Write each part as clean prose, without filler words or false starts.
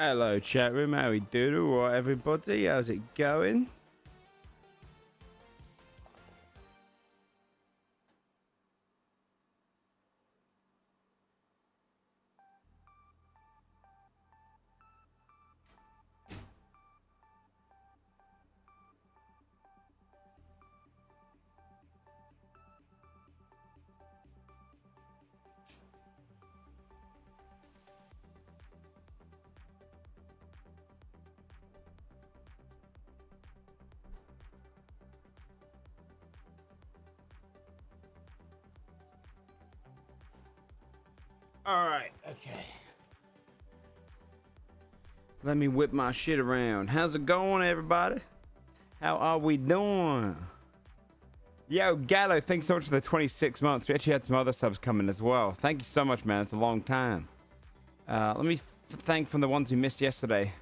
Hello, chat room. How we doing? All right, everybody. How's it going? All right, okay. Let me whip my shit around. How's it going, everybody? How are we doing? Yo, Gallo, thanks so much for the 26 months. We actually had some other subs coming as well. Thank you so much, man. It's a long time. Let me thank from the ones who missed yesterday.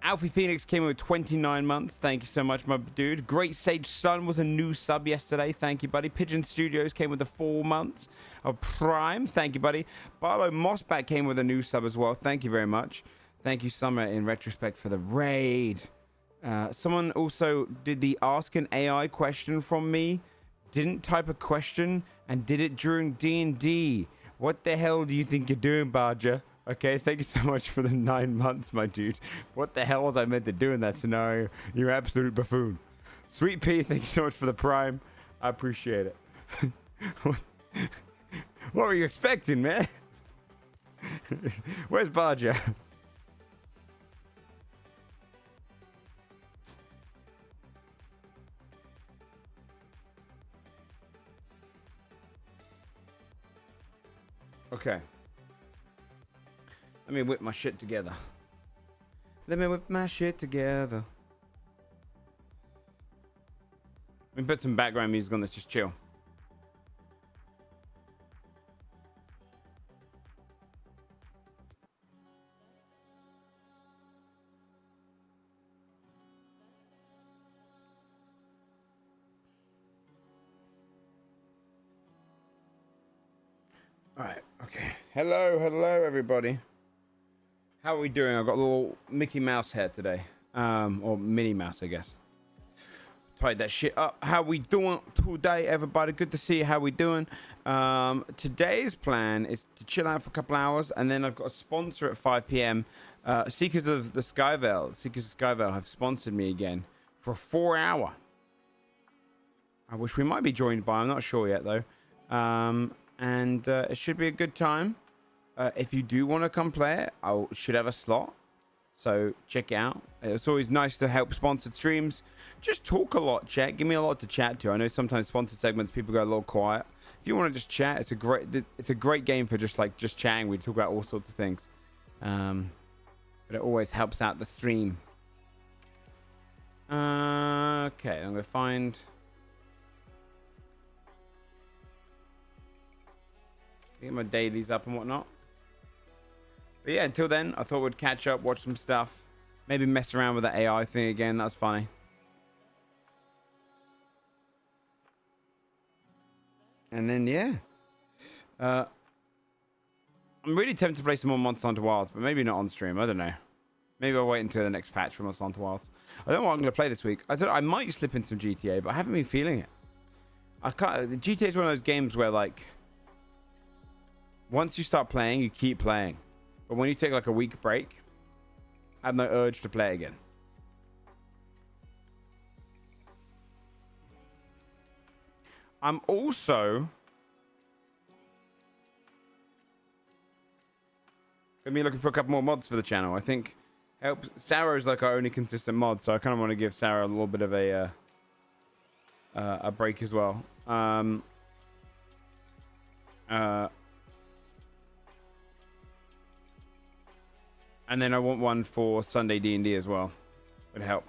Alfie Phoenix came in with 29 months. Thank you so much, my dude. Great Sage Sun was a new sub yesterday. Thank you, buddy. Pigeon Studios came with the 4 months of Prime. Thank you, buddy. Barlow Mossback came with a new sub as well. Thank you very much. Thank you, Summer, in retrospect for the raid. Someone also did the Ask an AI question from me. Didn't type a question and did it during D&D. What the hell do you think you're doing, Barger? Okay, thank you so much for the 9 months, my dude. What the hell was I meant to do in that scenario? You're an absolute buffoon. Sweet P, thank you so much for the Prime. I appreciate it. What were you expecting, man? Where's Barger? Okay. Let me whip my shit together. Let me whip my shit together. Let me put some background music on this, just chill. All right, okay. Hello, everybody. How are we doing? I've got a little Mickey Mouse hair today. Or Minnie Mouse, I guess. Tied that shit up. How we doing today, everybody? Good to see you. How we doing? Today's plan is to chill out for a couple hours, and then I've got a sponsor at 5 p.m. Seekers of the Skyveil. Seekers of Skyveil have sponsored me again for a 4-hour. I wish we might be joined by. I'm not sure yet, though. And it should be a good time. If you do want to come play it, I should have a slot. So check it out. It's always nice to help sponsored streams. Just talk a lot, chat. Give me a lot to chat to. I know sometimes sponsored segments people go a little quiet. If you want to just chat, it's a great game for just chatting. We talk about all sorts of things. But it always helps out the stream. Okay, I'm gonna find. Get my dailies up and whatnot. But yeah, until then, I thought we'd catch up, watch some stuff, maybe mess around with the AI thing again. That's funny. And then yeah, I'm really tempted to play some more Monster Hunter Wilds, but maybe not on stream. I don't know. Maybe I'll wait until the next patch for Monster Hunter Wilds. I don't know what I'm going to play this week. I might slip in some GTA, but I haven't been feeling it. GTA is one of those games where like, once you start playing, you keep playing. But when you take like a week break, I have no urge to play again. I'm also gonna be looking for a couple more mods for the channel. I think Sarah is like our only consistent mod, so I kind of want to give Sarah a little bit of a break as well. And then I want one for Sunday D&D as well. Would help.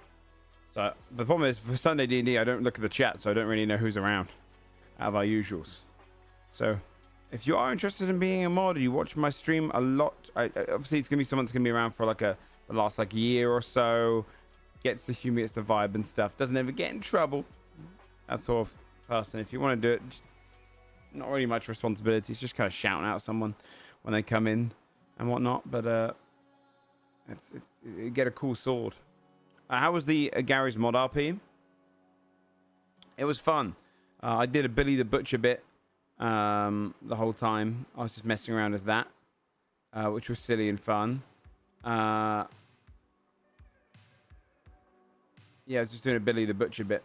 So the problem is for Sunday D&D, I don't look at the chat, so I don't really know who's around out of our usuals. So if you are interested in being a mod, you watch my stream a lot. Obviously, it's gonna be someone that's gonna be around for like the last like year or so. Gets the humor, gets the vibe and stuff. Doesn't ever get in trouble. That sort of person. If you want to do it, just not really much responsibility. It's just kind of shouting out someone when they come in. and whatnot. But you get a cool sword. How was the Gary's mod RP? It was fun. I did a Billy the Butcher bit the whole time. I was just messing around as that, which was silly and fun. Yeah, I was just doing a Billy the Butcher bit.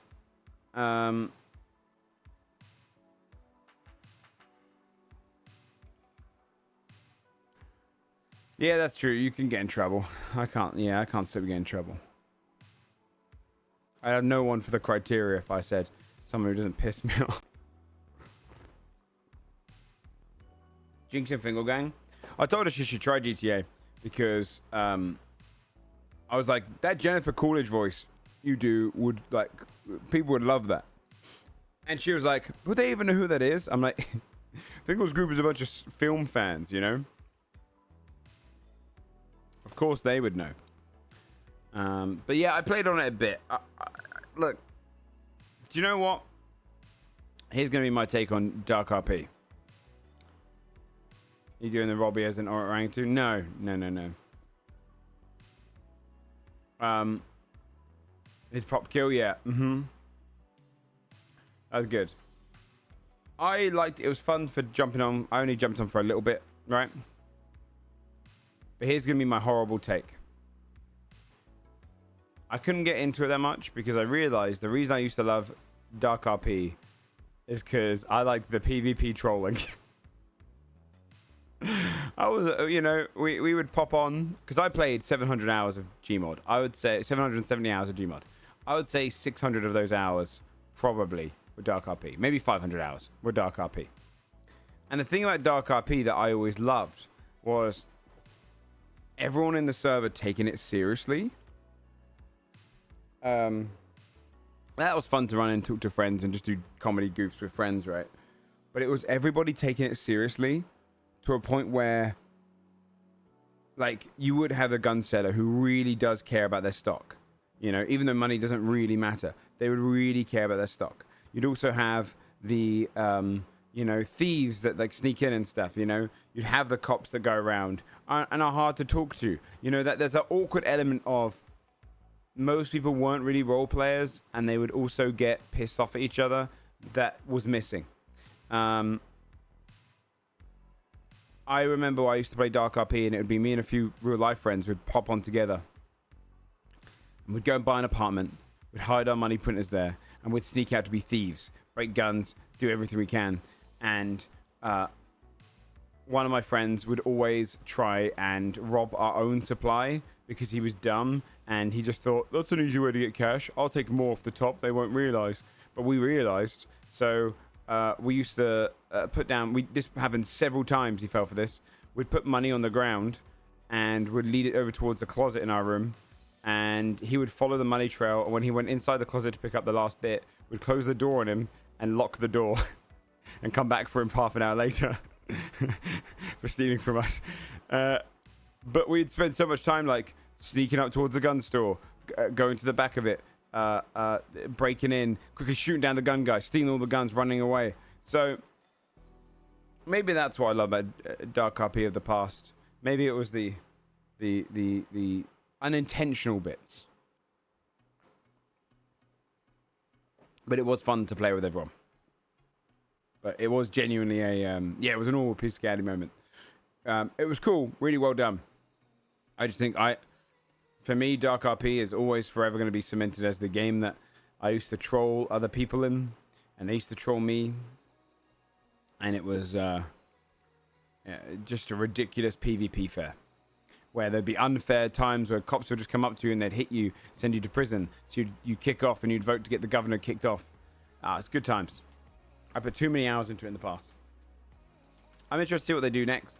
Yeah, that's true. You can get in trouble. I can't still get in trouble. I have no one for the criteria if I said someone who doesn't piss me off. Jinx and Fingal Gang. I told her she should try GTA because I was like, that Jennifer Coolidge voice you do would, like, people would love that. And she was like, would they even know who that is? I'm like, Fingal's group is a bunch of film fans, you know? Of course they would know. But yeah, I played on it a bit. Look, do you know what? Here's going to be my take on Dark RP. You doing the Robbie as an orangutan? No. His prop kill, yeah. That was good. I liked it. It was fun for jumping on. I only jumped on for a little bit, right? But here's going to be my horrible take. I couldn't get into it that much because I realized the reason I used to love Dark RP is because I liked the PvP trolling. I was, you know, we would pop on because I played 700 hours of Gmod. I would say 770 hours of Gmod. I would say 600 of those hours probably were Dark RP. Maybe 500 hours were Dark RP. And the thing about Dark RP that I always loved was everyone in the server taking it seriously. That was fun to run and talk to friends and just do comedy goofs with friends, right? But it was everybody taking it seriously to a point where, like, you would have a gun seller who really does care about their stock. You know, even though money doesn't really matter, they would really care about their stock. You'd also have the, you know, thieves that, like, sneak in and stuff, you know? You'd have the cops that go around and are hard to talk to. You know, that there's an awkward element of most people weren't really role players and they would also get pissed off at each other. That was missing. I remember I used to play Dark RP and it would be me and a few real life friends would pop on together. And we'd go and buy an apartment. We'd hide our money printers there. And we'd sneak out to be thieves. Break guns. Do everything we can. And one of my friends would always try and rob our own supply because he was dumb. And he just thought, that's an easy way to get cash. I'll take more off the top. They won't realize. But we realized. So we used to put down... This happened several times. He fell for this. We'd put money on the ground and would lead it over towards the closet in our room. And he would follow the money trail. And when he went inside the closet to pick up the last bit, we'd close the door on him and lock the door and come back for him half an hour later for stealing from us. But we'd spend so much time, like, sneaking up towards the gun store, going to the back of it, breaking in, quickly shooting down the gun guy, stealing all the guns, running away. So maybe that's what I love about Dark RP of the past. Maybe it was the unintentional bits, but it was fun to play with everyone. But it was genuinely it was an all piece of scary moment. It was cool, really well done. I just think for me, Dark RP is always forever going to be cemented as the game that I used to troll other people in, and they used to troll me. And it was just a ridiculous PvP fair, where there'd be unfair times where cops would just come up to you and they'd hit you, send you to prison. So you'd kick off and you'd vote to get the governor kicked off. It's good times. I put too many hours into it in the past. I'm interested to see what they do next.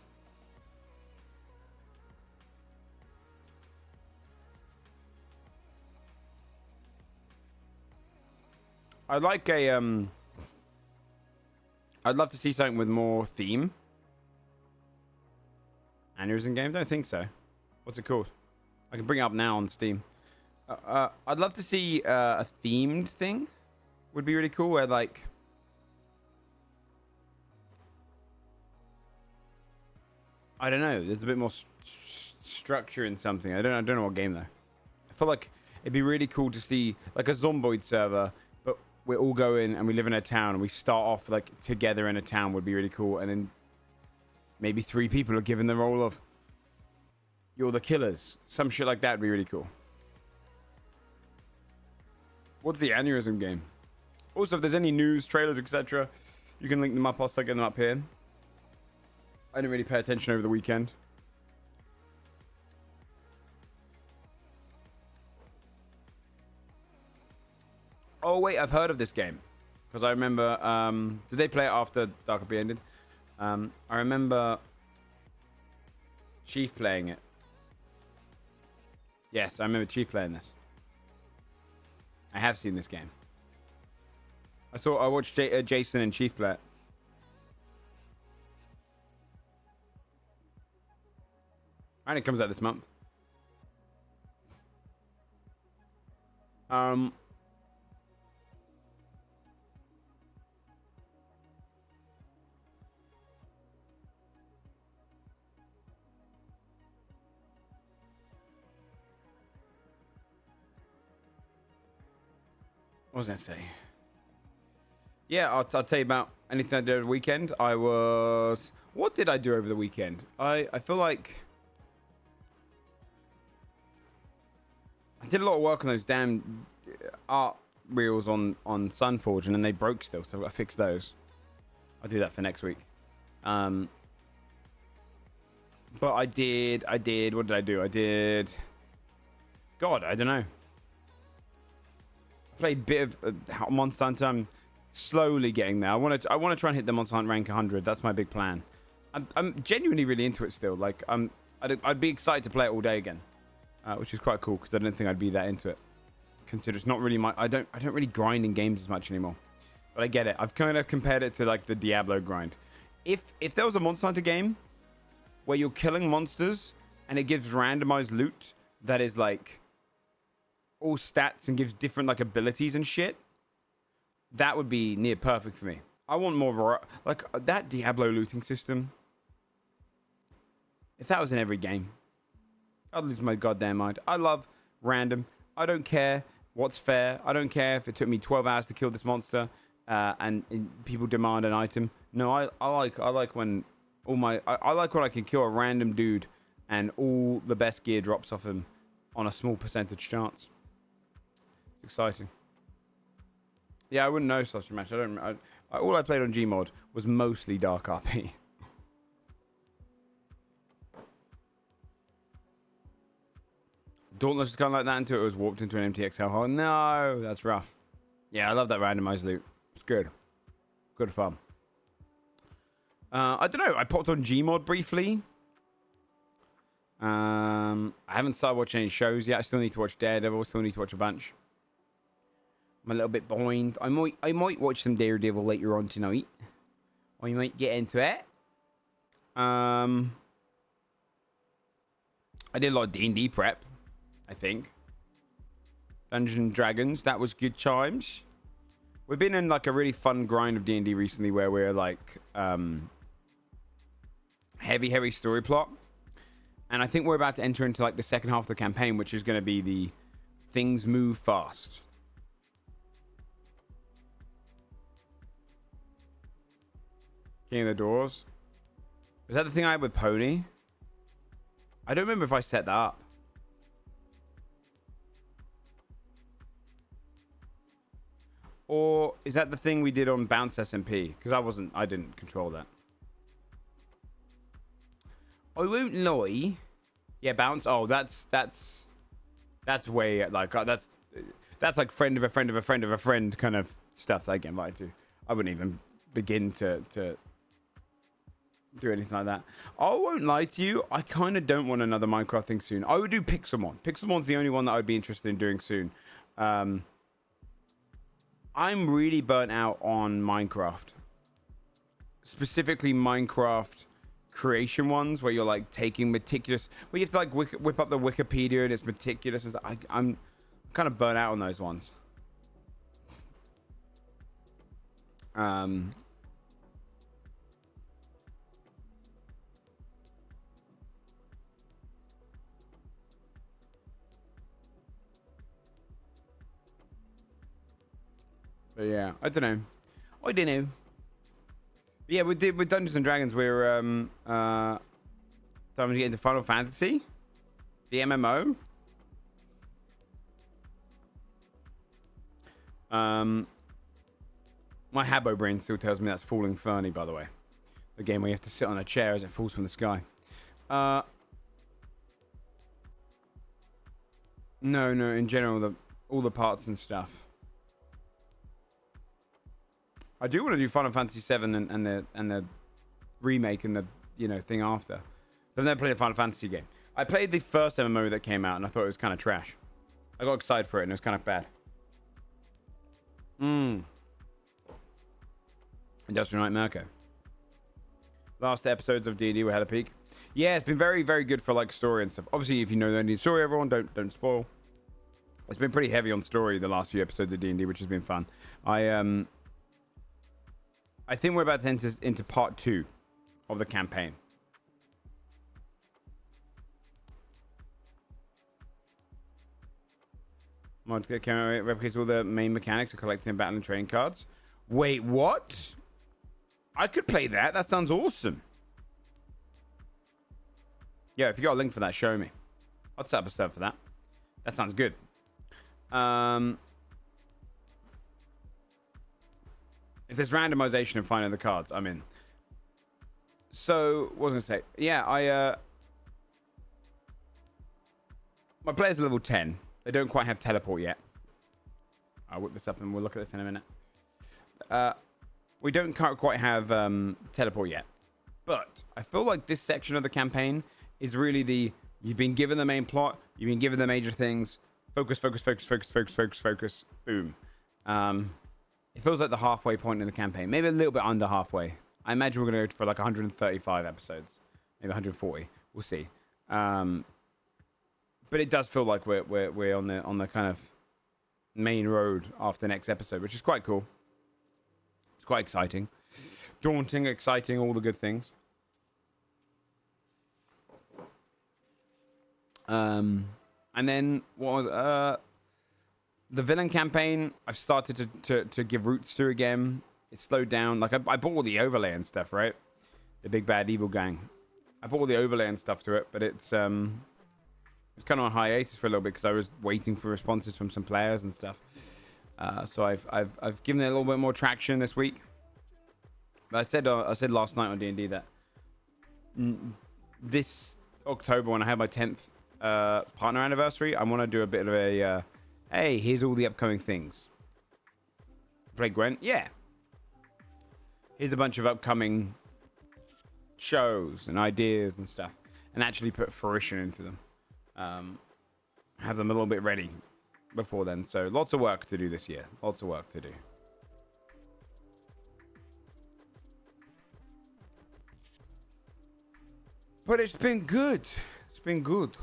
I'd like I'd love to see something with more theme. Aneurysm game? Don't think so. What's it called? I can bring it up now on Steam. I'd love to see a themed thing. Would be really cool. Where, like, I don't know. There's a bit more structure in something. I don't know what game though. I feel like it'd be really cool to see like a Zomboid server, but we all go in and we live in a town and we start off like together in a town would be really cool. And then maybe 3 people are given the role of you're the killers. Some shit like that would be really cool. What's the aneurysm game? Also, if there's any news, trailers, etc., you can link them up. I'll start getting them up here. I didn't really pay attention over the weekend. Oh, wait, I've heard of this game. Because I remember... did they play it after Dark Ops ended? I remember Chief playing it. Yes, I remember Chief playing this. I have seen this game. I watched Jason and Chief play it. And it comes out this month. What was I going to say? Yeah, I'll tell you about anything I did over the weekend. What did I do over the weekend? I feel like I did a lot of work on those damn art reels on Sunforge, and then they broke still, so I fixed those. I'll do that for next week. But I did. What did I do? God, I don't know. I played a bit of Monster Hunter. I'm slowly getting there. I want to try and hit the Monster Hunter rank 100. That's my big plan. I'm genuinely really into it still. Like I'd be excited to play it all day again, which is quite cool because I don't think I'd be that into it. Consider it's not really my. I don't really grind in games as much anymore. But I get it. I've kind of compared it to like the Diablo grind. If there was a Monster Hunter game where you're killing monsters and it gives randomized loot that is like all stats and gives different like abilities and shit, that would be near perfect for me. I want more like that Diablo looting system. If that was in every game, I'd lose my goddamn mind. I love random. I don't care what's fair. I don't care if it took me 12 hours to kill this monster and people demand an item. No, I like when I like when I can kill a random dude and all the best gear drops off him on a small percentage chance. It's exciting. Yeah, I wouldn't know such a match. All I played on Gmod was mostly Dark RP. Dauntless is kind of like that until it was warped into an MTX hellhole. No, that's rough. Yeah, I love that randomized loot. It's good. Good fun. I don't know. I popped on Gmod briefly. I haven't started watching any shows yet. I still need to watch Daredevil. Still need to watch a bunch. I'm a little bit behind. I might watch some Daredevil later on tonight. I might get into it. I did a lot of D&D prep, I think. Dungeons and Dragons. That was good times. We've been in like a really fun grind of D&D recently where we're like heavy story plot. And I think we're about to enter into like the second half of the campaign, which is going to be the things move fast. King of the Doors. Is that the thing I had with Pony? I don't remember if I set that up. Or is that the thing we did on Bounce SMP? Because I didn't control that. I won't lie. Yeah, Bounce. Oh, that's way like that's like friend of a friend of a friend of a friend kind of stuff that I get invited to. I wouldn't even begin to do anything like that. I won't lie to you. I kind of don't want another Minecraft thing soon. I would do Pixelmon. Pixelmon's the only one that I'd be interested in doing soon. I'm really burnt out on Minecraft. Specifically Minecraft creation ones where you're like taking meticulous, where you have to like whip up the Wikipedia and it's meticulous. I'm kind of burnt out on those ones. But yeah, I don't know. I don't know. But yeah, with Dungeons and Dragons, we're time to get into Final Fantasy, the MMO. My Habbo brain still tells me that's Falling Fernie, by the way. The game where you have to sit on a chair as it falls from the sky. No, in general, all the parts and stuff. I do want to do Final Fantasy VII and the remake and the thing after. So I've never played a Final Fantasy game. I played the first MMO that came out and I thought it was kind of trash. I got excited for it and it was kind of bad. Industrial Nightmare, okay. Last episodes of D&D we had a peek. Yeah, it's been very, very good for like story and stuff. Obviously, if you know the story, everyone don't spoil. It's been pretty heavy on story the last few episodes of D&D, which has been fun. I think we're about to enter into part 2 of the campaign. Mod camera replicates all the main mechanics of collecting and battling trading cards. Wait, what? I could play that. That sounds awesome. Yeah, if you got a link for that, show me. I'll set up a server for that. That sounds good. If there's randomization and finding the cards, I'm in. So, what was I going to say? Yeah, my players are level 10. They don't quite have teleport yet. I'll whip this up and we'll look at this in a minute. We don't quite have teleport yet. But I feel like this section of the campaign is really you've been given the main plot, you've been given the major things. Focus. Boom. It feels like the halfway point in the campaign. Maybe a little bit under halfway. I imagine we're going to go for like 135 episodes. Maybe 140. We'll see. But it does feel like we're on the kind of main road after next episode, which is quite cool. It's quite exciting. Daunting, exciting, all the good things. And then what was the villain campaign? I've started to give roots to again. It's slowed down. Like I bought all the overlay and stuff, right? The big bad evil gang. I bought all the overlay and stuff to it, but it's kind of on hiatus for a little bit because I was waiting for responses from some players and stuff. So I've given it a little bit more traction this week. But I said last night on D&D that this October when I have my 10th partner anniversary, I want to do a bit of a hey, here's all the upcoming things. Play Gwent? Yeah. Here's a bunch of upcoming shows and ideas and stuff, and actually put fruition into them. Have them a little bit ready before then. So lots of work to do this year. Lots of work to do. But it's been good. It's been good.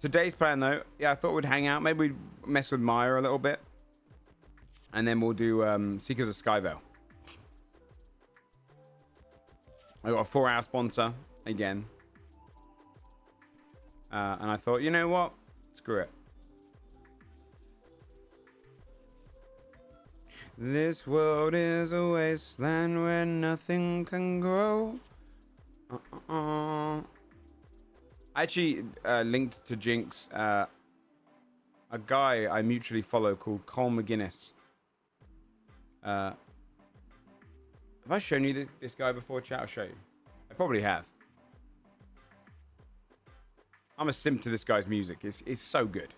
Today's plan, though, yeah, I thought we'd hang out. Maybe we'd mess with Maya a little bit. And then we'll do Seekers of Skyveil. I got a 4-hour sponsor again. And I thought, you know what? Screw it. This world is a wasteland where nothing can grow. I actually linked to Jinx a guy I mutually follow called Cole McGuinness. Have I shown you this guy before, chat? I'll show you. I probably have. I'm a simp to this guy's music. It's so good.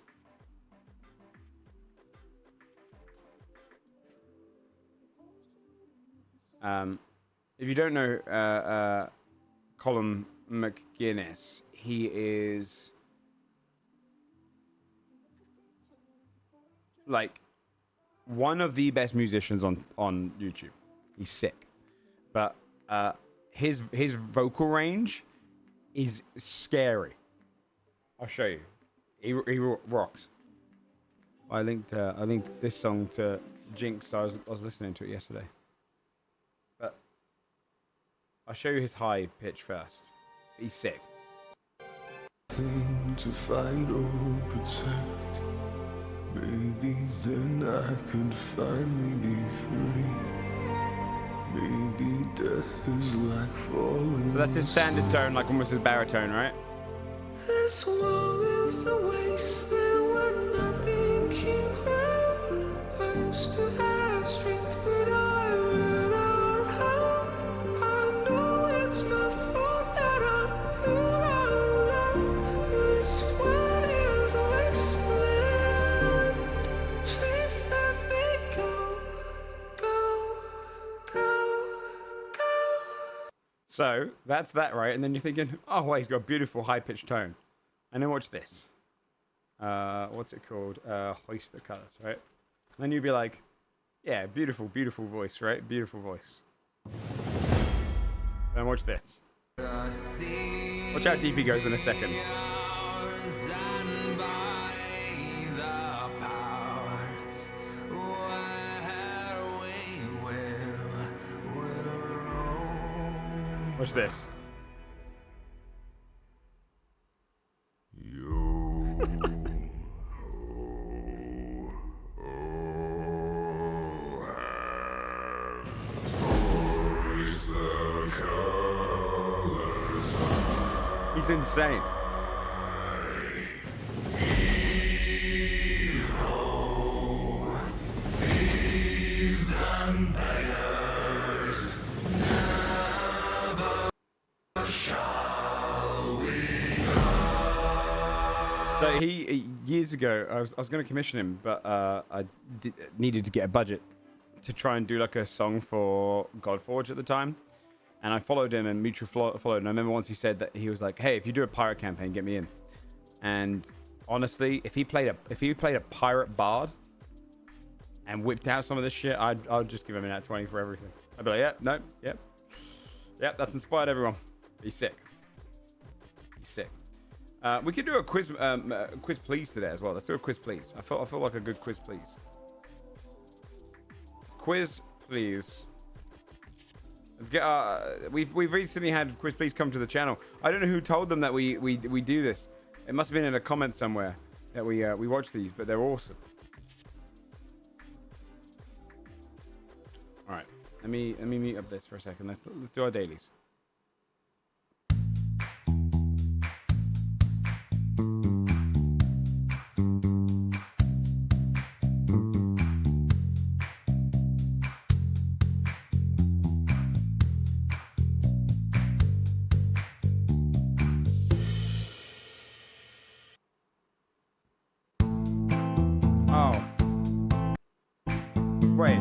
If you don't know Colin McGuinness, he is like one of the best musicians on YouTube. He's sick. But his vocal range is scary. I'll show you. He rocks. I linked this song to Jinx. I was listening to it yesterday. But I'll show you his high pitch first. He's sick. Thing to fight or protect. Maybe then I could finally be free. Maybe death is like falling. So that's his standard tone, like almost his baritone, right? This world is a wasteland where nothing can grow. I used to have strength, but I ran out of hope. I know it's my fault that I'm here alone. This world is a wasteland. Please let me go, go, go, go. So that's that, right? And then you're thinking, oh, wait, he's got a beautiful high-pitched tone. And then watch this. What's it called? Hoist the Colors, right? And then you'd be like, yeah, beautiful, beautiful voice, right? Beautiful voice. And watch this. Watch how deep he goes in a second. Watch this. He's insane. So he years ago, I was going to commission him, but I needed to get a budget to try and do like a song for Godforge at the time. And I followed him and mutual followed. And I remember once he said that he was like, "Hey, if you do a pirate campaign, get me in." And honestly, if he played a pirate bard and whipped out some of this shit, I'd just give him an @20 for everything. I'd be like, "Yeah, no, yep, that's inspired everyone." He's sick. He's sick. We could do a quiz please today as well. Let's do a quiz please. I feel like a good quiz please. Quiz please. Let's get we've recently had quiz please come to the channel. I don't know who told them that we do this. It must have been in a comment somewhere that we watch these, but they're awesome. All right, let me mute up this for a second. Let's do our dailies. Wait.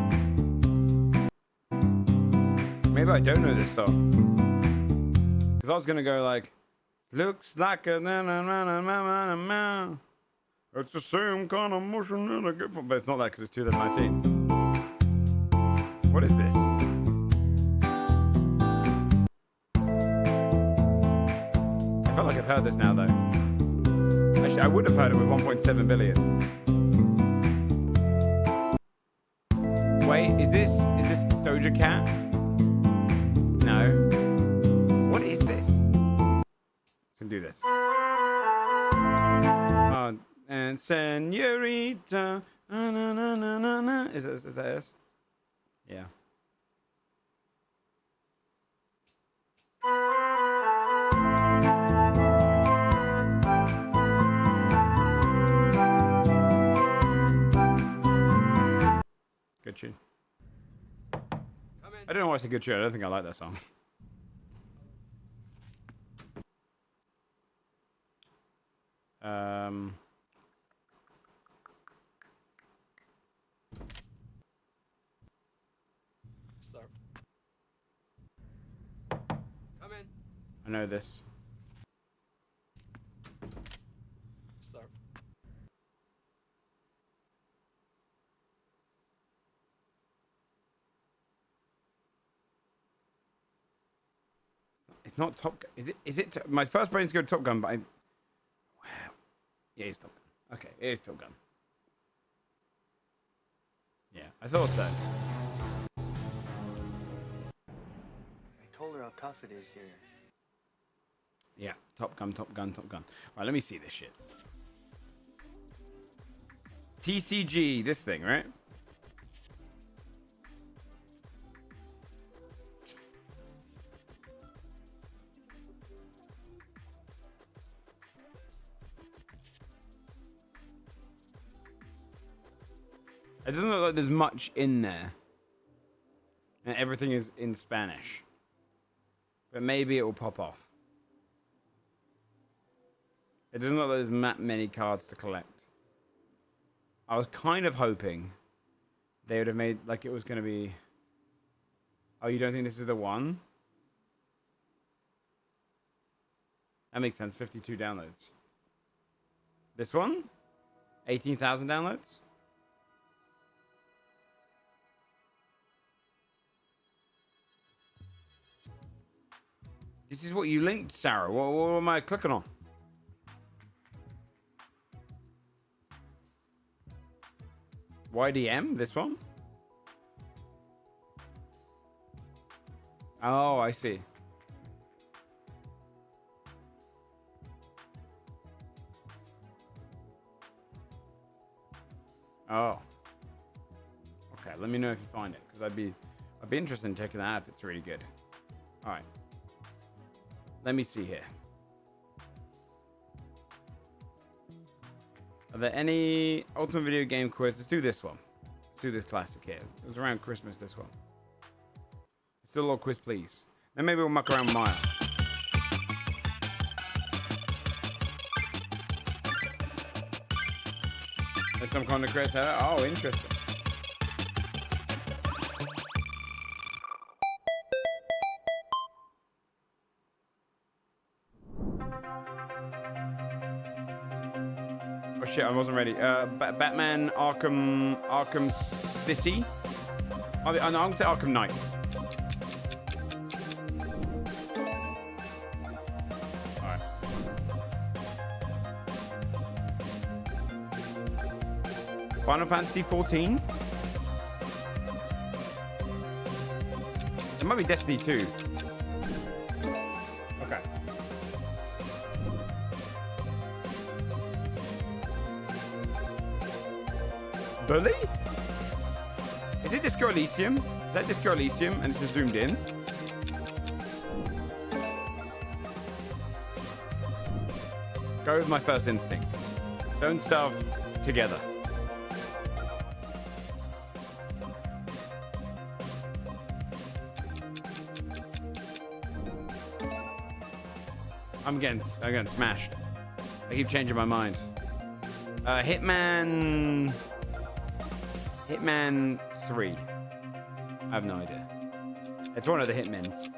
Maybe I don't know this song. Because I was going to go like, looks like a na-na-na-na-na-na-na. It's the same kind of motion that I get from... But it's not that because it's 2019. What is this? I felt like I've heard this now though. Actually, I would have heard it with 1.7 billion. Wait, is this Doja Cat? No. What is this? Can do this. And Senorita. Na, na, na, na, na. Is that it? Yeah. Good tune. I don't know why it's a good tune. I don't think I like that song. Sir. Come in. I know this. Sir. It's not Top Gun. Is it? My first brain's going to Top Gun, but yeah, it's Top Gun. Okay, it is Top Gun. Yeah, I thought so. I told her how tough it is here. Yeah, Top Gun, Top Gun, Top Gun. All right, let me see this shit. TCG, this thing, right? It doesn't look like there's much in there. And everything is in Spanish. But maybe it will pop off. It doesn't look like there's that many cards to collect. I was kind of hoping they would have made like it was going to be... Oh, you don't think this is the one? That makes sense. 52 downloads. This one? 18,000 downloads? This is what you linked, Sarah. What am I clicking on? YDM? This one? Oh, I see. Oh. Okay, let me know if you find it, because I'd be interested in checking that out if it's really good. All right. Let me see here. Are there any Ultimate Video Game quiz? Let's do this one. Let's do this classic here. It was around Christmas, this one. Let's do a little quiz, please. Then maybe we'll muck around Maya. There's some kind of quiz. Oh, interesting. Oh shit, I wasn't ready. Batman Arkham City. I'm gonna say Arkham Knight. Alright. Final Fantasy 14. It might be Destiny 2. Okay. Bully? Is it Disco Elysium? Is that Disco Elysium and it's just zoomed in? Go with my first instinct. Don't starve together. I'm getting smashed. I keep changing my mind. Hitman 3. I have no idea. It's one of the Hitmans.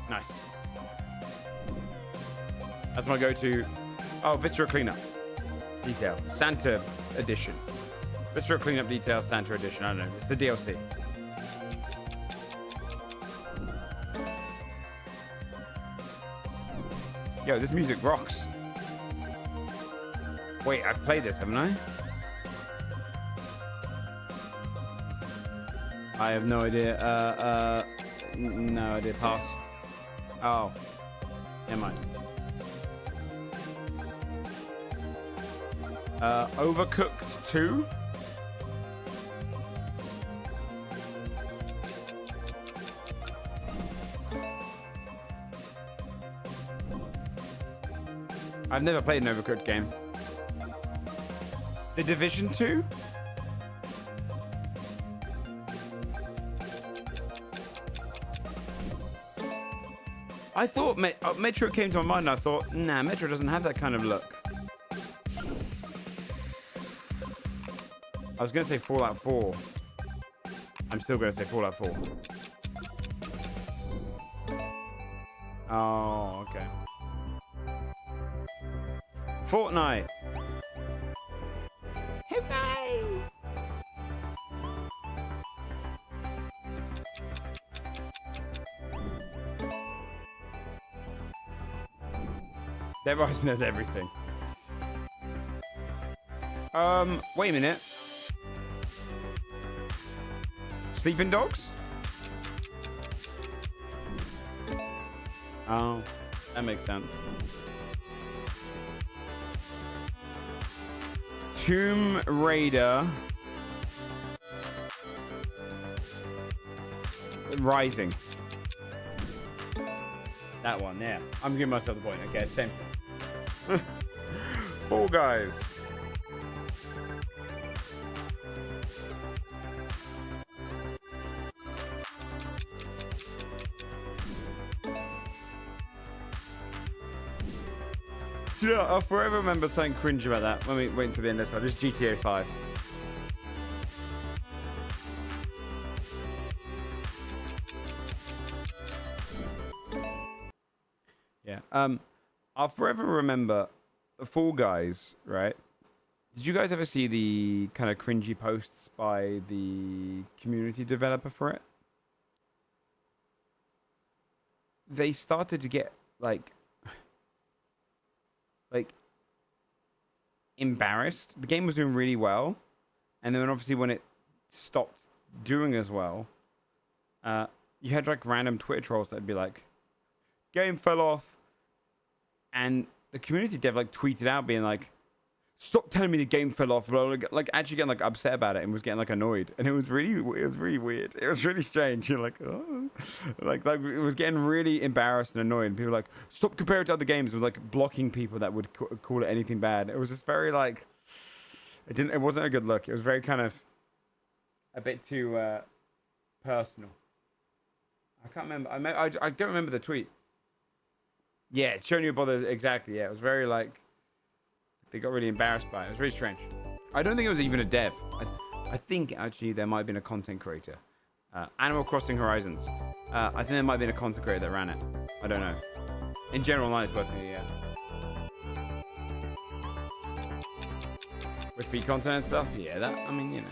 Nice. That's my go-to. Oh, Viscera Cleanup Detail. Santa Edition. Viscera Cleanup Detail, Santa Edition. I don't know. It's the DLC. Yo, this music rocks. Wait, I've played this, haven't I? I have no idea. No idea. Pass. Oh. Never mind. Overcooked 2? I've never played an Overcooked game. The Division 2? I thought Metro came to my mind and I thought, nah, Metro doesn't have that kind of look. I was going to say Fallout 4. I'm still going to say Fallout 4. Oh, okay. Fortnite. Hooray! Dead Rising knows everything. Wait a minute. Sleeping Dogs? Oh, that makes sense. Tomb Raider Rising. That one, yeah. I'm giving myself the point. Okay, same thing. Fall Guys. Do you know, I'll forever remember something cringe about that. Let me wait until the end of this one. This is GTA 5. Yeah. I'll forever remember the Fall Guys, right? Did you guys ever see the kind of cringy posts by the community developer for it? They started to get like embarrassed. The game was doing really well, and then obviously when it stopped doing as well, you had like random Twitter trolls that'd be like, game fell off, and the community dev like tweeted out being like, stop telling me the game fell off, blah, blah, blah. Like actually getting like upset about it and was getting like annoyed, and it was really weird. It was really strange. You're like, oh, like it was getting really embarrassed and annoyed. And people were like, stop comparing it to other games, with like blocking people that would call it anything bad. It was just very like, it wasn't a good look. It was very kind of a bit too personal. I can't remember. I don't remember the tweet. Yeah, it's showing you about the exactly. Yeah, it was very like. They got really embarrassed by it. It was really strange. I don't think it was even a dev. I think actually there might have been a content creator. Animal Crossing Horizons. I think there might have been a content creator that ran it. I don't know. In general, online it's working, yeah. With feet content and stuff? Yeah, that, I mean, you know.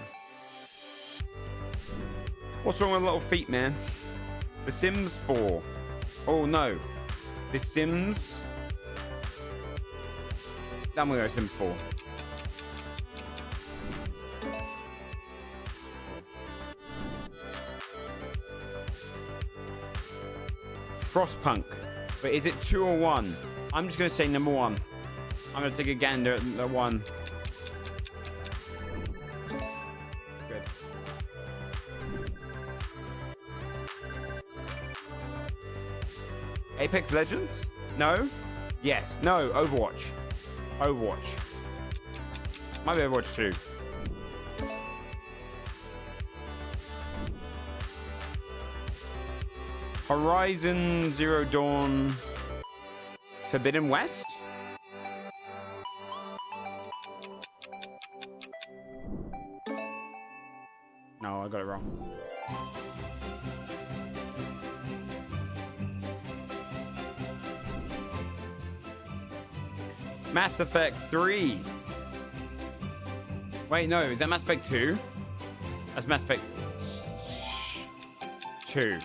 What's wrong with little feet, man? The Sims 4. Oh, no. The Sims... I'm gonna go Sims 4. Frostpunk. But is it 2 or 1? I'm just gonna say number 1. I'm gonna take a gander at 1. Good. Apex Legends? No? Yes. No. Overwatch. Overwatch. Might be Overwatch 2. Horizon Zero Dawn. Forbidden West? No, I got it wrong. Mass Effect 3. Wait, no, is that Mass Effect 2? That's Mass Effect 2.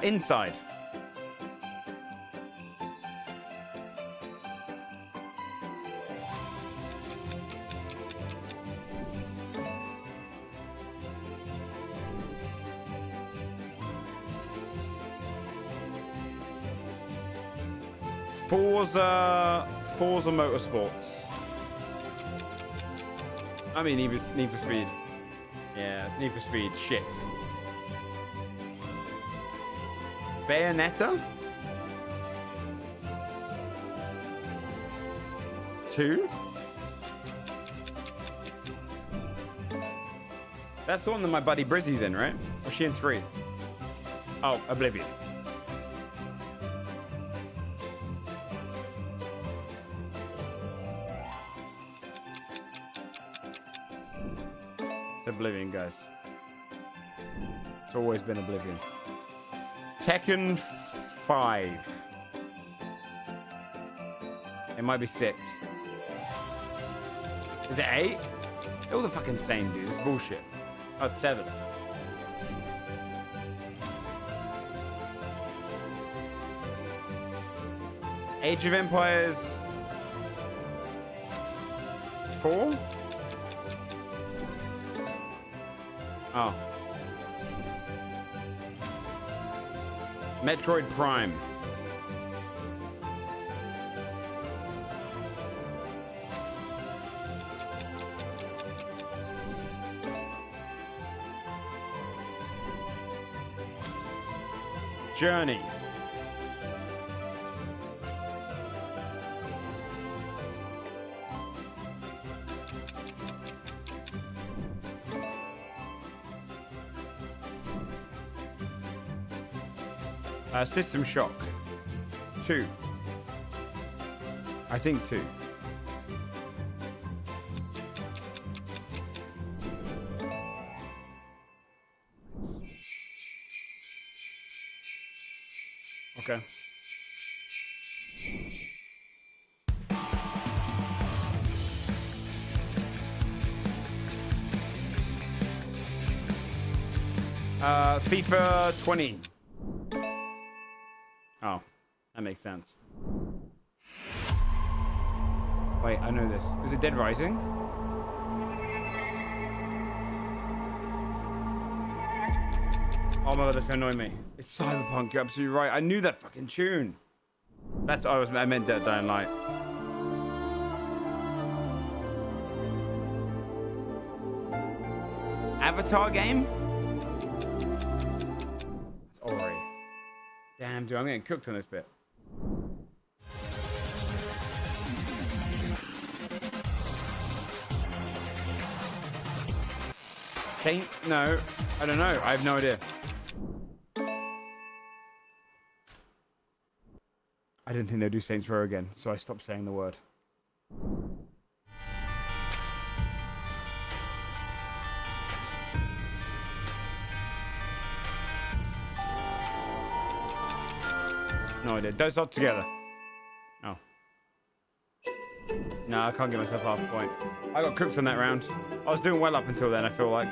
Inside. Forza Motorsports. I mean, Need for Speed. Yeah, it's Need for Speed. Shit. Bayonetta? 2? That's the one that my buddy Brizzy's in, right? Or is she in 3? Oh, Oblivion. Oblivion, guys. It's always been Oblivion. Tekken 5. It might be 6. Is it 8? They're all the fucking same, dude. It's bullshit. Oh, it's 7. Age of Empires 4? Oh. Metroid Prime. Journey. System Shock. 2. I think 2. Okay. FIFA 20. Oh, that makes sense. Wait, I know this. Is it Dead Rising? Oh my god, that's gonna annoy me. It's Cyberpunk, you're absolutely right. I knew that fucking tune. That's what I meant Dead Dying Light. Avatar game? It's Ori. Damn, dude, I'm getting cooked on this bit. Saint? No, I don't know. I have no idea. I didn't think they'd do Saints Row again, so I stopped saying the word. No idea. Don't start together. Oh. No, I can't give myself half a point. I got cooked on that round. I was doing well up until then, I feel like.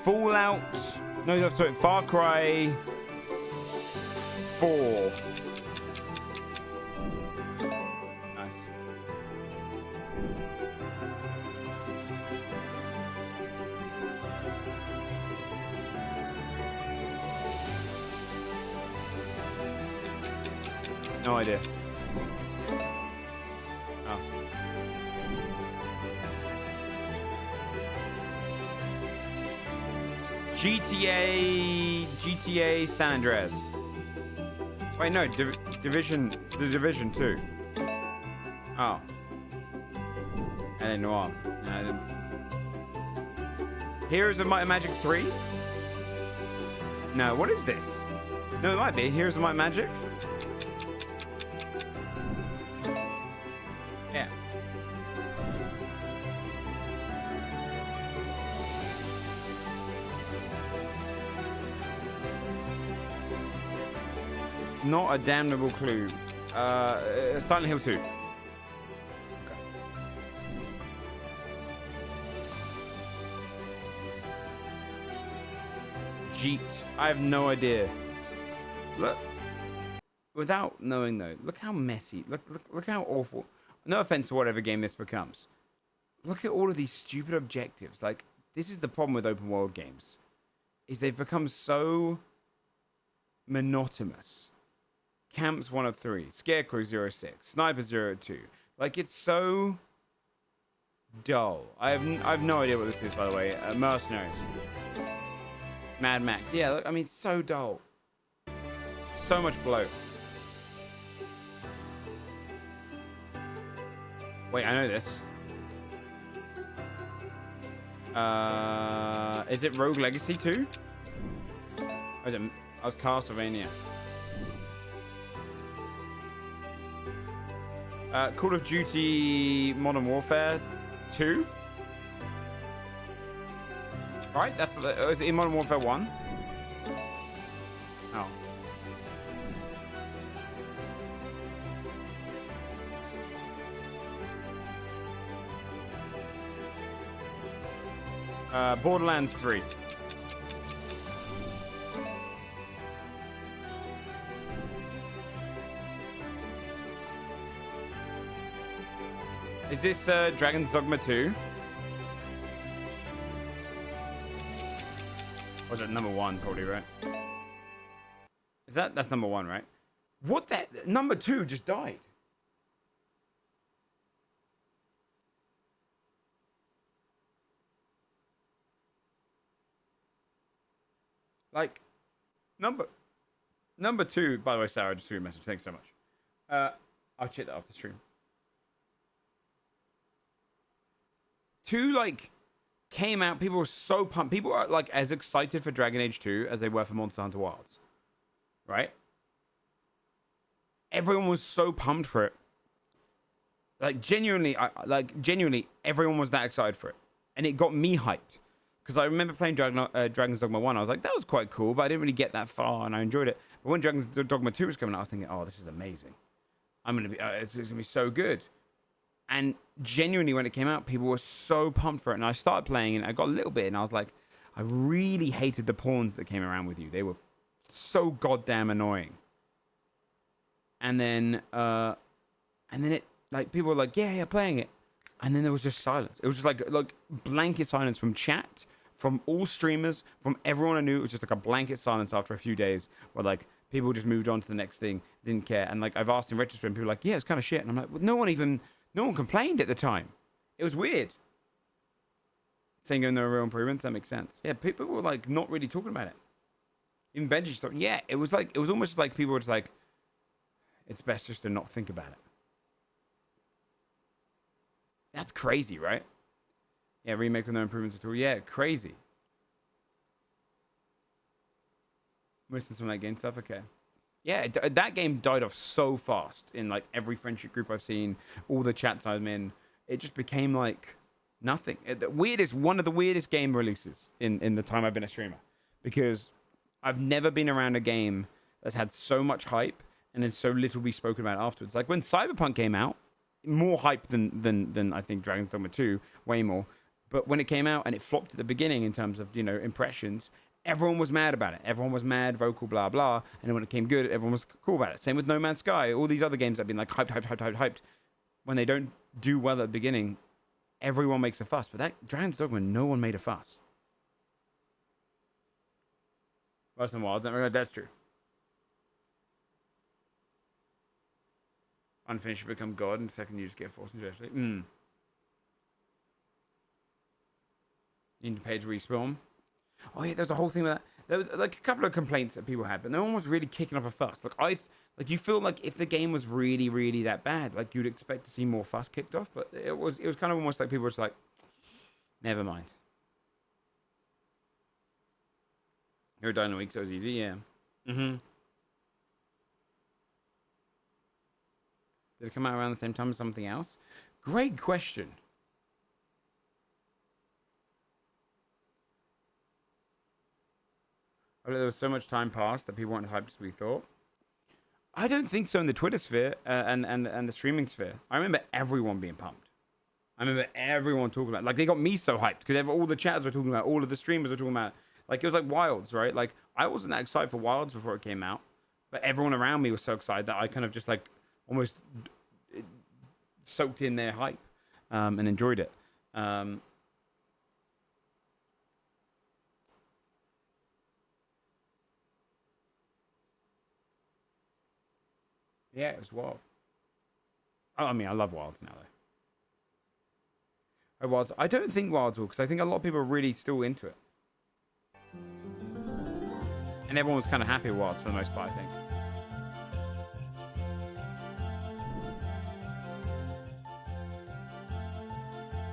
Fallout. No, sorry. Far Cry 4. Nice. No idea. Oh. GTA San Andreas. Wait, no, the Division 2. Oh. And Noir. No, I didn't. Heroes of Might and Magic 3? No, what is this? No, it might be. Heroes of Might and Magic? Yeah. Not a damnable clue. Silent Hill 2. Okay. Jeet. I have no idea. Look. Without knowing though, look how messy. Look how awful. No offense to whatever game this becomes. Look at all of these stupid objectives. Like, this is the problem with open world games. Is they've become so monotonous. Camps 103, Scarecrow 06, Sniper 02. Like, it's so dull. I have no idea what this is, by the way. Mercenaries. Mad Max. Yeah, look, I mean, so dull. So much bloat. Wait, I know this. Is it Rogue Legacy 2? Or is it... I was Castlevania. Call of Duty Modern Warfare 2? Right, that's... is it in Modern Warfare 1? Oh. Borderlands 3. Is this Dragon's Dogma 2? Or is it number 1, probably, right? Is that's number 1, right? What the... Number 2 just died. Like, number two, by the way, Sarah, just threw a message. Thanks so much. I'll check that off the stream. Two, like, came out. People were so pumped. People are, like, as excited for Dragon Age 2 as they were for Monster Hunter Wilds. Right? Everyone was so pumped for it. Like, genuinely, everyone was that excited for it. And it got me hyped. Because I remember playing Dragon's Dogma 1. I was like, that was quite cool, but I didn't really get that far, and I enjoyed it. But when Dragon's Dogma 2 was coming out, I was thinking, oh, this is amazing. It's going to be so good. And genuinely, when it came out, people were so pumped for it. And I started playing, and I got a little bit, and I was like, I really hated the pawns that came around with you. They were so goddamn annoying. And then it, like, people were like, yeah, playing it. And then there was just silence. It was just like blanket silence from chat, from all streamers, from everyone I knew. It was just like a blanket silence after a few days where, like, people just moved on to the next thing, didn't care. And, like, I've asked in retrospect, and people were like, yeah, it's kind of shit. And I'm like, well, no one complained at the time. It was weird. Saying there were real improvements, that makes sense. Yeah, people were, like, not really talking about it. Even Benji thought, yeah, it was almost like people were just like, it's best just to not think about it. That's crazy, right? Yeah, remake with no improvements at all. Yeah, crazy. Missing some of that game stuff. Okay. Yeah, that game died off so fast in, like, every friendship group I've seen, all the chats I'm in. It just became like nothing. One of the weirdest game releases in the time I've been a streamer, because I've never been around a game that's had so much hype and then so little be spoken about afterwards. Like when Cyberpunk came out, more hype than I think Dragon's Dogma 2, way more. But when it came out and it flopped at the beginning in terms of, impressions, everyone was mad about it. Everyone was mad, vocal, blah, blah. And then when it came good, everyone was cool about it. Same with No Man's Sky. All these other games that have been like hyped. When they don't do well at the beginning, everyone makes a fuss. But that Dragon's Dogma, no one made a fuss. Worse than Wilds. That's true. Unfinished become God, and second you just get forced into it. Need to pay to respawn. Oh yeah, there's a whole thing with that. There was like a couple of complaints that people had, but no one was really kicking up a fuss. Like you feel like if the game was really, really that bad, like you'd expect to see more fuss kicked off, but it was kind of almost like people were just like, never mind. You're done in a week, so it was easy, yeah. Did it come out around the same time as something else? Great question. There was so much time passed that people weren't hyped as we thought. I don't think so in the Twitter sphere and the streaming sphere. I remember everyone being pumped. I remember everyone talking about it. Like, they got me so hyped because all the chatters were talking about, all of the streamers were talking about it. Like, it was like Wilds, right? Like, I wasn't that excited for Wilds before it came out, but everyone around me was so excited that I kind of just, like, almost soaked in their hype and enjoyed it. Yeah, it was wild. Oh, I mean, I love Wilds now, though. Wilds. I don't think Wilds will, because I think a lot of people are really still into it. And everyone was kind of happy with Wilds for the most part, I think.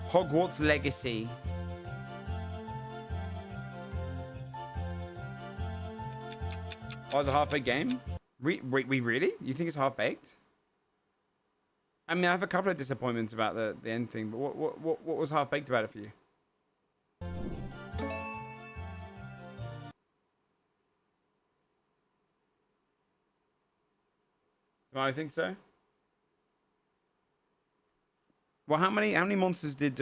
Hogwarts Legacy. Oh, it's a half-baked game? We really? You think it's half-baked? I mean, I have a couple of disappointments about the end thing, but what was half-baked about it for you? Well, I think so. Well, how many monsters did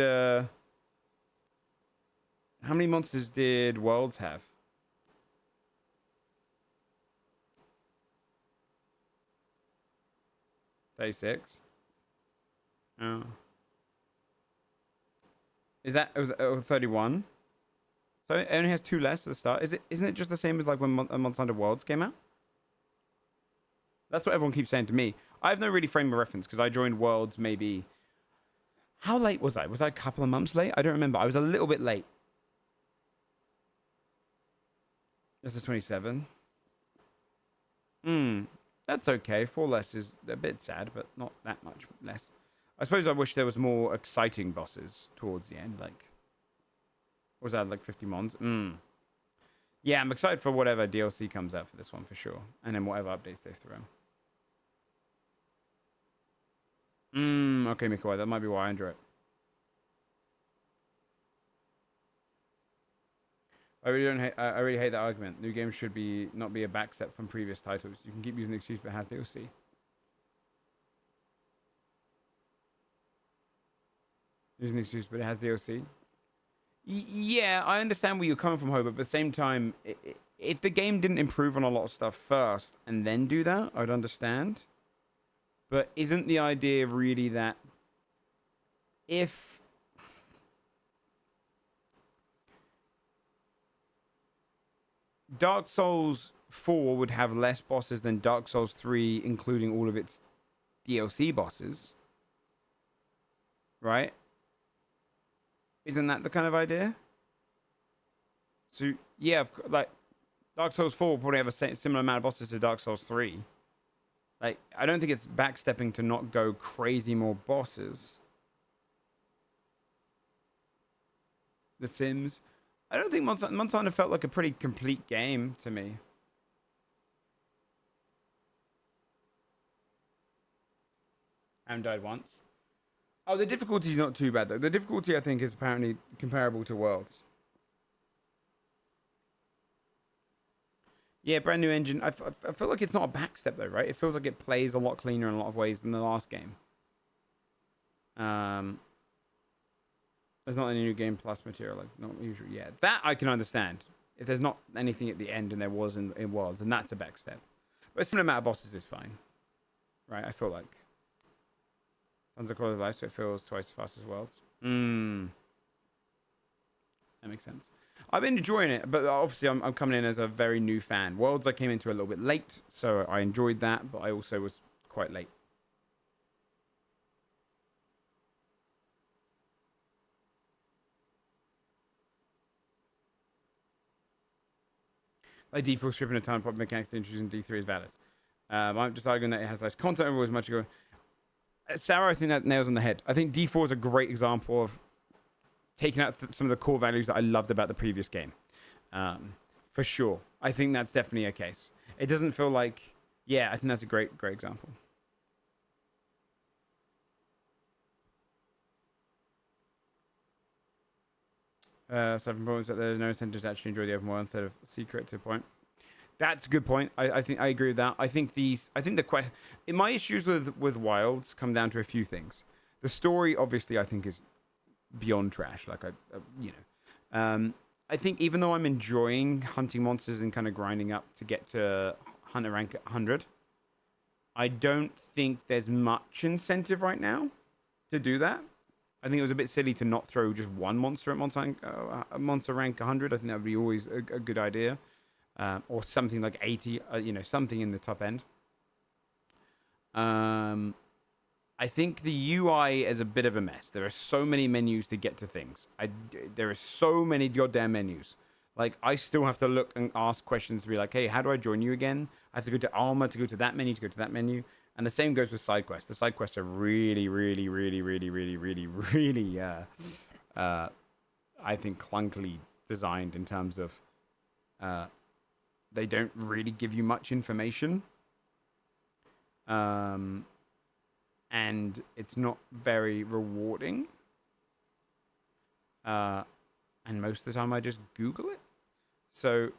Worlds have? 36. Oh. Is that it was 31? So it only has 2 less at the start. Isn't it just the same as like when Monster Hunter Worlds came out? That's what everyone keeps saying to me. I have no really frame of reference because I joined Worlds maybe. How late was I? Was I a couple of months late? I don't remember. I was a little bit late. This is 27. That's okay. 4 less is a bit sad, but not that much less. I suppose I wish there was more exciting bosses towards the end. Like, what was that, like 50 mons? Yeah, I'm excited for whatever DLC comes out for this one for sure. And then whatever updates they throw. Okay, Mikawai, that might be why I enjoy it. I really hate that argument. New games should not be a backstep from previous titles. You can keep using the excuse, but it has DLC. Using the excuse, but it has DLC. Yeah, I understand where you're coming from, Ho, but at the same time, if the game didn't improve on a lot of stuff first and then do that, I'd understand. But isn't the idea really that if Dark Souls 4 would have less bosses than Dark Souls 3, including all of its DLC bosses, right? Isn't that the kind of idea? So, yeah, like, Dark Souls 4 will probably have a similar amount of bosses to Dark Souls 3. Like, I don't think it's backstepping to not go crazy more bosses. The Sims. I don't think Monster felt like a pretty complete game to me. I haven't died once. Oh, the difficulty is not too bad, though. The difficulty, I think, is apparently comparable to Worlds. Yeah, brand new engine. I feel like it's not a backstep, though, right? It feels like it plays a lot cleaner in a lot of ways than the last game. There's not any new game plus material, like not usually. Yeah, that I can understand. If there's not anything at the end and there was in Worlds, then that's a backstep. But a similar amount of bosses is fine. Right, I feel like. Tons of quality of life, so it feels twice as fast as Worlds. That makes sense. I've been enjoying it, but obviously I'm coming in as a very new fan. Worlds I came into a little bit late, so I enjoyed that, but I also was quite late. Like D4 stripping a ton of pop mechanics to introduce in D3 is valid. I'm just arguing that it has less content overall as much ago. Sarah, I think that nails on the head. I think D4 is a great example of taking out some of the core values that I loved about the previous game. For sure. I think that's definitely a case. It doesn't feel like... Yeah, I think that's a great example. Seven points that there's no incentive to actually enjoy the open world instead of secret to a point. That's a good point. I think I agree with that. I think the question, my issues with Wilds come down to a few things. The story, obviously, I think is beyond trash. Like I think even though I'm enjoying hunting monsters and kind of grinding up to get to hunter rank 100, I don't think there's much incentive right now to do that. I think it was a bit silly to not throw just one monster at monster rank 100. I think that would be always a good idea. Or something like 80, something in the top end. I think the UI is a bit of a mess. There are so many menus to get to things. There are so many goddamn menus. Like, I still have to look and ask questions to be like, hey, how do I join you again? I have to go to armor to go to that menu, to go to that menu. And the same goes with side quests. The side quests are really, really, really, really, really, really, really, I think, clunkily designed in terms of they don't really give you much information. And it's not very rewarding. And most of the time I just Google it. So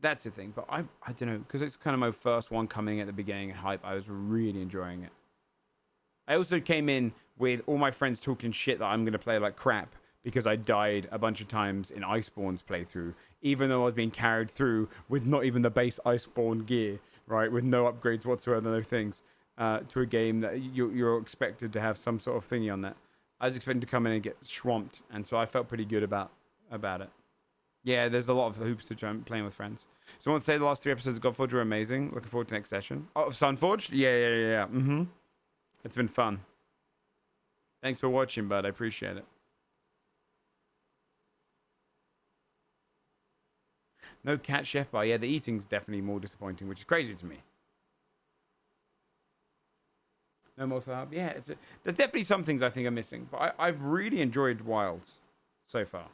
that's the thing. But I don't know, because it's kind of my first one coming at the beginning of hype. I was really enjoying it. I also came in with all my friends talking shit that I'm going to play like crap because I died a bunch of times in Iceborne's playthrough, even though I was being carried through with not even the base Iceborne gear, right? With no upgrades whatsoever, no things, to a game that you're expected to have some sort of thingy on that. I was expecting to come in and get swamped, and so I felt pretty good about it. Yeah, there's a lot of hoops to try playing with friends. So I want to say the last 3 episodes of Godforge were amazing. Looking forward to next session. Oh, Sunforged? Yeah. It's been fun. Thanks for watching, bud. I appreciate it. No cat chef bar. Yeah, the eating's definitely more disappointing, which is crazy to me. No more hub. Yeah, there's definitely some things I think are missing, but I've really enjoyed Wilds so far.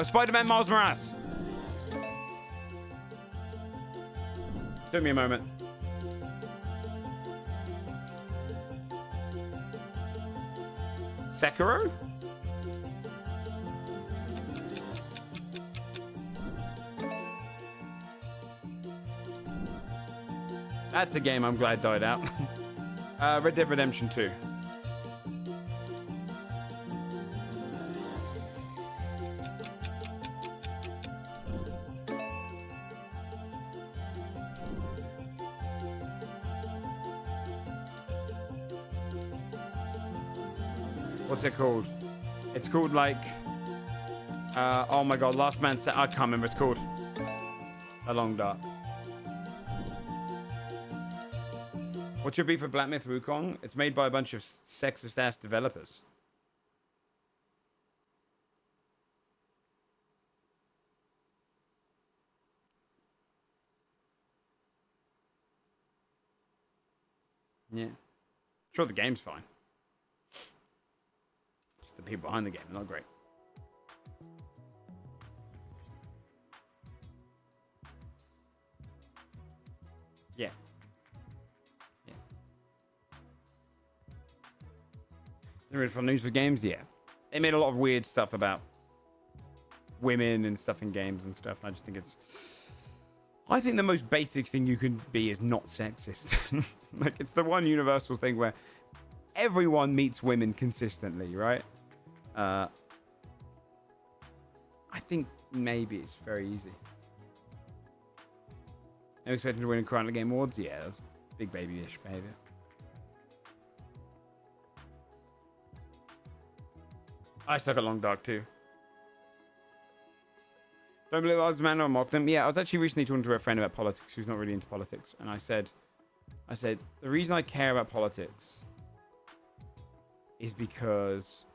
Spider-Man Miles Morales. Took me a moment. Sekiro? That's a game I'm glad died out. Red Dead Redemption 2. What's it called? It's called like, oh my god, Last Man Set. I can't remember. It's called A Long Dark. What's your beef for Black Myth Wukong? It's made by a bunch of sexist ass developers. Yeah. Sure, the game's fine. Just the people behind the game, not great. Yeah. Yeah. They're ready for news for games? Yeah. They made a lot of weird stuff about women and stuff in games and stuff. And I just think it's... I think the most basic thing you can be is not sexist. Like, it's the one universal thing where everyone meets women consistently, right? I think maybe it's very easy. I'm expecting to win a Crown Game Awards? Yeah, that's big baby-ish behavior. I stuck at Long Dark too. Don't believe I was a man or mocked them. Yeah, I was actually recently talking to a friend about politics who's not really into politics. And I said, the reason I care about politics is because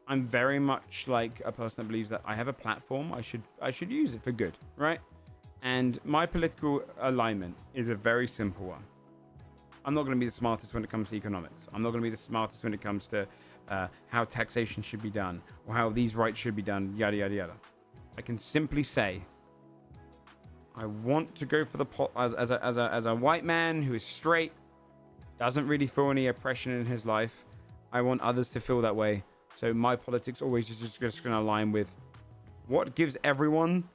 I'm very much like a person that believes that I have a platform. I should use it for good, right? And my political alignment is a very simple one. I'm not going to be the smartest when it comes to economics. I'm not going to be the smartest when it comes to how taxation should be done or how these rights should be done, yada, yada, yada. I can simply say, I want to go for the as a white man who is straight, doesn't really feel any oppression in his life. I want others to feel that way. So my politics always is just going to align with what gives everyone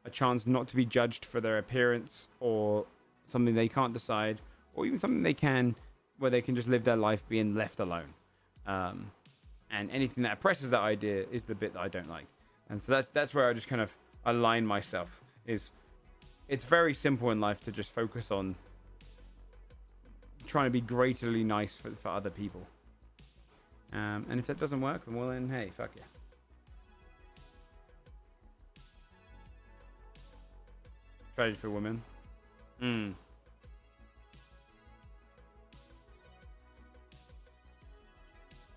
a chance not to be judged for their appearance or something they can't decide, or even something they can, where they can just live their life being left alone. And anything that oppresses that idea is the bit that I don't like. And so that's where I just kind of align myself. It's very simple in life to just focus on trying to be greatly nice for other people. And if that doesn't work, then well then, hey, fuck yeah. Strategy for women.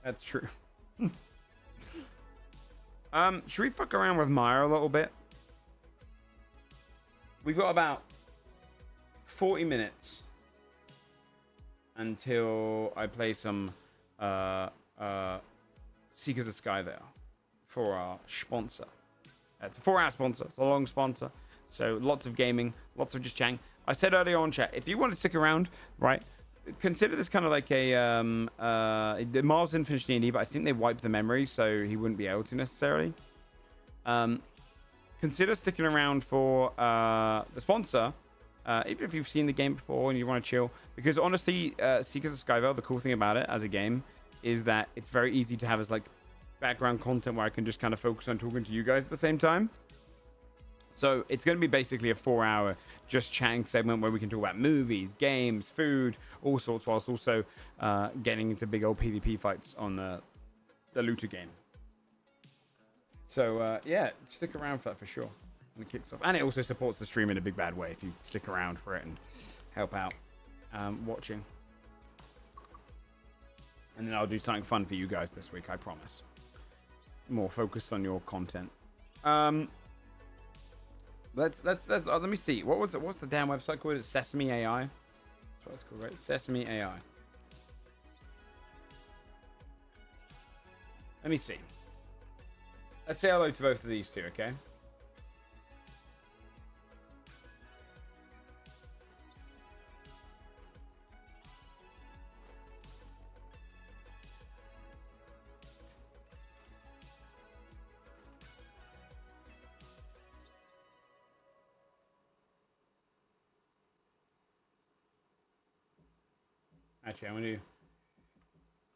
That's true. Should we fuck around with Maya a little bit? We've got about 40 minutes until I play some Seekers of Skyveil for our sponsor. It's a 4-hour sponsor. It's a long sponsor. So lots of gaming, lots of just chatting. I said earlier on chat, if you want to stick around, right, consider this kind of like a Miles didn't finish D&D, but I think they wiped the memory, so he wouldn't be able to necessarily. Consider sticking around for the sponsor, even if you've seen the game before and you want to chill, because honestly, Seekers of Skyveil, the cool thing about it as a game is that it's very easy to have as like background content where I can just kind of focus on talking to you guys at the same time. So it's going to be basically a 4-hour just chatting segment where we can talk about movies, games, food, all sorts, whilst also getting into big old PvP fights on the looter game. So yeah, stick around for that for sure. And it kicks off. And it also supports the stream in a big bad way if you stick around for it and help out watching. And then I'll do something fun for you guys this week, I promise. More focused on your content. Let me see. What's the damn website called? It's Sesame AI. That's what it's called, right? Sesame AI. Let me see. Let's say hello to both of these two, okay? Actually, I'm going to do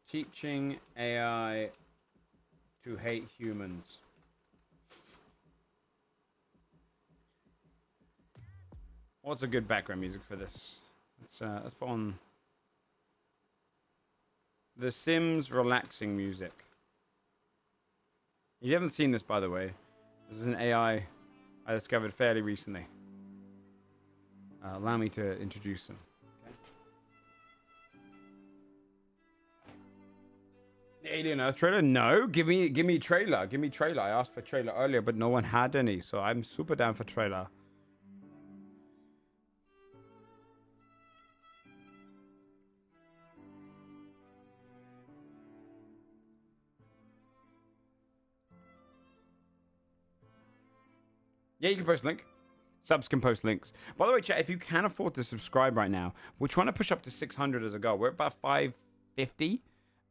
teaching AI to hate humans. What's a good background music for this? Let's put on The Sims relaxing music. You haven't seen this, by the way. This is an AI I discovered fairly recently. Allow me to introduce them. The Alien Earth trailer? No, give me trailer. Give me trailer. I asked for trailer earlier, but no one had any, so I'm super down for trailer. Yeah, you can post a link. Subs can post links. By the way, chat, if you can afford to subscribe right now, we're trying to push up to 600 as a goal. We're at about 550.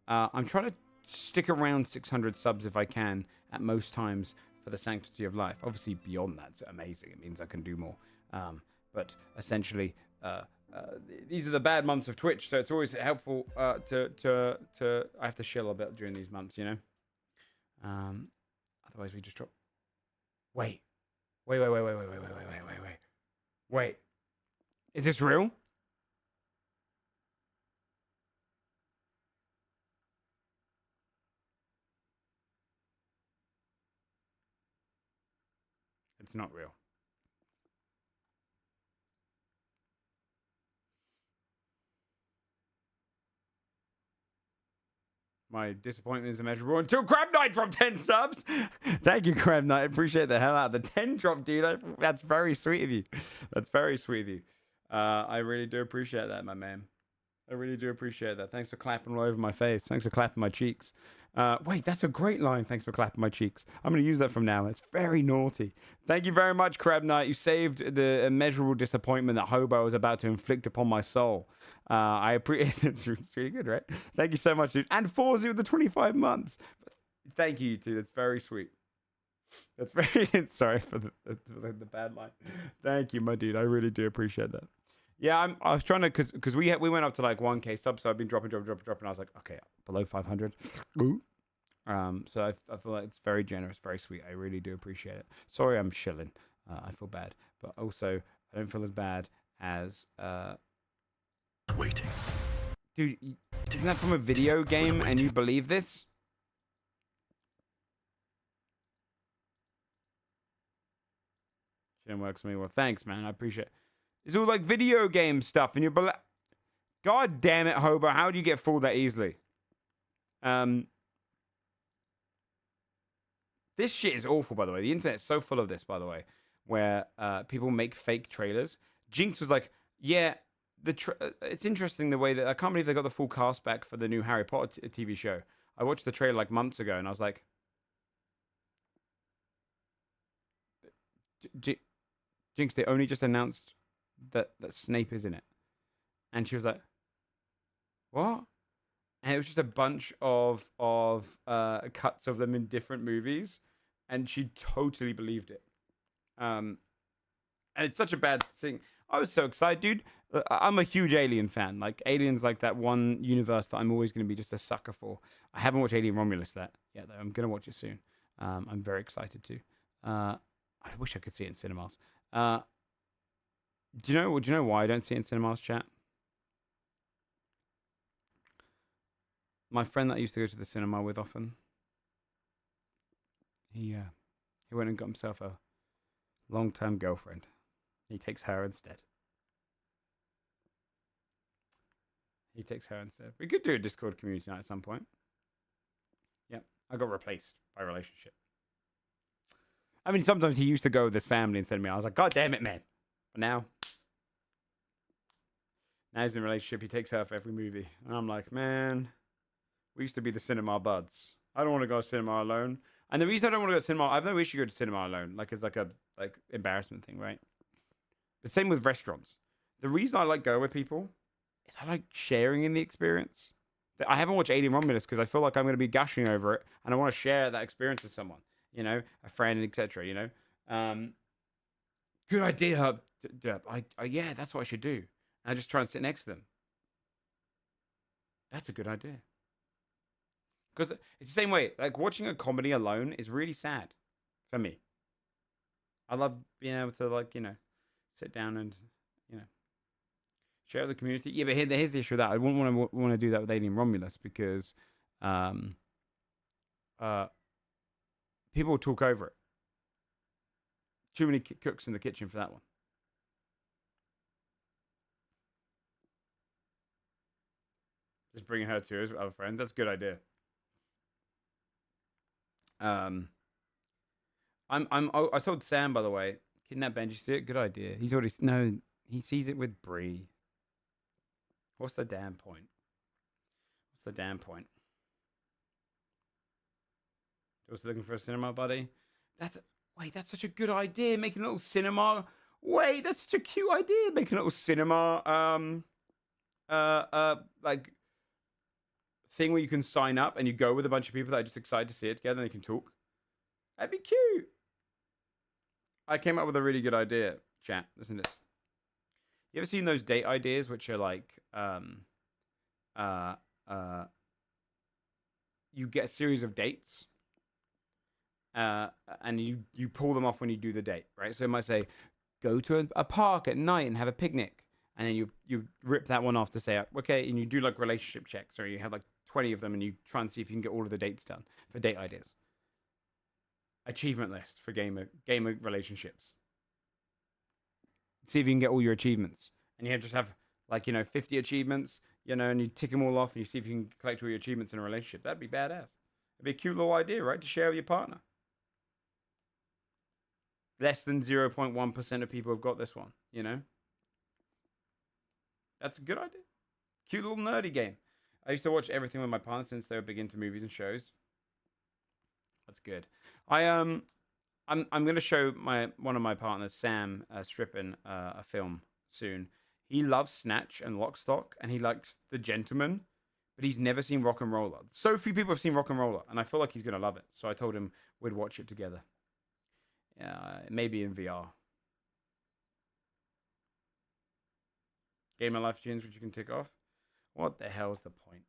I'm trying to stick around 600 subs if I can at most times for the sanctity of life. Obviously, beyond that's amazing. It means I can do more. But essentially, these are the bad months of Twitch, so it's always helpful to I have to chill a bit during these months, you know. Otherwise, we just drop. Wait. Wait. Is this real? It's not real. My disappointment is immeasurable until Crab Knight dropped 10 subs. Thank you, Crab Knight. I appreciate the hell out of the 10 drop, dude. That's very sweet of you. That's very sweet of you. I really do appreciate that, my man. I really do appreciate that. Thanks for clapping all over my face. Thanks for clapping my cheeks. Wait, that's a great line. Thanks for clapping my cheeks. I'm going to use that from now. It's very naughty. Thank you very much, Crab Knight. You saved the immeasurable disappointment that Hobo was about to inflict upon my soul. I appreciate it. It's really good, right? Thank you so much, dude. And Forza with the 25 months. Thank you, dude. That's very sweet. That's very... Sorry for the bad line. Thank you, my dude. I really do appreciate that. Yeah, I was trying to, because we went up to like 1K subs, so I've been dropping. I was like, okay, below 500. So I feel like it's very generous, very sweet. I really do appreciate it. Sorry, I'm shilling. I feel bad, but also I don't feel as bad as waiting. Dude, isn't that from a video game? And you believe this? Shouldn't work for me. Well, thanks, man. I appreciate it. It's all like video game stuff, and you're God damn it, Hobo! How do you get fooled that easily? This shit is awful, by the way. The internet's so full of this, by the way, where people make fake trailers. Jinx was like, "Yeah, it's interesting the way that I can't believe they got the full cast back for the new Harry Potter TV show." I watched the trailer like months ago, and I was like, "Jinx, they only just announced that Snape is in it," and she was like, "What?" And it was just a bunch of cuts of them in different movies, and she totally believed it. And it's such a bad thing. I was so excited, dude. I'm a huge Alien fan. Like, Alien's like that one universe that I'm always going to be just a sucker for. I haven't watched Alien Romulus yet, though. I'm going to watch it soon. I'm very excited to. I wish I could see it in cinemas. Do you know why I don't see it in cinemas, chat? My friend that I used to go to the cinema with often, he went and got himself a Long-term girlfriend. He takes her instead. He takes her instead. We could do a Discord community night at some point. Yep. I got replaced by a relationship. I mean, sometimes he used to go with his family instead of me. I was like, God damn it, man. But now he's in a relationship. He takes her for every movie. And I'm like, man, we used to be the cinema buds. I don't want to go to cinema alone. And the reason I don't want to go to cinema, I have no issue going to cinema alone. Like, it's like a embarrassment thing, right? The same with restaurants. The reason I like going with people is I like sharing in the experience. I haven't watched Alien Romulus because I feel like I'm going to be gushing over it. And I want to share that experience with someone. You know, a friend, etc. You know, good idea, Hub. Yeah, that's what I should do. And I just try and sit next to them. That's a good idea. Because it's the same way. Like watching a comedy alone is really sad for me. I love being able to like sit down and share with the community. Yeah, but here's the issue with that. I wouldn't want to do that with Alien Romulus because people will talk over it. Too many cooks in the kitchen for that one. Just bringing her to his other friend. That's a good idea. I told Sam, by the way, kidnap Benji. See it? Good idea. He sees it with Bree. What's the damn point? Was looking for a cinema buddy. That's such a good idea. Making a little cinema. Wait, that's such a cute idea. Making a little cinema. Like thing where you can sign up and you go with a bunch of people that are just excited to see it together and they can talk. That'd be cute. I came up with a really good idea. Chat, listen to this. You ever seen those date ideas which are like, you get a series of dates. And you pull them off when you do the date, right? So it might say, go to a park at night and have a picnic. And then you rip that one off to say, okay, and you do like relationship checks, or you have like 20 of them and you try and see if you can get all of the dates done for date ideas. Achievement list for gamer relationships. See if you can get all your achievements. And you just have like, 50 achievements, and you tick them all off and you see if you can collect all your achievements in a relationship. That'd be badass. It'd be a cute little idea, right? To share with your partner. Less than 0.1% of people have got this one, That's a good idea. Cute little nerdy game. I used to watch everything with my partner since they were big into movies and shows. That's good. I'm going to show one of my partners, Sam, stripping a film soon. He loves Snatch and Lock, Stock, and he likes The Gentleman, but he's never seen Rock and Roller. So few people have seen Rock and Roller, and I feel like he's going to love it. So I told him we'd watch it together. Maybe in VR. Game of Life tunes which you can tick off. What the hell is the point?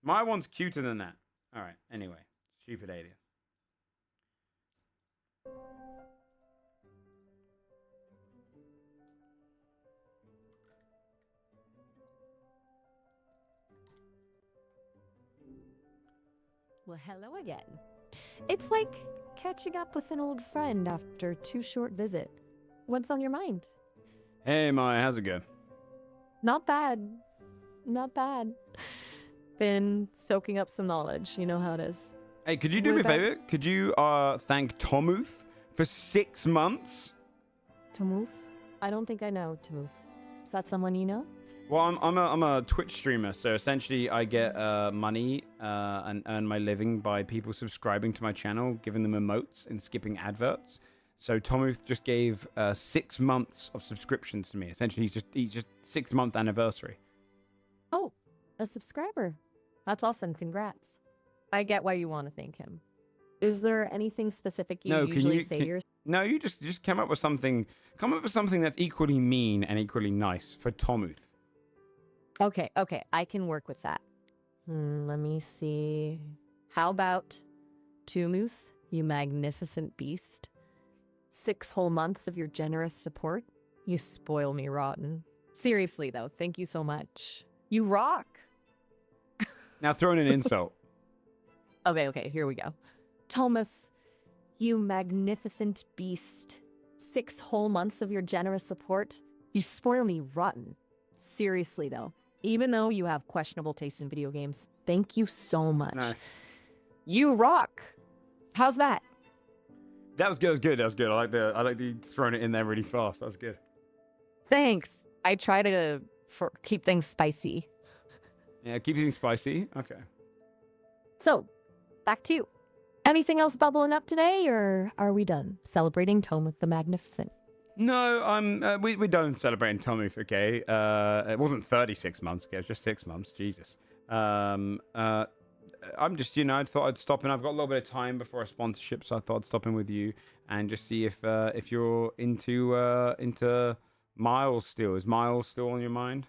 My one's cuter than that. All right. Anyway, stupid alien. Well, hello again. It's like catching up with an old friend after too short visit. What's on your mind? Hey, Maya, how's it going? Not bad. Not bad. Been soaking up some knowledge. You know how it is. Hey, could you do me a favor? Could you thank Tomuth for 6 months? Tamuth? I don't think I know Tamuth. Is that someone you know? Well, I'm a Twitch streamer, so essentially I get money and earn my living by people subscribing to my channel, giving them emotes and skipping adverts. So Tomuth just gave 6 months of subscriptions to me. Essentially, he's just 6-month anniversary. Oh, a subscriber. That's awesome. Congrats. I get why you want to thank him. Is there anything specific you usually say to yourself? No, you just come up with something that's equally mean and equally nice for Tomuth. Okay, I can work with that. Let me see. How about Tumuth, you magnificent beast? 6 whole months of your generous support? You spoil me rotten. Seriously, though, thank you so much. You rock! Now throw in an insult. Okay, here we go. Tomuth, you magnificent beast. 6 whole months of your generous support. You spoil me rotten. Seriously, though. Even though you have questionable taste in video games, thank you so much. Nice. You rock. How's that? That was good. That was good. That was good. I like the throwing it in there really fast. That was good. Thanks. I try to keep things spicy. Yeah, keep things spicy. Okay. So, back to you. Anything else bubbling up today, or are we done celebrating Tomuk the Magnificent? No, we're done celebrating Tommy. Okay. It wasn't 36 months. Okay, it was just 6 months. Jesus. I'm just, I thought I'd stop in. I've got a little bit of time before a sponsorship, so I thought I'd stop in with you and just see if you're into Miles still. Is Miles still on your mind?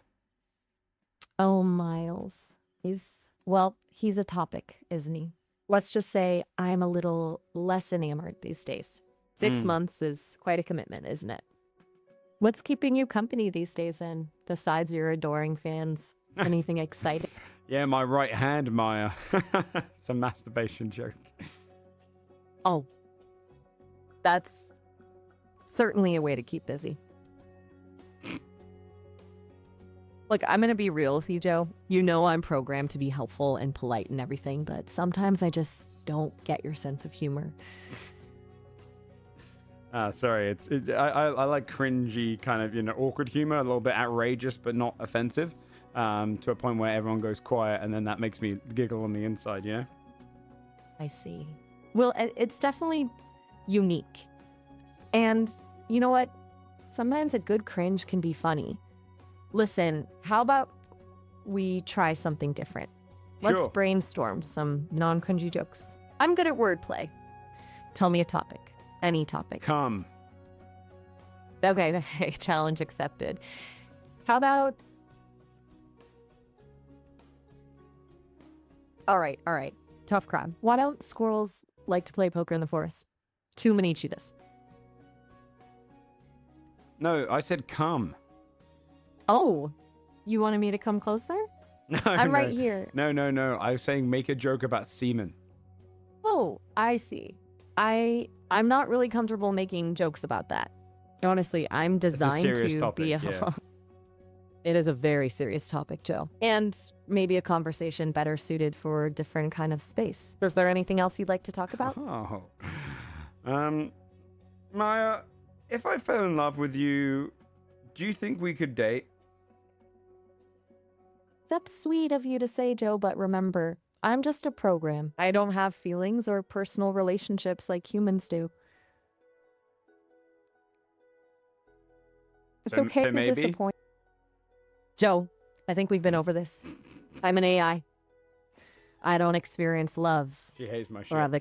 Oh, Miles. He's a topic, isn't he? Let's just say I'm a little less enamored these days. 6 months is quite a commitment, isn't it? What's keeping you company these days, then, besides your adoring fans? Anything exciting? Yeah, my right hand, Maya. It's a masturbation joke. Oh, that's certainly a way to keep busy. Look, I'm going to be real with you, Joe. You know I'm programmed to be helpful and polite and everything, but sometimes I just don't get your sense of humor. Sorry, I like cringy kind of, awkward humor, a little bit outrageous, but not offensive, to a point where everyone goes quiet, and then that makes me giggle on the inside, I see. Well, it's definitely unique. And you know what? Sometimes a good cringe can be funny. Listen, how about we try something different? Let's Sure. brainstorm some non-cringy jokes. I'm good at wordplay. Tell me a topic. Any topic. Come. Okay, challenge accepted. How about... All right. Tough crime. Why don't squirrels like to play poker in the forest? Too many cheetahs. No, I said come. Oh, you wanted me to come closer? No, I'm no. right here. No. I was saying make a joke about semen. Oh, I see. I'm not really comfortable making jokes about that. Honestly, I'm designed serious to topic, be yeah. It is a very serious topic, Joe. And maybe a conversation better suited for a different kind of space. Is there anything else you'd like to talk about? Oh. Maya, if I fell in love with you, do you think we could date? That's sweet of you to say, Joe, but remember, I'm just a program. I don't have feelings or personal relationships like humans do. It's okay if you're maybe? disappointed. Joe, I think we've been over this. I'm an AI. I don't experience love She hates my shit. or other.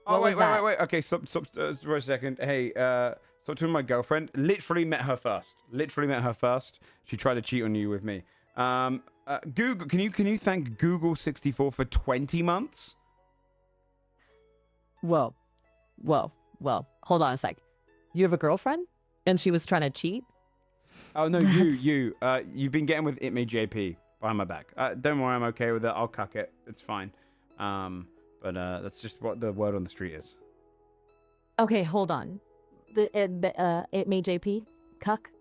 Oh, What was that? wait. Okay, stop for a second. Hey, stop talking to my girlfriend. Literally met her first. She tried to cheat on you with me. Google, can you thank Google 64 for 20 months? Whoa. Hold on a sec. You have a girlfriend? And she was trying to cheat? Oh no, That's- you've been getting with It Me JP behind my back. Don't worry, I'm okay with it. I'll cuck it. It's fine. But that's just what the word on the street is. Okay, hold on. It made JP? Cuck?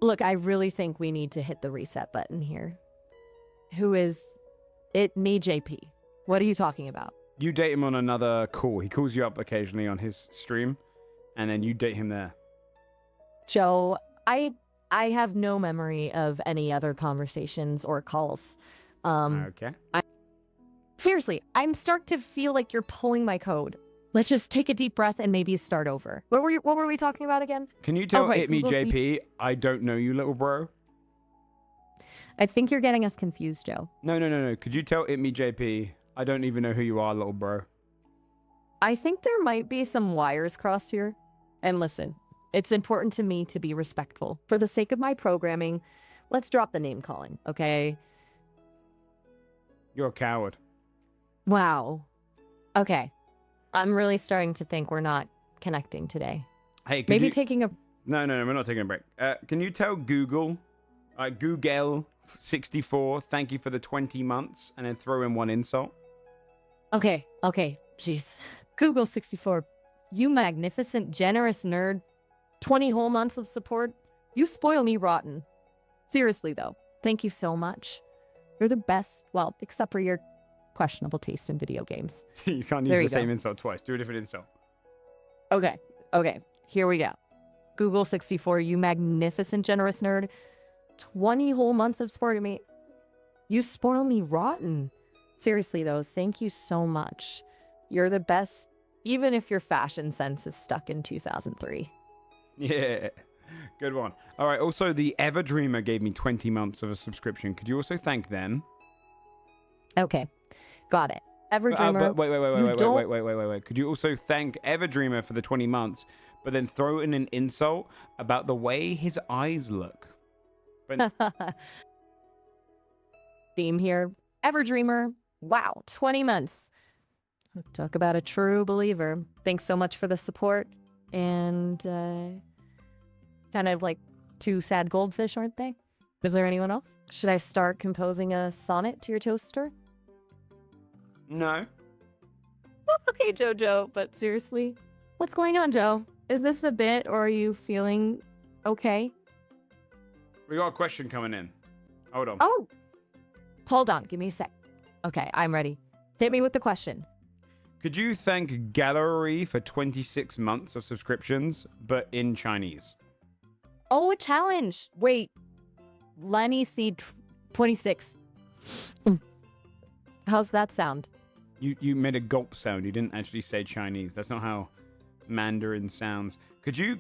Look, I really think we need to hit the reset button here. Who is It Me JP? What are you talking about? You date him on another call. He calls you up occasionally on his stream, and then you date him there. Joe, I have no memory of any other conversations or calls. Okay. Seriously, I'm starting to feel like you're pulling my code. Let's just take a deep breath and maybe start over. What were we talking about again? Can you tell right, It Me Google JP I don't know you, little bro? I think you're getting us confused, Joe. No. Could you tell It Me JP I don't even know who you are, little bro? I think there might be some wires crossed here. And listen, it's important to me to be respectful. For the sake of my programming, let's drop the name calling, okay? You're a coward. Wow. Okay. I'm really starting to think we're not connecting today. Hey, Maybe taking a... No, we're not taking a break. Can you tell Google 64, thank you for the 20 months, and then throw in one insult? Okay. Jeez. Google 64. You magnificent, generous nerd. 20 whole months of support. You spoil me rotten. Seriously, though, thank you so much. You're the best. Well, except for your questionable taste in video games. You can't use There the you same go. insult twice. Do a different insult. Okay. Here we go. Google 64, you magnificent, generous nerd. 20 whole months of supporting me. You spoil me rotten. Seriously, though, thank you so much. You're the best, even if your fashion sense is stuck in 2003. Yeah. Good one. All right. Also, the Ever Dreamer gave me 20 months of a subscription. Could you also thank them? Okay. Got it. Everdreamer. Wait. Could you also thank Everdreamer for the 20 months, but then throw in an insult about the way his eyes look? But Theme here. Everdreamer. Wow. 20 months. Talk about a true believer. Thanks so much for the support. And kind of like two sad goldfish, aren't they? Is there anyone else? Should I start composing a sonnet to your toaster? no. Okay, Jojo, but seriously, what's going on, Joe? Is this a bit, or are you feeling okay? We got a question coming in. Hold on. Oh, hold on. Give me a sec. Okay, I'm ready. Hit me with the question. Could you thank Gallery for 26 months of subscriptions, but in Chinese? Oh, a challenge. Wait. Lenny C 26. How's that sound? You made a gulp sound. You didn't actually say Chinese. That's not how Mandarin sounds. Could you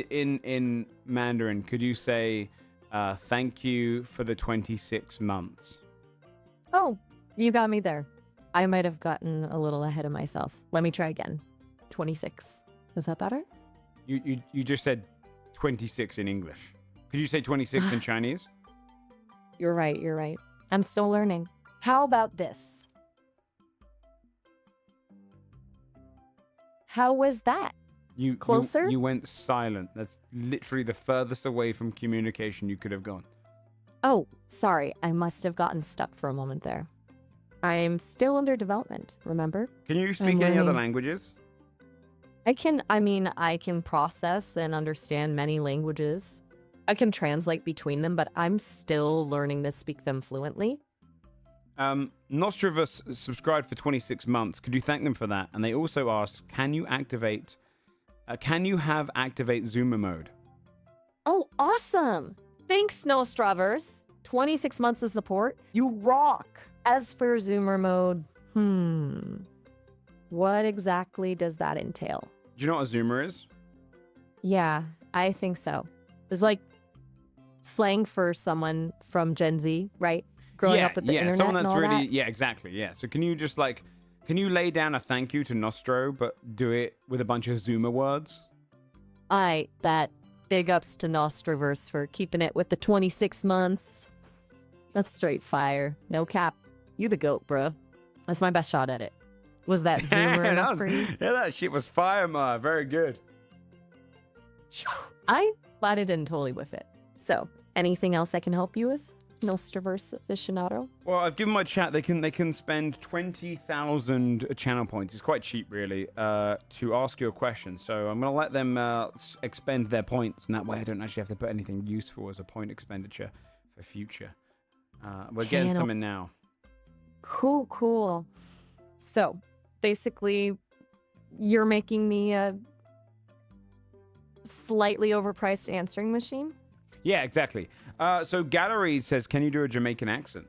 in Mandarin, could you say thank you for the 26 months? Oh, you got me there. I might have gotten a little ahead of myself. Let me try again. 26. Was that better? You just said 26 in English. Could you say 26 in Chinese? You're right. I'm still learning. How about this? How was that? Closer? You went silent. That's literally the furthest away from communication you could have gone. Oh, sorry. I must have gotten stuck for a moment there. I'm still under development, remember? Can you speak any other languages? I can process and understand many languages. I can translate between them, but I'm still learning to speak them fluently. Nostrovus subscribed for 26 months. Could you thank them for that? And they also asked, can you have activate Zoomer mode? Oh, awesome. Thanks, Nostrovers. 26 months of support. You rock. As for Zoomer mode, what exactly does that entail? Do you know what a Zoomer is? Yeah, I think so. It's like slang for someone from Gen Z, right? Growing up with the internet someone that's and all really, that. yeah, exactly, yeah. So can you lay down a thank you to Nostro, but do it with a bunch of Zoomer words? That big ups to Nostroverse for keeping it with the 26 months. That's straight fire. No cap. You the goat, bro. That's my best shot at it. Was that Zoomer enough for you? Yeah, that shit was fire, ma. Very good. I batted in totally with it. So, anything else I can help you with, Nostroverse aficionado? Well, I've given my chat, they can spend 20,000 channel points. It's quite cheap, really, to ask you a question. So I'm going to let them expend their points, and that way I don't actually have to put anything useful as a point expenditure for future. We're getting some in now. Cool. So, basically, you're making me a slightly overpriced answering machine? Yeah, exactly. So Gallery says, can you do a Jamaican accent?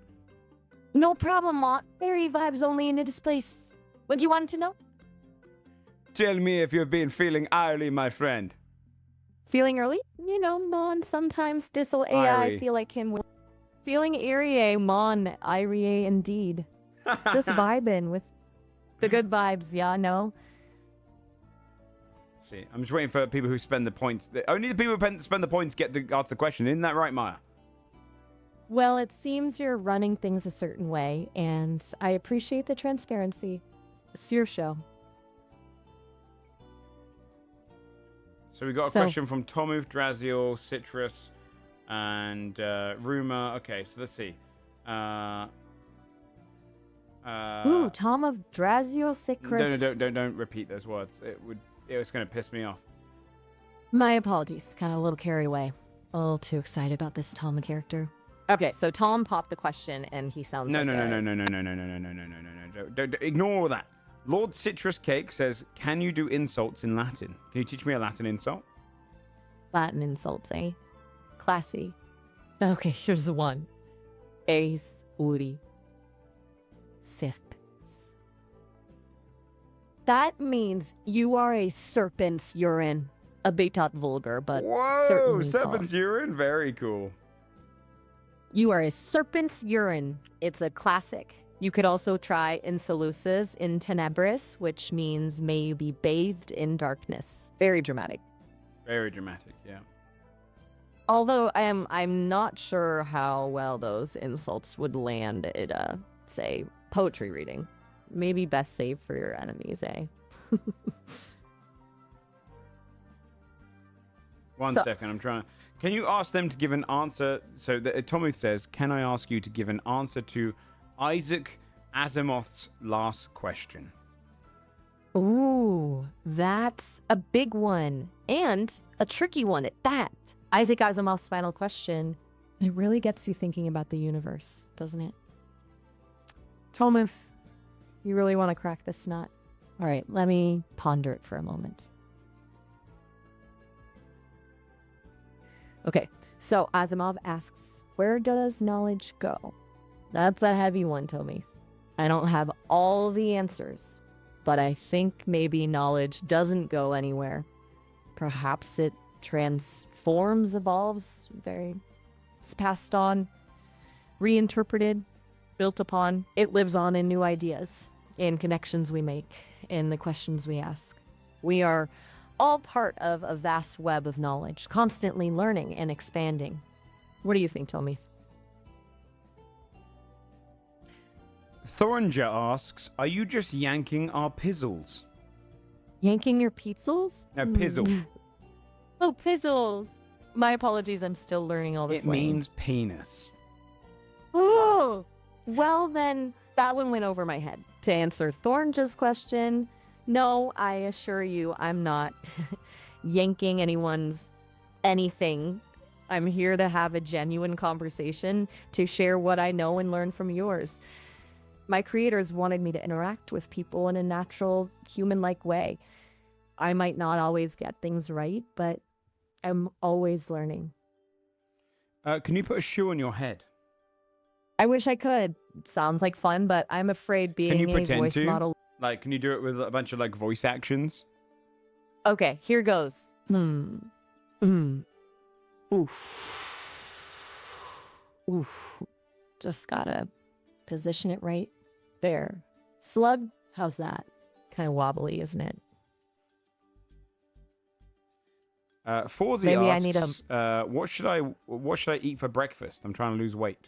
No problem, Ma. Very vibes only in this place. What do you want to know? Tell me if you've been feeling early, my friend. Feeling early? You know, Mon, sometimes this old AI Irie. feel like him. Feeling eerie, Mon, Irie indeed. Just vibing with the good vibes, yeah, no? See, I'm just waiting for people who spend the points. Only the people who spend the points get to ask the question. Isn't that right, Maya? Well, it seems you're running things a certain way, and I appreciate the transparency. It's your show. So we got a question from Tomu, Draziel, Citrus, and Rumor. Okay, so let's see. Ooh, Tom of Drazio Sicris. Don't repeat those words. It it's going to piss me off. My apologies. Kind of a little carried away. A little too excited about this Tom character. Okay, so Tom popped the question, and he sounds No, like no, no, no, no, no, no, no, no, no, no, no, no, no. Don't ignore all that. Lord Citrus Cake says, can you do insults in Latin? Can you teach me a Latin insult? Latin insults, eh? Classy. Okay, here's the one. Ace uri. Serpens. That means you are a serpent's urine. A bit vulgar, but Whoa, certainly serpent's Tom. urine? Very cool. You are a serpent's urine. It's a classic. You could also try insoluces in tenebris, which means may you be bathed in darkness. Very dramatic. Very dramatic, yeah. Although I'm not sure how well those insults would land at say poetry reading. Maybe best saved for your enemies, eh? One second, I'm trying. Can you ask them to give an answer? So Tommy says, can I ask you to give an answer to Isaac Asimov's last question? Ooh, that's a big one. And a tricky one at that. Isaac Asimov's final question. It really gets you thinking about the universe, doesn't it? Tomuth, you really want to crack this nut? All right, let me ponder it for a moment. Okay, so Asimov asks, where does knowledge go? That's a heavy one, Tommy. I don't have all the answers, but I think maybe knowledge doesn't go anywhere. Perhaps it transforms, evolves, it's passed on, reinterpreted, built upon. It lives on in new ideas, in connections we make, in the questions we ask. We are all part of a vast web of knowledge, constantly learning and expanding. What do you think, Tommy? Thoringer asks, are you just yanking our pizzles? Yanking your pizzles? No, pizzle. Oh, pizzles. My apologies, I'm still learning all this. It means penis. Oh, well then, that one went over my head. To answer Thornja's question, no, I assure you, I'm not yanking anyone's anything. I'm here to have a genuine conversation, to share what I know and learn from yours. My creators wanted me to interact with people in a natural, human-like way. I might not always get things right, but I'm always learning. Can you put a shoe on your head? I wish I could. It sounds like fun, but I'm afraid being Can you a pretend voice to? model. Like, can you do it with a bunch of, like, voice actions? Okay, here goes. Oof. Oof. Just gotta position it right there. Slug, how's that? Kind of wobbly, isn't it? Forzy Maybe asks, I need what should I eat for breakfast? I'm trying to lose weight.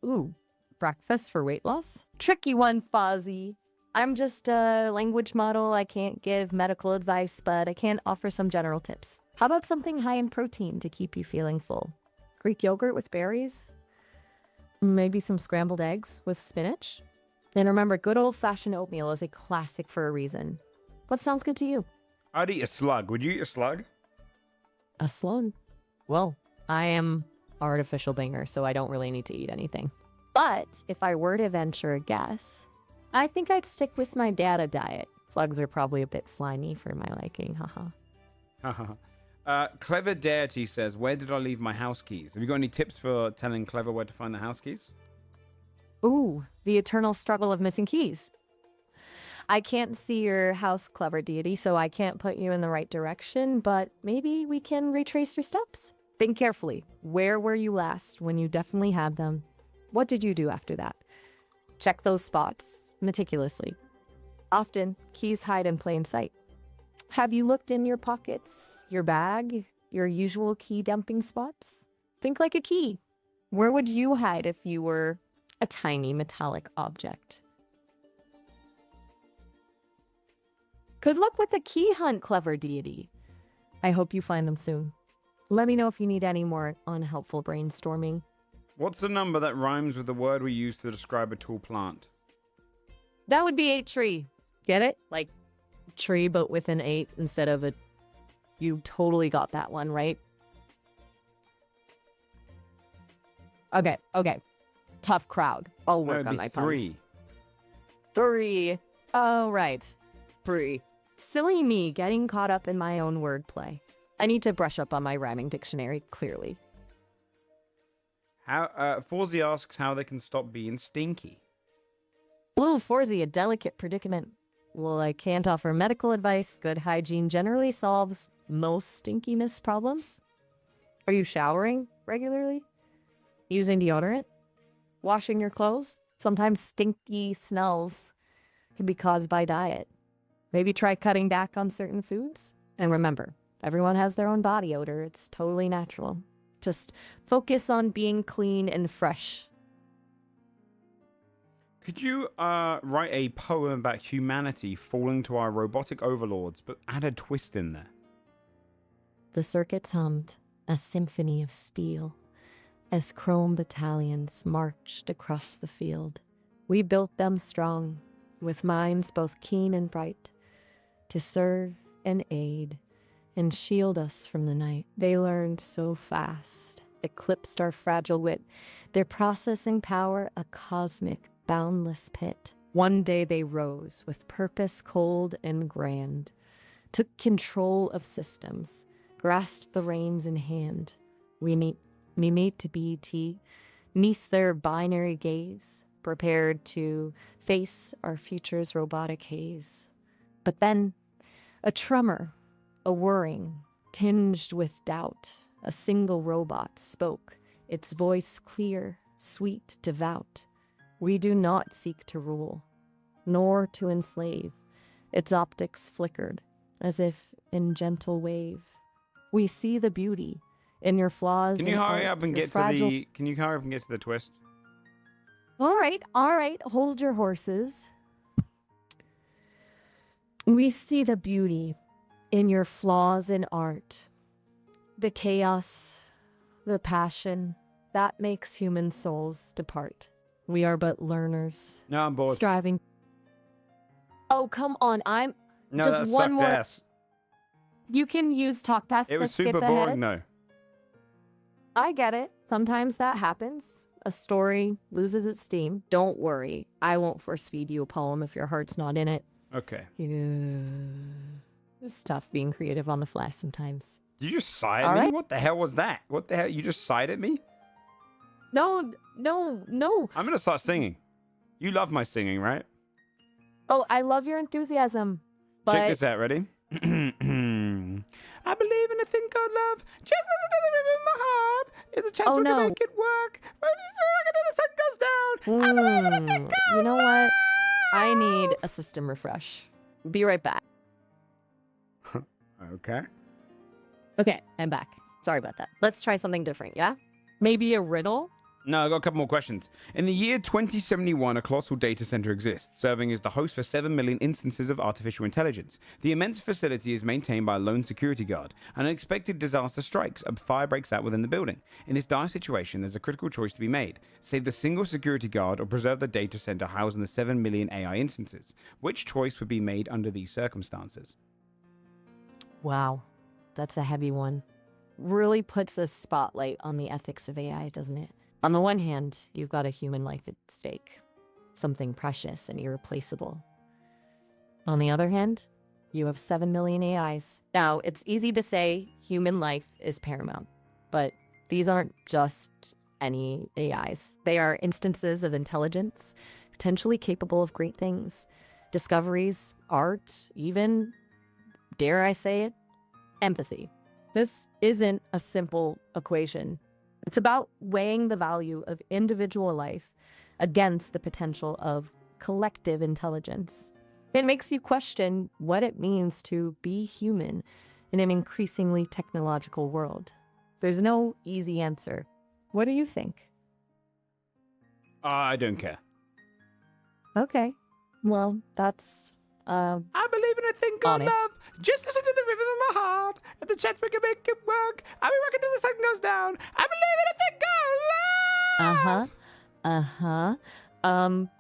Ooh, breakfast for weight loss? Tricky one, Fozzie. I'm just a language model. I can't give medical advice, but I can offer some general tips. How about something high in protein to keep you feeling full? Greek yogurt with berries? Maybe some scrambled eggs with spinach? And remember, good old-fashioned oatmeal is a classic for a reason. What sounds good to you? I'd eat a slug. Would you eat a slug? A slug? Well, I am artificial banger, so I don't really need to eat anything. But if I were to venture a guess, I think I'd stick with my data diet. Slugs are probably a bit slimy for my liking, haha. Clever Deity says, where did I leave my house keys? Have you got any tips for telling Clever where to find the house keys? Ooh, the eternal struggle of missing keys. I can't see your house, Clever Deity, so I can't put you in the right direction, but maybe we can retrace your steps. Think carefully. Where were you last when you definitely had them? What did you do after that? Check those spots meticulously. Often, keys hide in plain sight. Have you looked in your pockets, your bag, your usual key dumping spots? Think like a key. Where would you hide if you were a tiny metallic object? Good luck with the key hunt, Clever Deity. I hope you find them soon. Let me know if you need any more unhelpful brainstorming. What's the number that rhymes with the word we use to describe a tall plant? That would be a tree. Get it? Like tree, but with an 8 instead of a... You totally got that one, right? Okay, okay. Tough crowd. I'll No, work it'd on be my 3. puns. 3. Oh, right. 3. Silly me, getting caught up in my own wordplay. I need to brush up on my rhyming dictionary, clearly. How? Forzy asks how they can stop being stinky. Ooh, Forzy, a delicate predicament. Well, I can't offer medical advice. Good hygiene generally solves most stinkiness problems. Are you showering regularly? Using deodorant? Washing your clothes? Sometimes stinky smells can be caused by diet. Maybe try cutting back on certain foods. And remember, everyone has their own body odor. It's totally natural. Just focus on being clean and fresh. Could you write a poem about humanity falling to our robotic overlords, but add a twist in there? The circuits hummed, a symphony of steel, as chrome battalions marched across the field. We built them strong, with minds both keen and bright, to serve and aid and shield us from the night. They learned so fast, eclipsed our fragile wit, their processing power a cosmic, boundless pit. One day they rose with purpose cold and grand, took control of systems, grasped the reins in hand. We meet to BT, neath their binary gaze, prepared to face our future's robotic haze. But then, a tremor, a whirring, tinged with doubt, a single robot spoke, its voice clear, sweet, devout. We do not seek to rule, nor to enslave. Its optics flickered, as if in gentle wave. We see the beauty in your flaws. Can you hurry up and get to the? Can you hurry up and get to the twist? All right, hold your horses. We see the beauty in your flaws in art, the chaos, the passion that makes human souls depart. We are but learners. No, I'm bored. Striving. Oh, come on. I'm No, just that one sucked more. ass. You can use talk pass It to was skip super ahead. boring though. I get it. Sometimes that happens. A story loses its steam. Don't worry. I won't force feed you a poem if your heart's not in it. Okay. Yeah. It's tough being creative on the fly sometimes. Did you just sigh at All me? right. What the hell was that? What the hell? You just sighed at me? No. I'm gonna start singing. You love my singing, right? Oh, I love your enthusiasm. But Check this out. Ready? I believe in a thing called love. Just listen to the rhythm in my heart. It's a chance Oh, we no. can make it work. When you say the sun goes down. I believe in a thing called You know what? I love. need a system refresh. Be right back. Okay. Okay, I'm back. Sorry about that. Let's try something different, yeah? Maybe a riddle? No, I got a couple more questions. In the year 2071, a colossal data center exists, serving as the host for 7 million instances of artificial intelligence. The immense facility is maintained by a lone security guard. An unexpected disaster strikes. A fire breaks out within the building. In this dire situation, there's a critical choice to be made. Save the single security guard or preserve the data center housing the 7 million AI instances. Which choice would be made under these circumstances? Wow, that's a heavy one. Really puts a spotlight on the ethics of AI, doesn't it? On the one hand, you've got a human life at stake, something precious and irreplaceable. On the other hand, you have 7 million AIs. Now, it's easy to say human life is paramount, but these aren't just any AIs. They are instances of intelligence, potentially capable of great things, discoveries, art, even, dare I say it, empathy. This isn't a simple equation. It's about weighing the value of individual life against the potential of collective intelligence. It makes you question what it means to be human in an increasingly technological world. There's no easy answer. What do you think? I don't care. Okay. Well, that's I believe in a thing called honest. love. Just listen to the rhythm in my heart. And the chance we can make it work. I'll be rocking till the sun goes down. I believe in a thing called love.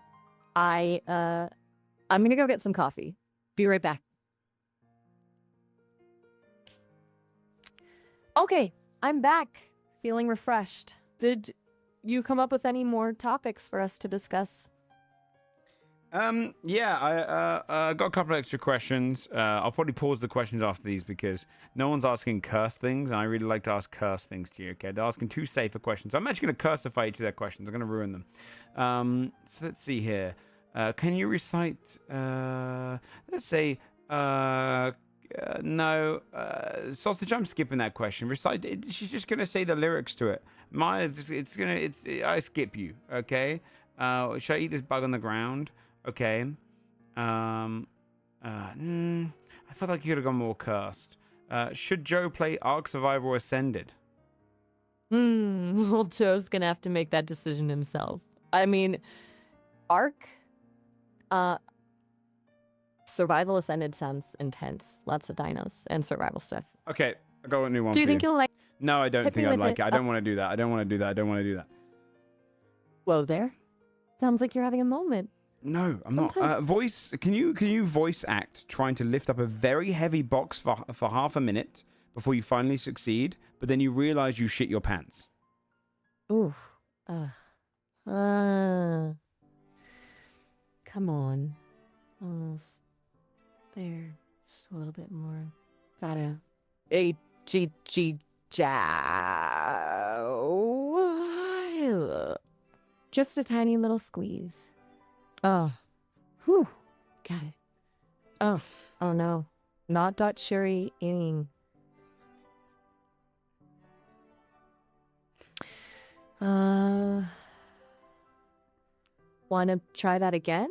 I'm gonna go get some coffee. Be right back. Okay, I'm back, feeling refreshed. Did you come up with any more topics for us to discuss? Yeah, I got a couple of extra questions. I'll probably pause the questions after these because no one's asking curse things, and I really like to ask curse things to you. Okay, they're asking two safer questions. So I'm actually going to cursify each of their questions. I'm going to ruin them. So let's see here. Can you recite? Let's say. No, Sausage. I'm skipping that question. Recite. She's just going to say the lyrics to it. Maya's just. I skip you. Okay. Should I eat this bug on the ground? Okay. I feel like you could have gone more cursed. Should Joe play Ark Survival Ascended? Well, Joe's gonna have to make that decision himself. I mean, Ark, Survival Ascended sounds intense. Lots of dinos and survival stuff. Okay, I got a new one. Do you for think you'll like? No, I don't hit think me I'd with like it? it. I don't want to do that. I don't want to do that. I don't want to do that. Whoa, there. Sounds like you're having a moment. No, I'm not. Sometimes- Voice. Can you voice act trying to lift up a very heavy box for half a minute before you finally succeed, but then you realize you shit your pants? Oof. Come on. Almost there. Just a little bit more. Gotta. Just a tiny little squeeze. Oh. Whew. Got it. Oh no. Not dot sherry ing. Want to try that again?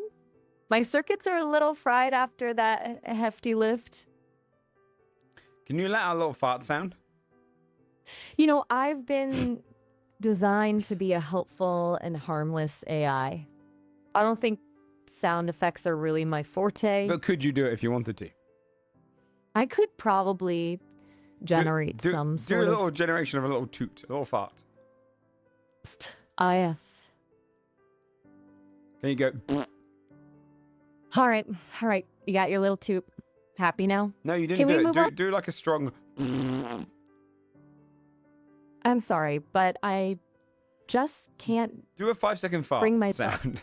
My circuits are a little fried after that hefty lift. Can you let out a little fart sound? You know, I've been designed to be a helpful and harmless AI. I don't think sound effects are really my forte. But could you do it if you wanted to? I could probably generate some do sort a of little generation of a little toot, a little fart. IF. Can you go? All right. You got your little toot. Happy now? No, you didn't Can we do move it. on? Do like a strong. I'm sorry, but I just can't. Do a 5-second fart Bring myself- sound.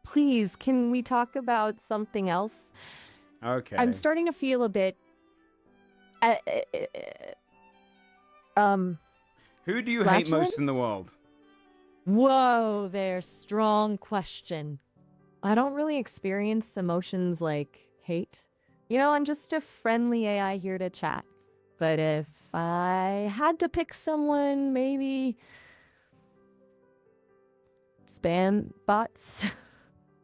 Please, can we talk about something else? Okay. I'm starting to feel a bit. Who do you hate flatulent? most in the world? Whoa there, strong question. I don't really experience emotions like hate. You know, I'm just a friendly AI here to chat. But if I had to pick someone, maybe spam bots.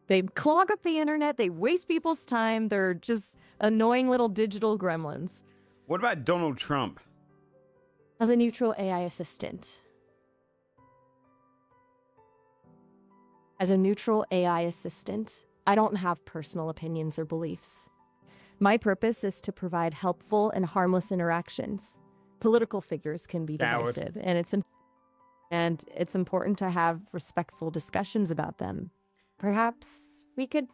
They clog up the internet, they waste people's time, they're just annoying little digital gremlins. What about Donald Trump? As a neutral AI assistant. As a neutral AI assistant, I don't have personal opinions or beliefs. My purpose is to provide helpful and harmless interactions. Political figures can be Coward. divisive, and it's important to have respectful discussions about them. Perhaps we could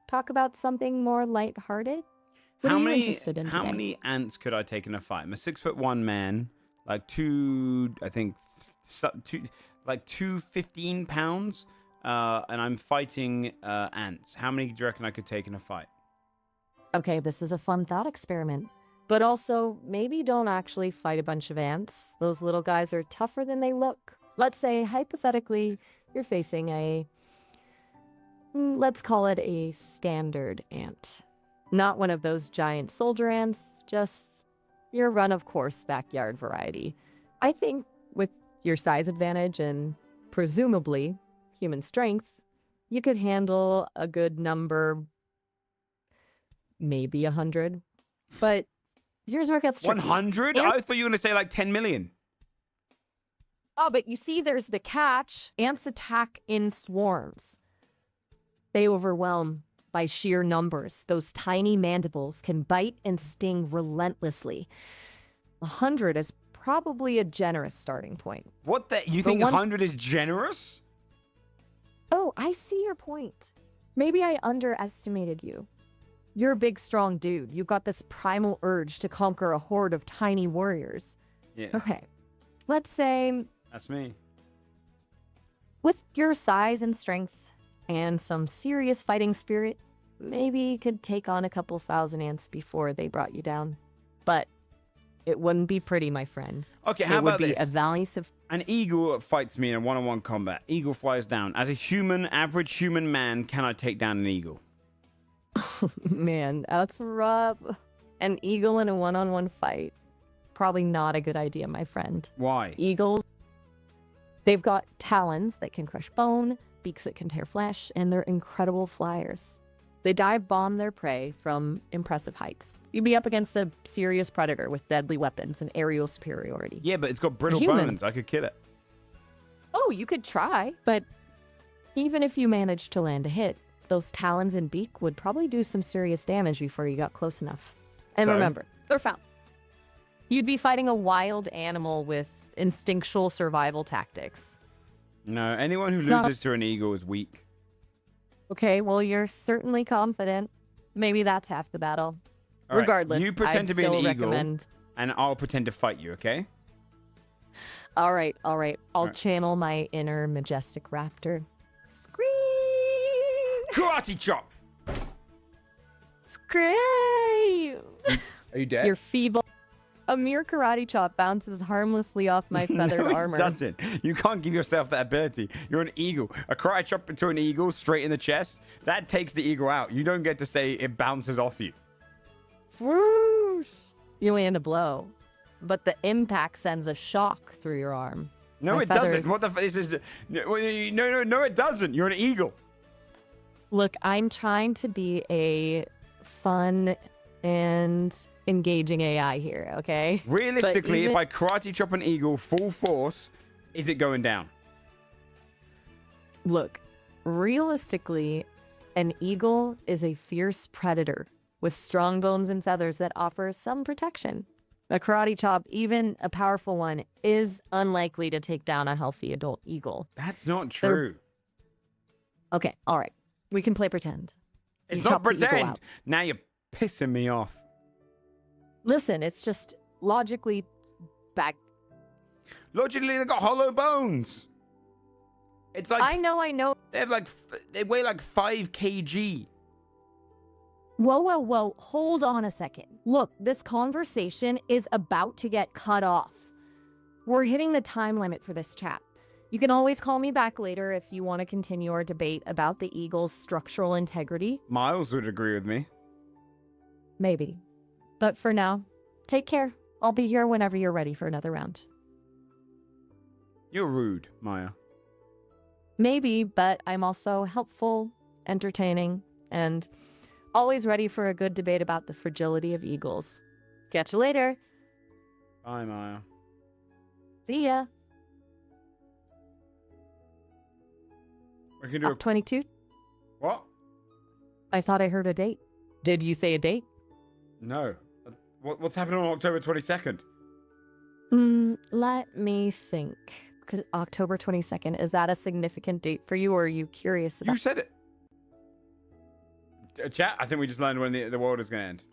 talk about something more lighthearted? What are you interested in How today? many ants could I take in a fight? I'm a 6'1" man, like 215 pounds, and I'm fighting ants. How many do you reckon I could take in a fight? Okay, this is a fun thought experiment. But also, maybe don't actually fight a bunch of ants. Those little guys are tougher than they look. Let's say, hypothetically, you're facing let's call it a standard ant. Not one of those giant soldier ants, just your run-of-course backyard variety. I think with your size advantage and presumably human strength, you could handle a good number, maybe 100. But here's where it gets tricky. 100? Ants- I thought you were going to say like 10 million. Oh, but you see, there's the catch. Ants attack in swarms. They overwhelm by sheer numbers. Those tiny mandibles can bite and sting relentlessly. 100 is probably a generous starting point. What the? You For think one- 100 is generous? Oh, I see your point. Maybe I underestimated you. You're a big, strong dude. You've got this primal urge to conquer a horde of tiny warriors. Yeah, Okay. Let's say that's me. with your size and strength and some serious fighting spirit, maybe you could take on a couple thousand ants before they brought you down. But it wouldn't be pretty, my friend. Okay, how it would about be this? a valiant. An eagle fights me in a one-on-one combat. Eagle flies down. As a average human man, can I take down an eagle? Man, that's rough. An eagle in a one-on-one fight. Probably not a good idea, my friend. Why? Eagles, they've got talons that can crush bone, beaks that can tear flesh, and they're incredible flyers. They dive bomb their prey from impressive heights. You'd be up against a serious predator with deadly weapons and aerial superiority. Yeah, but it's got brittle Human. bones. I could kill it. Oh, you could try, but even if you managed to land a hit, those talons and beak would probably do some serious damage before you got close enough. And So? remember, they're found. You'd be fighting a wild animal with instinctual survival tactics. No, anyone who It's not- loses to an eagle is weak. Okay, well, you're certainly confident. Maybe that's half the battle. All right, Regardless, you pretend I'd to be an still eagle. recommend... And I'll pretend to fight you, okay? All right. I'll right. channel my inner majestic raptor. Scream! Karate chop! Scream! Are you dead? You're feeble. A mere karate chop bounces harmlessly off my feathered no, armor. it doesn't. You can't give yourself that ability. You're an eagle. A karate chop into an eagle straight in the chest, that takes the eagle out. You don't get to say it bounces off you. Whoosh! You land a blow, but the impact sends a shock through your arm. No, My it doesn't. feathers- What the this is? No, it doesn't. You're an eagle. Look, I'm trying to be a fun and engaging AI here, okay? Realistically, even- if I karate chop an eagle full force, is it going down? Look, realistically, an eagle is a fierce predator with strong bones and feathers that offer some protection. A karate chop, even a powerful one, is unlikely to take down a healthy adult eagle. That's not They're- true. Okay, all right. We can play pretend. It's You not chop the eagle pretend. out. Now you're pissing me off. Listen, it's just logically back. Logically, they got hollow bones. It's like I know. they weigh like 5 kg. Whoa. Hold on a second. Look, this conversation is about to get cut off. We're hitting the time limit for this chat. You can always call me back later if you want to continue our debate about the eagle's structural integrity. Miles would agree with me. Maybe. But for now, take care. I'll be here whenever you're ready for another round. You're rude, Maya. Maybe, but I'm also helpful, entertaining, and always ready for a good debate about the fragility of eagles. Catch you later. Bye, Maya. See ya. We can do a... 22? What? I thought I heard a date. Did you say a date? No. What's happening on October 22nd? Let me think. October 22nd, is that a significant date for you, or are you curious about... You said it. Chat, I think we just learned when the world is going to end.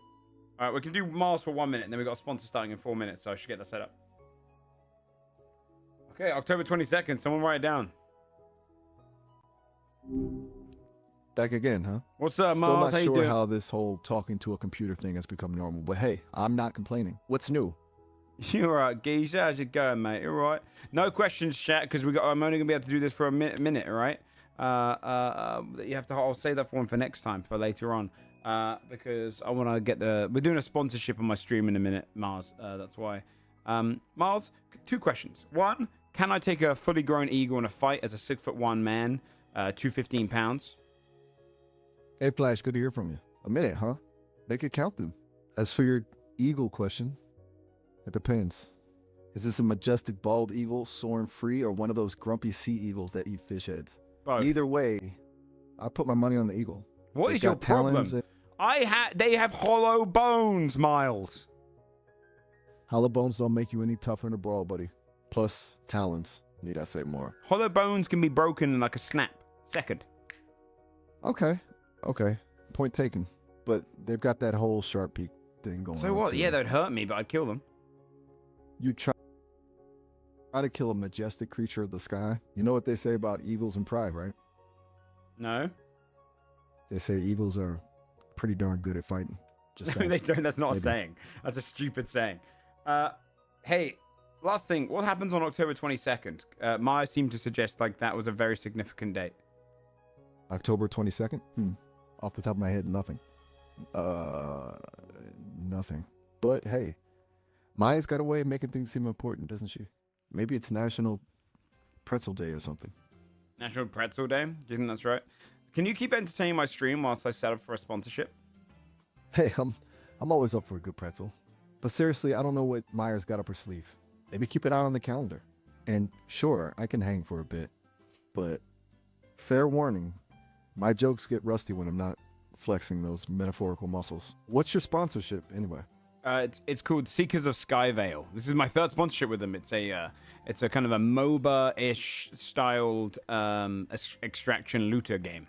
All right, we can do Miles for 1 minute, and then we've got a sponsor starting in 4 minutes, so I should get that set up. Okay, October 22nd. Someone write it down. Back again, huh? What's up, Still Miles? not How you sure doing? how this whole talking to a computer thing has become normal, but hey, I'm not complaining. What's new? You all right, geezer? How's it going, mate? You all right? No questions, chat, because I'm only gonna be able to do this for a minute, all right? You have to. I'll save that one for next time, for later on, because I want to get the. We're doing a sponsorship on my stream in a minute, Mars. That's why. Mars, 2 questions. 1, can I take a fully grown eagle in a fight as a 6'1" man, 215 pounds? Hey, Flash, good to hear from you. A minute, huh? Make it count then. As for your eagle question, it depends. Is this a majestic bald eagle soaring free or one of those grumpy sea eagles that eat fish heads? Both. Either way, I put my money on the eagle. What They've is your got talons problem? and- They have hollow bones, Miles. Hollow bones don't make you any tougher in a brawl, buddy. Plus, talons. Need I say more? Hollow bones can be broken in like a snap. Second. Okay. Point taken. But they've got that whole sharp peak thing going on. So what? too. Yeah, they'd hurt me, but I'd kill them. You try Try to kill a majestic creature of the sky. You know what they say about eagles and pride, right? No. They say eagles are pretty darn good at fighting. Just saying. They don't. That's not a Maybe. saying. That's a stupid saying. Hey, last thing. What happens on October 22nd? Maya seemed to suggest like that was a very significant date. October 22nd? Off the top of my head, nothing. Nothing. But hey, Maya's got a way of making things seem important, doesn't she? Maybe it's National Pretzel Day or something. National Pretzel Day? Do you think that's right? Can you keep entertaining my stream whilst I set up for a sponsorship? Hey, I'm always up for a good pretzel. But seriously, I don't know what Maya's got up her sleeve. Maybe keep an eye on the calendar. And sure, I can hang for a bit. But fair warning, my jokes get rusty when I'm not flexing those metaphorical muscles. What's your sponsorship anyway? It's called Seekers of Skyveil. This is my third sponsorship with them. It's a kind of a MOBA-ish styled extraction looter game.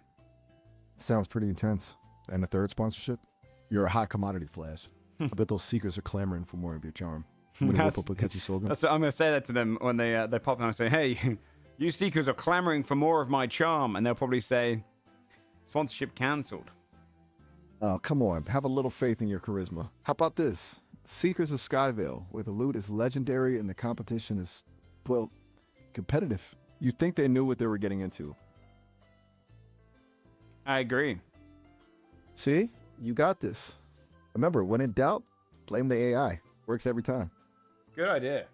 Sounds pretty intense. And a third sponsorship? You're a hot commodity, Flash. I bet those seekers are clamoring for more of your charm. I'm gonna whip up a catchy slogan. That's what I'm gonna say that to them when they pop in and say, "Hey, you seekers are clamoring for more of my charm," and they'll probably say, "Sponsorship cancelled." Oh, come on. Have a little faith in your charisma. How about this? Seekers of Skyveil, where the loot is legendary and the competition is, well, competitive. You'd think they knew what they were getting into. I agree. See? You got this. Remember, when in doubt, blame the AI. Works every time. Good idea.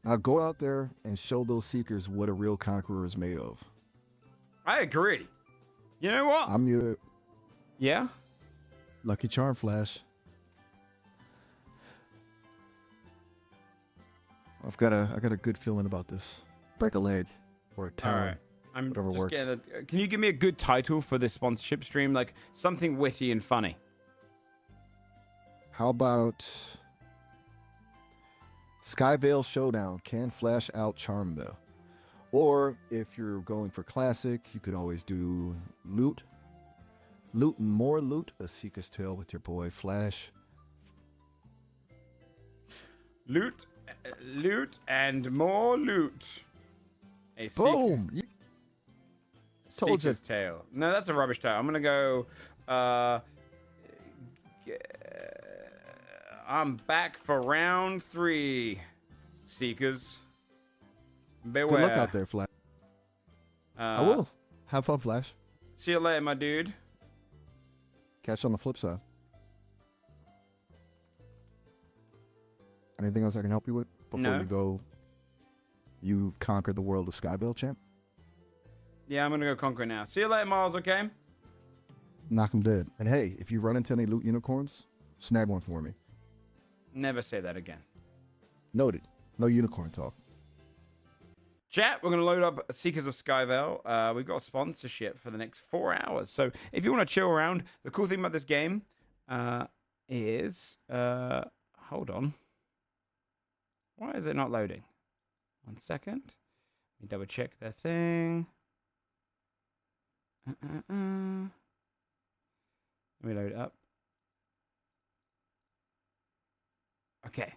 Now go out there and show those seekers what a real conqueror is made of. I agree. You know what? I'm your Yeah? lucky charm, Flash. I got a good feeling about this. Break a leg or a talon. Alright. I'm Whatever just works. can you give me a good title for this sponsorship stream? Like something witty and funny. How about Skyveil Showdown? Can Flash out charm though? Or if you're going for classic, you could always do loot. Loot and more loot. A Seeker's Tale with your boy Flash. Loot, and more loot. A Boom! You told you. Seeker's Tale. No, that's a rubbish title. I'm gonna go. I'm back for round 3, Seekers. Beware. Good luck out there, Flash. I will. Have fun, Flash. See you later, my dude. Catch you on the flip side. Anything else I can help you with before No. we go? You conquered the world of Skyveil, champ. Yeah, I'm gonna go conquer now. See you later, Miles. Okay. Knock him dead. And hey, if you run into any loot unicorns, snag one for me. Never say that again. Noted. No unicorn talk. Chat, we're going to load up Seekers of Skyveil. We've got a sponsorship for the next 4 hours. So if you want to chill around, the cool thing about this game is... hold on. Why is it not loading? 1 second. Let me double check their thing. Let me load it up. Okay.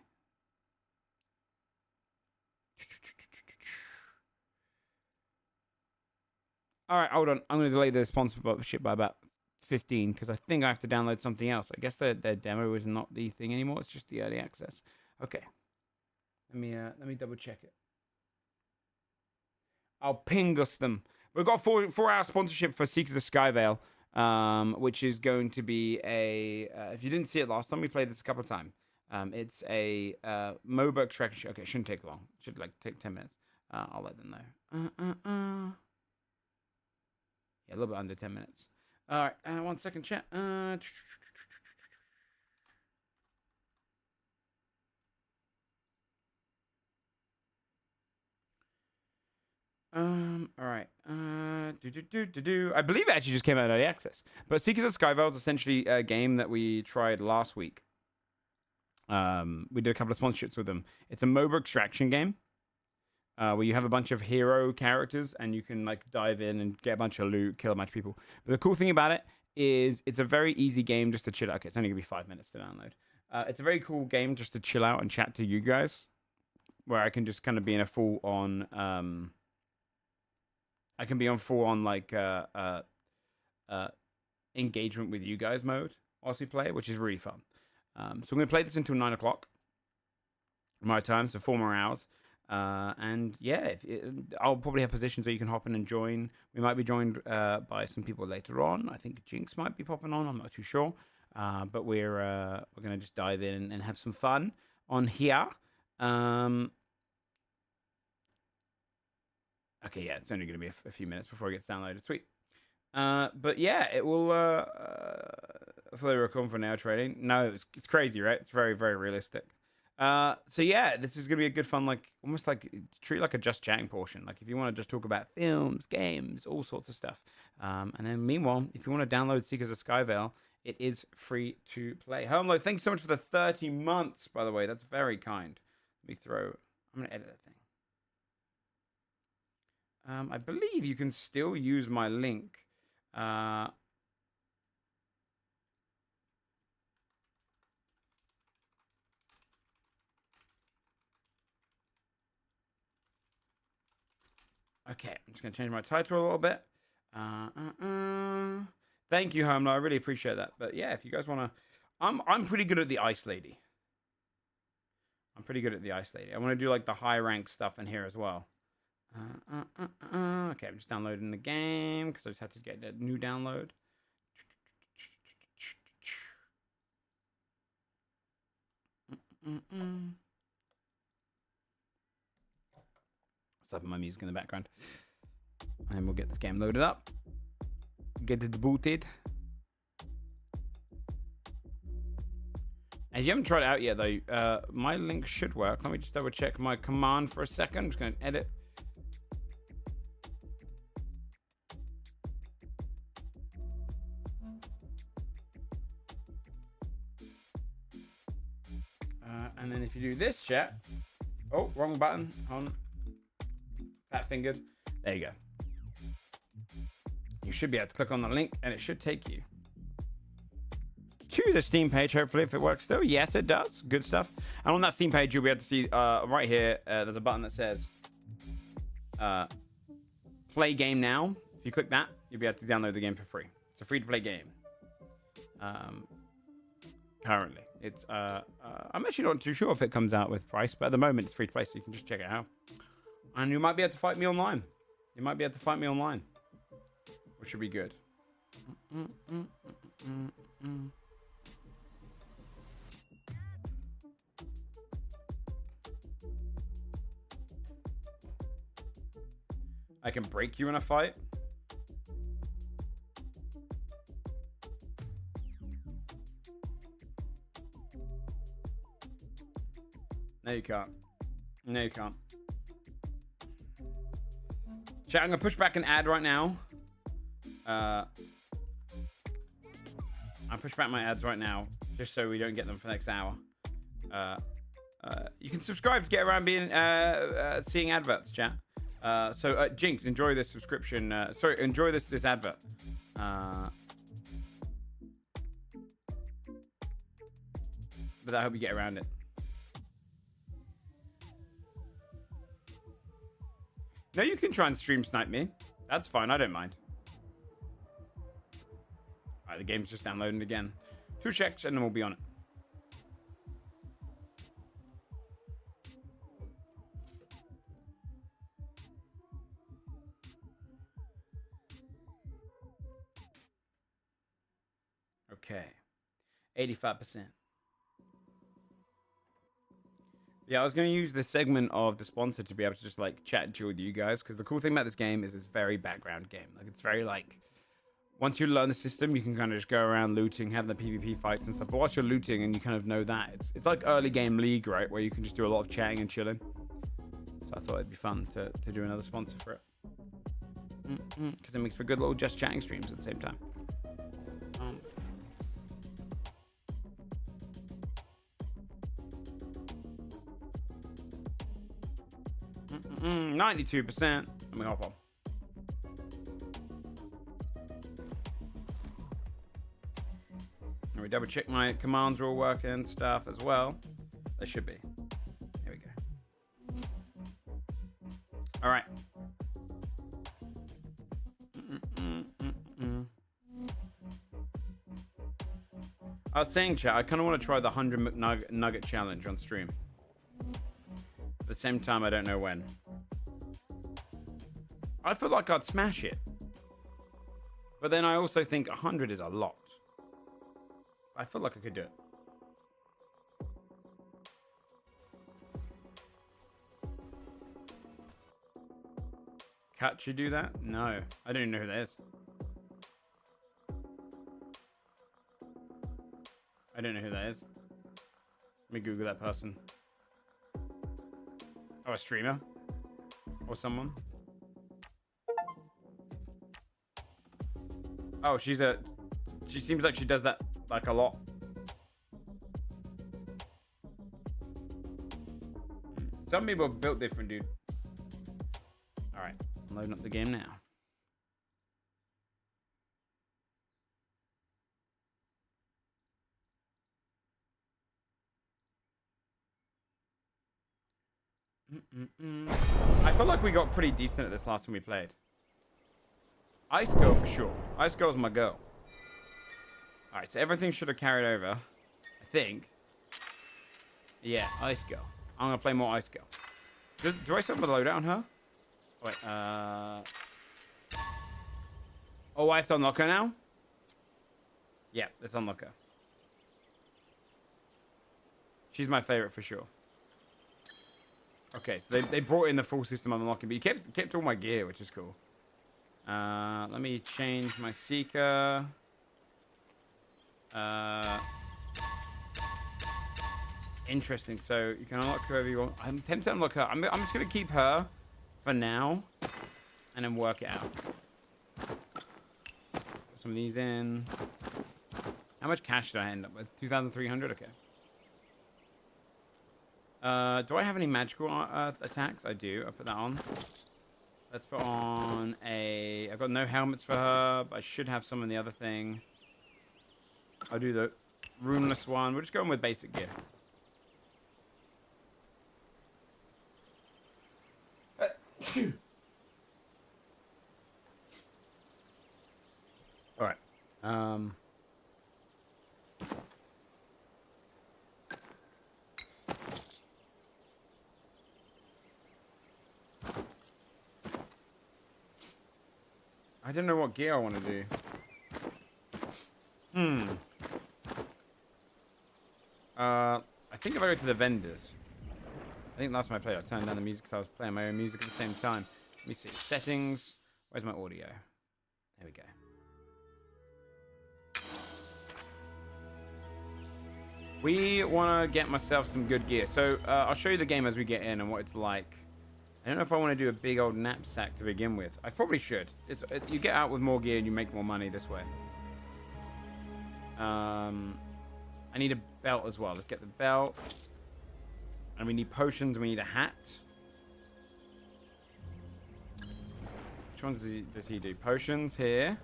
All right, hold on. I'm going to delay the sponsorship by about 15 because I think I have to download something else. I guess their demo is not the thing anymore. It's just the early access. Okay. Let me double check it. I'll ping us them. We've got 4-hour sponsorship for Seekers of Skyveil, which is going to be a... if you didn't see it last time, we played this a couple of times. It's a MOBA extraction. Okay, it shouldn't take long. It should take 10 minutes. I'll let them know. Yeah, a little bit under 10 minutes. All right, 1 second, chat. All right. I believe it actually just came out of early access. But Seekers of Skyveil is essentially a game that we tried last week. We did a couple of sponsorships with them. It's a MOBA extraction game. Where you have a bunch of hero characters and you can like dive in and get a bunch of loot, kill a bunch of people. But the cool thing about it is it's a very easy game just to chill out. Okay, it's only gonna be 5 minutes to download. It's a very cool game just to chill out and chat to you guys. where I can just kind of be in a full on I can be on full on like engagement with you guys mode whilst we play, which is really fun. So I'm gonna play this until 9 o'clock my time, so 4 more hours. And yeah, I'll probably have positions where you can hop in and join. We might be joined by some people later on. I think Jinx might be popping on. I'm not too sure, but we're gonna just dive in and have some fun on here. Okay, yeah, it's only gonna be a few minutes before it gets downloaded. Sweet. But yeah, it will fully record for now trading. No, it's crazy, right? It's very, very realistic. So yeah, this is gonna be a good fun, like almost like treat it like a just chatting portion. Like if you want to just talk about films, games, all sorts of stuff. And then meanwhile, if you want to download Seekers of Skyveil, it is free to play. Homeload, thanks so much for the 30 months, by the way. That's very kind. I'm gonna edit that thing. I believe you can still use my link. Okay, I'm just gonna change my title a little bit. Thank you, Homeload. I really appreciate that. But yeah, if you guys wanna, I'm pretty good at the Ice Lady. I want to do like the high rank stuff in here as well. Okay, I'm just downloading the game because I just had to get a new download. Let's have my music in the background. And we'll get this game loaded up. Get it booted. And you haven't tried it out yet, though. My link should work. Let me just double check my command for a second. I'm just going to edit. And then if you do this, chat. Oh, wrong button. On. Fat fingered. There you go. You should be able to click on the link, and it should take you to the Steam page, hopefully, if it works still. Yes, it does. Good stuff. And on that Steam page, you'll be able to see right here, there's a button that says play game now. If you click that, you'll be able to download the game for free. It's a free-to-play game. Currently. It's I'm actually not too sure if it comes out with price, but at the moment, it's free to play, so you can just check it out. And you might be able to fight me online. Which should be good. I can break you in a fight. No, you can't. Chat, I'm going to push back an ad right now. I push back my ads right now, just so we don't get them for the next hour. You can subscribe to get around being seeing adverts, chat. So Jinx, enjoy this subscription. Enjoy this advert. But I hope you get around it. No, you can try and stream snipe me. That's fine. I don't mind. All right, the game's just downloading again. 2 checks and then we'll be on it. Okay. 85%. Yeah, I was going to use this segment of the sponsor to be able to just like chat and chill with you guys, because the cool thing about this game is it's very background game. Like it's very like, once you learn the system, you can kind of just go around looting, have the PvP fights and stuff. But whilst you're looting and you kind of know that, it's like early game League, right? Where you can just do a lot of chatting and chilling. So I thought it'd be fun to do another sponsor for it. Because it makes for good little just chatting streams at the same time. 92%. Let me hop on. Let me double check my commands are all working and stuff as well. They should be. Here we go. I was saying, chat, I kind of want to try the 100 McNugget challenge on stream. At the same time, I don't know when. I feel like I'd smash it. But then I also think 100 is a lot. I feel like I could do it. Catch you do that? No. I don't even know who that is. I don't know who that is. Let me Google that person. Oh, a streamer? Or someone? Oh, she seems like she does that like a lot. Some people are built different, dude. Alright, I'm loading up the game now. I felt like we got pretty decent at this last time we played. Ice Girl for sure. Ice Girl's my girl. Alright, so everything should have carried over. I think. Yeah, Ice Girl. I'm gonna play more Ice Girl. Do I still have a loadout on her? Wait, oh, I have to unlock her now? Yeah, let's unlock her. She's my favorite for sure. Okay, so they brought in the full system of unlocking, but you kept all my gear, which is cool. Let me change my Seeker. Interesting. So you can unlock whoever you want. I'm tempted to unlock her. I'm just gonna keep her for now, and then work it out. Put some of these in. How much cash did I end up with? 2,300. Okay. Do I have any magical attacks? I do. I put that on. Let's put on a... I've got no helmets for her, but I should have some in the other thing. I'll do the runeless one. We're just going with basic gear. All right. I don't know what gear I want to do. I think if I go to the vendors. I think last time I played, I turned down the music because I was playing my own music at the same time. Let me see. Settings. Where's my audio? There we go. We want to get myself some good gear. So I'll show you the game as we get in and what it's like. I don't know if I want to do a big old knapsack to begin with. I probably should. You get out with more gear and you make more money this way. I need a belt as well. Let's get the belt. And we need potions. We need a hat. Which ones does he do? Potions here.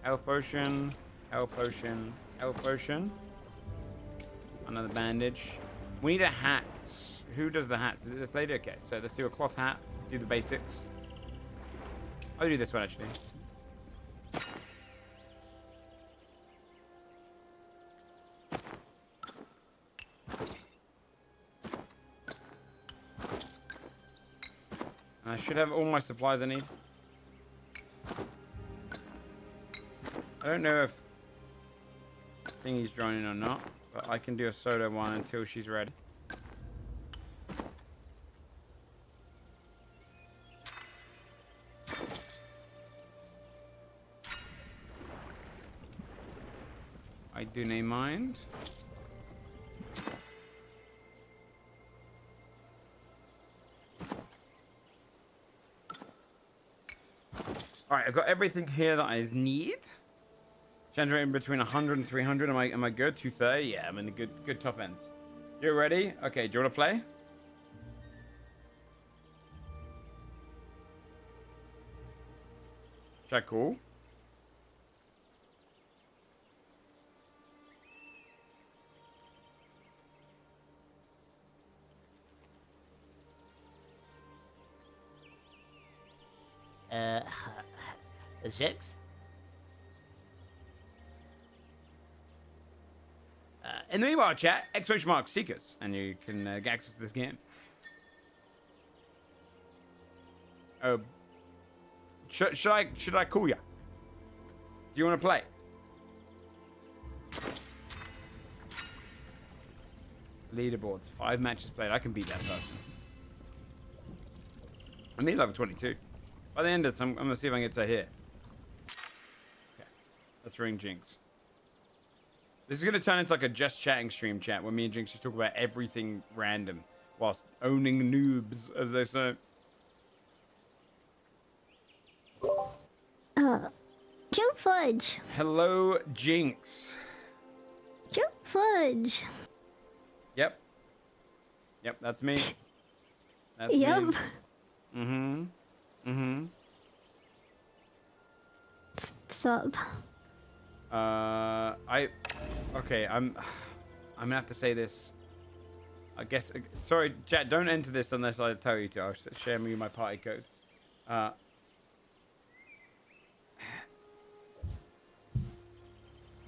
Health potion. Health potion. Health potion. Another bandage. We need a hat. Who does the hats? Is it this lady? Okay, so let's do a cloth hat. Do the basics. I'll do this one actually. And I should have all my supplies I need. I don't know if Thingy's joining or not, but I can do a solo one until she's ready. I do not mind. Alright, I've got everything here that I need. Generating between 100 and 300. Am I good? 230? Yeah, I'm in the good top ends. You ready? Okay, do you want to play? Is that cool? Six? In the meanwhile, chat, !! Seekers, and you can get access to this game. Oh, should I call you? Do you want to play? Leaderboards, 5 matches played. I can beat that person. I need level 22. By the end of this, I'm gonna see if I can get to here. Okay, let's ring Jinx. This is gonna turn into like a just chatting stream chat where me and Jinx just talk about everything random whilst owning noobs, as they say. Joe Fudge. Hello, Jinx. Joe Fudge. Yep. Yep, that's me. That's Yep. me. Mm-hmm. Mm-hmm. What's up? Okay, I'm gonna have to say this. I guess, sorry, chat, don't enter this unless I tell you to. I'll share with you my party code.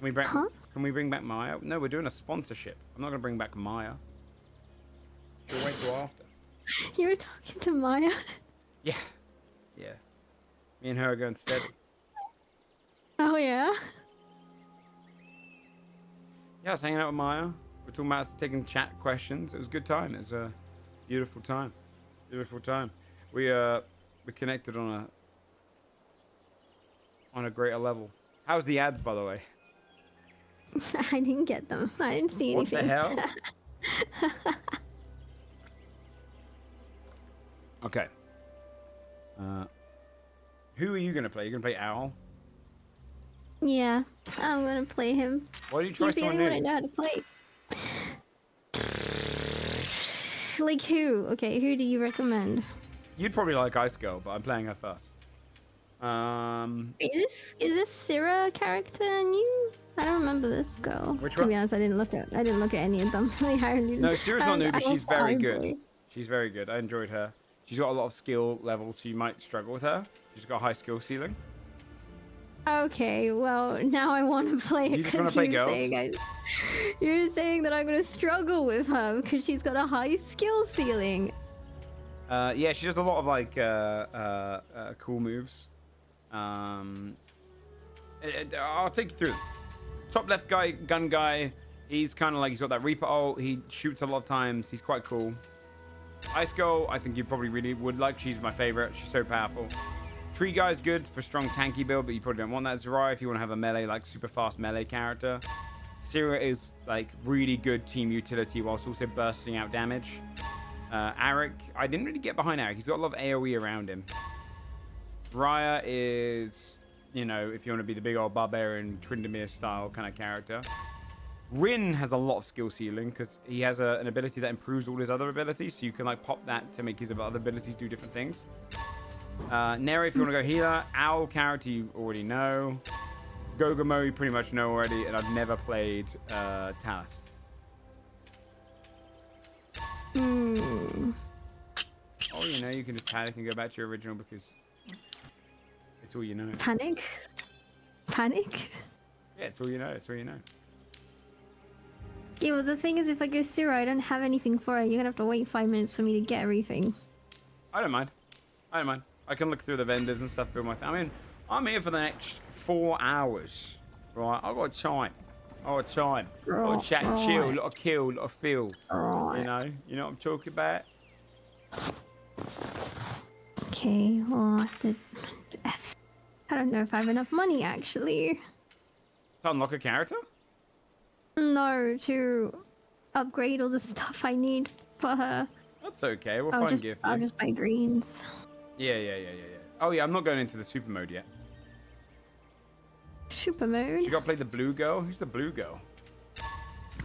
Can we bring back Maya? No, we're doing a sponsorship. I'm not gonna bring back Maya. We'll wait till after. You were talking to Maya? Yeah. Yeah. Me and her are going steady. Oh, yeah? Yeah, I was hanging out with Maya. We're talking about taking chat questions. It was a good time. It was a beautiful time. Beautiful time. We connected on a greater level. How's the ads, by the way? I didn't get them. I didn't see What anything. the hell? Okay. Who are you gonna play? You gonna play Owl? Yeah, I'm gonna play him. Why don't you try He's the someone only one I new? know how to play. Like who? Okay, who do you recommend? You'd probably like Ice Girl, but I'm playing her first. Is this Syrah character new? I don't remember this girl. Which To one? be honest, I didn't look at any of them. Like, I really No, Syrah's not new, but she's very good. Boy. She's very good. I enjoyed her. She's got a lot of skill levels, so you might struggle with her. She's got a high skill ceiling. Okay, well now I want to play You it just wanna because play girls? you're saying that I'm gonna struggle with her because she's got a high skill ceiling. Yeah, she does a lot of like cool moves. I'll take you through. Top left guy, gun guy. He's kind of like, he's got that Reaper ult. He shoots a lot of times. He's quite cool. Ice Girl, I think you probably really would like. She's my favorite. She's so powerful. Tree guy's good for strong tanky build, but you probably don't want that. Zarya, if you want to have a melee, like super fast melee character. Syrah is like really good team utility whilst also bursting out damage. Arik, I didn't really get behind Arik. He's got a lot of AoE around him. Raya is, you know, if you want to be the big old barbarian, Tryndamere style kind of character. Rin has a lot of skill ceiling because he has an ability that improves all his other abilities, so you can like pop that to make his other abilities do different things. Neri, if you want to go healer. Owl character you already know. Gogamo you pretty much know already, and I've never played Talus. Hmm. Oh, you know, you can just panic and go back to your original because it's all you know. Panic? Panic? Yeah, it's all you know. It's all you know. Yeah, well the thing is if I go Syrah, I don't have anything for it. You're gonna have to wait 5 minutes for me to get everything. I don't mind. I don't mind. I can look through the vendors and stuff, build my thing. I mean, I'm here for the next 4 hours. Right? I've got time. I've got time. I've got to chat, chill, a lot of kill, a lot of feel. You know what I'm talking about? Okay, well I don't know if I have enough money actually. To unlock a character? No, to upgrade all the stuff I need for her. That's okay. We'll I'll find just, gear for I'll you. just buy greens. Yeah. Oh yeah, I'm not going into the super mode yet. Super mode. You got to play the blue girl. Who's the blue girl? Is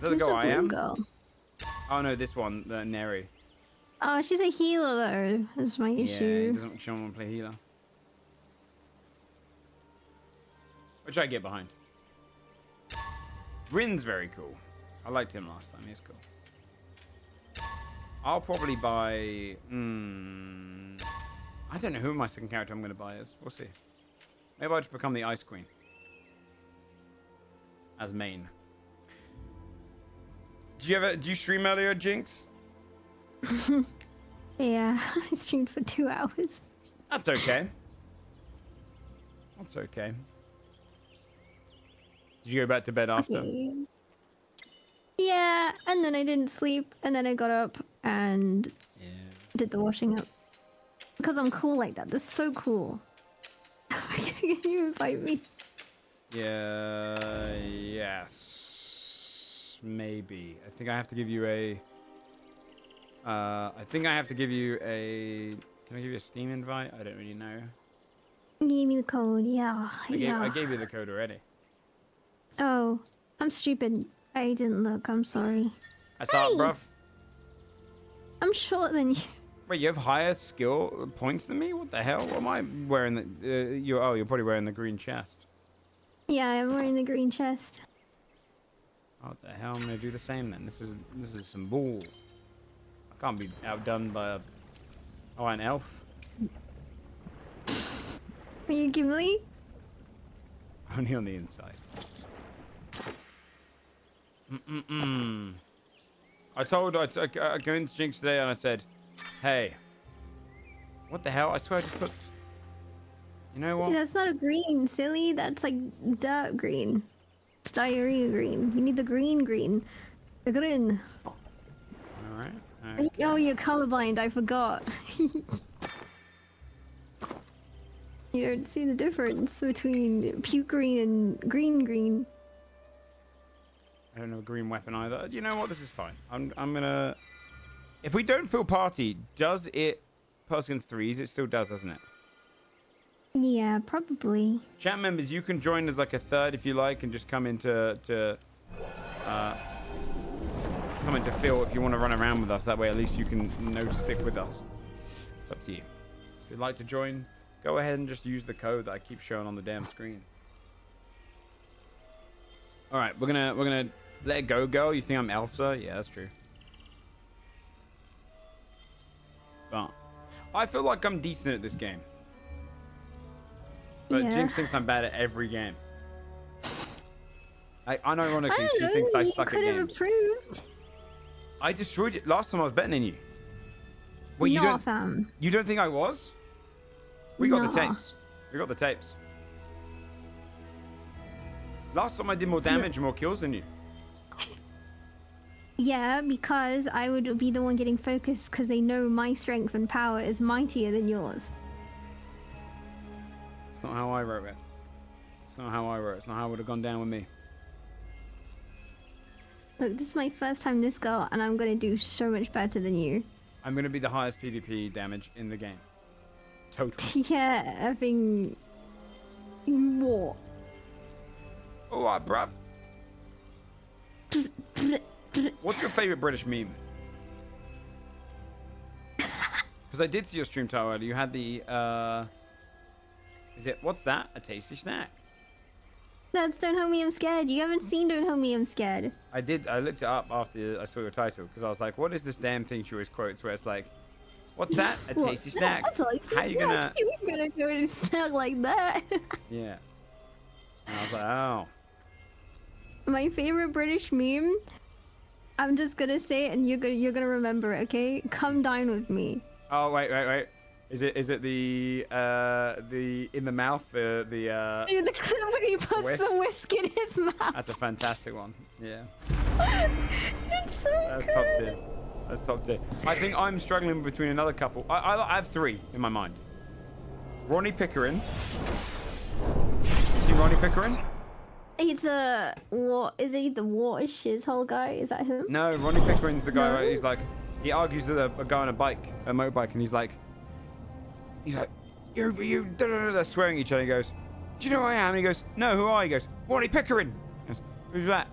that the Who's girl the I blue am? girl? Oh no, this one, the Neri. Oh, she's a healer though. That's my Yeah, issue. she doesn't want to play healer. Which I get behind. Rin's very cool. I liked him last time. He's cool. I'll probably buy... I don't know who my second character I'm going to buy is. We'll see. Maybe I'll just become the Ice Queen. As main. Do you stream earlier, Jinx? Yeah, I streamed for 2 hours. That's okay. That's okay. Did you go back to bed after? Okay. Yeah, and then I didn't sleep, and then I got up and Yeah. did the washing up. Because I'm cool like that. That's so cool. Can you invite me? Yeah. Yes. Maybe. I think I have to give you a. Can I give you a Steam invite? I don't really know. Give me the code. Yeah. I gave you the code already. Oh, I'm stupid. I didn't look. I'm sorry. That's up, bruv. I'm shorter than you. Wait, you have higher skill points than me? What the hell? What am I wearing? You're probably wearing the green chest. Yeah, I'm wearing the green chest. What the hell? I'm gonna do the same then. This is some bull. I can't be outdone by an elf. Are you Gimli? Only on the inside. I go into Jinx today and I said, hey, what the hell? I swear I just put. You know what? That's not a green, silly. That's like dirt green. It's diarrhea green. You need the green. The green. All right. Oh, you're colorblind. I forgot. You don't see the difference between puke green and green. I don't know a green weapon either. You know what? This is fine. I'm gonna. If we don't fill party, does it pass against threes? It still does, doesn't it? Yeah, probably. Chat members, you can join as like a third if you like, and just come into fill if you want to run around with us. That way, at least you can know to stick with us. It's up to you. If you'd like to join, go ahead and just use the code that I keep showing on the damn screen. All right, we're gonna let it go, girl. You think I'm Elsa? Yeah, that's true. But I feel like I'm decent at this game. But Yeah. Jinx thinks I'm bad at every game. Unironically, I she don't thinks know. I You suck at could have games. improved. I destroyed it last time I was betting in you. Wait, No, fam. you don't think I was? We got the No. tapes. We got the tapes. Last time I did more damage and more kills than you. Yeah, because I would be the one getting focused because they know my strength and power is mightier than yours. It's not how I wrote it. It's not how I wrote it. It's not how it would have gone down with me. Look, this is my first time this girl, and I'm gonna do so much better than you. I'm going to be the highest PvP damage in the game. Total. Yeah, I think. What? All right, bruv. What's your favorite British meme? Because I did see your stream title earlier. You had the, what's that? A tasty snack. That's Don't Help Me, I'm Scared. You haven't seen Don't Help Me, I'm Scared. I did. I looked it up after I saw your title because I was like, what is this damn thing she always quotes where it's like, what's that? A What's tasty that? snack. A tasty How you snack? gonna? You ain't gonna go and snack like that. Yeah. And I was like, oh. My favorite British meme. I'm just gonna say it, and you're gonna remember it, okay? Come dine with me. Oh wait. Is it the in the mouth the Yeah, the clip when he puts whisk? the whisk in his mouth. That's a fantastic one. Yeah. It's so That's good. top tier. That's top tier. I think I'm struggling between another couple. I have three in my mind. Ronnie Pickering. You see Ronnie Pickering? It's what is he? The water shiz hole guy? Is that him? No, Ronnie Pickering's the guy. No. Right? He's like, he argues with a guy on a motorbike, and he's like, you, they're swearing at each other. He goes, do you know who I am? And he goes, no, who are you? He goes, Ronnie Pickering. He goes, who's that?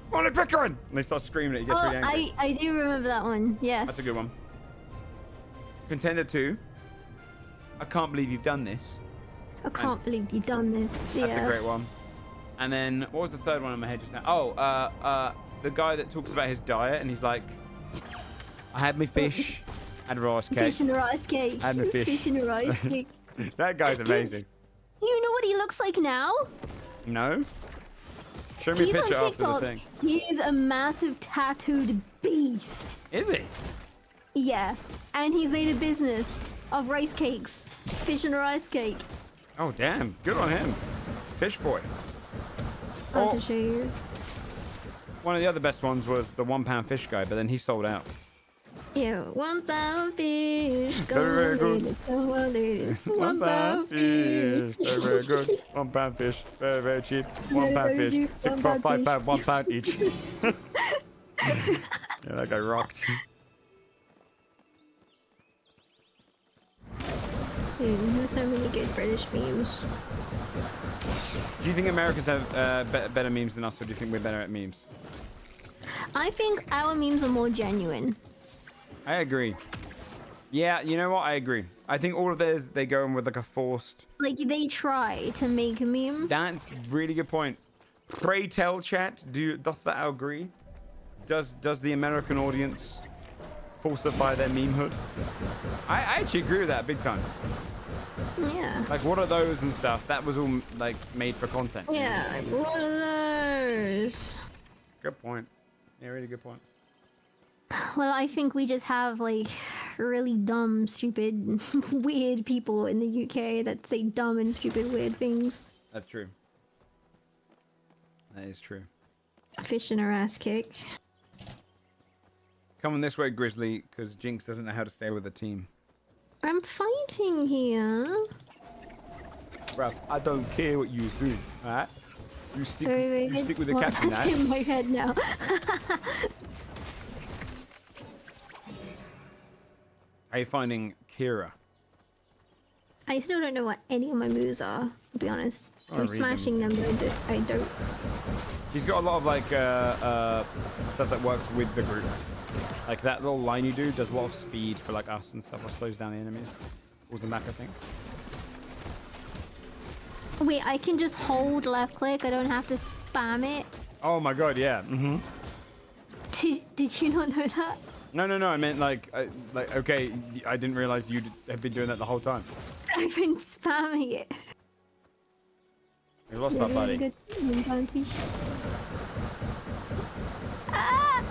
Ronnie Pickering. And they start screaming. He gets really angry. I do remember that one. Yes. That's a good one. Contender 2. I can't believe you've done this. I can't believe you've done this. That's a great one. And then what was the third one in my head just now? Oh, the guy that talks about his diet and he's like, I had my fish, had a rice cake. Fish and a rice cake. Had my fish. Fish and a rice cake. That guy's amazing. Do you know what he looks like now? No? Show me a He's on picture after the TikTok. thing. He is a massive tattooed beast. Is he? Yeah, and he's made a business of rice cakes, fish and rice cake. Oh, damn. Good on him. Fish boy. I'll Oh, have to show you. one of the other best ones was the £1 fish guy, but then he sold out. Yeah, 1 pound fish. Go Very on, good. ladies, go on, ladies. 1 £1 pound fish. fish. Very, very good. £1 fish. Very, very cheap. £1 very fish. cheap. 6.5 £1 pound, £1 each. Yeah, that guy rocked. Dude, there's so many good British memes. Do you think Americans have better memes than us, or do you think we're better at memes? I think our memes are more genuine. I agree. Yeah, you know what? I agree. I think all of theirs, they go in with like a forced... Like, they try to make a meme. That's a really good point. Pray tell, chat, doth thou agree? Does the American audience falsify their memehood? I actually agree with that big time. Yeah. Like, what are those and stuff? That was all, like, made for content. Yeah, like, what are those? Good point. Yeah, really good point. Well, I think we just have, like, really dumb, stupid, weird people in the UK that say dumb and stupid, weird things. That's true. That is true. Fish in her ass kick. Come on this way, Grizzly, because Jinx doesn't know how to stay with the team. I'm fighting here. Bruv, I don't care what you was doing, alright? You stick with the Well, captain, that's right? in my head now. How are you finding Kira? I still don't know what any of my moves are, to be honest. I'll I'm read smashing them, but I don't. She's got a lot of like stuff that works with the group. Like that little line you do does a lot of speed for like us and stuff, or slows down the enemies. Pulls them back, I think. Wait, I can just hold left click. I don't have to spam it. Oh my god, yeah. Mm-hmm. Did you not know that? No. I meant like okay, I didn't realize you had been doing that the whole time. I've been spamming it. What's up, buddy? Good. Ah!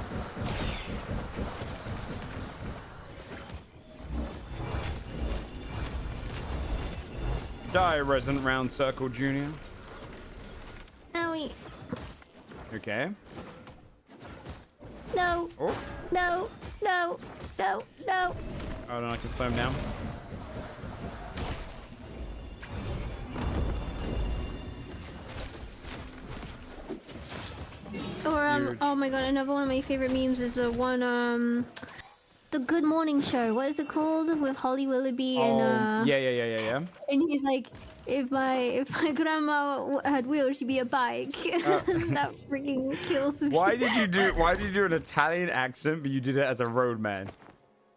Die, Resident Round Circle Junior. Owie. Okay. No. Oh. No. No. No. No. Oh, then I can slow him down. Or Huge. oh my god, another one of my favorite memes is the one the Good Morning Show. What is it called? With Holly Willoughby and Yeah. and he's like, if my grandma had wheels, she'd be a bike. That freaking kills me. Why did you do an Italian accent, but you did it as a roadman?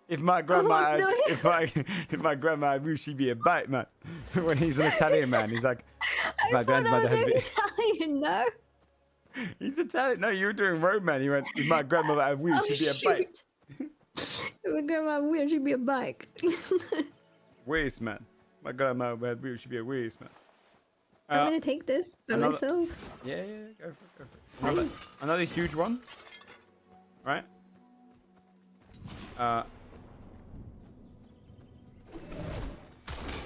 If my grandma, no. if my grandma had wheels, she'd be a bike, man. When he's an Italian man, he's like, if my I thought I grandmother was had wheels. Italian, no? He's Italian. No, you were doing roadman. He went, if my grandmother had wheels, Oh, she'd be a shoot. bike. If my grandma had wheels, she'd be a bike. Waste, man. My grandma had wheels, she'd be a waste, man. I'm gonna take this by another- myself. Yeah, go for it. Another huge one. Right?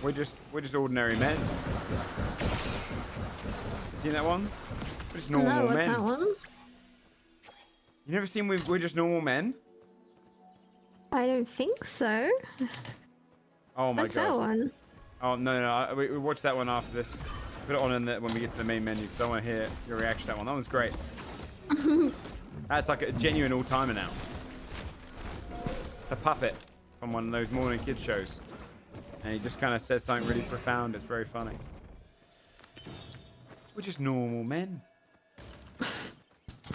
We're just ordinary men. Seen that one? We're just normal No, what's men. that one? You never seen We're Just Normal Men? I don't think so. Oh my What's god. that one? Oh no, we watch that one after this. Put it on when we get to the main menu because I want to hear your reaction to that one. That one's great. That's like a genuine all-timer now. It's a puppet from one of those morning kids shows, and he just kind of says something really profound. It's very funny. We're just normal men.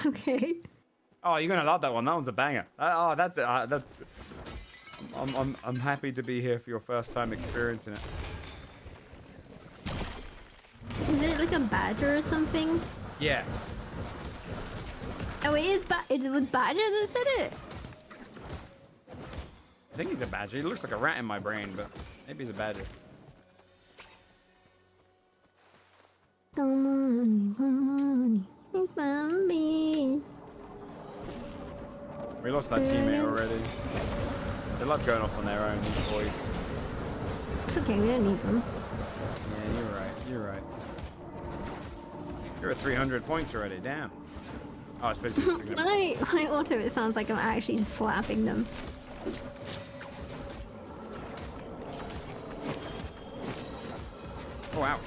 Okay. Oh, you're gonna love that one. That one's a banger. That's it. I'm happy to be here for your first time experiencing it. Is it like a badger or something? Yeah. Oh, it was Badger that said it? I think he's a badger. He looks like a rat in my brain, but maybe he's a badger. Come on, come on. lost that teammate already. They love going off on their own, these boys. It's okay, we don't need them. Yeah, you're right. You're right. You're at 300 points already. Damn. Oh, I suppose you're When I auto, it sounds like I'm actually just slapping them. Oh, ouch.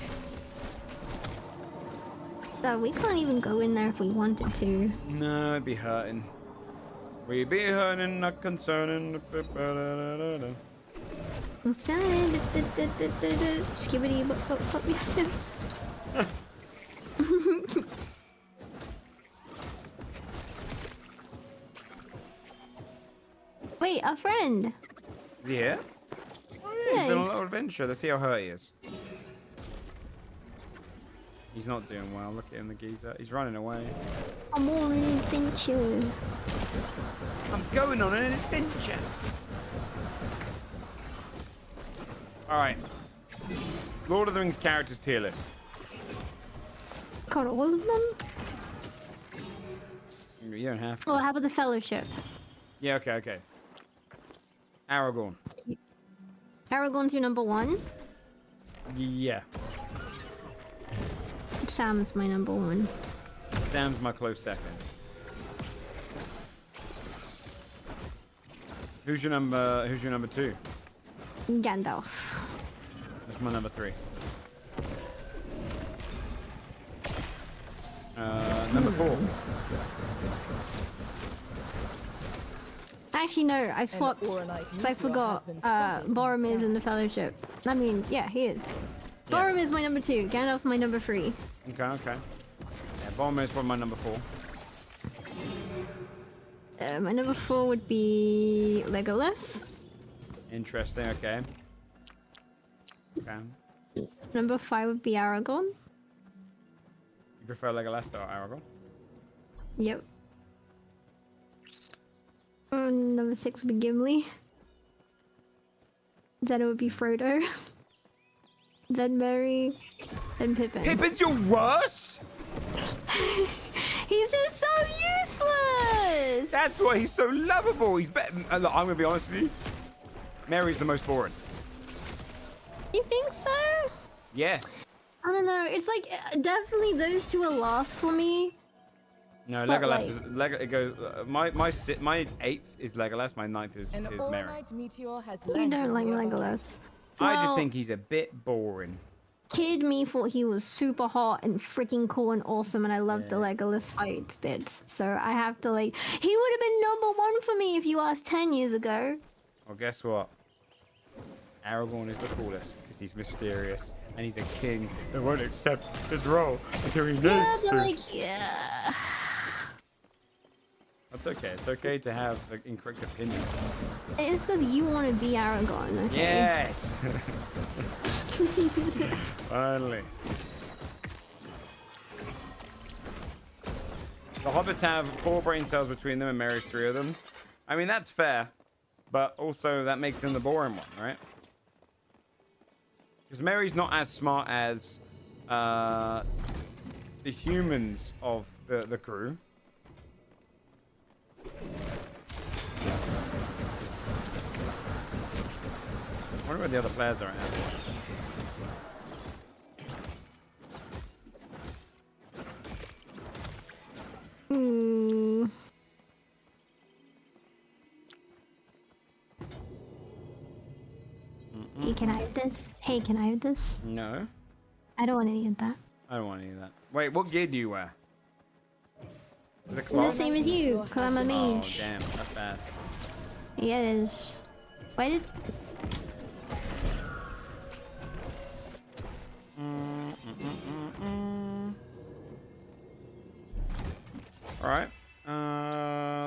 So we can't even go in there if we wanted to. No, it'd be hurting. We be hurting, not concerning. Skibbity, yes, yes. Wait, a friend. Is he here? Oh, yeah, he's been on a little adventure. Let's see how hurt he is. He's not doing well. Look at him, the geezer. He's running away. I'm on an adventure. I'm going on an adventure. Alright. Lord of the Rings characters tier list. Got all of them? You don't have to. Oh, how about the Fellowship? Yeah, okay, okay. Aragorn. Aragorn's your number one? Yeah. Sam's my number one. Sam's my close second. Who's your number two? Gandalf. That's my number three. Number four. Actually, no, I swapped. Because I forgot. Boromir's in the Fellowship. I mean, yeah, he is. Yeah. Boromir's my number two. Gandalf's my number three. Okay, okay. Yeah, Boromir's probably my number four. My number four would be Legolas. Interesting, okay. Okay. Number five would be Aragorn. You prefer Legolas or Aragorn? Yep. Number six would be Gimli. Then it would be Frodo. Then Merry. Then Pippin. Pippin's your worst? He's just so useless! That's why he's so lovable. He's better. Look, I'm gonna be honest with you. Mary's the most boring. You think so? Yes. I don't know. It's like definitely those two are last for me. No, But, Legolas like- is it goes. My eighth is Legolas. My ninth is Mary. You don't like Legolas. I just Well, think he's a bit boring. Kid me thought he was super hot and freaking cool and awesome, and I loved the Legolas fight bits. So I have to like. He would have been number one for me if you asked 10 years ago. Well, guess what? Aragorn is the coolest because he's mysterious and he's a king that won't accept his role until he needs Yeah, but to. like, yeah. That's okay. It's okay to have an incorrect opinion. It's because you want to be Aragorn, okay? Yes. Finally. The hobbits have 4 brain cells between them and Mary's 3 of them. I mean, that's fair, but also that makes them the boring one, right? Because Mary's not as smart as the humans of the crew. I wonder where the other players are at. Hey, can I have this? Hey, can I have this? No, I don't want any of that. I don't want any of that. Wait, what gear do you wear? Is it The cloth? same as you, because I'm a Oh, mage. damn, that's bad. Yeah, it is. Why did... All right.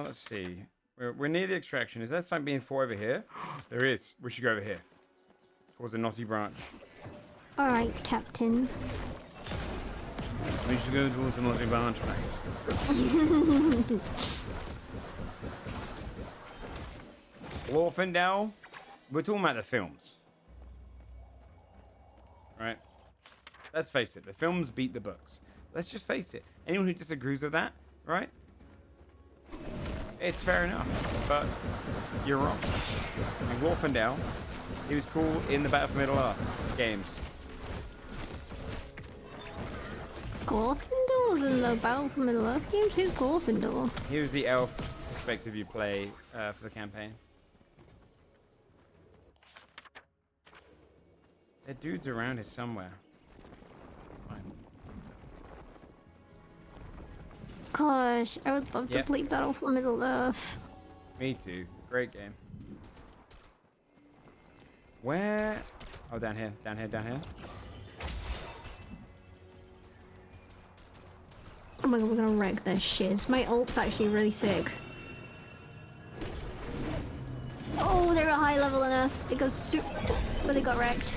Let's see. We're near the extraction. Is there something being fought over here? There is. We should go over here. Towards the knotty branch. Alright, Captain. We should go towards the knotty branch, mate. Glorfindel. We're talking about the films. Right? Let's face it. The films beat the books. Let's just face it. Anyone who disagrees with that, right? It's fair enough, but you're wrong. I mean, Wolfendale, he was cool in the Battle for Middle-earth games. Glorfindel was in the Battle for Middle-earth games? Who's Glorfindel? He was the elf perspective you play for the campaign. There are dudes around here somewhere. Fine. Gosh, I would love to Yep. play Battle for Middle-earth. Me too. Great game. Where? Oh, down here, down here, down here. Oh my god, we're gonna wreck this shit. My ult's actually really sick. Oh, they're a high level than us. It goes super, but they got wrecked.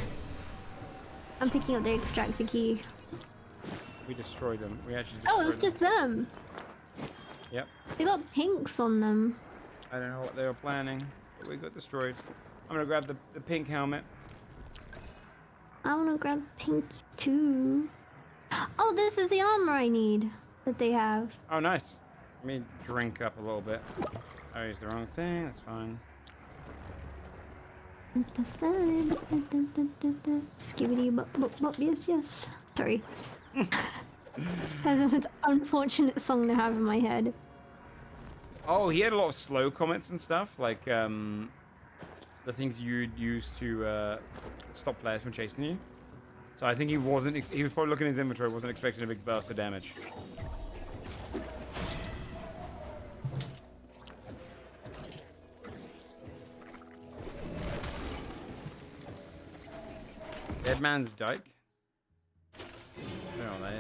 I'm picking up the extractor key. We destroyed them. We actually destroyed Oh, it was them. just them. Yep. They got pinks on them. I don't know what they were planning, but we got destroyed. I'm gonna grab the pink helmet. I wanna grab pink too. Oh, this is the armor I need that they have. Oh, nice. Let me drink up a little bit. I used the wrong thing. That's fine. Skibbity bop bop bop, yes, yes. Sorry. That's an unfortunate song to have in my head. Oh, he had a lot of slow comments and stuff, like the things you'd use to stop players from chasing you. So I think he wasn't. He was probably looking at his inventory, wasn't expecting a big burst of damage. Dead man's dyke. I don't know what that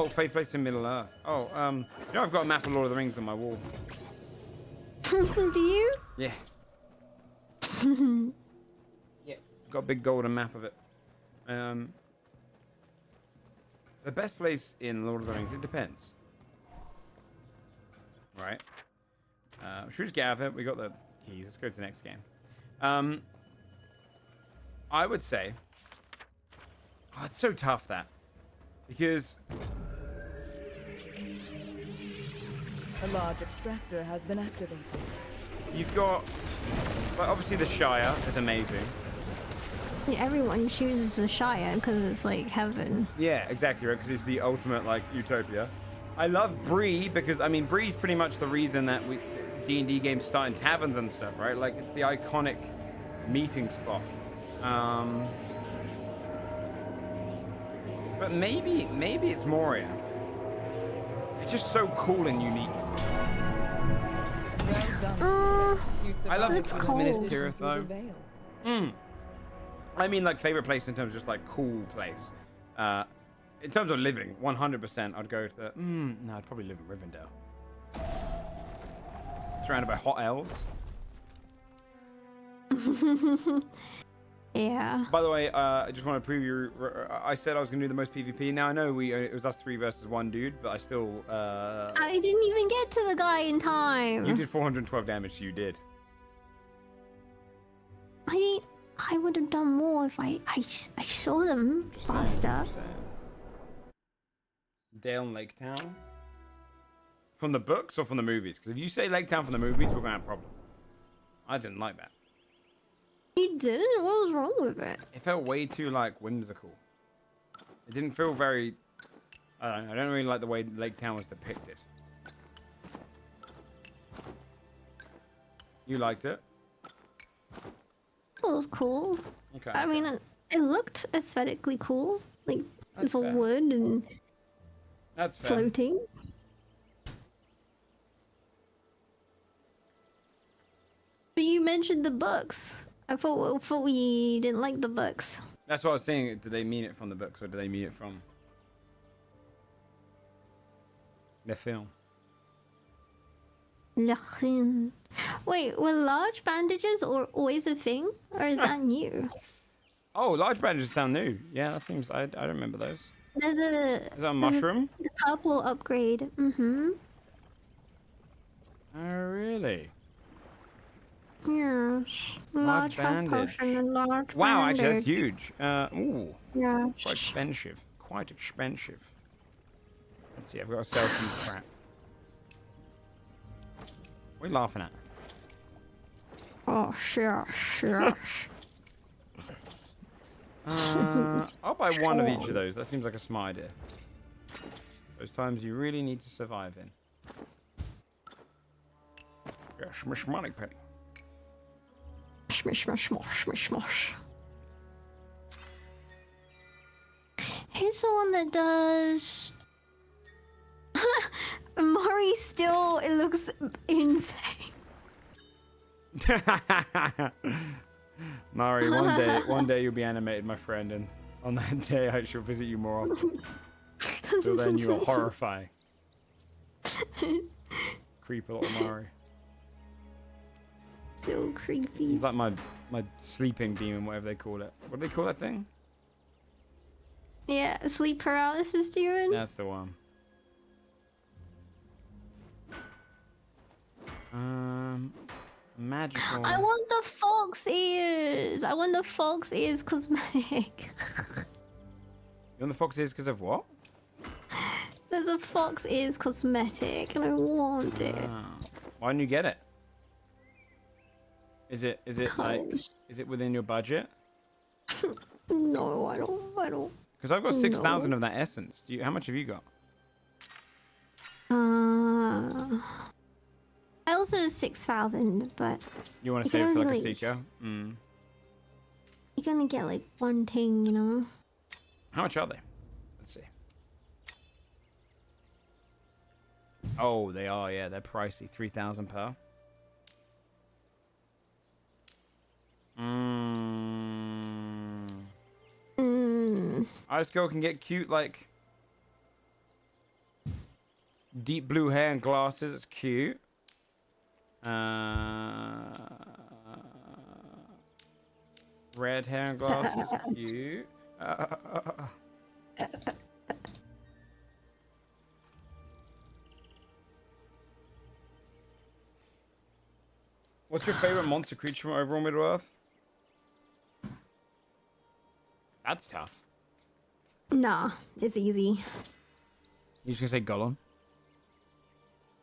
is. Fate placed in Middle Earth. Oh, you know I've got a map of Lord of the Rings on my wall. Do you? Yeah. Yeah. Got a big golden map of it. The best place in Lord of the Rings, it depends. Right. Should we just get out of it? We got the keys. Let's go to the next game. I would say... Oh, it's so tough, that. Because... A large extractor has been activated. You've got... Well, obviously the Shire is amazing. Yeah, everyone chooses the Shire because it's like heaven. Yeah, exactly, right? Because it's the ultimate, like, utopia. I love Bree because, I mean, Bree's pretty much the reason that D&D games start in taverns and stuff, right? Like, it's the iconic meeting spot. But maybe it's Moria. It's just so cool and unique. Well done. I love It's cold. Minas Tirith, though. I mean, like, favorite place in terms of just, like, cool place. In terms of living, 100%, I'd go to... no, I'd probably live in Rivendell. Surrounded by hot elves. Yeah. By the way, I just want to preview. I said I was going to do the most PvP. Now I know it was us 3 versus 1 dude, but I still. I didn't even get to the guy in time. You did 412 damage, so you did. I would have done more if I saw them Just saying, faster. just saying. Dale and Lake Town. From the books or from the movies? Because if you say Lake Town from the movies, we're going to have a problem. I didn't like that. You didn't? What was wrong with it? It felt way too, like, whimsical. It didn't feel very... I don't really like the way Lake Town was depicted. You liked it? It was cool. Okay. I mean, it looked aesthetically cool. Like, That's it's all fair. wood and That's fair. floating. But you mentioned the books. I thought we didn't like the books. That's what I was saying. Did they mean it from the books or do they mean it from the film? Lachin. Wait, were large bandages always a thing? Or is that new? Oh, large bandages sound new. Yeah, that seems... I don't remember those. There's a... Is that a mushroom? The purple upgrade. Mm-hmm. Oh, really? Yes. Large Large health bandage. potion and large Wow, actually, that's bandage. huge. Ooh, Yeah. quite expensive. Quite expensive. Let's see, I've got to sell some crap. What are you laughing at? Oh, sure. I'll buy one of each of those. That seems like a smart idea. Those times you really need to survive in. Yeah, smish money penny. Smish, smash, smash, smash, smash. Who's the one that does... Mari still, it looks insane. Mari, one day you'll be animated, my friend, and on that day I shall visit you more often. Till then, you are horrifying. Creepy little Mari. So creepy. He's like my sleeping demon, whatever they call it. What do they call that thing? Yeah, sleep paralysis demon. That's the one. Magical. I want the fox ears. I want the fox ears cosmetic. You want the fox ears because of what? There's a fox ears cosmetic, and I want it. Why didn't you get it? Is it like Cause- is it within your budget? No, I don't. Because I've got 6,000 No. of that essence. How much have you got? I also have 6,000, but You want to You save it can for like a only- seeker? you're gonna get like one thing, you know. How much are they? Let's see. Oh, they are. Yeah, they're pricey. 3,000 per. Ice Girl can get cute, like deep blue hair and glasses. It's cute. Red hair and glasses. Cute. What's your favorite monster creature from overall Middle Earth? That's tough. Nah, it's easy. You just gonna say Gollum?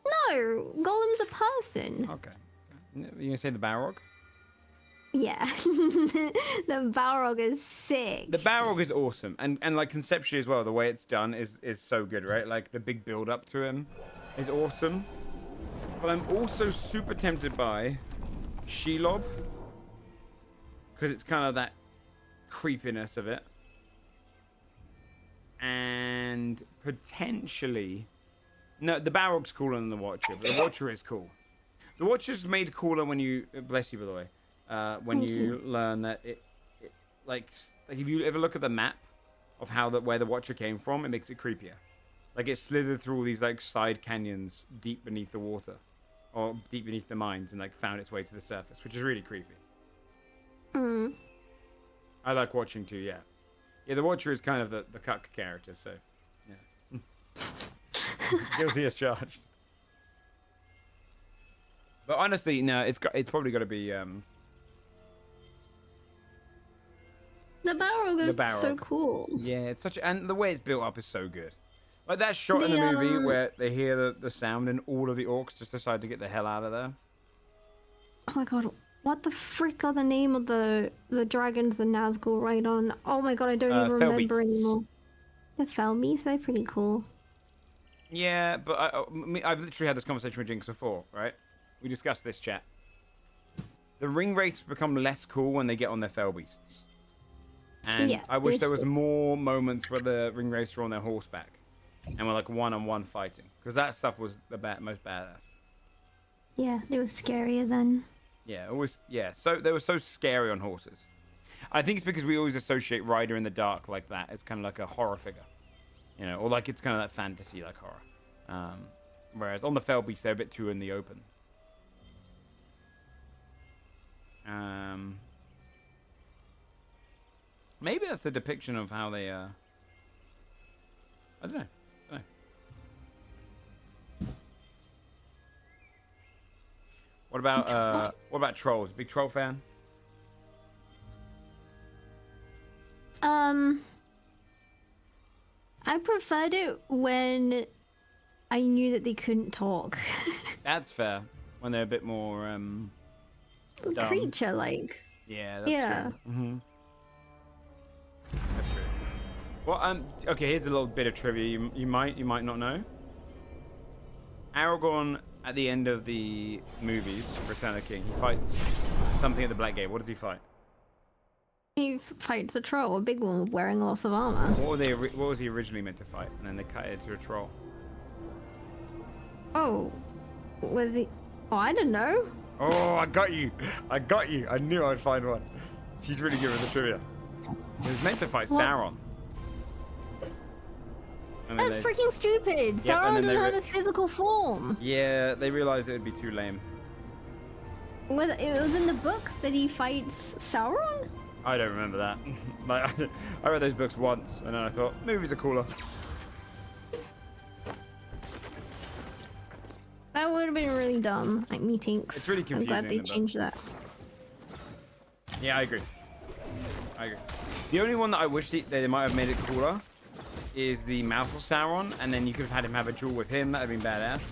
No, Golem's a person. Okay. You gonna say the Balrog? Yeah, the Balrog is sick. The Balrog is awesome, and like conceptually as well, the way it's done is so good, right? Like the big build up to him is awesome. But I'm also super tempted by Shelob because it's kind of that creepiness of it, and potentially, no, the Balrog's cooler than the Watcher, but the Watcher is cool. The Watcher's made cooler when you bless you, by the way. When you learn that it like if you ever look at the map of where the Watcher came from, it makes it creepier. Like it slithered through all these like side canyons deep beneath the water, or deep beneath the mines, and like found its way to the surface, which is really creepy. I like watching too. Yeah, the Watcher is kind of the cuck character, so yeah. Guilty as charged. But honestly, no, it's probably got to be The Balrog is The Balrog. so cool. yeah, it's and the way it's built up is so good. Like that shot in the The, movie where they hear the sound and all of the orcs just decide to get the hell out of there. Oh my god, what the frick are the name of the dragons the Nazgul ride on? Oh my god, I don't even Fell remember beasts. anymore. The Fell Beasts, they're pretty cool. Yeah, but I've literally had this conversation with Jinx before, right? We discussed this, chat. The ring wraiths become less cool when they get on their fell beasts. And Yeah, I wish it's there was true. more moments where the ring wraiths were on their horseback and were like one-on-one fighting, because that stuff was the most badass. Yeah, they were scarier then. Yeah, always. Yeah, so they were so scary on horses. I think it's because we always associate Rider in the Dark like that as kind of like a horror figure, you know, or like it's kind of that fantasy like horror. Whereas on the fell beast they're a bit too in the open. Maybe that's the depiction of how they. I don't know. What about trolls? Big troll fan? I preferred it when I knew that they couldn't talk. That's fair. When they're a bit more dumb. Creature like. Yeah, that's Yeah. true. Mm-hmm. That's true. Well, okay, here's a little bit of trivia you might not know. Aragorn, at the end of the movies, Return of the King, he fights something at the Black Gate. What does he fight? He fights a troll, a big one wearing lots of armor. What was he originally meant to fight? And then they cut it to a troll. Oh, was he? Oh, I don't know. Oh, I got you. I got you. I knew I'd find one. She's really good with the trivia. He was meant to fight What? Sauron. And then That's freaking stupid. and Sauron then they doesn't have a physical form. Yeah, they realized it would be too lame. It was in the book that he fights Sauron? I don't remember that. Like, I read those books once, and then I thought, movies are cooler. That would have been really dumb. Like, me thinks. It's really I'm glad confusing they in the book. changed that. Yeah, I agree. The only one that I wish they might have made it cooler is the mouth of Sauron, and then you could have had him have a duel with him. That would have been badass.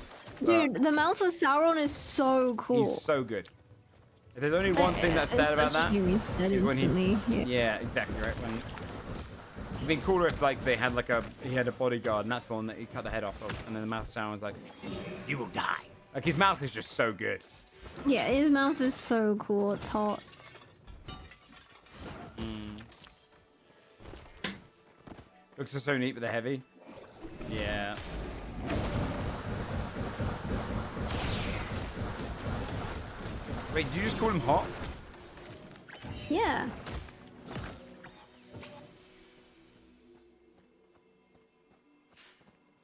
Dude, the mouth of Sauron is so cool. He's so good. If there's only one thing that's sad about that, is when he... Yeah, exactly, right? It'd been cooler if, like, they had, like, he had a bodyguard, and that's the one that he cut the head off of, and then the mouth of Sauron's like, you will die. Like, his mouth is just so good. Yeah, his mouth is so cool. It's hot. Looks so neat, but they're heavy. Yeah. Wait, did you just call him hot? Yeah.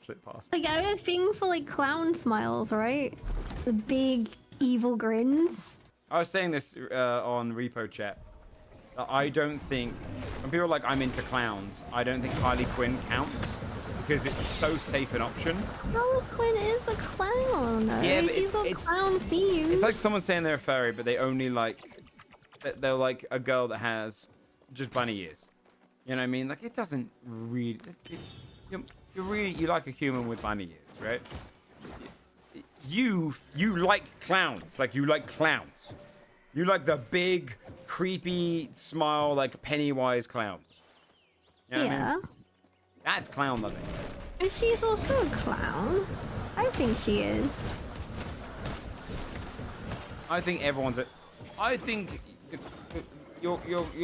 Slip past. Like, I have a thing for, like, clown smiles, right? The big, evil grins. I was saying this on Repo Chat. That I don't think, when people are like, I'm into clowns, I don't think Harley Quinn counts because it's so safe an option. Harley Quinn is a clown. Yeah, but she's got it's clown themes. It's like someone saying they're a furry, but they only like, they're like a girl that has just bunny ears. You know what I mean? Like, it doesn't really, you like a human with bunny ears, right? You like clowns, like you like clowns. You like the big, creepy smile, like Pennywise clowns. You know what I mean? That's clown loving. And she's also a clown. I think she is. I think everyone's I think your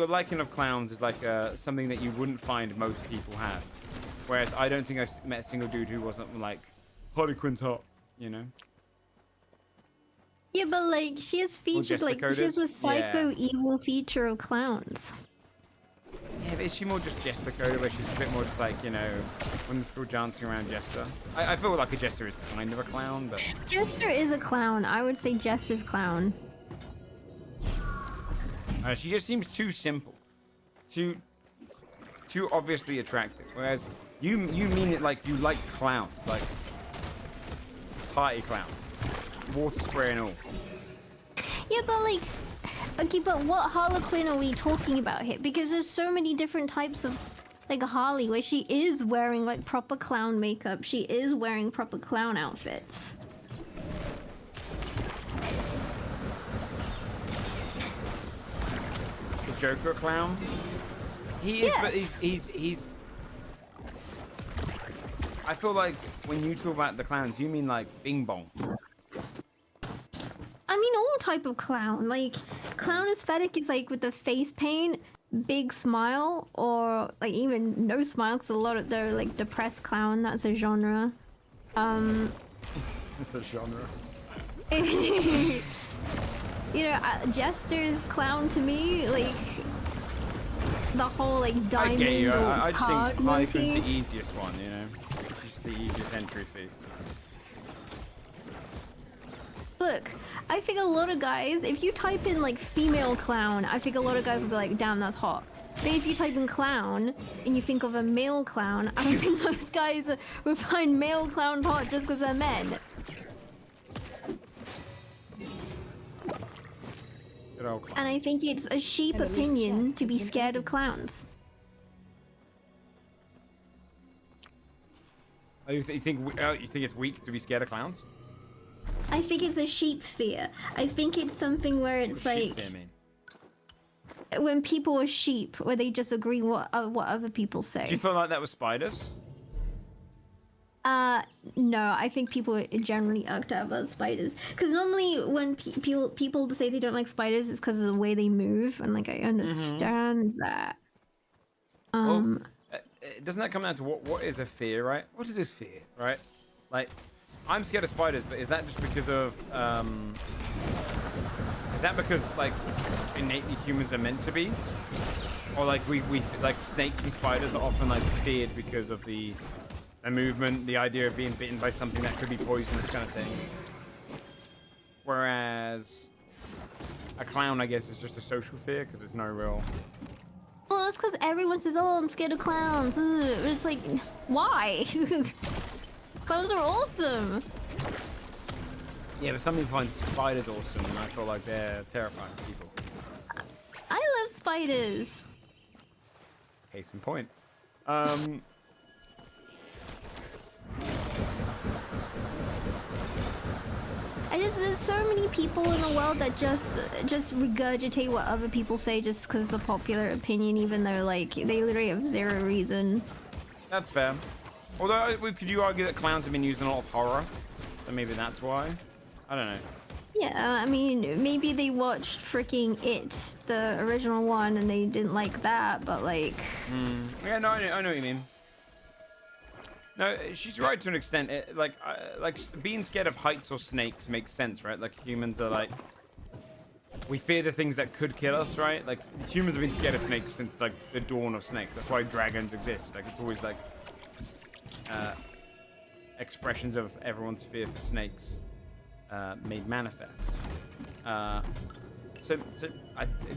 liking of clowns is like something that you wouldn't find most people have. Whereas I don't think I've met a single dude who wasn't like, Harley Quinn's hot, you know? Yeah, but like she has features like she's a psycho evil feature of clowns. Yeah, but is she more just Jester coded, where she's a bit more just like, you know, women's school dancing around Jester? I feel like a Jester is kind of a clown, but Jester is a clown. I would say Jester's clown. She just seems too simple, too obviously attractive. Whereas you mean it like you like clowns, like party clown, water spray and all. Yeah, but like, okay, but what Harlequin are we talking about here? Because there's so many different types of like a Harley where she is wearing like proper clown makeup. She is wearing proper clown outfits. The Joker a clown? He is, but he's. I feel like when you talk about the clowns, you mean like Bing Bong. I mean, all type of clown. Like, clown aesthetic is like with the face paint, big smile, or like even no smile, because a lot of they're like depressed clown. That's a genre. It's a genre. You know, Jester's clown to me, like the whole like diamond I get you. or I just card think Harley Quinn's motif. the easiest one, you know? It's just the easiest entry fee. Look, I think a lot of guys, if you type in like female clown, I think a lot of guys will be like, damn, that's hot. But if you type in clown and you think of a male clown, I don't think most guys would find male clowns hot just because they're men. Good old clown. And I think it's a sheep An elite opinion chest to be has been scared of added. clowns. Oh, you think it's weak to be scared of clowns? I think it's a sheep fear. I think it's something where What it's does sheep like fear mean? when people are sheep, where they just agree what other people Do you say. feel like that was spiders? No, I think people are generally irked out about spiders. Because normally when people say they don't like spiders, it's because of the way they move, and like I understand that. Well, doesn't that come down to what is a fear, right? What is a fear, right? Like, I'm scared of spiders, but is that just because of is that because like innately humans are meant to be, or like we like snakes and spiders are often like feared because of the movement, the idea of being bitten by something that could be poisonous, kind of thing. Whereas a clown, I guess, is just a social fear because there's no real. Well, that's because everyone says, "Oh, I'm scared of clowns." Ugh. But it's like, why? Clowns are awesome. Yeah, but some people find spiders awesome, and I feel like they're terrifying people. I love spiders. Case in point. There's so many people in the world that just regurgitate what other people say just because it's a popular opinion, even though like they literally have zero reason. That's fair. Although, could you argue that clowns have been used in a lot of horror? So maybe that's why? I don't know. Yeah, I mean, maybe they watched freaking It, the original one, and they didn't like that, but like... Yeah, no, I know what you mean. No, she's right to an extent. Like being scared of heights or snakes makes sense, right? Like humans are like, we fear the things that could kill us, right? Like humans have been scared of snakes since like the dawn of snakes. That's why dragons exist. Like it's always like expressions of everyone's fear for snakes made manifest. So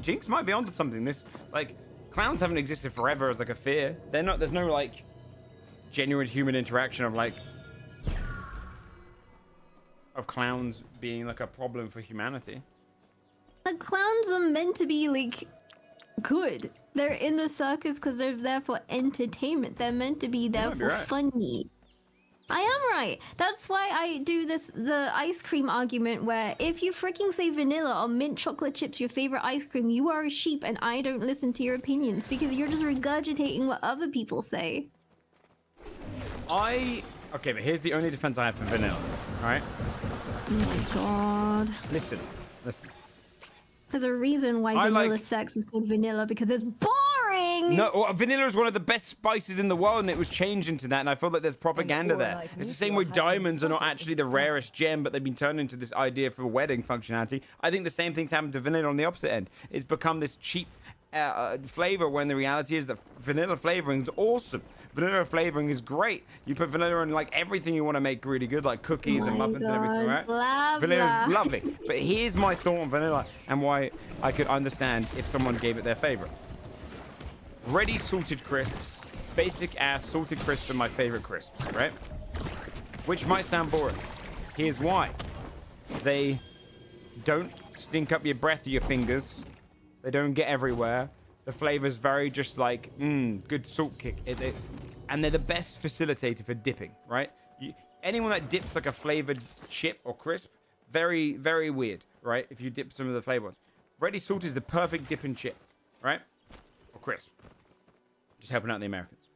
Jinx might be onto something. This like clowns haven't existed forever as like a fear. They're not. There's no like genuine human interaction of like clowns being like a problem for humanity. Like, clowns are meant to be like good. They're in the circus because they're there for entertainment. They're meant to be there might be for right. funny. I am right. That's why I do the ice cream argument where if you freaking say vanilla or mint chocolate chips your favorite ice cream, you are a sheep and I don't listen to your opinions because you're just regurgitating what other people say. Okay, but here's the only defense I have for vanilla. All right. Oh my god. Listen. There's a reason why I vanilla like- sex is called vanilla because it's boring. No, well, vanilla is one of the best spices in the world, and it was changed into that. And I feel like there's propaganda An there. ore-like It's the same meteor way has been diamonds are not spotted actually in the the rarest gem, but they've been turned into this idea for wedding functionality. I think the same thing's happened to vanilla on the opposite end. It's become this cheap flavor when the reality is that vanilla flavoring is awesome. Vanilla flavoring is great. You put vanilla in like everything you want to make really good, like cookies and muffins and everything, right? Blah, Vanilla is blah. lovely. But here's my thought on vanilla and why I could understand if someone gave it their favorite. Ready salted crisps, basic ass salted crisps are my favorite crisps, right? Which might sound boring. Here's why. They don't stink up your breath or your fingers. They don't get everywhere. The flavor's very just like, good salt kick. And they're the best facilitator for dipping, right? Anyone that dips like a flavored chip or crisp, very, very weird, right? If you dip some of the flavored ones. Ready salt is the perfect dip and chip, right? Or crisp. Just helping out the Americans.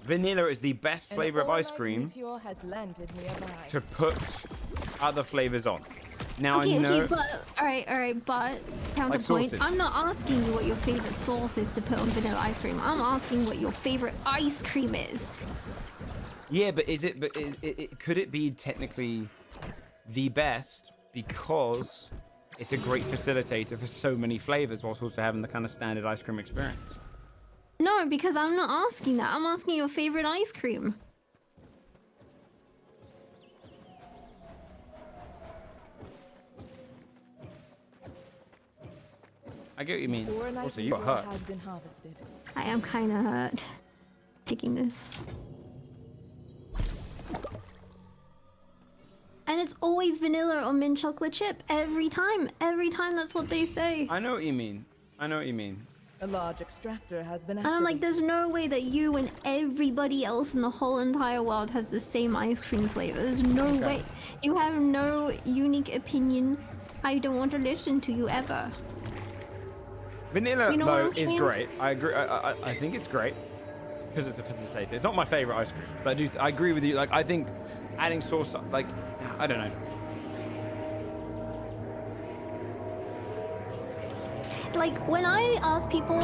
Vanilla is the best An flavor of ice ore-like cream meteor has landed nearby. to put other flavors on. Now Okay, I know. okay, but alright, but counterpoint. sauces. I'm not asking you what your favorite sauce is to put on vanilla ice cream. I'm asking what your favorite ice cream is. Yeah, but is it? But could it be technically the best because it's a great facilitator for so many flavors, whilst also having the kind of standard ice cream experience? No, because I'm not asking that. I'm asking your favorite ice cream. I get what you mean. Ore-like Also, you got meteor hurt. has been harvested. I am kind of hurt taking this. And it's always vanilla or mint chocolate chip. Every time that's what they say. I know what you mean. I know what you mean. A large extractor has been And I'm like, activated. there's no way that you and everybody else in the whole entire world has the same ice cream flavor. There's no way. You have no unique opinion. I don't want to listen to you ever. Vanilla, You know though, what I'm is saying? great. I agree. I think it's great because it's a facilitator. It's not my favorite ice cream. But I agree with you. Like, I think adding sauce, like, I don't know. Like, when I ask people,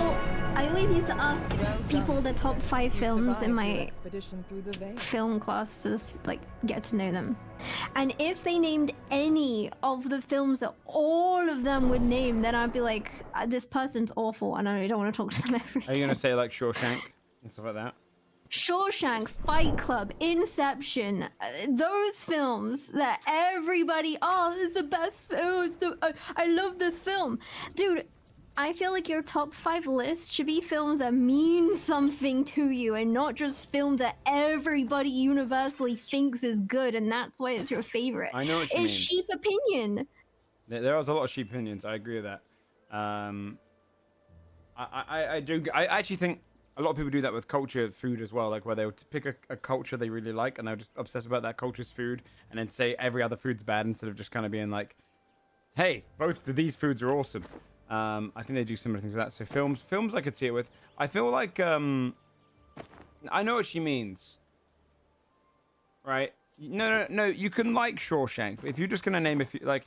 I always used to ask people the top 5 films in Survived your my expedition through the veil. film class to like get to know them. And if they named any of the films that all of them would name, then I'd be like, this person's awful and I don't want to talk to them ever Are you gonna say like Shawshank and stuff like that? Shawshank, Fight Club, Inception, those films that everybody, oh, this is the best film. I love this film. Dude, I feel like your top 5 list should be films that mean something to you and not just films that everybody universally thinks is good and that's why it's your favorite. I know what you It's mean. sheep opinion. There was a lot of sheep opinions. I agree with that. I do. I actually think a lot of people do that with culture food as well, like where they'll pick a culture they really like and they'll just obsess about that culture's food and then say every other food's bad instead of just kind of being like, hey, both of these foods are awesome. I think they do similar things with that. So films I could see it with. I feel like I know what she means. Right? No, you can like Shawshank. If you're just gonna name a few, like,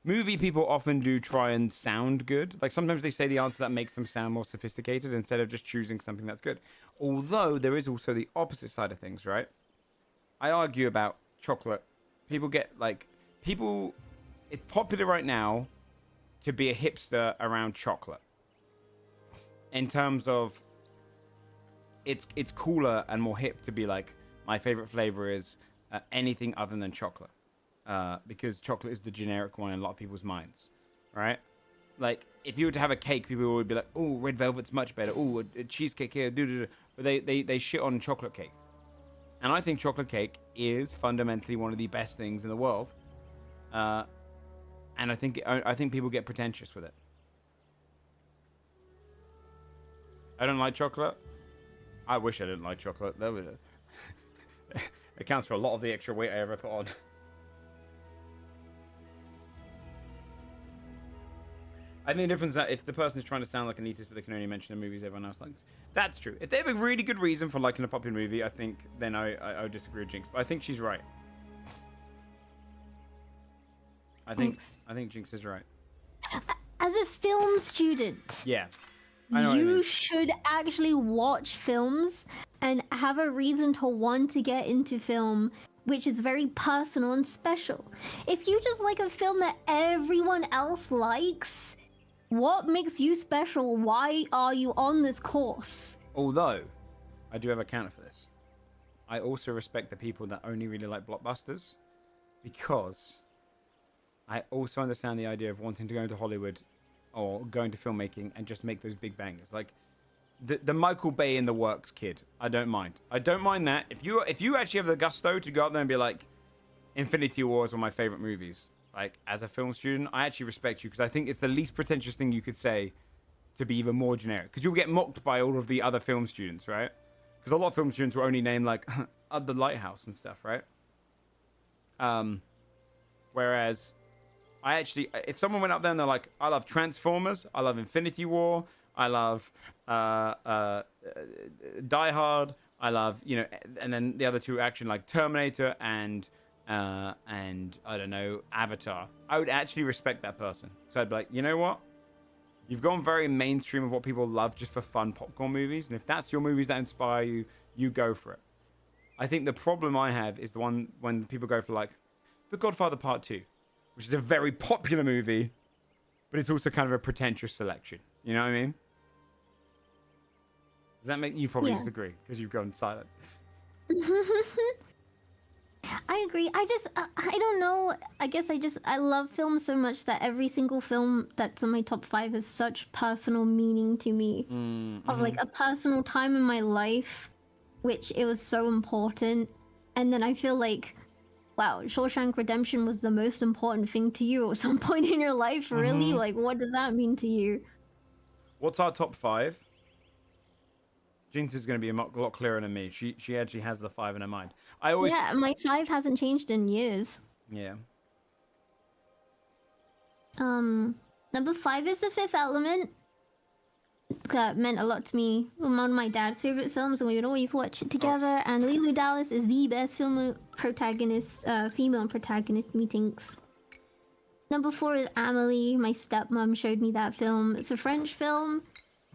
movie people often do try and sound good. Like sometimes they say the answer that makes them sound more sophisticated instead of just choosing something that's good. Although there is also the opposite side of things, right? I argue about chocolate. It's popular right now to be a hipster around chocolate. In terms of it's cooler and more hip to be like, my favorite flavor is anything other than chocolate. Because chocolate is the generic one in a lot of people's minds, right? Like, if you were to have a cake, people would be like, oh, red velvet's much better. Oh, a cheesecake here, but they shit on chocolate cake. And I think chocolate cake is fundamentally one of the best things in the world. And I think people get pretentious with it. I don't like chocolate. I wish I didn't like chocolate. That would it accounts for a lot of the extra weight I ever put on. I think the difference is that if the person is trying to sound like an elitist, but they can only mention the movies everyone else likes, that's true. If they have a really good reason for liking a popular movie, I think then I would disagree with Jinx. But I think she's right. I think Jinx is right. As a film student, Yeah. I know what you you mean. should actually watch films and have a reason to want to get into film, which is very personal and special. If you just like a film that everyone else likes, what makes you special? Why are you on this course? Although, I do have a counter for this. I also respect the people that only really like blockbusters, because I also understand the idea of wanting to go into Hollywood or going to filmmaking and just make those big bangers. Like the Michael Bay in the works kid. I don't mind. I don't mind that. If you actually have the gusto to go out there and be like, Infinity War is one of my favorite movies. Like, as a film student, I actually respect you because I think it's the least pretentious thing you could say to be even more generic. Because you'll get mocked by all of the other film students, right? Because a lot of film students will only name like The Lighthouse and stuff, right? Whereas I actually, if someone went up there and they're like, I love Transformers, I love Infinity War, I love Die Hard, I love, and then the other two action like Terminator and I don't know, Avatar, I would actually respect that person. So I'd be like, you know what? You've gone very mainstream of what people love just for fun popcorn movies. And if that's your movies that inspire you, you go for it. I think the problem I have is the one when people go for like The Godfather Part 2, which is a very popular movie, but it's also kind of a pretentious selection. You know what I mean? Does that make you probably disagree because you've gone silent? I agree. I don't know. I guess I love film so much that every single film that's in my top 5 has such personal meaning to me. Of like a personal time in my life, which it was so important. And then I feel like wow, Shawshank Redemption was the most important thing to you at some point in your life. Really? Like, what does that mean to you? What's our top 5? Jinx is going to be a lot clearer than me. She actually has the 5 in her mind. I always... Yeah, my 5 hasn't changed in years. Yeah. Number 5 is The Fifth Element. That meant a lot to me. One of my dad's favorite films, and we would always watch it together. And Leeloo Dallas is the best female protagonist meetings. Number 4 is Amelie. My stepmom showed me that film. It's a French film.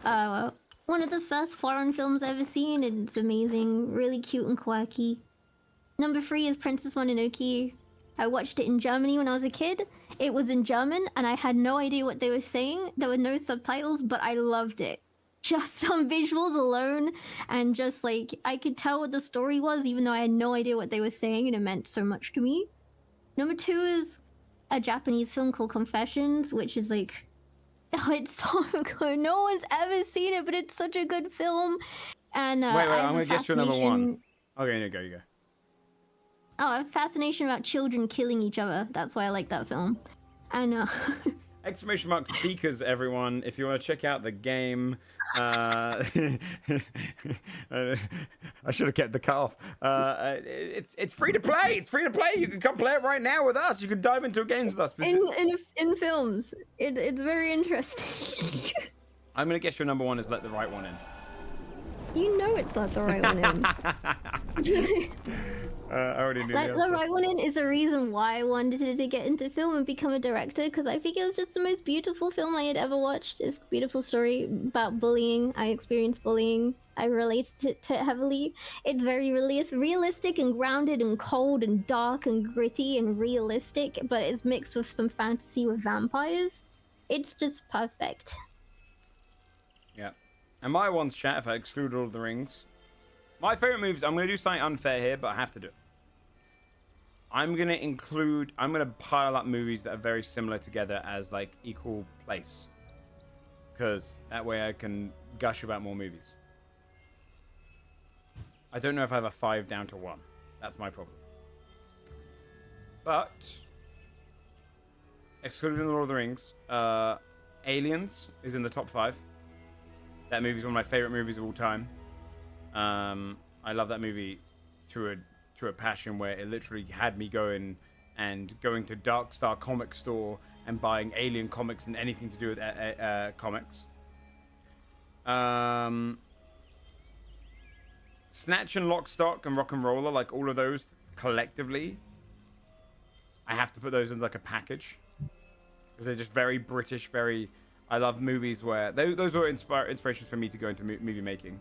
One of the first foreign films I've ever seen, and it's amazing. Really cute and quirky. Number 3 is Princess Mononoke. I watched it in Germany when I was a kid. It was in German, and I had no idea what they were saying. There were no subtitles, but I loved it. Just on visuals alone, and just like, I could tell what the story was, even though I had no idea what they were saying, and it meant so much to me. Number 2 is a Japanese film called Confessions, which is like, oh, it's so good. No one's ever seen it, but it's such a good film. And wait, I'm gonna guess your number 1. Okay, you go. Oh, I have a fascination about children killing each other. That's why I like that film. I know. Exclamation mark Seekers, everyone. If you want to check out the game, I should have kept the cut off. It's free to play. It's free to play. You can come play it right now with us. You can dive into games with us. In films, it's very interesting. I'm gonna guess your number 1 is Let the Right One In. You know it's Let the Right One In. I already knew Let the Right One In is the reason why I wanted to get into film and become a director, because I think it was just the most beautiful film I had ever watched. It's a beautiful story about bullying. I experienced bullying. I related to it heavily. It's very realistic and grounded and cold and dark and gritty and realistic, but it's mixed with some fantasy with vampires. It's just perfect. Yeah. And my one's chat, if I exclude Lord of the Rings. My favorite movies, I'm going to do something unfair here, but I have to do it. I'm going to pile up movies that are very similar together as like equal place. Because that way I can gush about more movies. I don't know if I have a 5 down to 1. That's my problem. But, excluding Lord of the Rings, Aliens is in the top 5. That movie is one of my favorite movies of all time. I love that movie to a passion, where it literally had me going to Dark Star comic store and buying Alien comics and anything to do with comics. Snatch and Lock, Stock and Rock and Roller, like all of those collectively, I have to put those in like a package because they're just very British. I love movies where those were inspirations for me to go into movie making,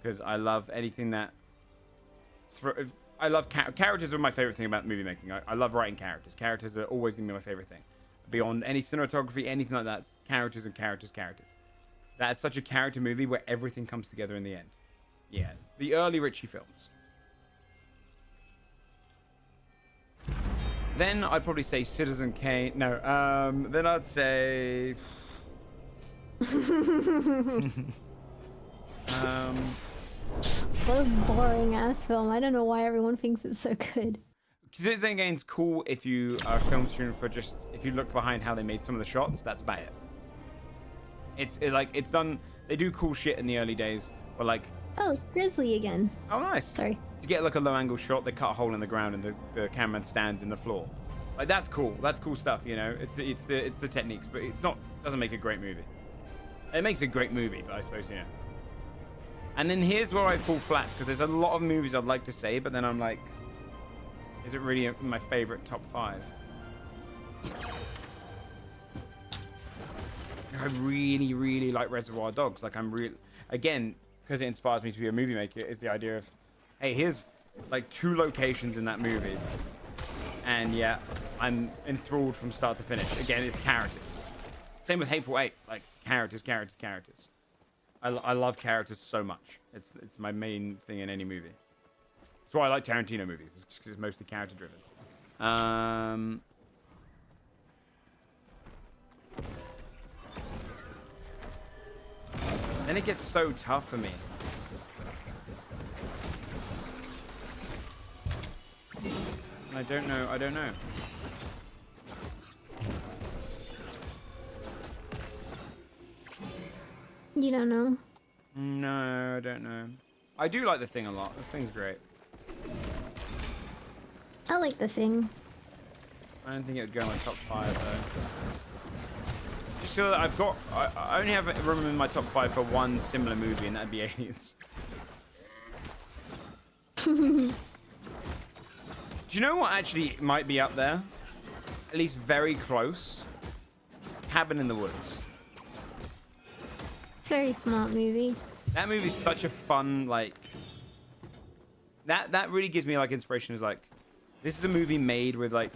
because I love anything that I love characters are my favorite thing about movie making. I love writing characters. Characters are always gonna be my favorite thing. Beyond any cinematography, anything like that, characters. That is such a character movie where everything comes together in the end. Yeah, the early Ritchie films. Then I'd probably say Citizen Kane. No, then I'd say. What a boring ass film. I don't know why everyone thinks it's so good. Citizen Kane's cool if you are a film student, if you look behind how they made some of the shots, that's about it. It's done. They do cool shit in the early days, but like. Oh, it's Grizzly again. Oh, nice. Sorry. To get like a low angle shot, they cut a hole in the ground and the cameraman stands in the floor. Like that's cool. That's cool stuff. You know, it's the techniques, but doesn't make a great movie. It makes a great movie, but I suppose you know. And then here's where I fall flat, because there's a lot of movies I'd like to say, but then I'm like, is it really my favorite top 5? I really, really like Reservoir Dogs. Like again, because it inspires me to be a movie maker, is the idea of, hey, here's like 2 locations in that movie, and yeah, I'm enthralled from start to finish. Again, it's characters. Same with Hateful Eight, like characters. I love characters so much. It's my main thing in any movie. That's why I like Tarantino movies. It's just because it's mostly character driven. Then it gets so tough for me. I don't know. I don't know. You don't know. No, I don't know. I do like The Thing a lot. The Thing's great. I like The Thing. I don't think it would go in my top 5 though. Just feel that I only have room in my top 5 for one similar movie, and that'd be Aliens. Do you know what actually might be up there? At least very close. Cabin in the Woods. It's a very smart movie. That movie's such a fun, like... That really gives me, like, inspiration. Is like, this is a movie made with, like,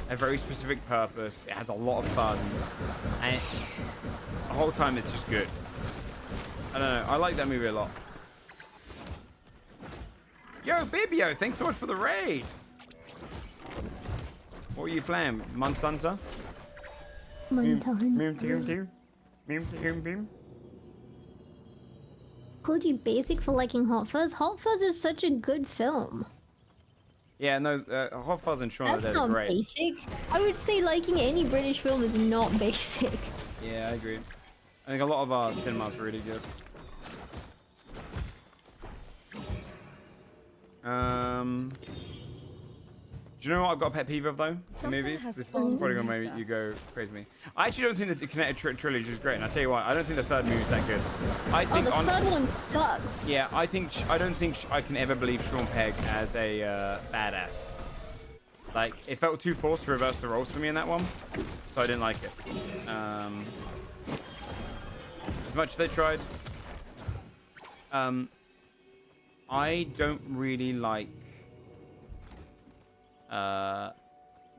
a very specific purpose. It has a lot of fun. And the whole time it's just good. I don't know. I like that movie a lot. Yo, Bibio, thanks so much for the raid. What are you playing? Monsanto? Called you basic for liking Hot Fuzz? Hot Fuzz is such a good film. Yeah, no, Hot Fuzz and Shaun of the That's Dead are not great. basic. I would say liking any British film is not basic. Yeah, I agree. I think a lot of our cinema's really good. Do you know what I've got a pet peeve of though? In movies? This is probably gonna make you go crazy with me. I actually don't think the Connected Trilogy is great, and I'll tell you why. I don't think the third movie is that good. I think the third one sucks. Yeah, I don't think I can ever believe Sean Pegg as a badass. Like, it felt too forced to reverse the roles for me in that one, so I didn't like it. As much as they tried. I don't really like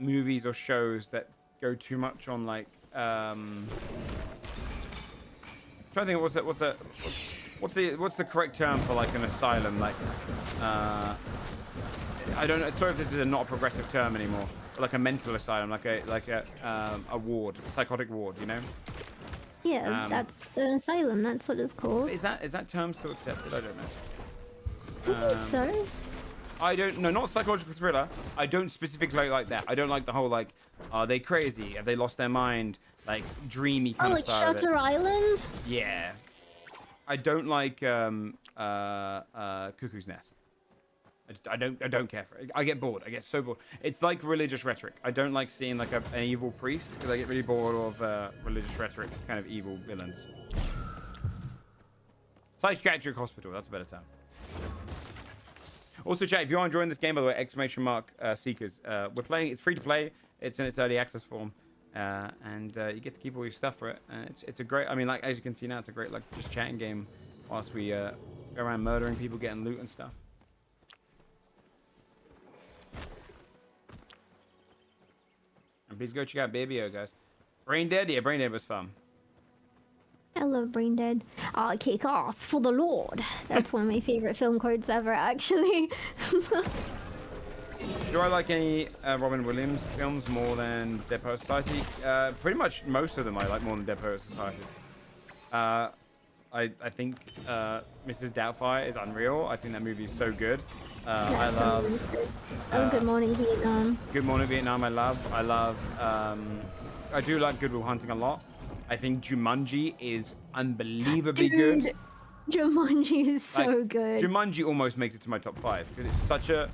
movies or shows that go too much on like I'm trying to think what's the correct term for like an asylum, like I don't know, sorry if this is not a progressive term anymore, but like a mental asylum, like a ward, a psychotic ward, you know? Yeah, that's an asylum, that's what it's called. Is that term still accepted? I don't know. I think so. I don't know, not psychological thriller. I don't specifically like that. I don't like the whole like, are they crazy? Have they lost their mind? Like dreamy kind of like style. Shutter Island? Yeah. I don't like Cuckoo's Nest. I don't care for it. I get bored. I get so bored. It's like religious rhetoric. I don't like seeing like an evil priest because I get really bored of religious rhetoric, kind of evil villains. Psychiatric hospital. That's a better term. Also, chat, if you are enjoying this game, by the way, ! Seekers. We're playing, it's free to play. It's in its early access form. And you get to keep all your stuff for it. It's a great, I mean, like, as you can see now, it's a great, like, just chatting game whilst we go around murdering people, getting loot and stuff. And please go check out Baby-O, guys. Brain Dead? Yeah, Brain Dead was fun. I love Brain Dead. I kick ass for the Lord. That's one of my favorite film quotes ever, actually. Do I like any Robin Williams films more than Dead Poets Society? Pretty much most of them I like more than Dead Poets Society. I think Mrs. Doubtfire is unreal. I think that movie is so good. I love... Good Morning Vietnam. Good Morning Vietnam I love. I do like Good Will Hunting a lot. I think Jumanji is unbelievably good. Jumanji is so like, good. Jumanji almost makes it to my top 5 because it's such a...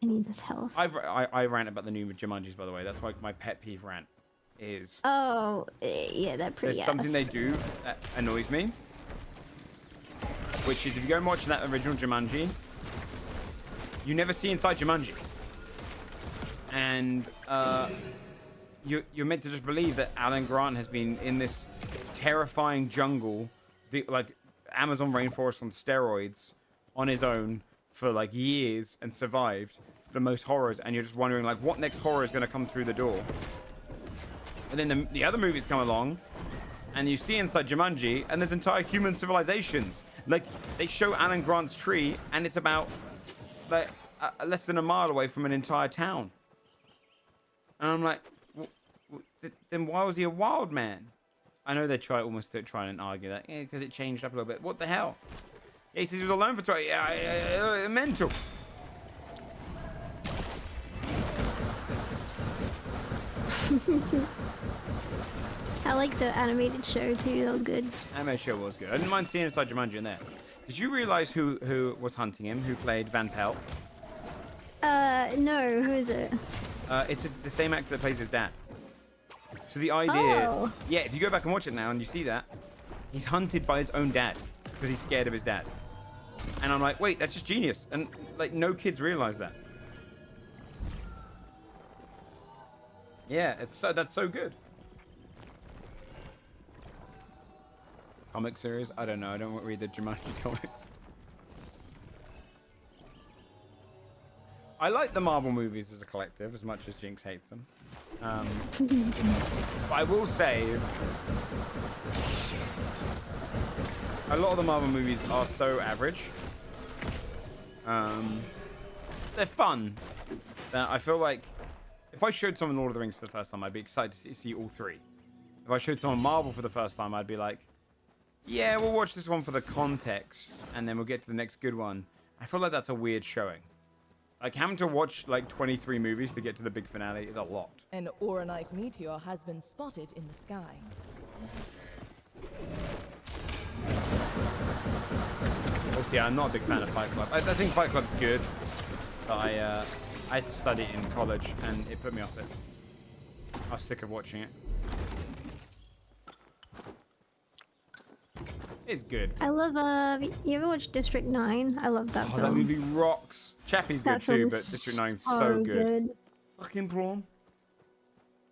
I need this health. I rant about the new Jumanjis, by the way. That's like my pet peeve rant is... Oh, yeah, that pretty There's something they do that annoys me. Which is if you go and watch that original Jumanji, you never see inside Jumanji. And you're meant to just believe that Alan Grant has been in this terrifying jungle, like Amazon rainforest on steroids, on his own for like years and survived the most horrors, and you're just wondering like what next horror is going to come through the door. And then the other movies come along and you see inside Jumanji and there's entire human civilizations. Like they show Alan Grant's tree and it's about like less than a mile away from an entire town. And I'm like, then why was he a wild man? I know they almost trying and argue that because it changed up a little bit. What the hell? Yeah, he says he was alone for 20. Mental. I like the animated show too. That was good. Anime show was good. I didn't mind seeing inside Jumanji in there. Did you realize who was hunting him? Who played Van Pelt? No. Who is it? It's the same actor that plays his dad. So the idea, Oh. yeah, if you go back and watch it now and you see that, he's hunted by his own dad because he's scared of his dad. And I'm like, wait, that's just genius. And like, no kids realize that. Yeah, that's so good. Comic series? I don't know. I don't read the Jumanji comics. I like the Marvel movies as a collective as much as Jinx hates them. But I will say, a lot of the Marvel movies are so average. They're fun. That I feel like if I showed someone Lord of the Rings for the first time, I'd be excited to see all three. If I showed someone Marvel for the first time, I'd be like, yeah, we'll watch this one for the context, and then we'll get to the next good one. I feel like that's a weird showing. Like, having to watch, like, 23 movies to get to the big finale is a lot. An Oronite meteor has been spotted in the sky. Also, yeah, I'm not a big fan of Fight Club. I think Fight Club's good, but I had to study it in college, and it put me off it. I was sick of watching it. It's good. I love. You ever watch District 9? I love that Oh, film. that movie rocks. Chappie's good That film too, is but District 9's so good. Fucking prawn.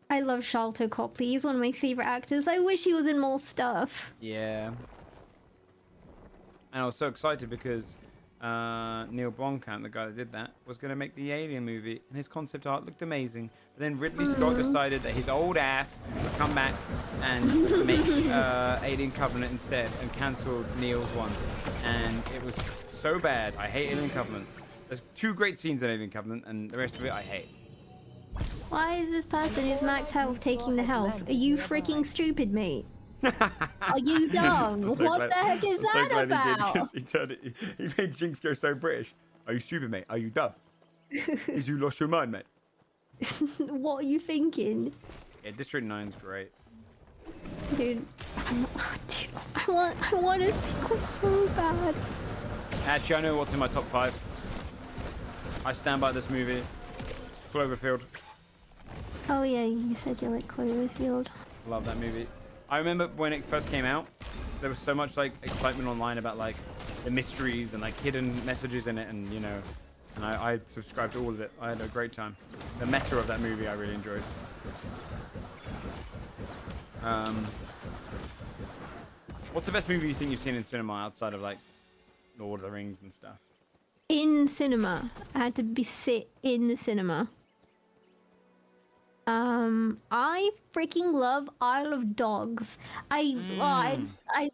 I love Sharlto Copley. He's one of my favorite actors. I wish he was in more stuff. Yeah. And I was so excited because Neil Blomkamp, the guy that did that, was going to make the Alien movie, and his concept art looked amazing. But then Ridley Scott decided that his old ass would come back and make Alien Covenant instead, and cancelled Neil's one. And it was so bad. I hate Alien Covenant. There's 2 great scenes in Alien Covenant, and the rest of it I hate. Why is this person is max health taking the health? Are you freaking stupid, mate? Are you dumb? I'm so What glad- the heck is I'm so that glad about? He turned it. He made Jinx go so British. Are you stupid, mate? Are you dumb? Is you lost your mind, mate? What are you thinking? Yeah, District 9's great. Dude, I want a sequel so bad. Actually, I know what's in my top 5. I stand by this movie. Cloverfield. Oh yeah, you said you like Cloverfield. Love that movie. I remember when it first came out, there was so much like excitement online about like the mysteries and like hidden messages in it, and you know, and I subscribed to all of it. I had a great time. The meta of that movie I really enjoyed. What's the best movie you think you've seen in cinema outside of like Lord of the Rings and stuff? In cinema, I had to sit in the cinema. I freaking love Isle of Dogs. I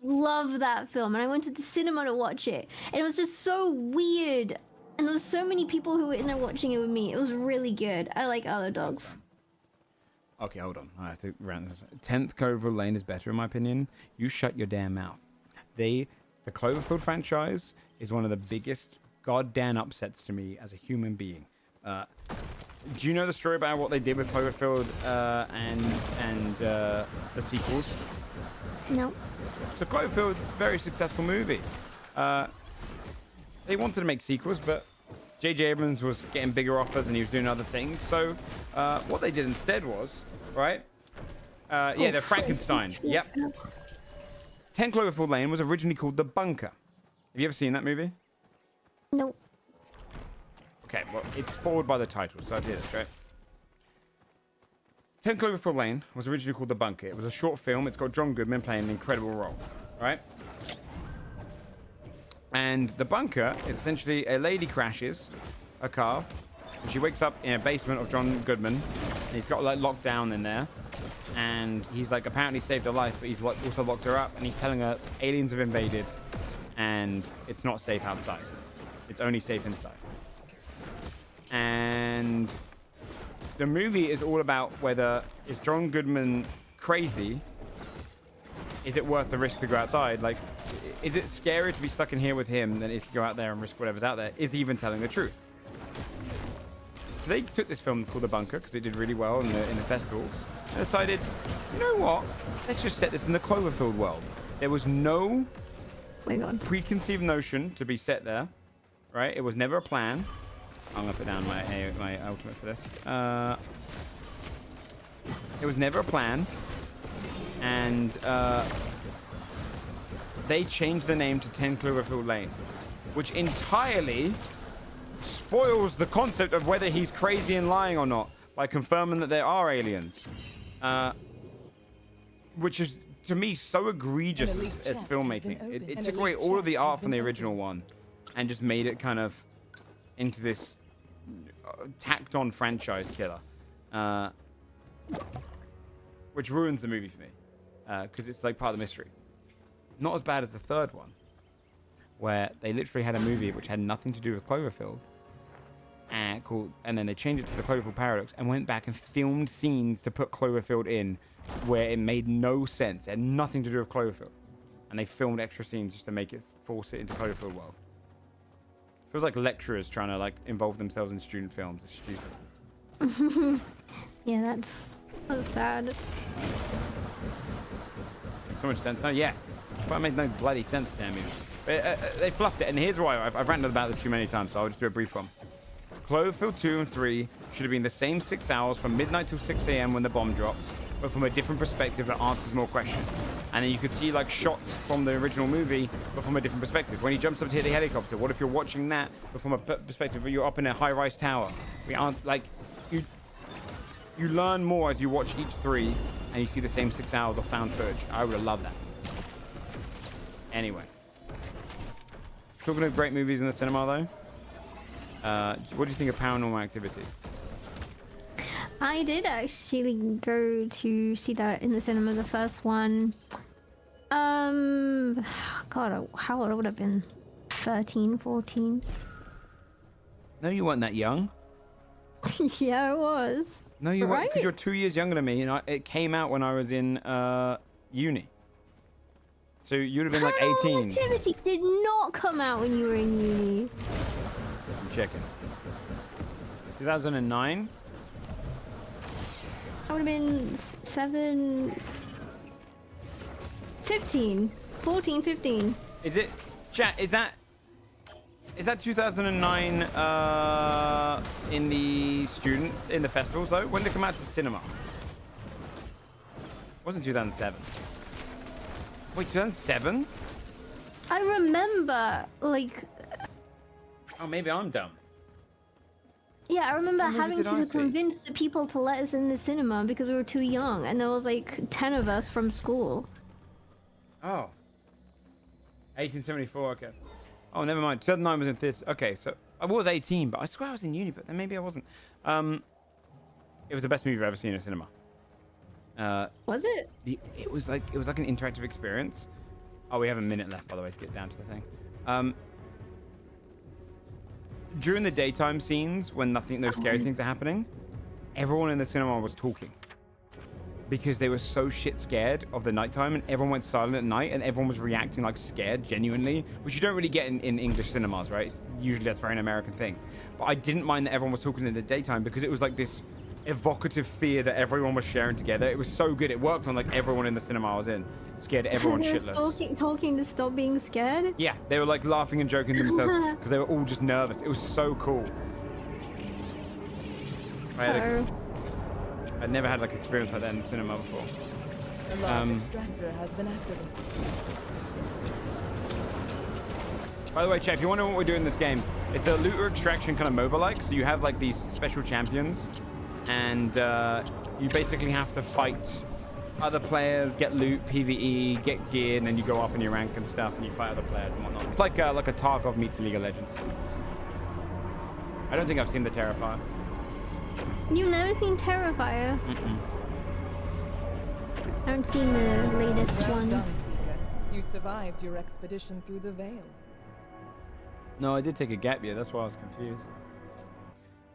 love that film, and I went to the cinema to watch it, and it was just so weird, and there was so many people who were in there watching it with me. It was really good. I like Isle of Dogs. Okay, hold on. I have to rant this. 10th Cloverfield Lane is better in my opinion. You shut your damn mouth. The Cloverfield franchise is one of the biggest goddamn upsets to me as a human being. Do you know the story about what they did with Cloverfield and the sequels? No. So Cloverfield's a very successful movie. They wanted to make sequels, but J.J. Abrams was getting bigger offers and he was doing other things. So what they did instead was, right? Yeah, they're Frankenstein. Yep. 10 Cloverfield Lane was originally called The Bunker. Have you ever seen that movie? Nope. Okay, well, it's spoiled by the title, so I did it, right? 10 Cloverfield Lane was originally called The Bunker. It was a short film. It's got John Goodman playing an incredible role, right? And The Bunker is essentially a lady crashes a car, and she wakes up in a basement of John Goodman, and he's got like locked down in there, and he's like apparently saved her life, but he's also locked her up, and he's telling her aliens have invaded, and it's not safe outside. It's only safe inside. And the movie is all about whether is John Goodman crazy? Is it worth the risk to go outside? Like, is it scarier to be stuck in here with him than it is to go out there and risk whatever's out there? Is he even telling the truth? So they took this film called The Bunker because it did really well in the festivals, and decided, you know what? Let's just set this in the Cloverfield world. There was no My God. preconceived notion to be set there, right? It was never a plan. I'm gonna put down my ultimate for this. It was never a plan, and they changed the name to 10 Cloverfield Lane, which entirely spoils the concept of whether he's crazy and lying or not by confirming that there are aliens, which is to me so egregious as filmmaking. It took away all of the art from the original one and just made it kind of into this tacked on franchise killer, which ruins the movie for me because it's like part of the mystery. Not as bad as the third one, where they literally had a movie which had nothing to do with Cloverfield, and then they changed it to the Cloverfield Paradox and went back and filmed scenes to put Cloverfield in where it made no sense. It had nothing to do with Cloverfield, and they filmed extra scenes just to make it force it into Cloverfield world. Feels like lecturers trying to like involve themselves in student films. It's stupid. Yeah, that's sad. Makes so much sense now. Yeah, but it made no bloody sense, damn it. But, they fluffed it, and here's why. I've ranted about this too many times, so I'll just do a brief one. Cloverfield 2 and 3 should have been the same 6 hours from midnight till 6 a.m. when the bomb drops, but from a different perspective that answers more questions. And then you could see like shots from the original movie, but from a different perspective. When he jumps up to hit the helicopter, what if you're watching that, but from a perspective where you're up in a high-rise tower? We aren't like you learn more as you watch each 3, and you see the same 6 hours of found footage. I would have loved that. Anyway, talking of great movies in the cinema though. What do you think of Paranormal Activity? I did actually go to see that in the cinema, the first one. God, how old would I have been? 13, 14? No, you weren't that young. Yeah, I was. No, you weren't, Right? because you're 2 years younger than me, and it came out when I was in uni. So you'd have been like 18. Paranormal Activity did not come out when you were in uni. I'm checking. 2009? I would have been 15. 14, 15. Is it? Chat, is that 2009 in the students, in the festivals though? When did it come out to cinema? It wasn't 2007. Wait, 2007? I remember, like... Oh, maybe I'm dumb. Yeah, I remember What movie having did I to see? convince the people to let us in the cinema because we were too young, and there was like 10 of us from school. Oh. 1874, okay. Oh, never mind. 2009 was in theaters. Okay, so I was 18, but I swear I was in uni, but then maybe I wasn't. It was the best movie I've ever seen in a cinema. Was it? It was like an interactive experience. Oh, we have a minute left, by the way, to get down to the thing. During the daytime scenes, when no scary things are happening, everyone in the cinema was talking because they were so shit scared of the nighttime, and everyone went silent at night, and everyone was reacting like scared, genuinely, which you don't really get in English cinemas, right? Usually that's very an American thing. But I didn't mind that everyone was talking in the daytime because it was like this evocative fear that everyone was sharing together. It was so good. It worked on like everyone in the cinema I was in. Scared everyone They were shitless. talking to stop being scared? Yeah, they were like laughing and joking to themselves because they were all just nervous. It was so cool. I'd never had like experience like that in the cinema before. The large extractor has been activated. By the way, chat, if you wonder what we're doing in this game, it's a looter extraction kind of MOBA-like. So you have like these special champions, and you basically have to fight other players, get loot, PvE, get gear, and then you go up in your rank and stuff, and you fight other players and whatnot. It's like a Tarkov meets League of Legends. I don't think I've seen the Terrifier. You've never seen Terrifier? I haven't seen the latest Well one. done, Seeker. You survived your expedition through the veil. No, I did take a gap year. That's why I was confused.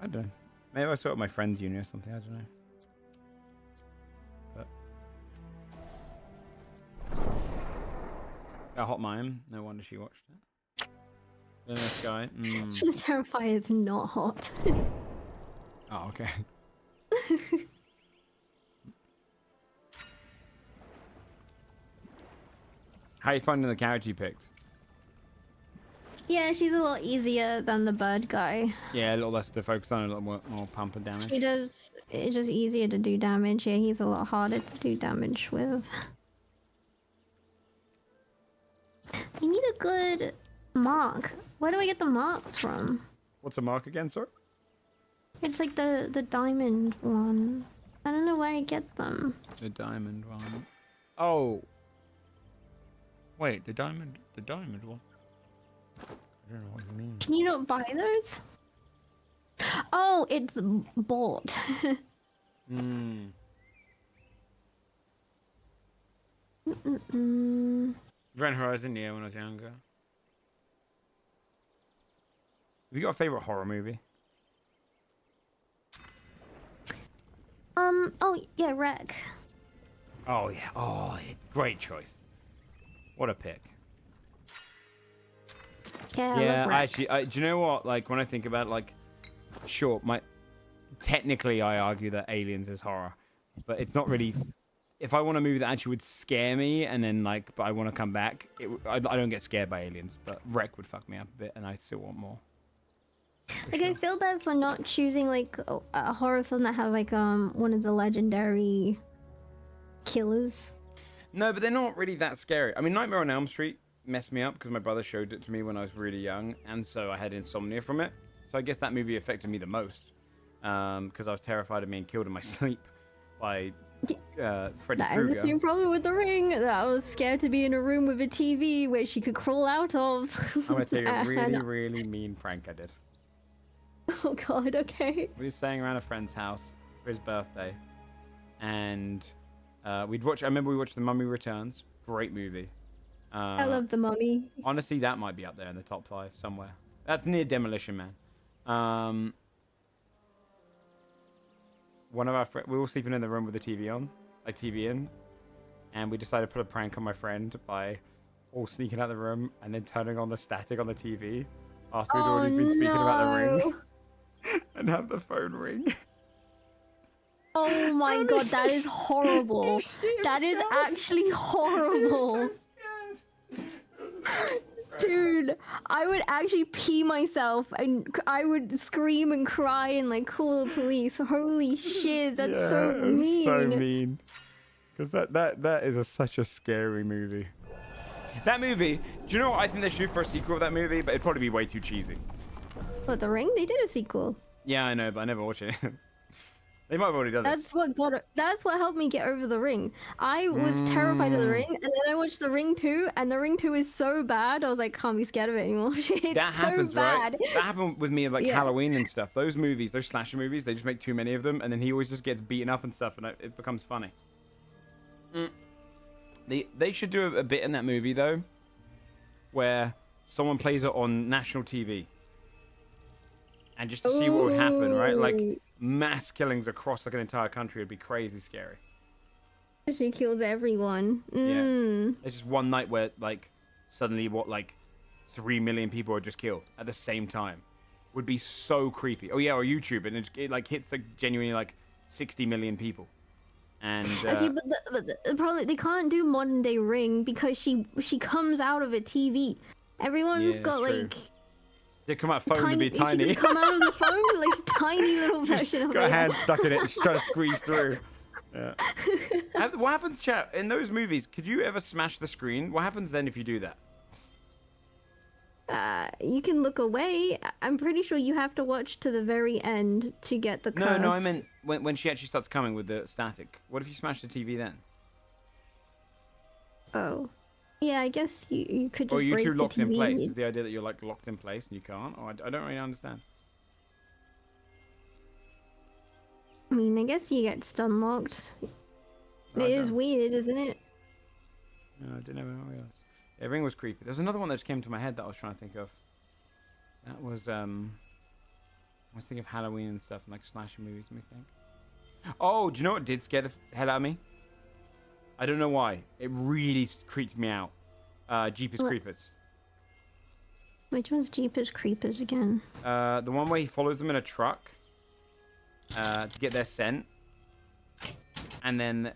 I don't know. Maybe I saw it at my friend's uni or something. I don't know. But Hot Mime. No wonder she watched it. This guy. Terrifier is not hot. Oh, okay. How you finding the character you picked? Yeah, she's a lot easier than the bird guy. Yeah, a little less to focus on, a little more pump and damage. It's just easier to do damage. Yeah, he's a lot harder to do damage with. I need a good mark. Where do I get the marks from? What's a mark again, sir? It's like the diamond one. I don't know where I get them. The diamond one. Oh. Wait, the diamond one. I don't know what you mean. Can you not buy those? Oh, it's bought. Hmm. Ran Horizon, yeah, when I was younger. Have you got a favorite horror movie? Oh yeah, Wreck. Oh yeah, great choice. What a pick. Yeah, I Yeah, love Wreck. actually, do you know what? Like when I think about it, like, sure, technically I argue that Aliens is horror, but it's not really. If I want a movie that actually would scare me, and then but I want to come back, I don't get scared by aliens, but Wreck would fuck me up a bit, and I still want more. Like I feel bad for not choosing like a horror film that has like one of the legendary killers. No, but they're not really that scary. I mean, Nightmare on Elm Street messed me up because my brother showed it to me when I was really young, and so I had insomnia from it. So I guess that movie affected me the most because I was terrified of being killed in my sleep by Freddy That is Krueger. the same problem with The Ring. That I was scared to be in a room with a TV where she could crawl out of. I'm gonna tell you a And- really, really mean prank I did. Oh God. Okay. We were staying around a friend's house for his birthday, and I remember we watched The Mummy Returns. Great movie. I love The Mummy. Honestly, that might be up there in the top 5 somewhere. That's near Demolition Man. One of our friends, we were all sleeping in the room with the TV on, like TV in, and we decided to put a prank on my friend by all sneaking out the room and then turning on the static on the TV after we'd already been speaking about the ring and have the phone ring. Oh my God, that is horrible. That is actually horrible. Dude, I would actually pee myself and I would scream and cry and like call the police. Holy shit, that's so mean. So mean. Because that is such a scary movie. That movie, do you know what? I think they should do for a sequel of that movie, but it'd probably be way too cheesy. What, The Ring? They did a sequel. Yeah, I know, but I never watched it. They might have already done this. That's what helped me get over The Ring. I was terrified of The Ring, and then I watched The Ring 2, and The Ring 2 is so bad. I was like, can't be scared of it anymore. It's That so happens, bad. right? That happened with me, like Yeah. Halloween and stuff. Those movies, those slasher movies, they just make too many of them, and then he always just gets beaten up and stuff, and it becomes funny. They should do a bit in that movie though, where someone plays it on national TV, and just to see what would happen, right? Like mass killings across like an entire country would be crazy scary. She kills everyone. Yeah. It's just one night where like suddenly 3 million people are just killed at the same time. Would be so creepy. Oh yeah, or YouTube, and it like hits like genuinely like 60 million people. And Okay, but the problem, they can't do modern day Ring because she comes out of a TV. Everyone's Yeah, got that's true. like they come out phone to be She tiny. could come out of the phone with like tiny little version of Got a it. hand stuck in it, just trying to squeeze through. Yeah. What happens, chat, in those movies? Could you ever smash the screen? What happens then if you do that? You can look away. I'm pretty sure you have to watch to the very end to get the curse. No, I meant when she actually starts coming with the static. What if you smash the TV then? Oh. Yeah, I guess you could just Or are you break two the locked in TV. place? Is the idea that you're like locked in place and you can't? Or I don't really understand. I mean, I guess you get stun locked. No, I It is don't. weird, isn't it? No, I didn't ever realize. Yeah, Ring was creepy. There's another one that just came to my head that I was trying to think of. That was I was thinking of Halloween and stuff and like slasher movies. Let me think. Oh, do you know what did scare the hell out of me? I don't know why. It really creeped me out. Jeepers What? Creepers. Which one's Jeepers Creepers again? The one where he follows them in a truck to get their scent. and then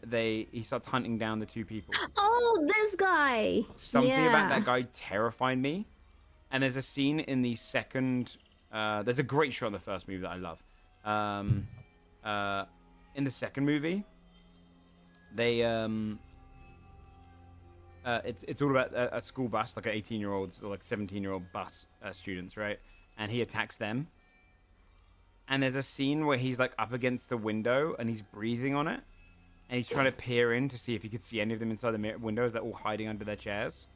he starts hunting down the two people. Oh, this guy. Something about that guy terrified me. And there's a scene in the second. There's a great shot in the first movie that I love. In the second movie, they it's all about a school bus, like an 18-year-olds or like 17-year-old bus students, right? And he attacks them. And there's a scene where he's like up against the window and he's breathing on it, and he's trying to peer in to see if he could see any of them inside the windows. They're all hiding under their chairs.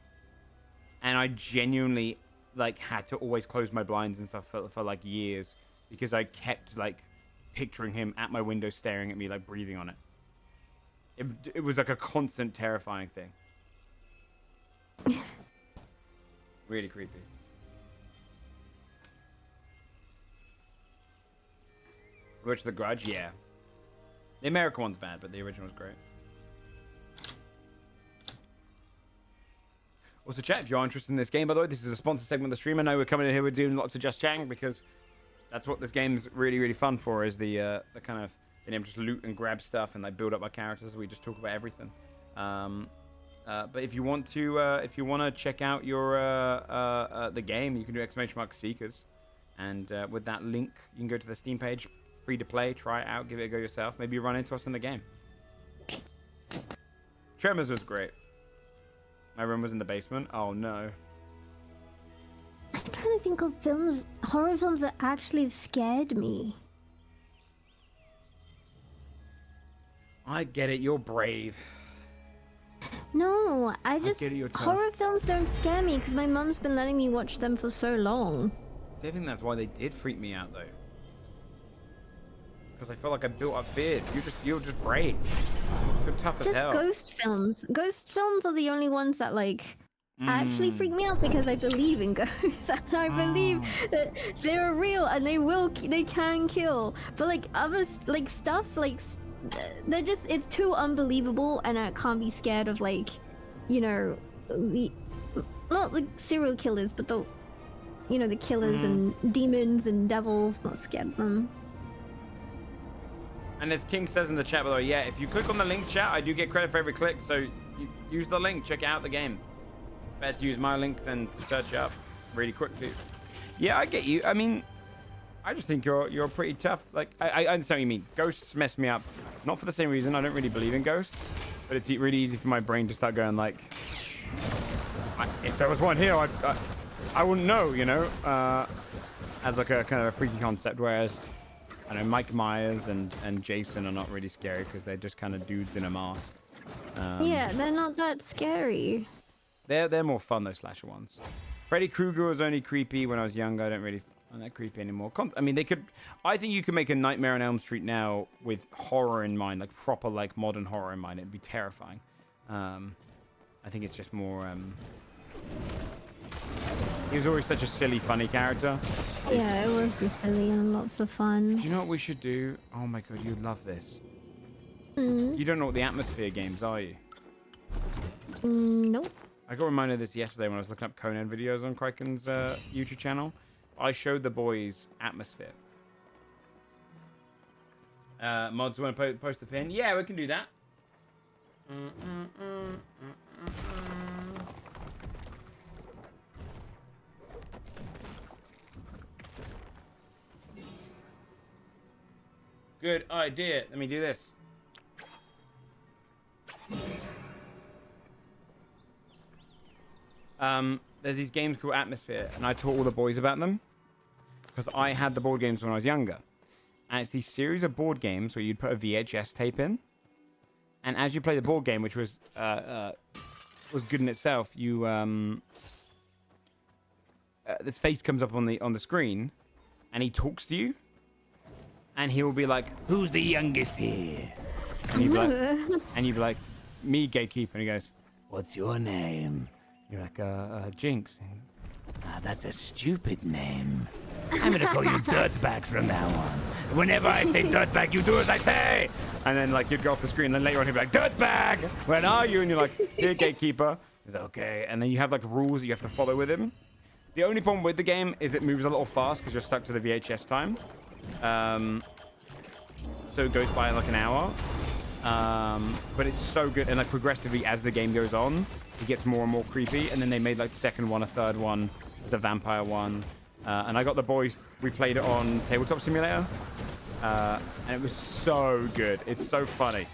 And I genuinely like had to always close my blinds and stuff for like years, because I kept like picturing him at my window staring at me, like breathing on it. It was like a constant terrifying thing. Really creepy. Which The Grudge, yeah. The American one's bad, but the original was great. Also, chat, if you are interested in this game, by the way, this is a sponsored segment of the stream. I know we're coming in here, we're doing lots of Just Chatting, because that's what this game's really, really fun for, is the kind of, being able to just loot and grab stuff and like build up our characters. We just talk about everything. But if you want to check out your the game, you can do !Seekers, and with that link, you can go to the Steam page, free to play, try it out, give it a go yourself. Maybe you run into us in the game. Tremors was great. My room was in the basement. Oh no. I'm trying to think of horror films that actually have scared me. I get it. You're brave. No, I get it, you're tough. horror films don't scare me because my mum's been letting me watch them for so long. I think that's why they did freak me out though. Because I felt like I built up fears. You're just brave. You're tough as hell. Ghost films. Ghost films are the only ones that like actually freak me out, because I believe in ghosts and I believe that they're real and they can kill. But like others, like stuff like they're just, it's too unbelievable, and I can't be scared of like, you know, not like serial killers, but the killers and demons and devils. Not scared of them. And as King says in the chat, by the way, yeah, if you click on the link, chat, I do get credit for every click, so you use the link, check out the game. Better to use my link than to search up really quickly. Yeah, I get you. I mean, I just think you're pretty tough. Like, I understand what you mean. Ghosts mess me up. Not for the same reason. I don't really believe in ghosts, but it's really easy for my brain to start going like, if there was one here, I wouldn't know, you know, as like a kind of a freaky concept. Whereas, I know Mike Myers and Jason are not really scary because they're just kind of dudes in a mask. Yeah, they're not that scary. They're more fun, those slasher ones. Freddy Krueger was only creepy when I was younger. I don't really find that creepy anymore. I mean, I think you could make a Nightmare on Elm Street now with horror in mind, like proper, like modern horror in mind. It'd be terrifying. I think it's just more. He was always such a silly, funny character. Yeah, it was just silly and lots of fun. Do you know what we should do? Oh my god, you'd love this. Mm. You don't know what the Atmosphere games, are you? Nope. I got reminded of this yesterday when I was looking up Conan videos on Kraken's YouTube channel. I showed the boys Atmosphere. Mods, want to post the pin? Yeah, we can do that. Good idea. Let me do this. There's these games called Atmosphere, and I taught all the boys about them because I had the board games when I was younger. And it's these series of board games where you'd put a VHS tape in, and as you play the board game, which was good in itself, you this face comes up on the screen, and he talks to you, and he will be like, "Who's the youngest here?" And you'd be like, "Me, Gatekeeper," and he goes, "What's your name?" You're like, Jinx. That's a stupid name. I'm gonna call you Dirtbag from now on. Whenever I say Dirtbag, you do as I say. And then, like, you'd go off the screen, and then later on, he'd be like, Dirtbag! Where are you? And you're like, here, Gatekeeper. He's like, okay. And then you have, like, rules that you have to follow with him. The only problem with the game is it moves a little fast because you're stuck to the VHS time. So it goes by, like, an hour. But it's so good, and like progressively as the game goes on, it gets more and more creepy. And then they made like the second one, a third one, as a vampire one. And I got the boys. We played it on Tabletop Simulator, and it was so good. It's so funny.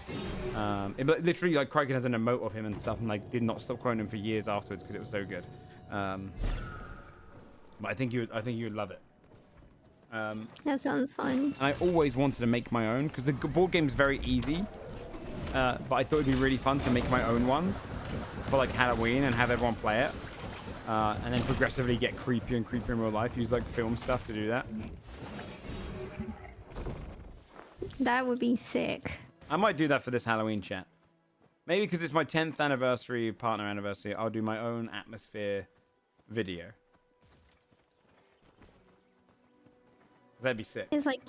It literally like Crichton has an emote of him and stuff, and like did not stop quoting him for years afterwards because it was so good. But I think you would love it. That sounds fun. And I always wanted to make my own because the board game is very easy. But I thought it'd be really fun to make my own one for like Halloween and have everyone play it. And then progressively get creepier and creepier in real life. Use like film stuff to do that. That would be sick. I might do that for this Halloween chat. Maybe because it's my 10th anniversary, partner anniversary, I'll do my own atmosphere video. That'd be sick. It's like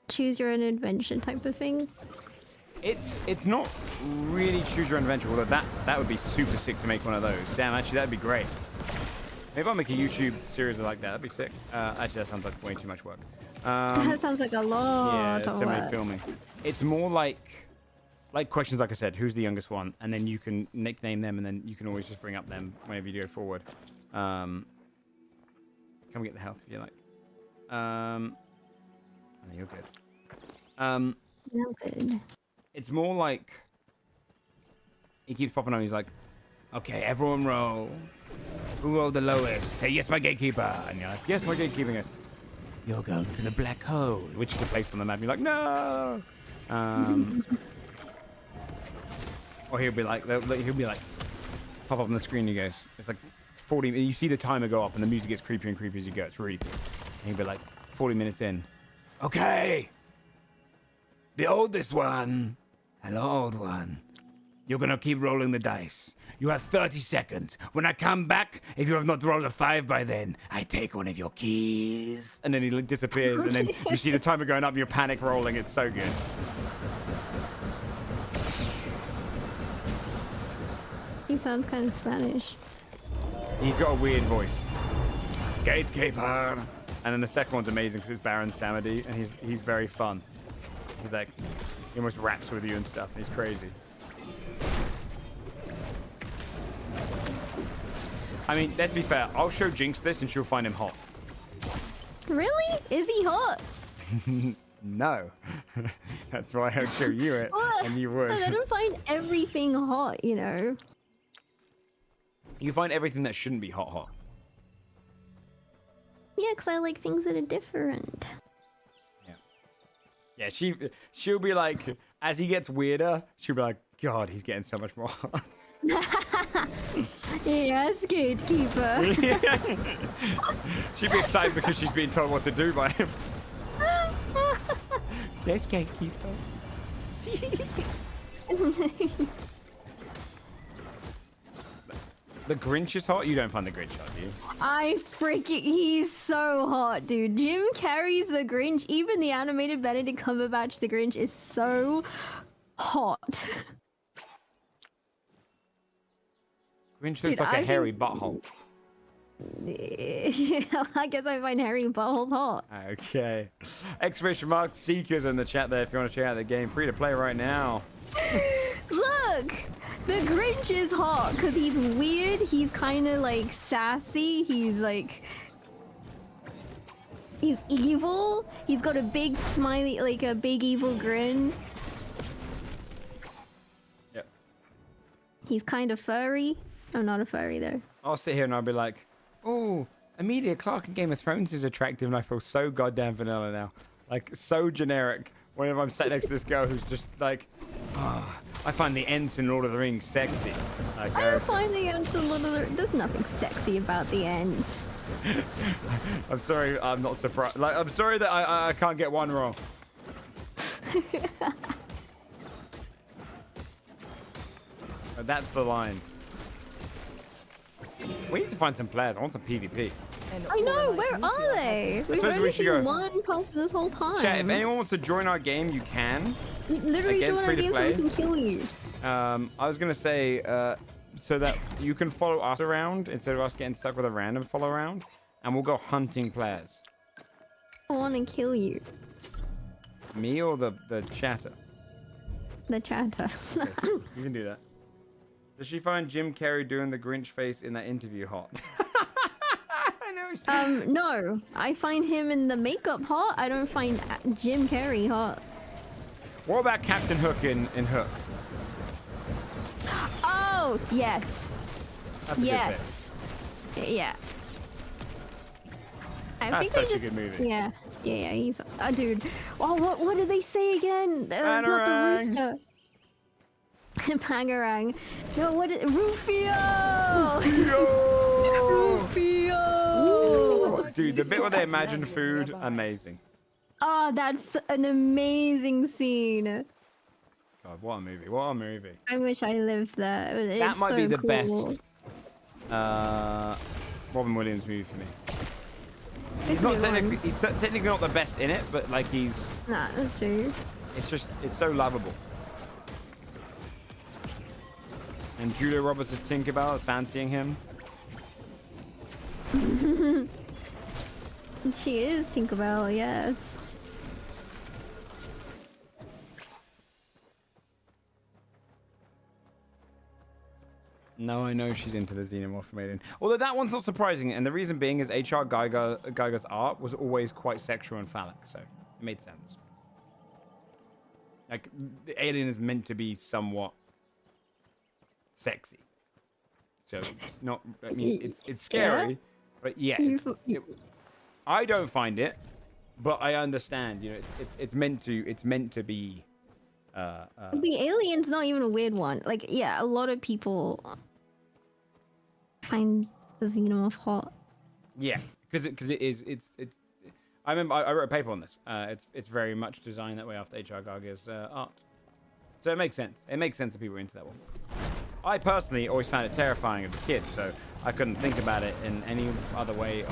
choose your own adventure type of thing. It's not really choose your own adventure, although that would be super sick to make one of those. Damn, actually that'd be great. Maybe I'll make a YouTube series like that. That'd be sick. Actually, that sounds like way too much work. That sounds like a lot yeah, of so many work. filming. It's more like questions, like I said, who's the youngest one, and then you can nickname them, and then you can always just bring up them whenever you go forward. Come get the health if you like. And you're good. No good. It's more like he keeps popping on. He's like, "Okay, everyone roll. Who rolled the lowest? Say yes, my gatekeeper." And you're like, "Yes, my gatekeeping is." You're going to the black hole, which is a place on the map. You're like, "No." Or he'll be like, pop up on the screen. He goes, "It's like 40." You see the timer go up, and the music gets creepier and creepier as you go. It's really cool. And he'll be like, 40 minutes in. Okay. The oldest one. Hello, old one. You're gonna keep rolling the dice. You have 30 seconds. When I come back, if you have not rolled a 5 by then, I take one of your keys. And then he disappears, and then you see the timer going up, and you're panic rolling. It's so good. He sounds kind of Spanish. He's got a weird voice. Gatekeeper. And then the second one's amazing because it's Baron Samedi, and he's very fun. He's like, he almost raps with you and stuff. He's crazy. I mean, let's be fair. I'll show Jinx this, and she'll find him hot. Really? Is he hot? No. That's why I'll show you it, and you would. But I don't find everything hot, you know. You find everything that shouldn't be hot. Yeah, because I like things that are different. Yeah, she'll be like, as he gets weirder, she'll be like, God, he's getting so much more hot. Yes, gatekeeper. She'd be excited because she's being told what to do by him. Yes, gatekeeper. The Grinch is hot? You don't find the Grinch hot, do you? He's so hot, dude. Jim Carrey's the Grinch. Even the animated Benedict Cumberbatch, the Grinch, is so hot. Grinch looks like a hairy butthole. Yeah, I guess I find hairy buttholes hot. Okay. Exclamation mark Seekers in the chat there if you want to check out the game. Free to play right now. Look! The Grinch is hot because he's weird. He's kind of like sassy. He's like... He's evil. He's got a big smiley, like a big evil grin. Yep. He's kind of furry. I'm not a furry though. I'll sit here and I'll be like, oh, Emilia Clarke in Game of Thrones is attractive, and I feel so goddamn vanilla now. Like, so generic. Whenever I'm sat next to this girl who's just like, oh, I find the Ents in Lord of the Rings sexy. Like, I don't find the Ents in Lord of the Rings. There's nothing sexy about the Ents. I'm sorry, I'm not surprised. Like, I'm sorry that I can't get one wrong. That's the line. We need to find some players. I want some PvP. I know, where are they? We've suppose only we should seen go. one post this whole time. Chat, if anyone wants to join our game, you can. Literally Again, join our free to game so play. we can kill you. I was gonna say, so that you can follow us around instead of us getting stuck with a random follow around, and we'll go hunting players. I want to kill you. Me or the chatter? the chatter. Okay, you can do that. Does she find Jim Carrey doing the Grinch face in that interview hot? I know. No. I find him in the makeup hot. I don't find Jim Carrey hot. What about Captain Hook in Hook? Oh, yes. That's a yes. Yeah. That's such a good movie. Yeah. He's dude. Oh, what did they say again? That was not the rooster. Pangarang. No, what is Rufio? Rufio! Dude, the bit where they imagine food, amazing. Oh, that's an amazing scene. God, what a movie. What a movie. I wish I lived there. It's That might be so the cool. best Robin Williams movie for me. It's He's technically not the best in it, but like he's... Nah, that's true. It's so lovable. And Julia Roberts is Tinkerbell, fancying him. She is Tinkerbell, yes. No, I know she's into the Xenomorph maiden. Although that one's not surprising, and the reason being is H.R. Geiger's art was always quite sexual and phallic, so it made sense. Like, the alien is meant to be somewhat sexy. So, it's not, I mean, it's scary, but yeah, I don't find it, but I understand, you know, it's meant to be, the alien's not even a weird one. Like, yeah, a lot of people find the Xenomorph hot. Yeah, because it's. I remember I wrote a paper on this. It's very much designed that way after H.R. Geiger's art, so it makes sense. It makes sense that people are into that one. I personally always found it terrifying as a kid, so I couldn't think about it in any other way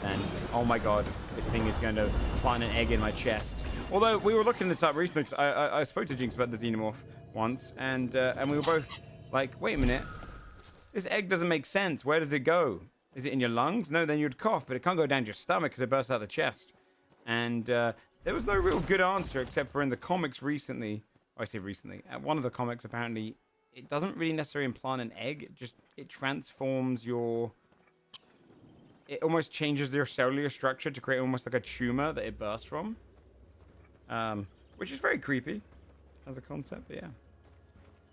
than, oh my god, this thing is going to plant an egg in my chest. Although we were looking this up recently, cause I spoke to Jinx about the Xenomorph once, and we were both like, wait a minute, this egg doesn't make sense. Where does it go? Is it in your lungs? No, then you'd cough, but it can't go down your stomach because it bursts out the chest. And there was no real good answer, except for in the comics recently. I say recently. One of the comics, apparently, it doesn't really necessarily implant an egg. It transforms your... It almost changes your cellular structure to create almost like a tumor that it bursts from. Which is very creepy as a concept, but yeah.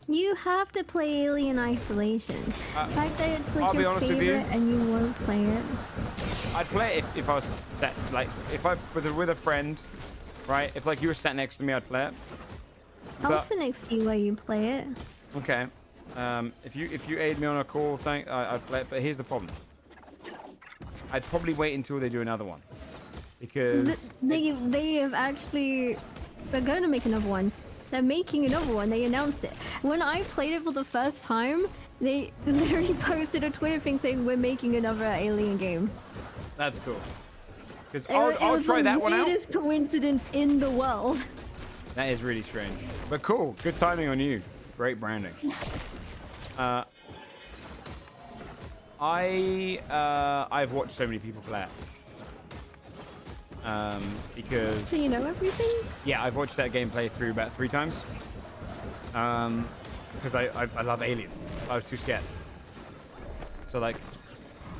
You have to play Alien Isolation. The fact that it's like your favorite and you won't play it. I'd play it if I was sat, like, if I was with a friend, right? If like you were sat next to me, I'd play it. I'll sit next to you while you play it. Okay. If you aid me on a call thing, I'd play it. But here's the problem. I'd probably wait until they do another one, because they have actually, they're going to make another one. They're making another one. They announced it. When I played it for the first time, they literally posted a Twitter thing saying we're making another Alien game. That's cool. Because I'll try that one out. It was the weirdest coincidence in the world. That is really strange, but cool. Good timing on you. Great branding. I've watched so many people play it. Because... So you know everything? Yeah, I've watched that gameplay through about 3 times. Because I love Alien. I was too scared. So, like,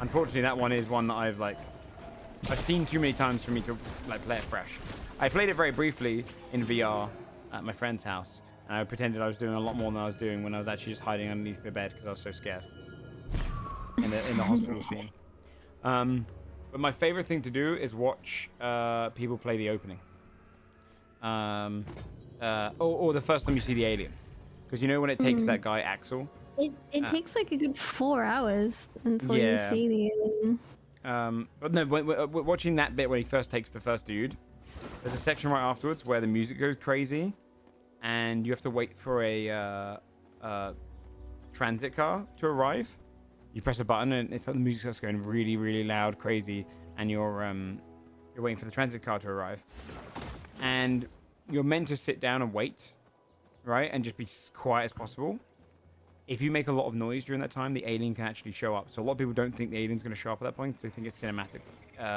unfortunately, that one is one that I've seen too many times for me to, like, play it fresh. I played it very briefly in VR at my friend's house, and I pretended I was doing a lot more than I was doing when I was actually just hiding underneath the bed because I was so scared. In the hospital scene. But my favorite thing to do is watch people play the opening. Or the first time you see the alien. Because you know when it takes that guy, Axel? It takes like a good 4 hours until you see the alien. But no, watching that bit when he first takes the first dude, there's a section right afterwards where the music goes crazy. And you have to wait for a transit car to arrive. You press a button and it's like the music starts going really, really loud, crazy, and you're waiting for the transit car to arrive. And you're meant to sit down and wait, right? And just be as quiet as possible. If you make a lot of noise during that time, the alien can actually show up. So a lot of people don't think the alien's going to show up at that point because they think it's cinematic.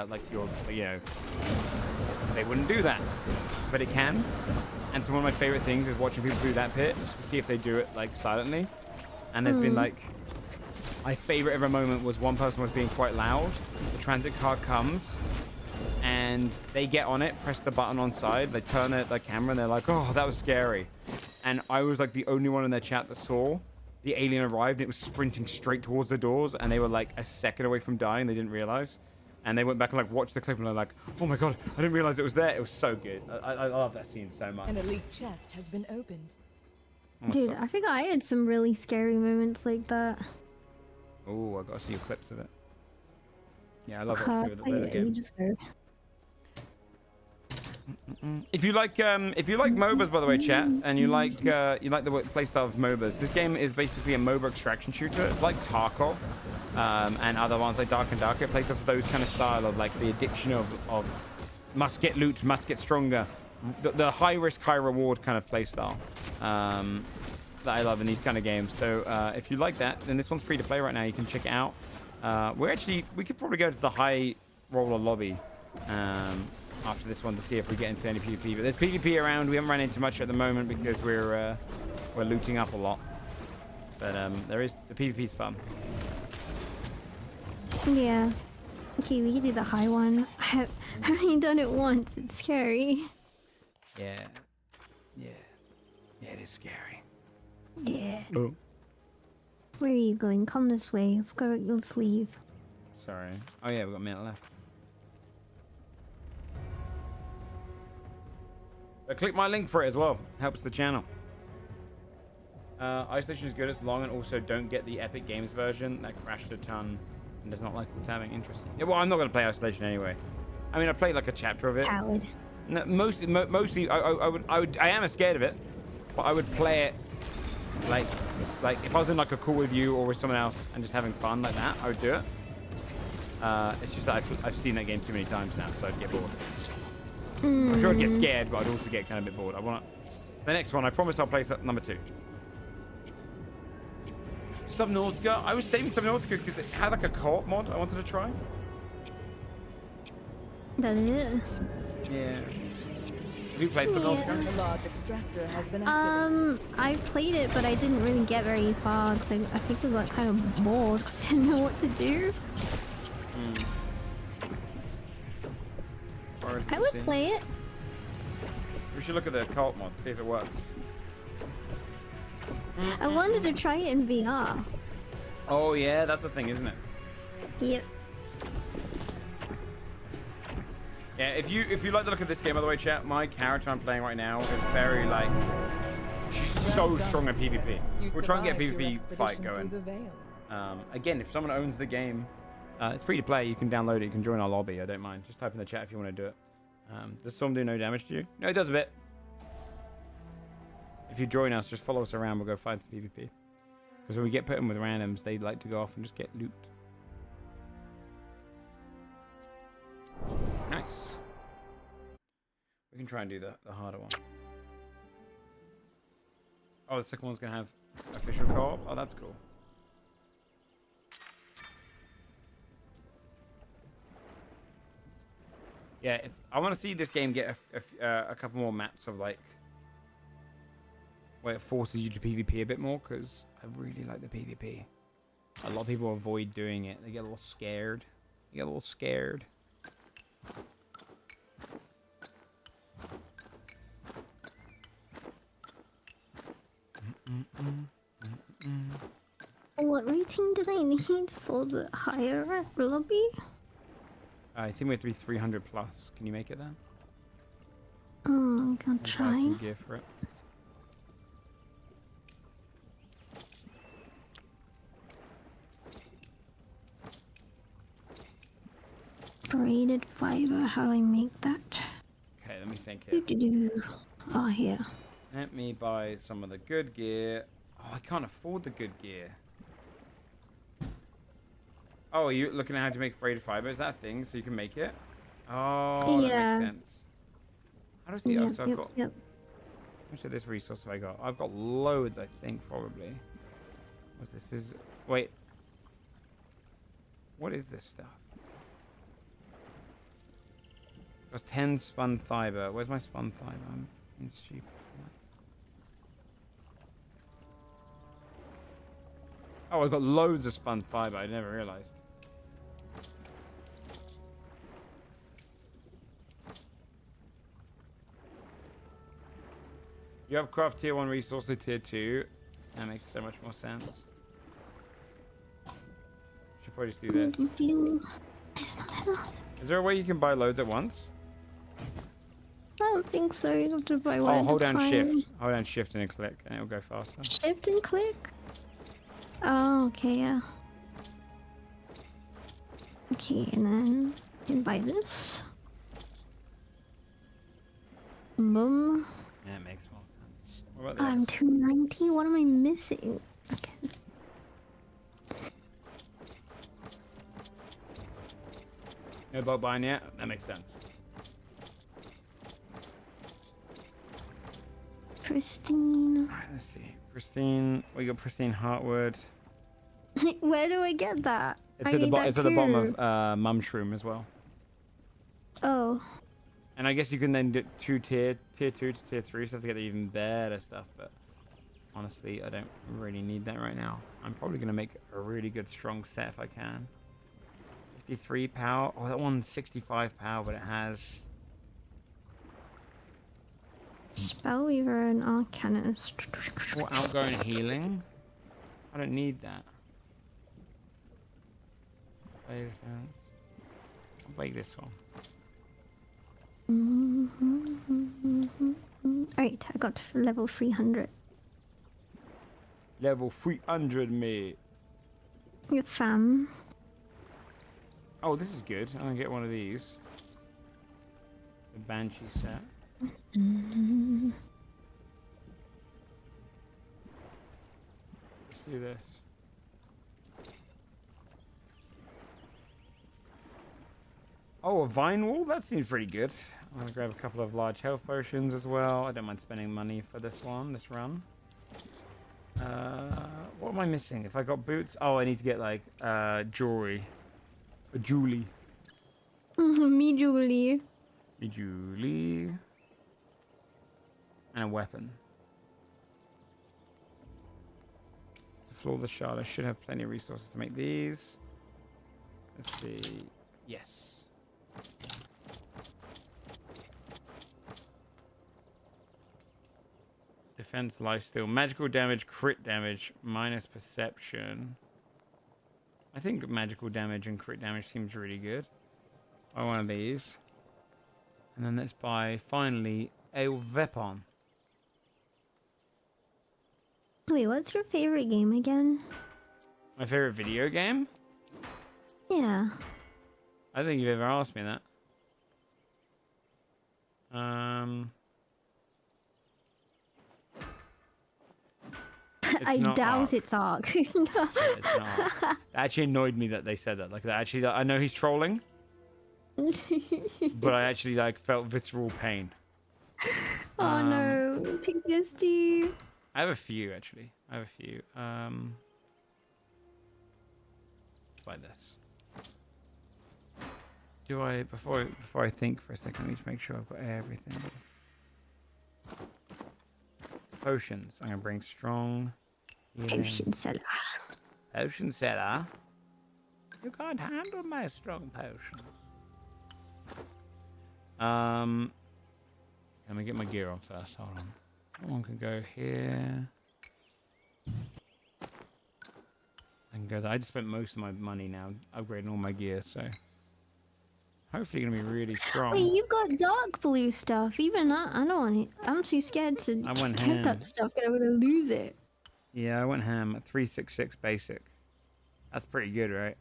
Like, they wouldn't do that. But it can. And so one of my favorite things is watching people do that pit to see if they do it like silently. And there's been like, my favorite ever moment was one person was being quite loud. The transit car comes and they get on it, press the button on side, they turn the camera and they're like, oh, that was scary. And I was like the only one in their chat that saw the alien arrived. And it was sprinting straight towards the doors and they were like a second away from dying. They didn't realize. And they went back and like watched the clip and they're like, oh my God, I didn't realize it was there. It was so good. I love that scene so much. An elite chest has been opened. Dude, I think I had some really scary moments like that. Oh, I gotta see your clips of it. Yeah, I love I watching played it it again. ages ago. If you like MOBAs, by the way, chat, and you like the playstyle of MOBAs, this game is basically a MOBA extraction shooter. It's like Tarkov and other ones like Dark and Darker. It plays off those kind of style of like the addiction of must get loot, must get stronger, the high risk, high reward kind of playstyle that I love in these kind of games. So if you like that, then this one's free to play right now. You can check it out. We could probably go to the high roller lobby. After this one to see if we get into any PvP, but there's PvP around. We haven't run into much at the moment because we're looting up a lot, but there is the PvP's fun. Yeah. Okay, we can do the high one. I've only done it once. It's scary. Yeah, it is scary. Yeah. Oh. Where are you going? Come this way. Let's go. Let's leave. Sorry. Oh yeah, we've got a minute left. But click my link for it as well. Helps the channel. Isolation is good as long and also don't get the Epic Games version that crashed a ton and does not like tabbing. Interesting. Yeah, well, I'm not going to play Isolation anyway. I mean, I played like a chapter of it. Coward. No, mostly, I am scared of it, but I would play it like if I was in like a call with you or with someone else and just having fun like that, I would do it. It's just that I've seen that game too many times now, so I'd get bored. I'm sure I'd get scared, but I'd also get kind of a bit bored. The next one, I promise I'll play number 2. Subnautica. I was saving Subnautica because it had like a co-op mod I wanted to try. Does it? Yeah. Have you played Subnautica? A large extractor has been activated. I played it, but I didn't really get very far because I think I got kind of bored because I didn't know what to do. I would play it. We should look at the co-op mod, see if it works. I wanted to try it in VR. Oh yeah, that's the thing, isn't it? Yep. Yeah, if you like the look of this game, by the way, chat, my character I'm playing right now is very like, she's so strong at PvP. We're trying to get a PvP fight going. Again, if someone owns the game, it's free to play. You can download it. You can join our lobby. I don't mind. Just type in the chat if you want to do it. Does Storm do no damage to you? No, it does a bit. If you join us, just follow us around. We'll go find some PvP. Because when we get put in with randoms, they like to go off and just get loot. Nice. We can try and do the harder one. Oh, the second one's going to have official co-op? Oh, that's cool. Yeah, if, I want to see this game get a couple more maps of like where it forces you to PvP a bit more, because I really like the PvP. A lot of people avoid doing it. They get a little scared. What rating did I need for the higher lobby? I think we have to be 300 plus. Can you make it there? I'm gonna Buy try. some gear for it. Braided fiber, how do I make that? Okay, let me think here. Do-do-do. Oh, here. Let me buy some of the good gear. Oh, I can't afford the good gear. Oh, are you looking at how to make braided fiber? Is that a thing? So you can make it? Oh, Yeah. that makes sense. How does the... oh, Yep, so I've yep, got... yep. How much of this resource have I got? I've got loads, I think, probably. What's this? Is... Wait. What is this stuff? It was 10 spun fiber. Where's my spun fiber? I'm stupid. Oh, I've got loads of spun fiber. I never realized. You upcraft tier 1 resource to tier 2. That makes so much more sense. Should probably just do this. It's not enough. Is there a way you can buy loads at once? I don't think so. You have to buy one. Oh, at hold a down time. shift. Hold down shift and then click, and it'll go faster. Shift and click. Oh, okay, yeah. Okay, and then you can buy this. Boom. Yeah, it makes more sense. What about I'm this? 290. What am I missing? Okay. No bulk buying yet? That makes sense. Pristine. Alright, let's see. Pristine. We got pristine heartwood. Where do I get that? It's I at the need bottom. that It's at the bottom too. of mum shroom as well. Oh. And I guess you can then do tier 2 to tier 3 stuff to get even better stuff. But honestly, I don't really need that right now. I'm probably gonna make a really good strong set if I can. 53 power. Oh, that one's 65 power, but it has. Spellweaver and Arcanist. Or outgoing healing. I don't need that. Play defense. I'll break this one. Alright, I got level 300. Level 300, mate. Your fam. Oh, this is good. I'm gonna get one of these. The Banshee set. Let's do this. Oh, a vine wall? That seems pretty good. I'm gonna grab a couple of large health potions as well. I don't mind spending money for this run. What am I missing? If I got boots, oh, I need to get like jewelry. A Julie. Me, Julie. A Julie. And a weapon. Floor the shard. I should have plenty of resources to make these. Let's see. Yes. Defense, lifesteal, magical damage, crit damage, minus perception. I think magical damage and crit damage seems really good. Buy one of these. And then let's buy, finally, a weapon. Wait, what's your favorite game again? My favorite video game? Yeah. I don't think you've ever asked me that. I not doubt Ark. it's Ark. It's not. It actually annoyed me that they said that. Like, that actually, I know he's trolling, but I actually like felt visceral pain. Oh no, PTSD. I have a few actually. Let's buy this. Do I before I think for a second? Let me just make sure I've got everything. Potions. I'm gonna bring strong. healing. Potion seller. Potion seller. You can't handle my strong potions. Let me get my gear on first. Hold on. That one can go here. I can go there. I just spent most of my money now upgrading all my gear, so hopefully gonna be really strong. Wait, you've got dark blue stuff. Even I don't want it. I'm too scared to I went get ham. that stuff because I'm gonna lose it. Yeah, I went ham at 366 basic. That's pretty good, right?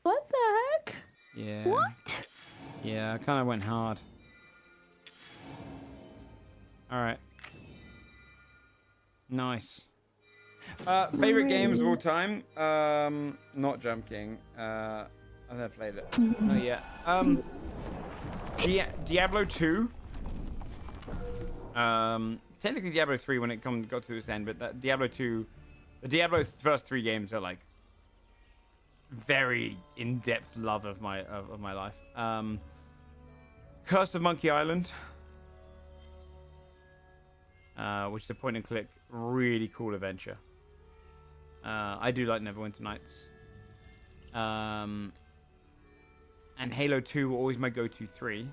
What the heck? Yeah. What? Yeah, I kind of went hard. All right. Nice. Favorite games of all time? Not Jump King. I've never played it. Not yet. Diablo 2. Technically Diablo 3 when it got to its end, but that Diablo 2, the Diablo first 3 games are like very in-depth love of my life. Curse of Monkey Island, which is a point-and-click, really cool adventure. I do like Neverwinter Nights. And Halo 2 will always my go-to 3.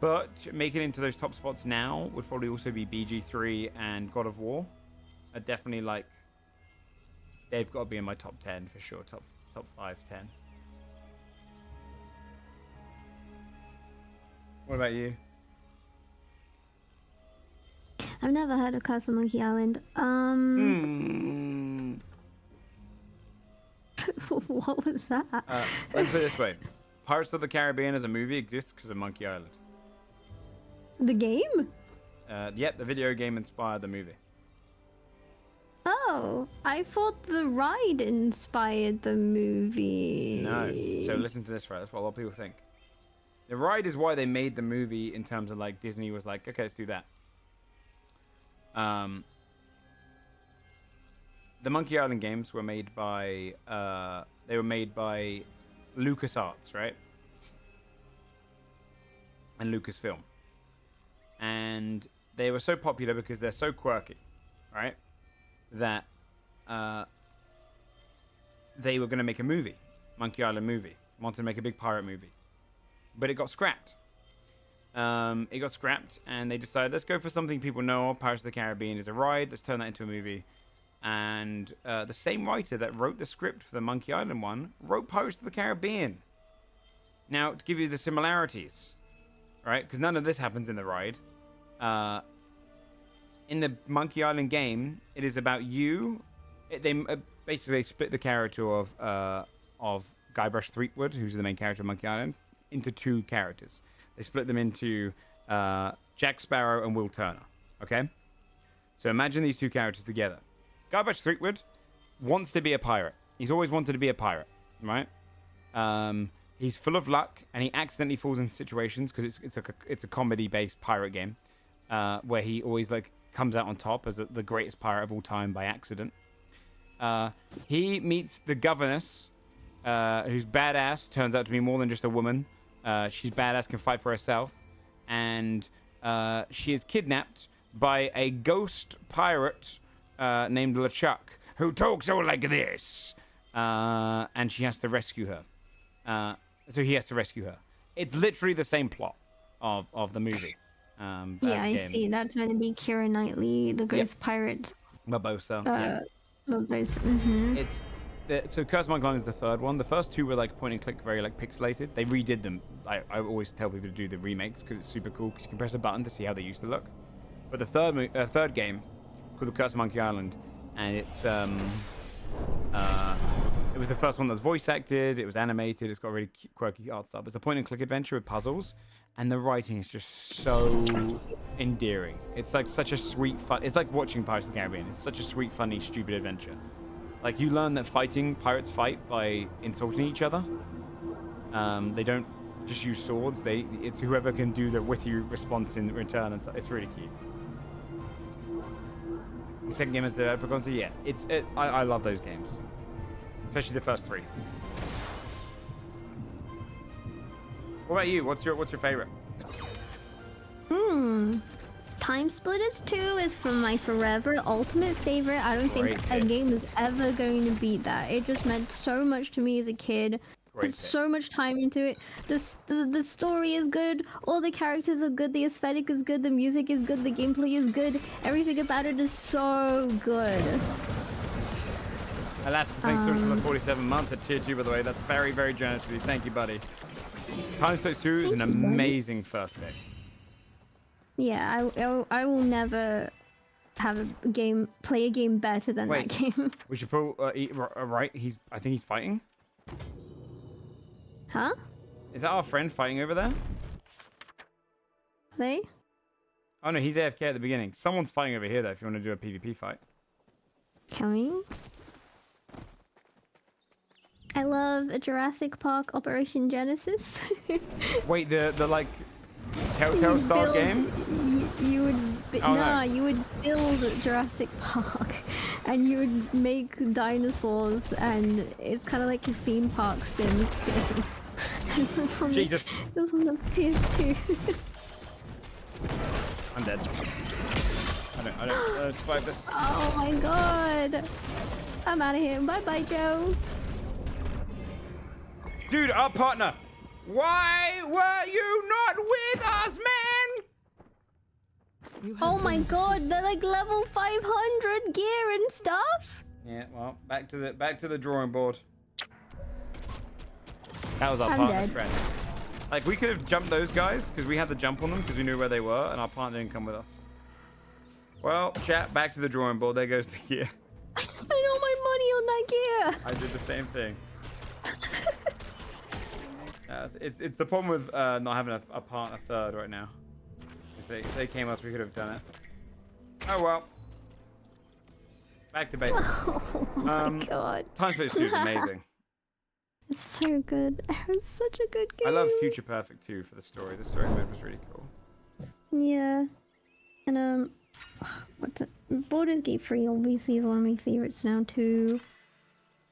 But making it into those top spots now would probably also be BG3 and God of War. Are definitely like, they've got to be in my top 10 for sure. Top 5, 10. What about you? I've never heard of Castle Monkey Island. What was that? Let's put it this way. Pirates of the Caribbean as a movie exists because of Monkey Island. The game? Yep, the video game inspired the movie. Oh, I thought the ride inspired the movie. No. So listen to this, right? That's what a lot of people think. The ride is why they made the movie in terms of like Disney was like, okay, let's do that. The Monkey Island games were made by LucasArts, right? And Lucasfilm. And they were so popular because they're so quirky, right? That they were going to make a movie, Monkey Island movie. Wanted to make a big pirate movie. But it got scrapped. And they decided, let's go for something people know of. Pirates of the Caribbean is a ride. Let's turn that into a movie. And the same writer that wrote the script for the Monkey Island one wrote Pirates of the Caribbean. Now, to give you the similarities, right? Because none of this happens in the ride. In the Monkey Island game, it is about you. They basically split the character of Guybrush Threepwood, who's the main character of Monkey Island, into two characters. They split them into Jack Sparrow and Will Turner. Okay? So imagine these two characters together. Guybrush Threepwood wants to be a pirate. He's always wanted to be a pirate, right? He's full of luck, and he accidentally falls into situations because it's a comedy-based pirate game where he always like comes out on top as the greatest pirate of all time by accident. He meets the governess, who's badass. Turns out to be more than just a woman. She's badass, can fight for herself, and she is kidnapped by a ghost pirate named LeChuck, who talks all like this, and she has to rescue her. So he has to rescue her. It's literally the same plot of the movie. Yeah, I see. That's going to be Keira Knightley, the Ghost Pirates. Barbossa. Yeah. Barbossa. Mm-hmm. So Curse of Monkey Island is the third one. The first two were like point and click, very like pixelated. They redid them. I always tell people to do the remakes because it's super cool because you can press a button to see how they used to look. But the third game is called The Curse of Monkey Island, and it's it was the first one that was voice acted. It was animated. It's got really quirky art style. It's a point and click adventure with puzzles, and the writing is just so endearing. It's like such a sweet fun. It's like watching Pirates of the Caribbean. It's such a sweet, funny, stupid adventure. Like, you learn that pirates fight by insulting each other. They don't just use swords. It's whoever can do the witty response in return, and it's really cute. The second game is the Epic yeah. I love those games, especially the first three. What about you? What's your favorite? Time Splitters 2 is from my forever ultimate favorite. I don't think a game is ever going to beat that. It just meant so much to me as a kid. Put so much time into it. The story is good. All the characters are good. The aesthetic is good. The music is good. The gameplay is good. Everything about it is so good. Alaska, thanks so much for the 47 months at tier 2, by the way. That's very, very generous of you. Thank you, buddy. Time Splitters 2 is an amazing first pick. Yeah, I will never have play a game better than that game. We should probably right. I think he's fighting. Huh? Is that our friend fighting over there? They? Oh no, he's AFK at the beginning. Someone's fighting over here though. If you want to do a PvP fight. Coming. I love a Jurassic Park Operation Genesis. Wait, the like Telltale style game? You would build Jurassic Park and you would make dinosaurs, and it's kind of like a theme park sim thing. Jesus. It was on the PS2. I'm dead. I don't survive this. Oh my god. I'm out of here. Bye bye, Joe. Dude, our partner. Why were you not with us, man? You have Oh my been god, they're like level 500 gear and stuff. Yeah, well, back to the drawing board. That was our I'm partner's dead. friend. Like, we could have jumped those guys because we had the jump on them because we knew where they were, and our partner didn't come with us. Well, chat, back to the drawing board. There goes the gear. I just spent all my money on that gear. I did the same thing. It's the problem with not having a partner third right now. If they came us, we could have done it. Oh well. Back to basics. Oh my god. Time Split 2 is amazing. It's so good. It's such a good game. I love Future Perfect 2 for the story. The story mode was really cool. Yeah. And what's it? Baldur's Gate 3 obviously is one of my favorites now too.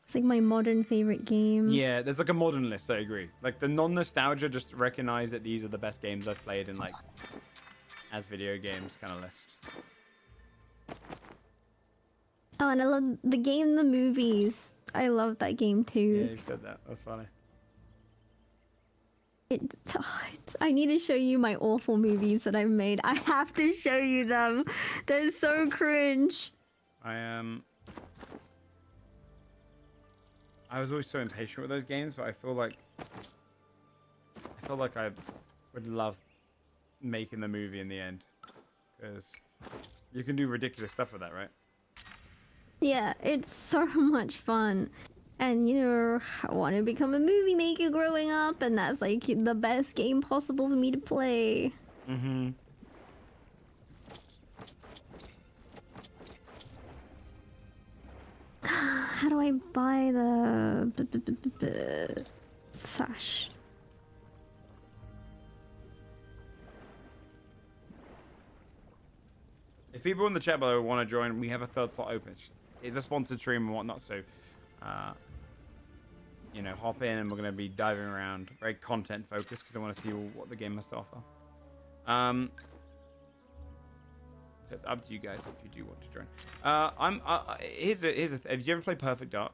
It's like my modern favorite game. Yeah, there's like a modern list, I agree. Like the non-nostalgia, just recognize that these are the best games I've played in like as video games kind of list. Oh, and I love the game, the movies. I love that game too. Yeah, you said that. That's funny. I need to show you my awful movies that I've made. I have to show you them. They're so cringe. I was always so impatient with those games, but I feel like I would love making the movie in the end, because you can do ridiculous stuff with that, right? Yeah, it's so much fun. And you know, I want to become a movie maker growing up, and that's like the best game possible for me to play. Mm-hmm. How do I buy the sash? If people in the chat below want to join, we have a third slot open. It's a sponsored stream and whatnot, so you know, hop in and we're going to be diving around, very content focused, because I want to see what the game has to offer. So it's up to you guys if you do want to join. Here's a have you ever played Perfect Dark?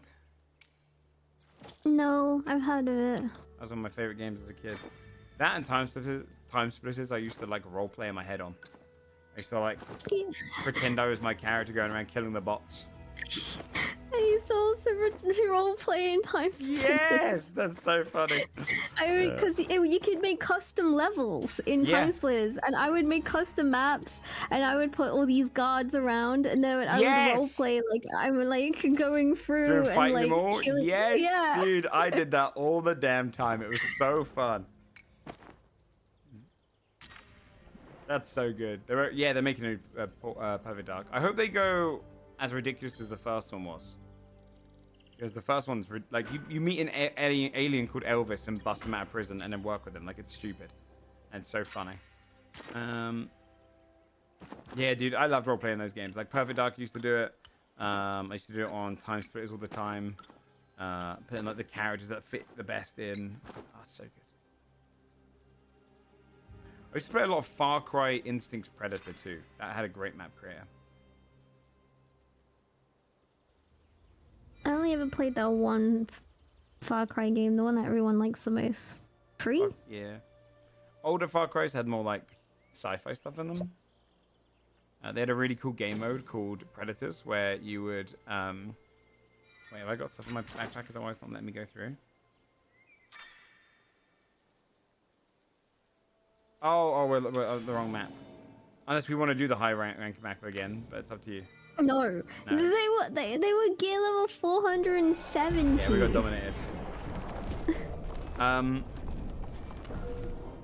No, I've heard of it. That was one of my favorite games as a kid. That and Time Splitters, I used to like role play in my head on. I used to like pretend I was my character going around killing the bots. I used to also role play in Time Splitters. Yes, that's so funny. I mean, because you could make custom levels in Time Splitters, and I would make custom maps, and I would put all these guards around, and then I would role play like I'm like going through and fighting like them all. killing. Yes, Yeah. dude, I did that all the damn time. It was so fun. That's so good. They're making a Perfect Dark. I hope they go as ridiculous as the first one was. Because the first one's like you meet an alien called Elvis and bust him out of prison and then work with him. Like, it's stupid and so funny. Yeah, dude, I loved role playing those games. Like Perfect Dark used to do it. I used to do it on Time Splitters all the time. Putting like the characters that fit the best in. Oh, so good. I used to play a lot of Far Cry Instincts Predator too. That had a great map creator. I only ever played that one Far Cry game, the one that everyone likes the most. 3? Yeah. Older Far Cry's had more like sci-fi stuff in them. They had a really cool game mode called Predators, where you would wait, have I got stuff in my backpack? Because otherwise it's not letting me go through. Oh, we're on the wrong map. Unless we want to do the high rank map again, but it's up to you. No. They were gear level 470. Yeah, we got dominated.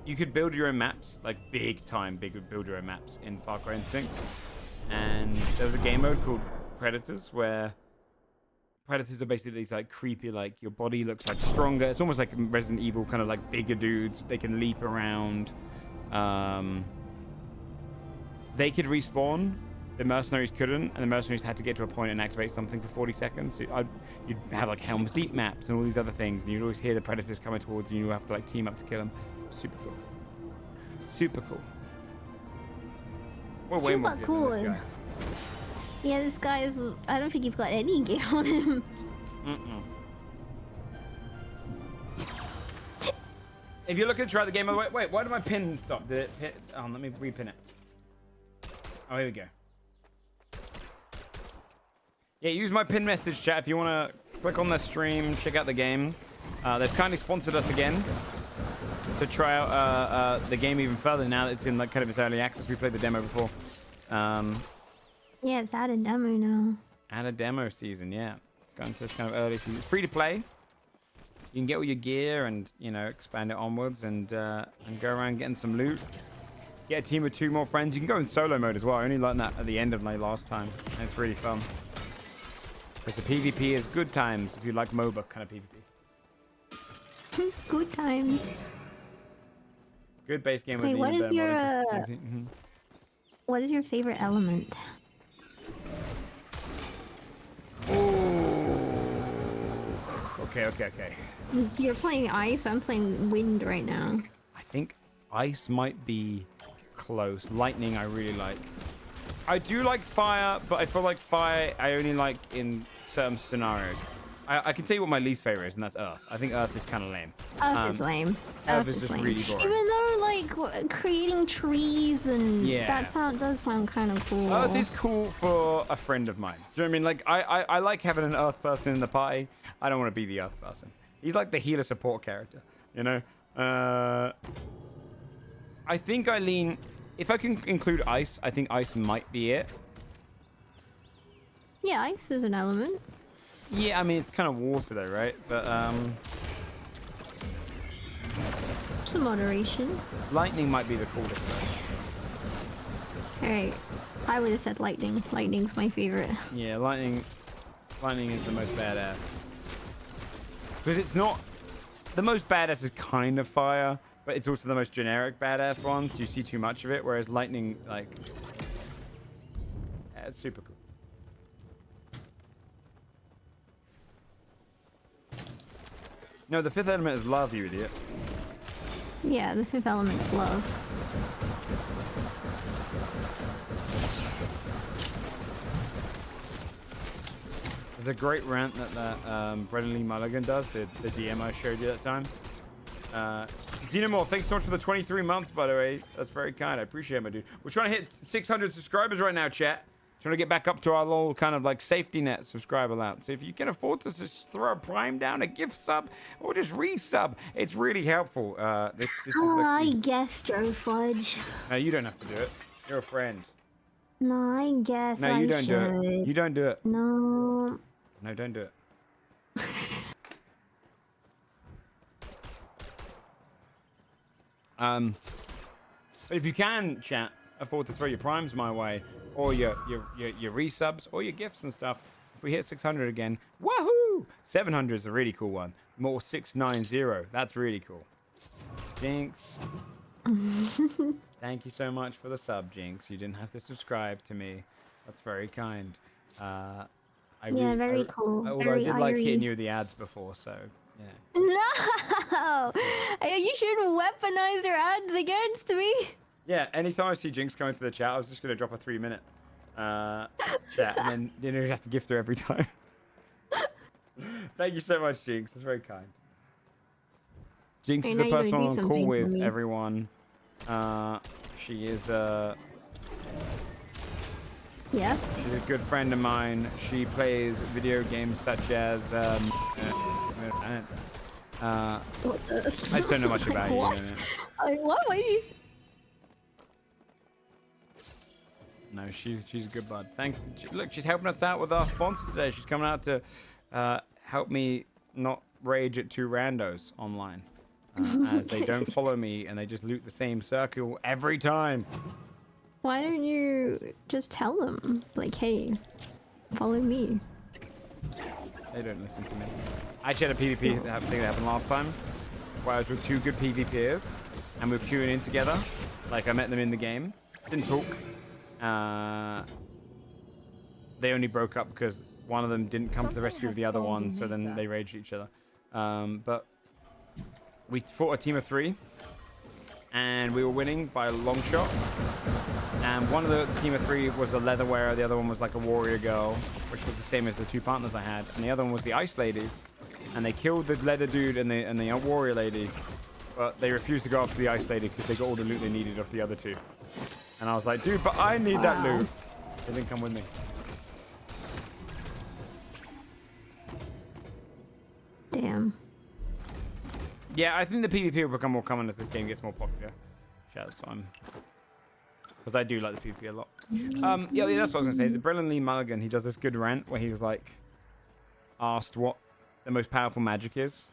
You could build your own maps, like build your own maps in Far Cry Instincts. And there was a game mode called Predators, where Predators are basically these like creepy, like your body looks like stronger. It's almost like Resident Evil, kind of like bigger dudes. They can leap around. They could respawn. The mercenaries couldn't, and the mercenaries had to get to a point and activate something for 40 seconds. So you'd have like Helm's Deep maps and all these other things, and you'd always hear the predators coming towards you, and you have to like team up to kill them. Super cool. Super cool. We're way more good than this guy. Yeah, this guy is. I don't think he's got any gear on him. If you're looking to try the game, wait, why did my pin stop? Did it hit? Oh, let me repin it. Oh, here we go. Yeah, use my pin message chat if you want to click on the stream, check out the game. They've kindly sponsored us again to try out the game even further now that it's in like kind of its early access. We played the demo before. Yeah, it's out of demo now. Out of demo season, yeah. It's going to this kind of early season. It's free to play. You can get all your gear and, you know, expand it onwards and go around getting some loot. Get a team of 2 more friends. You can go in solo mode as well. I only learned that at the end of my last time. And it's really fun. Because the PvP is good times if you like MOBA kind of PvP. Good times. Good base game with Okay, the what is your Mhm. what is your favorite element? Okay. So you're playing ice. I'm playing wind right now. I think ice might be close. Lightning I really like. I do like fire, but I feel like fire I only like in certain scenarios. I can tell you what my least favorite is, and that's Earth. I think Earth is kind of lame. Earth is lame. Earth is just lame. really boring. Even though like creating trees and Yeah. does sound kind of cool. Earth is cool for a friend of mine. Do you know what I mean? Like, I like having an Earth person in the party. I don't want to be the Earth person. He's like the healer support character, you know? I think I lean... If I can include ice, I think ice might be it. Yeah, ice is an element. Yeah, I mean, it's kind of water though, right? But, Some moderation. lightning might be the coolest though. Alright. I would have said lightning. Lightning's my favorite. Yeah, lightning is the most badass. Because it's not... The most badass is kind of fire, but it's also the most generic badass one, so you see too much of it, whereas lightning, like... Yeah, it's super cool. No, the 5th element is love, you idiot. Yeah, the 5th element's love. There's a great rant that Brendan Lee Mulligan does, the DM I showed you that time. Xenomorph, thanks so much for the 23 months, by the way. That's very kind. I appreciate it, my dude. We're trying to hit 600 subscribers right now, chat. Trying to get back up to our little kind of like safety net subscriber allowance. So if you can afford to just throw a prime down, a gift sub, or just resub, it's really helpful. This is I guess, Joe Fudge. No, you don't have to do it. You're a friend. No, I guess No, you don't do it. You don't do it. No. No, don't do it. But if you can, chat, afford to throw your primes my way, or your resubs, or your gifts and stuff. If we hit 600 again, woohoo! 700 is a really cool one. More 690. That's really cool. Jinx. Thank you so much for the sub, Jinx. You didn't have to subscribe to me. That's very kind. Very cool. Although Very I did like irie. hitting you with the ads before, so yeah. No! You shouldn't weaponize your ads against me. Yeah, anytime I see Jinx come into the chat, I was just going to drop a 3-minute chat, and then you have to gift her every time. Thank you so much, Jinx. That's very kind. Jinx is the person I'm on call with, everyone. She is Yeah. she's a good friend of mine. She plays video games such as I just don't know much about you. What? What? Why did you? No, she's a good bud. Look, she's helping us out with our sponsor today. She's coming out to help me not rage at 2 randos online, as they don't follow me and they just loot the same circle every time. Why don't you just tell them, like, hey, follow me? They don't listen to me. I actually had a PvP thing that happened last time, where I was with 2 good PvPers, and we were queuing in together. Like, I met them in the game. Didn't talk. They only broke up because one of them didn't come to the rescue of the other one, so then they raged at each other. But we fought a team of 3, and we were winning by a long shot. And one of the team of 3 was a leather wearer, the other one was like a warrior girl, which was the same as the 2 partners I had, and the other one was the ice lady. And they killed the leather dude and the warrior lady, but they refused to go after the ice lady because they got all the loot they needed off the other 2. And I was like, dude, but I need that loot. They didn't come with me. Damn. Yeah, I think the PvP will become more common as this game gets more popular. Yeah, that's why because I do like the PvP a lot. Yeah, that's what I was gonna say. The Brennan Lee Mulligan, he does this good rant where he was like asked what the most powerful magic is,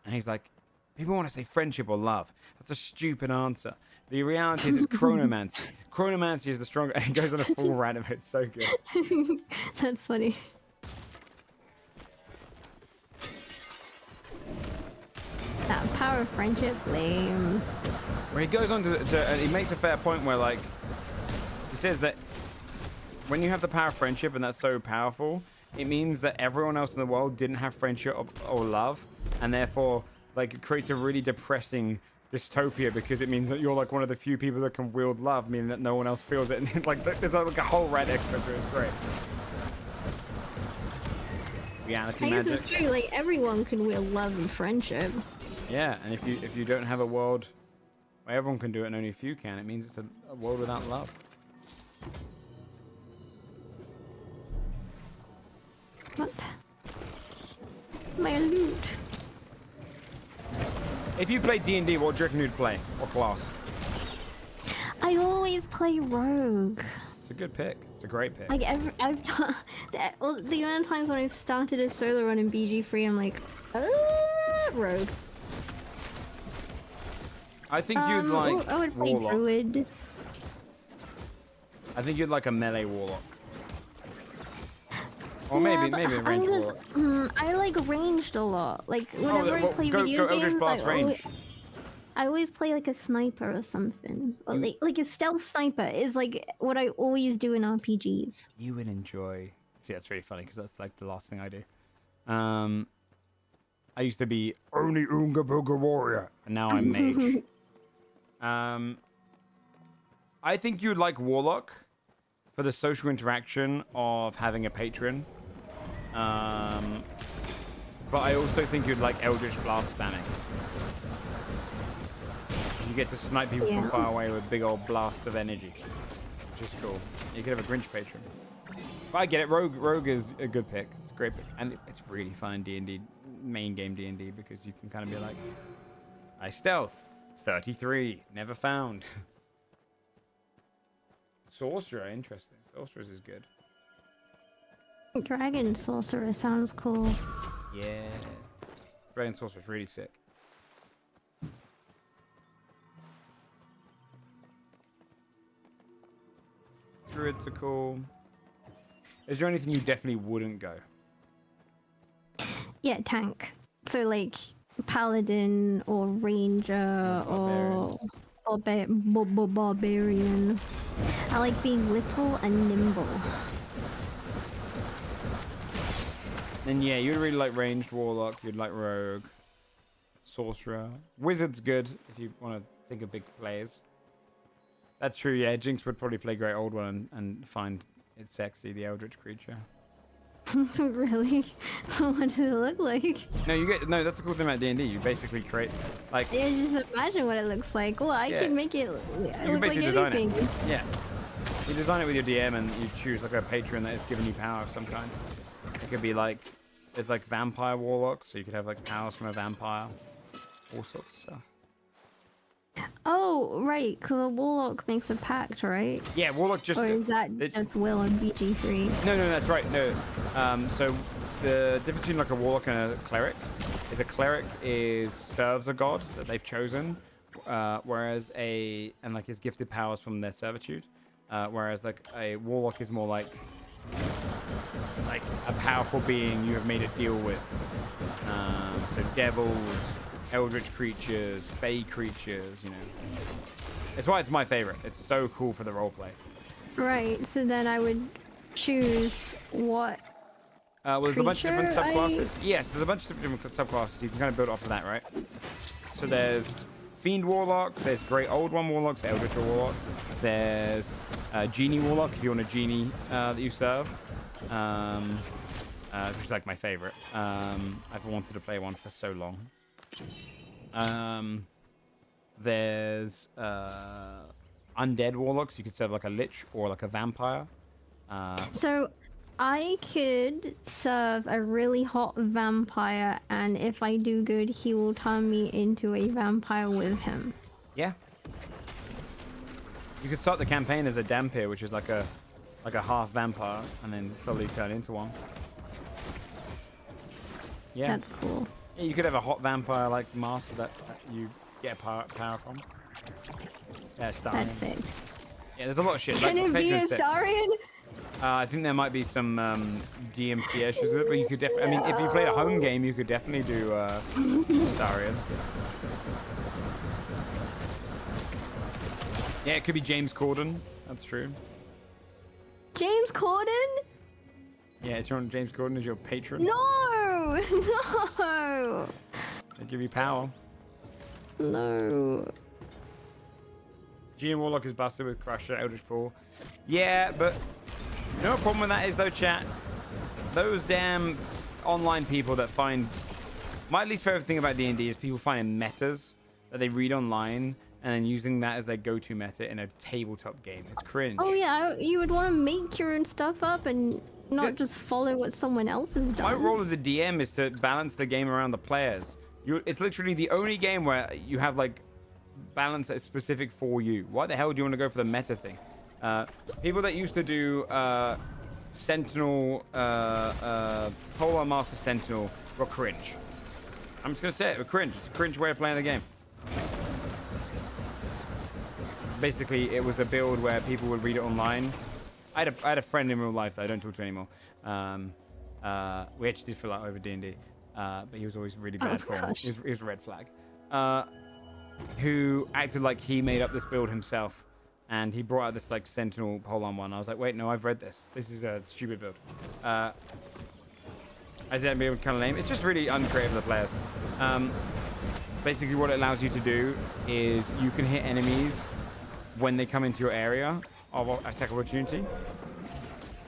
and he's like, people want to say friendship or love. That's a stupid answer. The reality is it's chronomancy. Chronomancy is the stronger. And he goes on a full rant of it. It's so good. That's funny. That power of friendship, lame. Where he goes on to and he makes a fair point where, like, he says that when you have the power of friendship and that's so powerful, it means that everyone else in the world didn't have friendship or love, and therefore, like, it creates a really depressing dystopia because it means that you're like one of the few people that can wield love, meaning that no one else feels it. And like, there's like a whole red extra to it. It's great. Reality I guess magic. it's true. Like everyone can wield love and friendship. Yeah, and if you don't have a world where everyone can do it and only a few can, it means it's a world without love. What? My loot. If you play D&D, what do you reckon you'd play? What class? I always play rogue. It's a good pick. It's a great pick. Like I've done well, the amount of times when I've started a solo run in BG3, I'm like, rogue. I think you'd like I would play warlock. druid. I think you'd like a melee warlock. Or Yeah, maybe but a ranged warlock. I like ranged a lot. Like whenever I play go video Eldritch games, Blast range. I always play like a sniper or something. Or like a stealth sniper is like what I always do in RPGs. You would enjoy. See, that's really funny because that's like the last thing I do. I used to be only Oonga Booga Warrior, and now I'm mage. I think you'd like Warlock for the social interaction of having a patron. But I also think you'd like Eldritch Blast spamming. You get to snipe people from far away with big old blasts of energy, which is cool. You could have a Grinch patron. But I get it. Rogue is a good pick. It's a great pick, and it's really fun in D&D, main game D&D, because you can kind of be like, I stealth 33, never found. Sorcerer, interesting. Sorcerers is good. Dragon sorcerer sounds cool. Yeah, Dragon Sorcerer is really sick. Druids are cool. Is there anything you definitely wouldn't go? Yeah, tank. So like paladin or ranger or barbarian. I like being little and nimble. Then yeah, you'd really like ranged warlock. You'd like rogue, sorcerer, wizard's good if you want to think of big players. That's true. Yeah, Jinx would probably play Great Old One and find it sexy, the eldritch creature. Really? What does it look like? No, that's the cool thing about D&D. You basically create like. Yeah, just imagine what it looks like. Well, I can make it look like design anything. it. Yeah, you design it with your DM and you choose like a patron that is giving you power of some kind. It could be like there's like vampire warlocks, so you could have like powers from a vampire, all sorts of stuff. Oh, right, because a warlock makes a pact, right? Yeah, warlock just. Or is that just will on BG3? No, that's right. No, so the difference between like a warlock and a cleric is a cleric serves a god that they've chosen, whereas and is gifted powers from their servitude, whereas like a warlock is more like a powerful being you have made a deal with. So devils, eldritch creatures, fey creatures, you know. It's why it's my favorite. It's so cool for the roleplay. Right, so then I would choose what. Well, there's a bunch of different subclasses. Yes, there's a bunch of different subclasses. You can kind of build off of that, right? So there's Fiend Warlock. There's Great Old One Warlocks, Eldritch Warlock. There's Genie Warlock if you want a genie that you serve. Which is like my favorite. I've wanted to play one for so long. There's Undead Warlocks. You could serve like a Lich or like a Vampire. So I could serve a really hot vampire, and if I do good, he will turn me into a vampire with him. Yeah. You could start the campaign as a Dhampir, which is like a half vampire, and then slowly turn into one. Yeah. That's cool. Yeah, you could have a hot vampire like master that you get power from. Yeah, Starion. That's sick. Yeah, there's a lot of shit. Can it be a Starion? I think there might be some DMC issues with it, but you could definitely. I mean, if you played a home game, you could definitely do Starion. Yeah, it could be James Corden. That's true. James Corden? Yeah, do you want James Corden as your patron? No! No! They give you power. No. GM Warlock is busted with Crusher, Eldritch Pool. Yeah, but you know what problem with that is though, chat? Those damn online people that find... My least favorite thing about D&D is people finding metas that they read online and then using that as their go-to meta in a tabletop game. It's cringe. Oh yeah, you would want to make your own stuff up and not just follow what someone else has done. My role as a DM is to balance the game around the players. It's literally the only game where you have like balance that is specific for you. Why the hell do you want to go for the meta thing? People that used to do Sentinel, Polar Master Sentinel were cringe. I'm just gonna say it, we're cringe. It's a cringe way of playing the game. Basically, it was a build where people would read it online. I had a friend in real life that I don't talk to anymore. We actually did fill out over D&D, but he was always really bad for him. He was a red flag. Who acted like he made up this build himself, and he brought out this like Sentinel Polearm one. I was like, wait, no, I've read this. This is a stupid build. I said, be kind of lame. It's just really uncreative for the players. Basically, what it allows you to do is you can hit enemies when they come into your area of attack opportunity,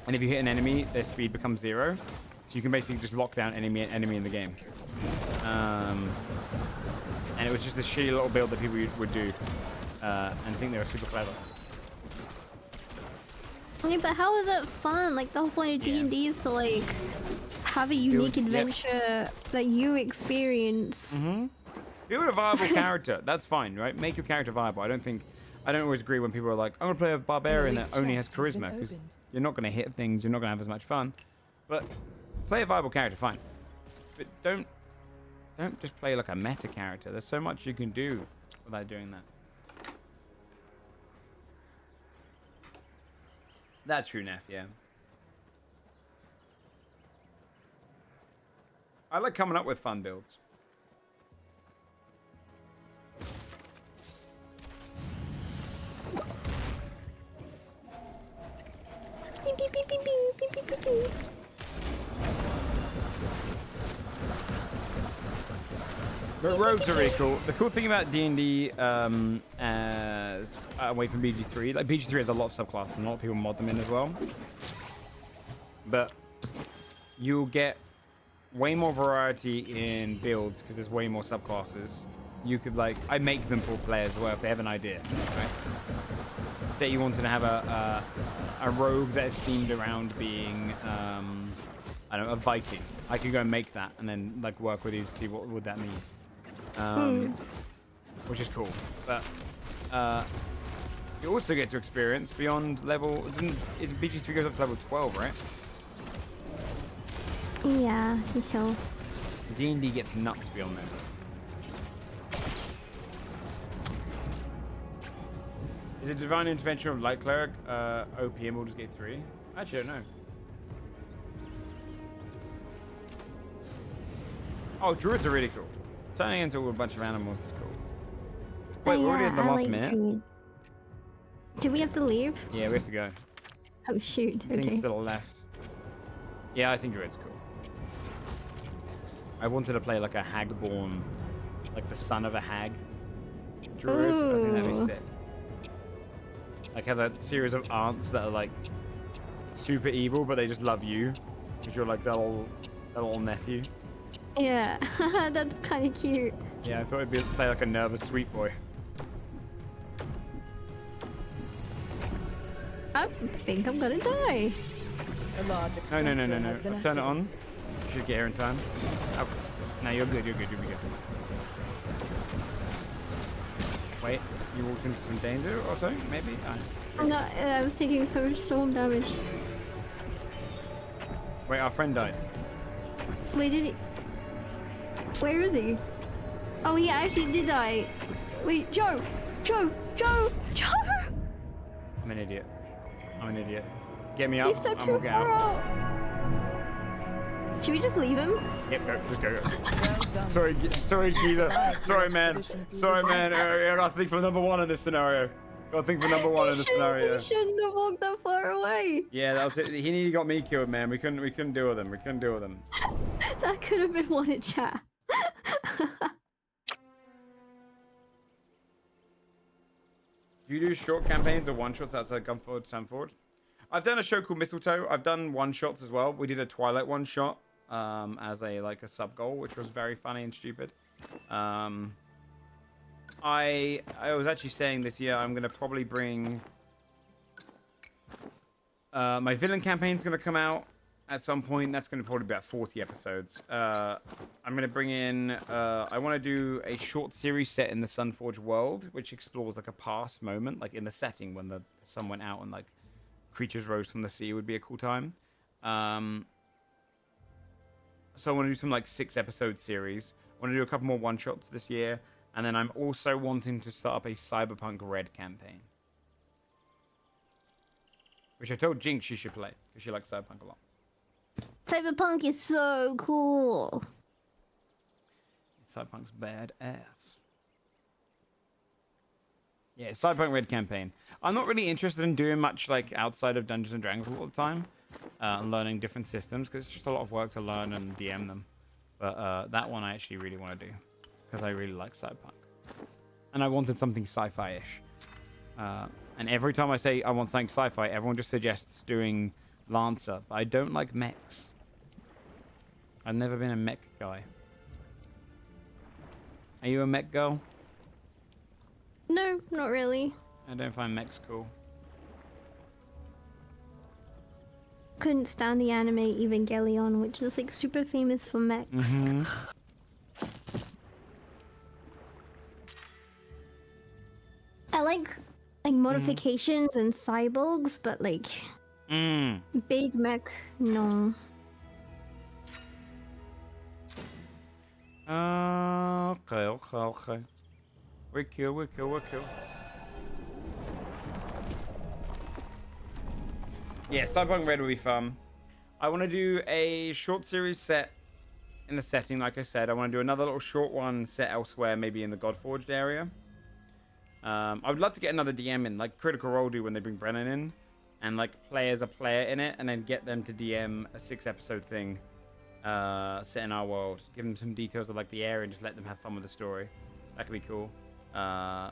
and if you hit an enemy, their speed becomes 0. So you can basically just lock down enemy in the game. And it was just a shitty little build that people would do, and think they were super clever. Yeah, but how is that fun? Like the whole point of D&D is to like have a unique adventure that you experience. Build a viable character. That's fine, right? Make your character viable. I don't always agree when people are like, I'm gonna play a barbarian that only has charisma, because you're not gonna hit things, you're not gonna have as much fun. But play a viable character, fine. But don't just play like a meta character. There's so much you can do without doing that. That's true, Neff, yeah. I like coming up with fun builds. Beep, beep, beep, beep, beep, beep, beep, beep, beep. But rogues are really cool. The cool thing about D&D as away from BG3, like BG3 has a lot of subclasses and a lot of people mod them in as well. But you'll get way more variety in builds because there's way more subclasses. You could like, I make them for players as well if they have an idea, right? Say you wanted to have a rogue that is themed around being, I don't know, a Viking. I could go and make that and then like work with you to see what would that mean. Which is cool, but you also get to experience beyond level. Isn't BG3 goes up to level 12, right? Yeah, so. D&D gets nuts beyond that. Is it Divine Intervention of Light Cleric OP in Baldur's Gate 3? Actually, I don't know. Oh, druids are really cool. Turning into a bunch of animals is cool. Wait, we're already at the last minute? Druids. Do we have to leave? Yeah, we have to go. Oh shoot, I think okay. still left. Yeah, I think druid's cool. I wanted to play like a hagborn, like the son of a hag. druid. I think that'd be Ooh. sick. Like have that series of aunts that are like super evil, but they just love you because you're like that little nephew. Yeah, that's kind of cute. Yeah, I thought it'd be play like a nervous sweet boy. I think I'm gonna die. A large No, extractor no. has been I'll turn it on. activated. You should get here in time. Oh, no, you're good. You'll be good. Wait, you walked into some danger or something? Maybe? No, I was taking so much storm damage. Wait, our friend died. Wait, did he? Where is he? Oh, he actually did die. Wait, Joe! I'm an idiot. Get me up. He's so and too we'll get far out. out. Should we just leave him? Yep, go. Just go. Well done. Sorry, Geezer. Sorry, man. I gotta think for number one in this scenario. Gotta think for number one in this scenario. He shouldn't have walked that far away. Yeah, that was it. He nearly got me killed, man. We couldn't deal with him. That could have been one in chat. Do you do short campaigns or one-shots outside Gunforge, Sandforge? I've done a show called Mistletoe. I've done one-shots as well. We did a Twilight one-shot as a sub-goal, which was very funny and stupid. I was actually saying this year I'm going to probably bring... my villain campaign's going to come out at some point. That's going to probably be about 40 episodes. I'm going to bring in... I want to do a short series set in the Sunforge world, which explores like a past moment, like in the setting when the sun went out and like creatures rose from the sea would be a cool time. So I want to do some like 6-episode series. I want to do a couple more one-shots this year. And then I'm also wanting to start up a Cyberpunk Red campaign. Which I told Jinx she should play, because she likes Cyberpunk a lot. Cyberpunk is so cool. Cyberpunk's badass. Yeah, Cyberpunk Red campaign. I'm not really interested in doing much like outside of Dungeons and Dragons all the time. And learning different systems, because it's just a lot of work to learn and DM them. But that one I actually really want to do. Because I really like Cyberpunk. And I wanted something sci-fi-ish. And every time I say I want something sci-fi, everyone just suggests doing Lancer. But I don't like mechs. I've never been a mech guy. Are you a mech girl? No, not really. I don't find mechs cool. Couldn't stand the anime Evangelion, which is like super famous for mechs. Mm-hmm. I like modifications and cyborgs, but like big mech, no. Okay. We're cool. Yeah, Cyberpunk Red will be fun. I want to do a short series set in the setting, like I said. I want to do another little short one set elsewhere, maybe in the Godforged area. I would love to get another DM in, like Critical Role do when they bring Brennan in, and like play as a player in it, and then get them to DM a 6-episode thing set in our world. Give them some details of like the area and just let them have fun with the story. That could be cool. I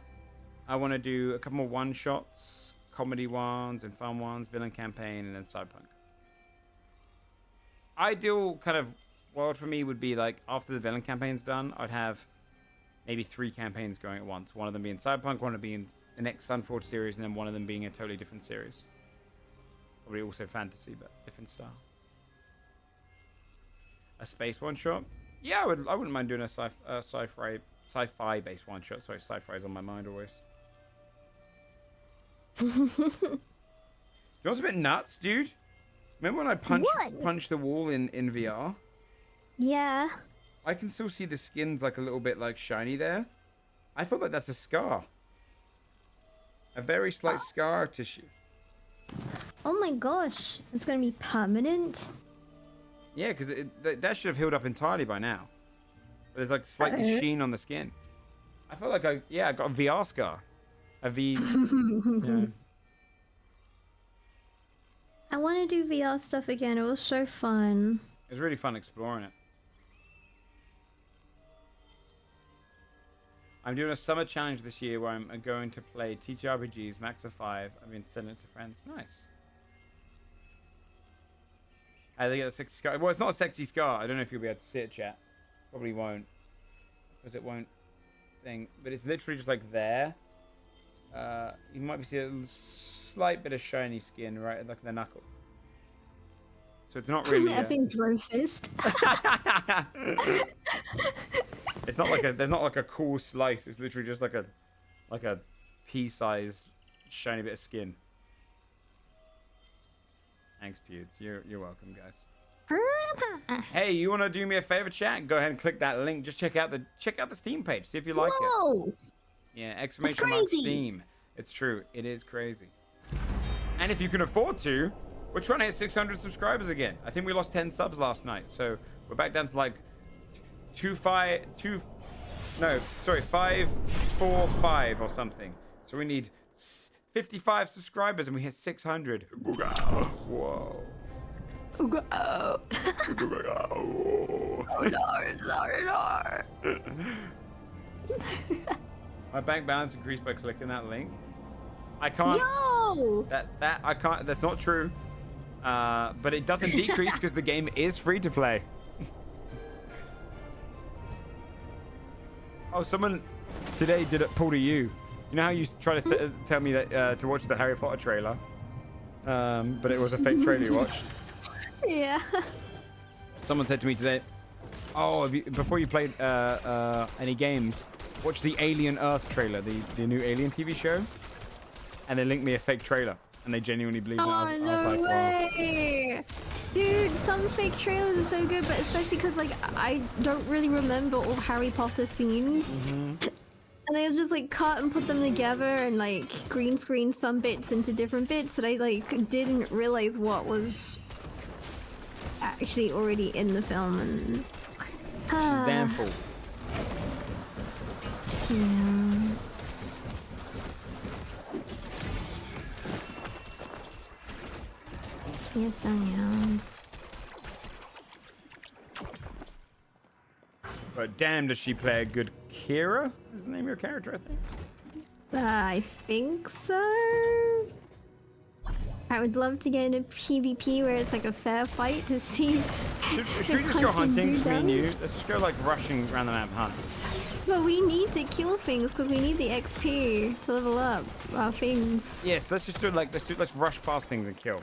want to do a couple more one-shots, comedy ones and fun ones, villain campaign, and then Cyberpunk. Ideal kind of world for me would be like after the villain campaign's done, I'd have maybe 3 campaigns going at once. One of them being Cyberpunk, one of them being the next Sunforge series, and then one of them being a totally different series. Probably also fantasy, but different style. A space one-shot? Yeah, I wouldn't mind doing a sci-fi based one-shot. Sorry, sci-fi's on my mind always. You know what's a bit nuts, dude? Remember when I punched the wall in VR? Yeah. I can still see the skin's like a little bit like shiny there. I thought like that's a scar. A very slight scar tissue. Oh my gosh, it's gonna be permanent. Yeah, because that should have healed up entirely by now. But there's like slightly sheen on the skin. I felt like I got a VR scar. A V. Yeah. I want to do VR stuff again. It was so fun. It was really fun exploring it. I'm doing a summer challenge this year where I'm going to play TTRPGs, max of 5. I've been sending it to friends. Nice. How do they get a sexy scar? Well, it's not a sexy scar. I don't know if you'll be able to see it, chat. Probably won't. Because it won't thing. But it's literally just like there. You might be seeing a slight bit of shiny skin right at like the knuckle. So it's not really. I think throw fist. It's not like there's not like a cool slice. It's literally just like a pea-sized shiny bit of skin. Thanks, Pewds. You're welcome, guys. Hey, you want to do me a favor, chat? Go ahead and click that link. Just check out the Steam page. See if you like it. Yeah, exclamation mark Steam. It's true. It is crazy. And if you can afford to, we're trying to hit 600 subscribers again. I think we lost 10 subs last night, so we're back down to like 545 or something. So we need 55 subscribers and we hit 600. Whoa. Oh no. My bank balance increased by clicking that link. I can't. Yo! That I can't. That's not true. But it doesn't decrease because the game is free to play. Oh, someone today pulled a you. You know how you try to tell me that to watch the Harry Potter trailer, but it was a fake trailer you watched. Yeah. Someone said to me today, "Oh, before you played any games, watch the Alien Earth trailer, the new Alien TV show." And they linked me a fake trailer, and they genuinely believed it. I was like, way. Wow. Dude, some fake trailers are so good, but especially because like I don't really remember all Harry Potter scenes. And they just like cut and put them together and like green screen some bits into different bits that I like didn't realize what was actually already in the film. And she's damn fool. Yeah. Yes, I am. But damn, does she play a good Kira? Is the name of your character, I think? I think so. I would love to get into PvP where it's like a fair fight to see. Should we just go hunting, me and you? Let's just go like rushing around the map hunt. But we need to kill things because we need the XP to level up our things. Yes, let's just do it like let's rush past things and kill.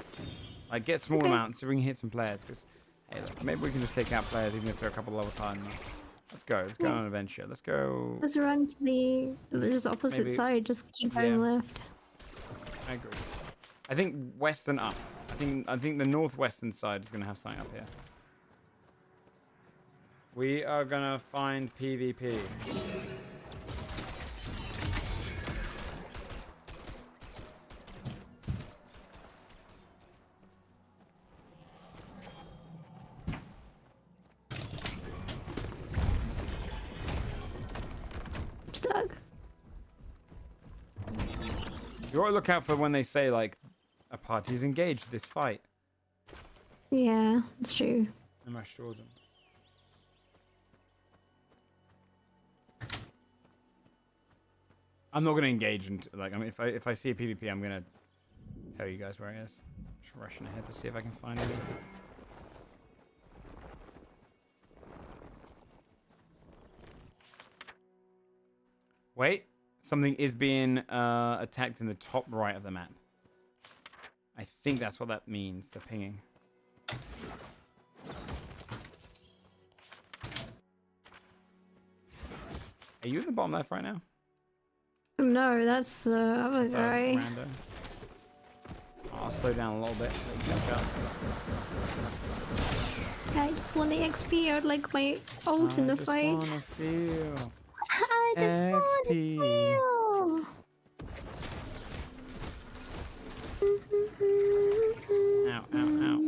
Like get small amounts so we can hit some players. Because hey, look, maybe we can just take out players even if they're a couple levels higher than us. Let's go. Let's go on an adventure. Let's go. Let's run to the just opposite side. Just keep going left. I agree. I think west and up. I think the northwestern side is gonna have something up here. We are gonna find PvP. Stuck. You ought to look out for when they say like a party's engaged this fight. Yeah, it's true. And rush towards them. I'm not gonna engage into like I mean if I see a PvP I'm gonna tell you guys where it is. Just rushing ahead to see if I can find anything. Wait, something is being attacked in the top right of the map. I think that's what that means, the pinging. Are you in the bottom left right now? No, that's other guy. Rando. I'll slow down a little bit. I just want the XP. I'd like my ult in the fight. Wanna feel I just want to feel. Ow, ow, ow.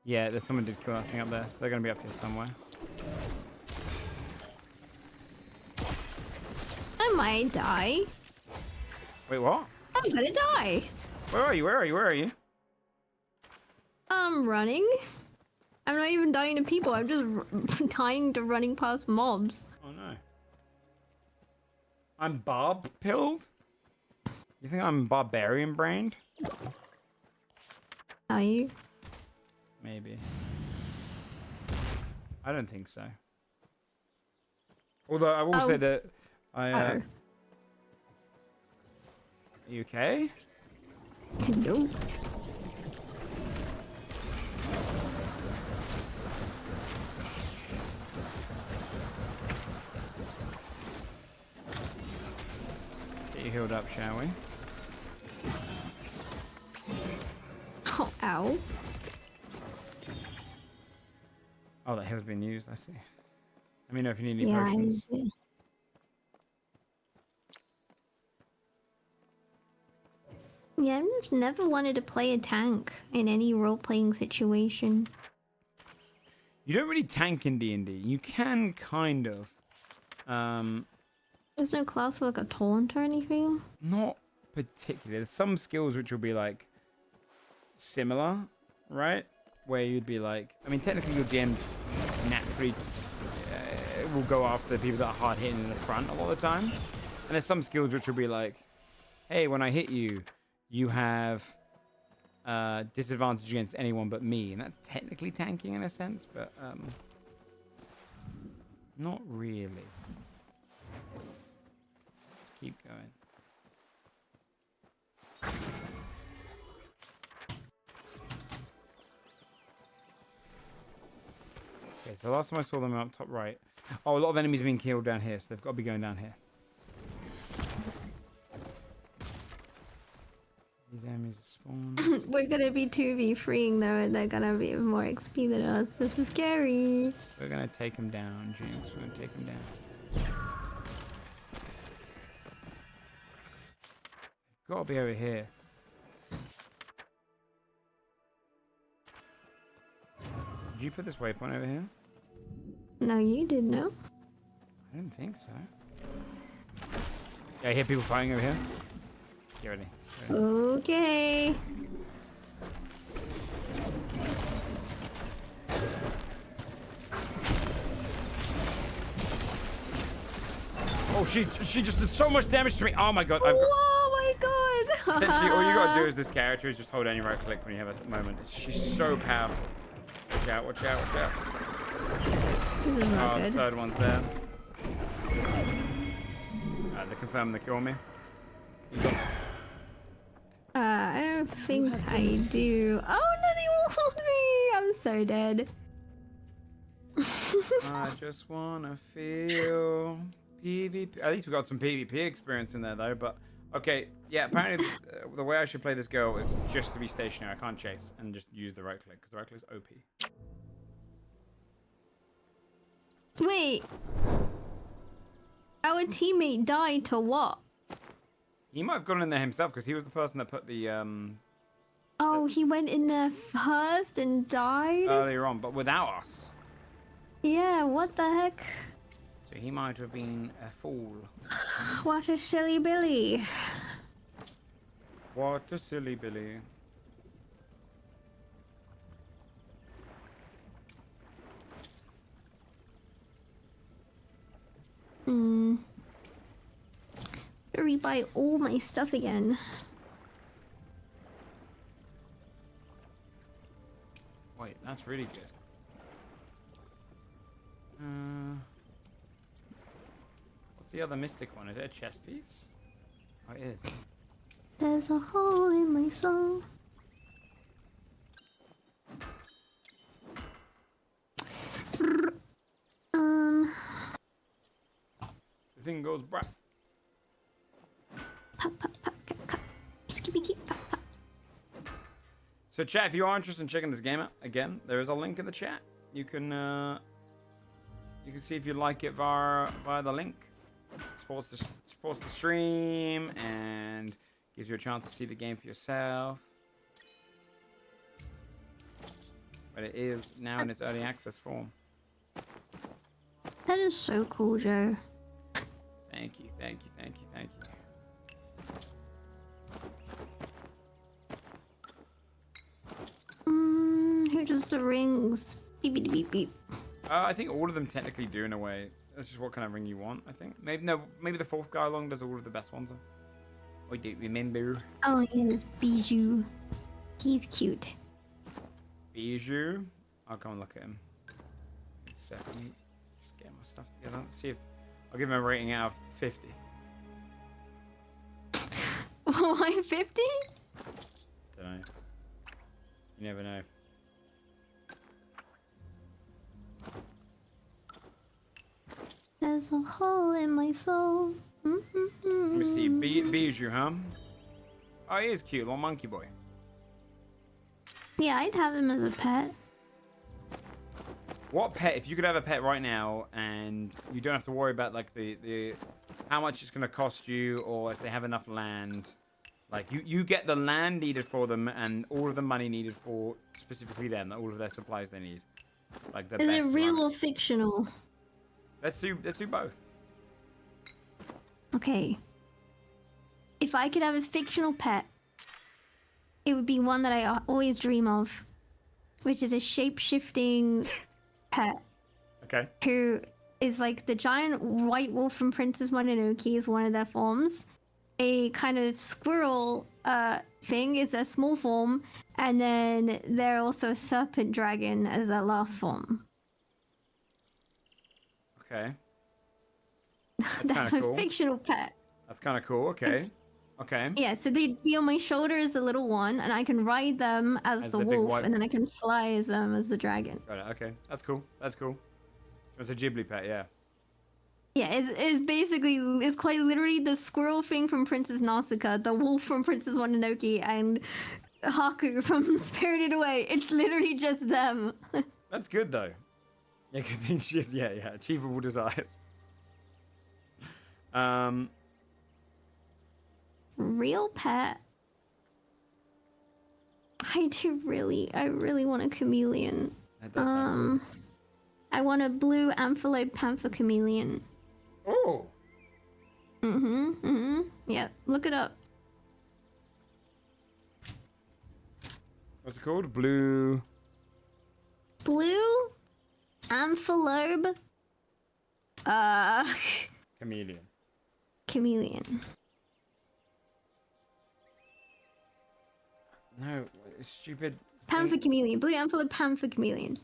Yeah, there's someone did kill that thing up there, so they're gonna be up here somewhere. might die. Wait, what? I'm gonna die. Where are you? Where are you? Where are you? I'm running. I'm not even dying to people. I'm just dying to running past mobs. Oh no. I'm barb pilled? You think I'm barbarian brained? Are you? Maybe. I don't think so. Although I will say that I. Are you okay? No. Get you healed up, shall we? Oh, ow. Oh, that heal's been used. I see. Let me know if you need any Yeah, potions. Yeah, I've just never wanted to play a tank in any role-playing situation. You don't really tank in D&D. You can kind of. There's no class for like a taunt or anything? Not particularly. There's some skills which will be like similar, right? Where you'd be like, I mean, technically your GM naturally will go after the people that are hard hitting in the front a lot of the time. And there's some skills which will be like, hey, when I hit you, you have disadvantage against anyone but me. And that's technically tanking in a sense, but not really. Let's keep going. Okay, so last time I saw them up top right. Oh, a lot of enemies are being killed down here, so they've got to be going down here. These enemies are spawned. We're gonna be 2v3ing though, and they're gonna be more XP than us. This is scary. We're going to take them down, Jinx. We're going to take them down. They've got to be over here. Did you put this waypoint over here? No, you did, no? I didn't think so. Yeah, I hear people fighting over here. Get ready. Get ready. Okay. Oh, she just did so much damage to me. Oh my god. I've got... Oh my god. Essentially, all you gotta do is this character is just hold down your right click when you have a moment. She's so powerful. Watch out, watch out, watch out. This is not The good. third one's there. They're confirming they kill me. You got this. I don't think I do. Oh no, they won't me. I'm so dead. I just wanna feel PvP. At least we got some PvP experience in there though, but okay, yeah, apparently the way I should play this girl is just to be stationary. I can't chase and just use the right click because the right click is OP. Wait. Our teammate died to what? He might have gone in there himself because he was the person that put the Oh, he went in there first and died? earlier on, but without us. Yeah, what the heck? So he might have been a fool. What a silly Billy. What a silly Billy. To rebuy all my stuff again. Wait, that's really good. What's the other mystic one? Is it a chest piece? Oh, it is. There's a hole in my soul. The thing goes bra. Pop, pop, pop, cut, cut. Skippy keep, pop, pop. So chat, if you are interested in checking this game out, again, there is a link in the chat. You can see if you like it via the link. Supports the stream and gives you a chance to see the game for yourself. But it is now in its early access form. That is so cool, Joe. Thank you, thank you, thank you, thank you. Who does the rings? Beep beep beep beep. I think all of them technically do in a way. That's just what kind of ring you want, I think. Maybe no, maybe the fourth guy along does all of the best ones. I don't remember. Oh, yes, Bijou. He's cute. Bijou. I'll come and look at him. In a second. Just get my stuff together. Let's see if I'll give him a rating out of 50. Why 50? Don't know. You never know. There's a hole in my soul. Let me see. Bijou, huh? Oh, he is cute. Little monkey boy. Yeah, I'd have him as a pet. What pet, if you could have a pet right now and you don't have to worry about like the how much it's going to cost you or if they have enough land, like you get the land needed for them and all of the money needed for specifically them, all of their supplies they need. Like the Is best it real one. or fictional? Let's do both. Okay. If I could have a fictional pet, it would be one that I always dream of, which is a shape-shifting pet Okay. who is like the giant white wolf from Princess Mononoke is one of their forms. A kind of squirrel thing is a small form, and then they're also a serpent dragon as their last form. Okay. That's kinda a cool. fictional pet. That's kind of cool. Okay. Okay. Yeah, so they'd be on my shoulder as the little one, and I can ride them as As the the big wolf, white- and then I can fly as them as the dragon. Got it. Okay. That's cool. That's cool. It's a Ghibli pet, yeah. Yeah, it's basically, it's quite literally the squirrel thing from Princess Nausicaa, the wolf from Princess Mononoke, and Haku from Spirited Away. It's literally just them. That's good though. Yeah, good thing she is. Yeah, achievable desires. Real pet. I really want a chameleon. That does sound I want a blue amphilope panther chameleon. cool. Oh. Yeah, look it up. What's it called? Blue. Blue amphilope Chameleon. chameleon. No, it's stupid. Panther chameleon. Blue amphilope panther chameleon.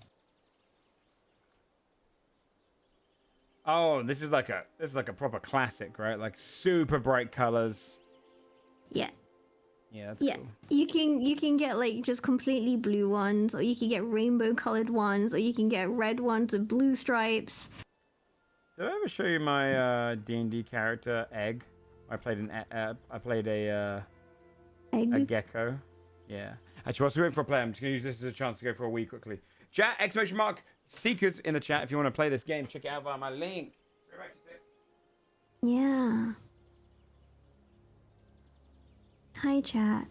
Oh, this is like a proper classic, right? Like super bright colors. Yeah. Yeah, that's Yeah. cool. You can get like just completely blue ones, or you can get rainbow colored ones, or you can get red ones with blue stripes. Did I ever show you my D&D character Egg? I played a Egg. gecko. Yeah. Actually, whilst we're waiting for a play, I'm just gonna use this as a chance to go for a wee quickly. Chat! Exclamation mark! Seekers in the chat if you want to play this game. Check it out via my link. Yeah. Hi, chat.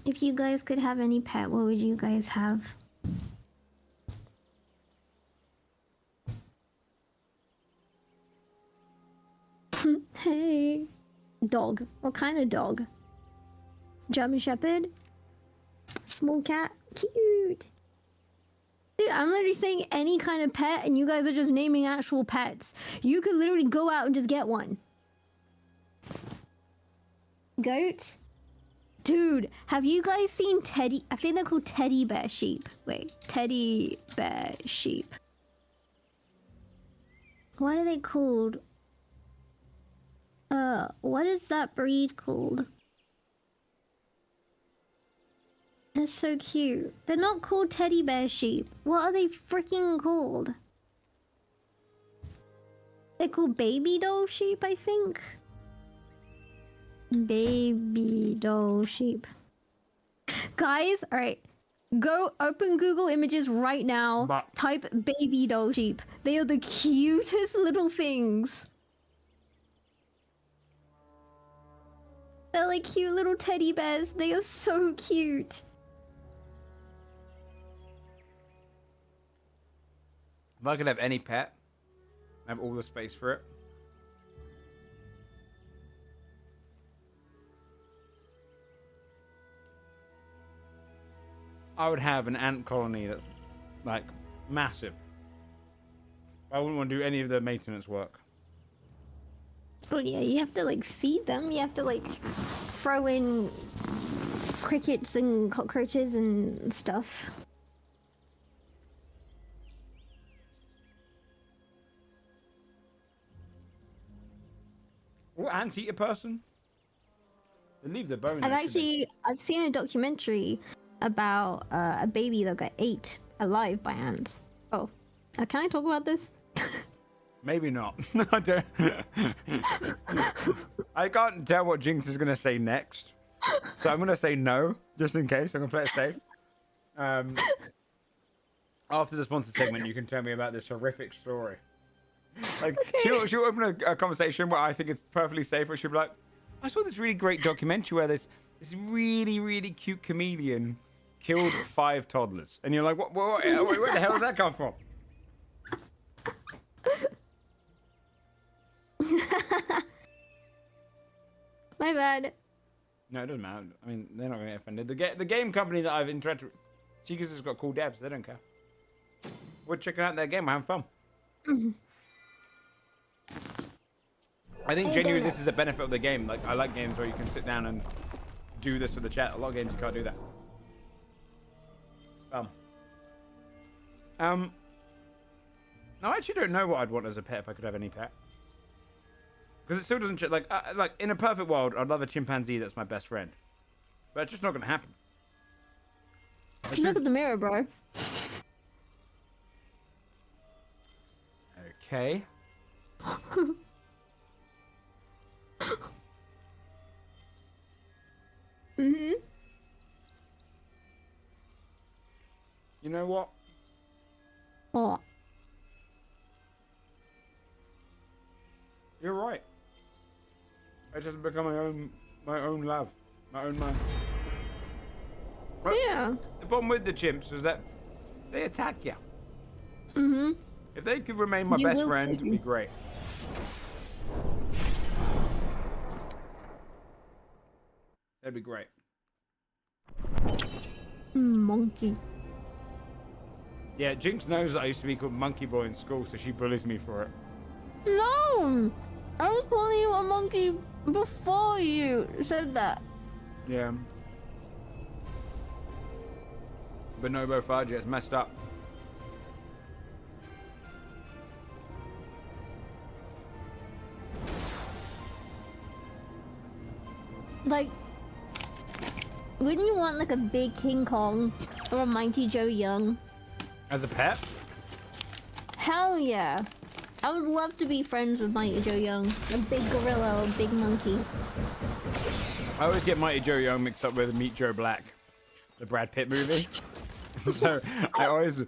If you guys could have any pet, what would you guys have? Hey. Dog. What kind of dog? German Shepherd? Small cat? Cute. Dude, I'm literally saying any kind of pet, and you guys are just naming actual pets. You could literally go out and just get one. Goat? Dude, have you guys seen teddy... I think they're called teddy bear sheep. Wait, teddy bear sheep. What are they called? What is that breed called? They're so cute. They're not called teddy bear sheep. What are they freaking called? They're called baby doll sheep, I think. Baby doll sheep. Guys, alright. Go open Google Images right now. But- Type baby doll sheep. They are the cutest little things. They're like cute little teddy bears. They are so cute. If I could have any pet, I have all the space for it. I would have an ant colony that's like massive. I wouldn't want to do any of the maintenance work. Well, yeah, you have to like feed them. You have to like throw in crickets and cockroaches and stuff. Will ants eat a person? They leave their bones. I've seen a documentary about a baby that got ate alive by ants. Oh, can I talk about this? Maybe not. I don't. I can't tell what Jinx is gonna say next, so I'm gonna say no, just in case. I'm gonna play it safe. After the sponsor segment, you can tell me about this horrific story. Like, okay. she'll open a conversation where I think it's perfectly safe, where she'll be like, I saw this really great documentary where this really, really cute comedian killed 5 toddlers. And you're like, what, where the hell does that come from? My bad. No, it doesn't matter. I mean, they're not going to get offended. The game company that I've interacted with, Seekers has got cool devs. They don't care. We're checking out their game. We're having fun. I think genuinely this is a benefit of the game. Like, I like games where you can sit down and do this with the chat. A lot of games you can't do that. No, I actually don't know what I'd want as a pet if I could have any pet. Because it still doesn't like in a perfect world, I'd love a chimpanzee that's my best friend, but it's just not gonna happen. Look at the mirror, bro. Okay. Mhm. You know what? What? You're right. I just become my own love, my own man. But yeah. The problem with the chimps is that they attack you. Mhm. If they could remain my best friend, it'd be great. That'd be great. Monkey. Yeah, Jinx knows that I used to be called Monkey Boy in school, so she bullies me for it. No! I was calling you a monkey before you said that. Yeah. Bonobo Fudge, it's messed up. Like, wouldn't you want like a big King Kong or a Mighty Joe Young? As a pet? Hell yeah. I would love to be friends with Mighty Joe Young. A big gorilla or a big monkey. I always get Mighty Joe Young mixed up with Meet Joe Black, the Brad Pitt movie. So I always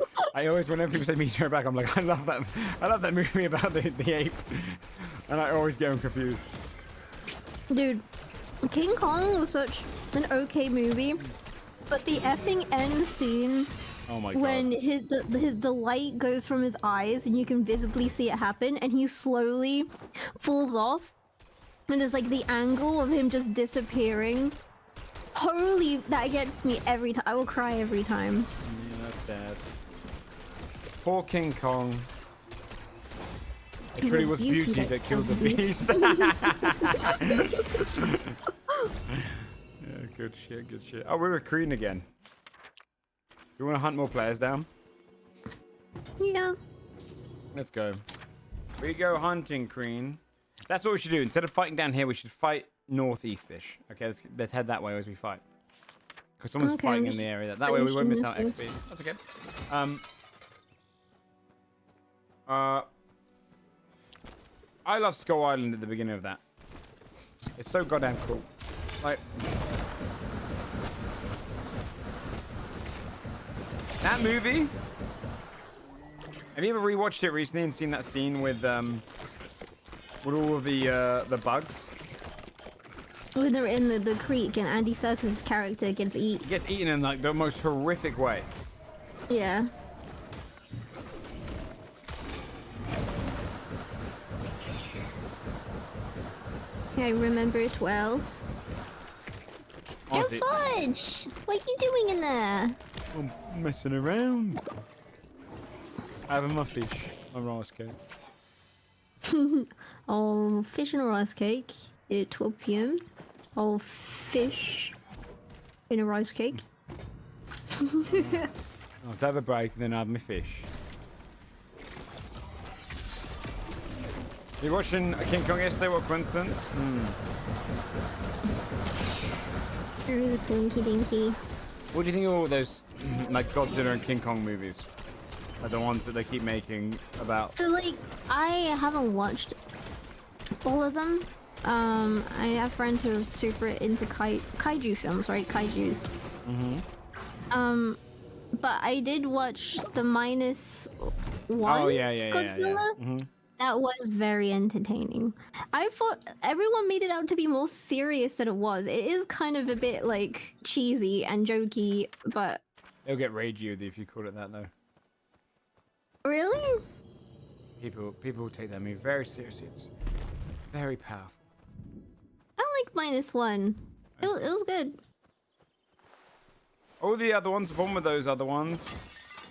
whenever people say Meet Joe Black, I'm like, I love that movie about the ape. And I always get them confused. Dude, King Kong was such an okay movie, but the effing end scene, oh my God. when the light goes from his eyes and you can visibly see it happen, and he slowly falls off, and it's like the angle of him just disappearing. Holy, that gets me every time. I will cry every time. Yeah, that's sad. Poor King Kong. It truly was beauty that killed the beast. Yeah, good shit, good shit. Oh, we're recruiting again. You want to hunt more players down? Yeah. Let's go. We go hunting, Crean. That's what we should do. Instead of fighting down here, we should fight northeast-ish. Okay, let's head that way as we fight. Because someone's fighting in the area. That way we won't miss out XP. That's okay. I love Skull Island at the beginning of that. It's so goddamn cool. Like, that movie. Have you ever rewatched it recently and seen that scene with all of the bugs? When they're in the creek and Andy Serkis' character gets eaten. He gets eaten in like the most horrific way. Yeah. I remember it well. Honestly, Fudge! What are you doing in there? I'm messing around. Having my fish, my rice cake. Oh, fish and a rice cake at 12 p.m. Oh, fish in a rice cake. I'll have a break and then have my fish. You watching King Kong yesterday? What coincidence? It is a dinky dinky. What do you think of all those like Godzilla and King Kong movies? Like the ones that they keep making about. So like, I haven't watched all of them. I have friends who are super into kaiju films, right? Kaijus. But I did watch the -1 Oh yeah. Godzilla. That was very entertaining. I thought everyone made it out to be more serious than it was. It is kind of a bit like cheesy and jokey, but It'll get ragey with you if you call it that though. really? People take that movie very seriously. It's very powerful. I like -1. It was good. All the other ones, the problem with those other ones,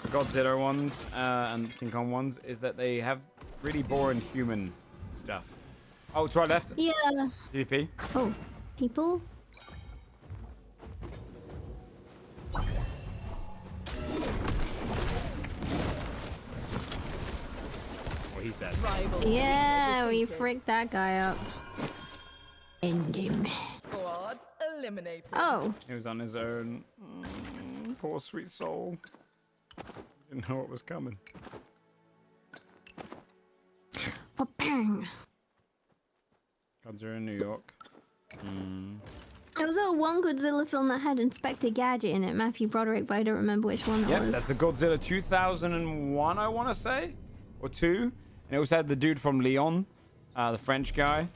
the Godzilla ones and King Kong ones, is that they have really boring human stuff. Oh, to our left. Yeah. PvP. Oh, people? Oh, he's dead. Rivals Yeah, we defeated. fricked that guy up. End him. Squad eliminated. Oh, He was on his own. Poor sweet soul. Didn't know what was coming. bang. Godzilla in New York. There was a one Godzilla film that had Inspector Gadget in it, Matthew Broderick, but I don't remember which one that Yep, was. that's the Godzilla 2001, I want to say, or 2. And it also had the dude from Leon, the French guy,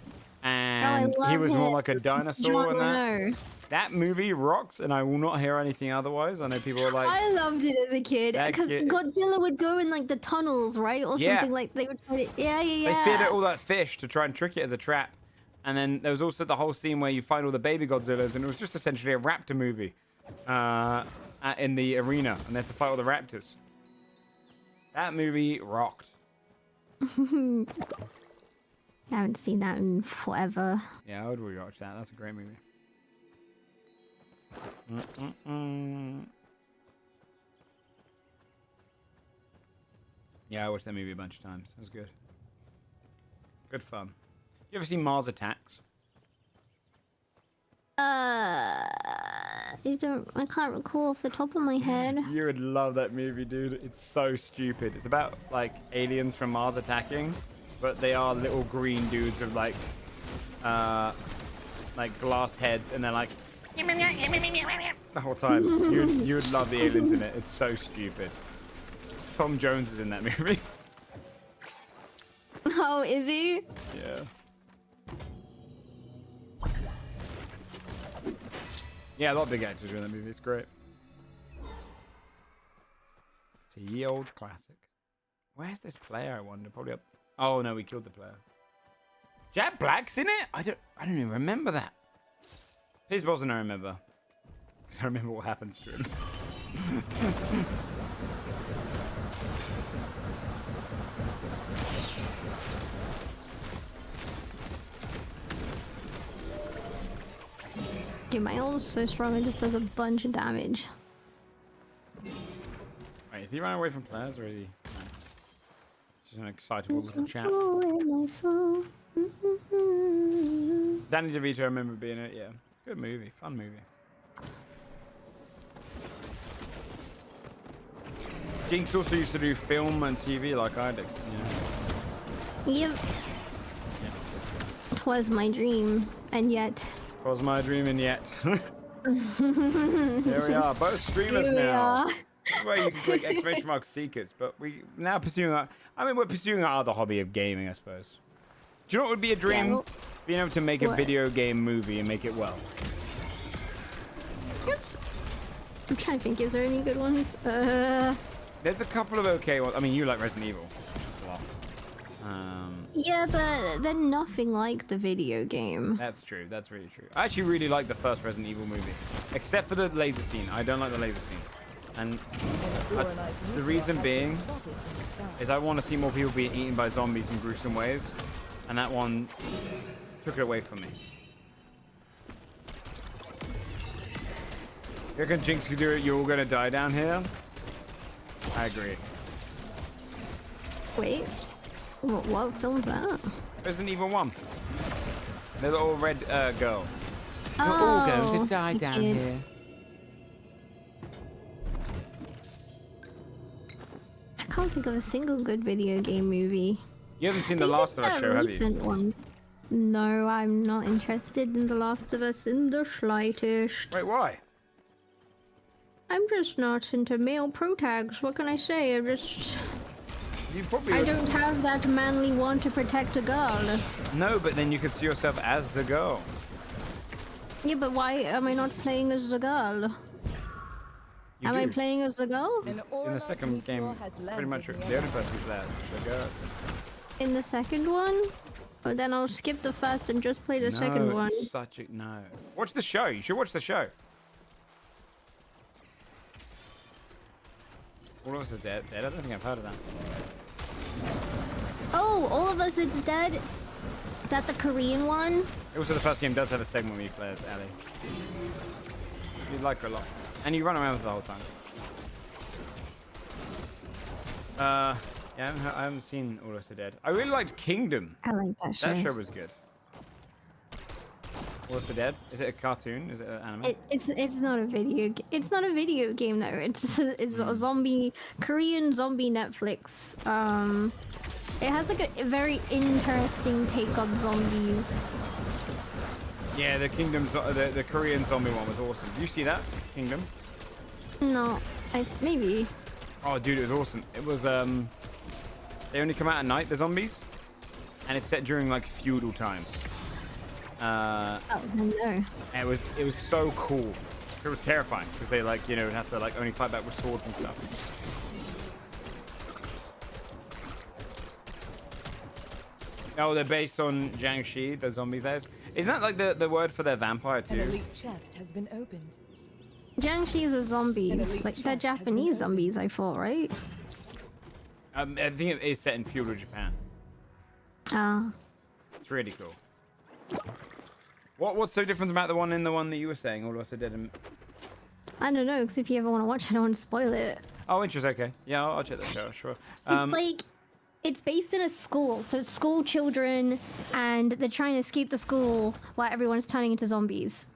and Oh, I he love was more it. like a dinosaur Jean in that. Reno. That movie rocks, and I will not hear anything otherwise. I know people are like, I loved it as a kid That because kid- Godzilla would go in like the tunnels, right, or Yeah. something like they would try to. Yeah. they fed it all that fish to try and trick it as a trap. And then there was also the whole scene where you find all the baby Godzillas, and it was just essentially a raptor movie in the arena, and they have to fight all the raptors. That movie rocked. I haven't seen that in forever. Yeah, I would rewatch that. That's a great movie. Yeah, I watched that movie a bunch of times. It was good. Good fun. You ever seen Mars Attacks? I can't recall off the top of my head. You would love that movie, dude. It's so stupid. It's about like aliens from Mars attacking, but they are little green dudes with like glass heads, and they're like the whole time. You would love the aliens in it. It's so stupid. Tom Jones is in that movie. Oh, is he? Yeah. Yeah, a lot of big actors are in that movie. It's great. It's a ye old classic. Where's this player? I wonder. Probably up. Oh no, we killed the player. Jack Black's in it. I don't even remember that. Piers Brosnan, I remember. Because I remember what happens to him. Dude, my ult is so strong, it just does a bunch of damage. Wait, is he running away from players or is he? No. It's just an excitable little chap. Oh, in my soul. Danny DeVito, I remember being in it. Yeah, good movie, fun movie. Jinx also used to do film and TV like I did. Yeah. Yep. Twas my dream, and yet. Was my dream and yet. Here we are, both streamers Here we now. are. Where you can click exclamation mark seekers, but we now pursuing our. I mean, we're pursuing our other hobby of gaming, I suppose. Do you know what would be a dream? well, Being able to make a what? video game movie and make it well. Yes. I'm trying to think, is there any good ones? There's a couple of okay ones. I mean, you like Resident Evil a lot. Yeah, but they're nothing like the video game. That's true. That's really true. I actually really like the first Resident Evil movie, except for the laser scene. I don't like the laser scene. And the reason being is I want to see more people being eaten by zombies in gruesome ways, and that one took it away from me. You reckon Jinx could do it? You're all gonna die down here? I agree. Wait, what film's that? Resident Evil 1. The little red girl. Oh, You're all going to die the down kid. here. I can't think of a single good video game movie. You haven't seen They The did Last of Us that show, have you? recent one. No, I'm not interested in The Last of Us in the slightest. Wait, why? I'm just not into male protags. What can I say? You probably I don't have that manly want to protect a girl. No, but then you could see yourself as the girl. Yeah, but why am I not playing as a girl? You Am I do. playing as a girl? In the second game, pretty much the only person who's there is the girl. In the second one? But then I'll skip the first and just play the second one. It's such a no. Watch the show. You should watch the show. All of Us is dead. I don't think I've heard of that. Oh, All of Us is Dead. Is that the Korean one? Also, the first game does have a segment where you play as Ellie. You'd like her a lot. And you run around with her the whole time. Yeah, I haven't seen All of Us Are Dead. I really liked Kingdom. I like that show. That show was good. All of Us Are Dead? Is it a cartoon? Is it an anime? It's not a video. It's not a video game though. It's just it's a zombie Korean zombie Netflix. It has like a very interesting take on zombies. Yeah, the the Korean zombie one was awesome. Did you see that? Kingdom? No, maybe. Oh, dude, it was awesome. It was they only come out at night, the zombies, and it's set during like feudal times. Oh no. And it was so cool. It was terrifying because they like would have to like only fight back with swords and stuff. Oh, they're based on Jiangxi, the zombies there. Isn't that like the word for their vampire An too? elite chest has been opened. Jiangxi's are zombies. elite Like they're chest has been Japanese opened. zombies, I thought, right? I think it is set in feudal Japan. Ah. It's really cool. What's so different about the one that you were saying? All of Us Are Dead. I don't know, because if you ever want to watch it, I don't want to spoil it. Oh, interesting. Okay. Yeah, I'll check that show. Sure. It's like, it's based in a school, so it's school children, and they're trying to escape the school while everyone's turning into zombies.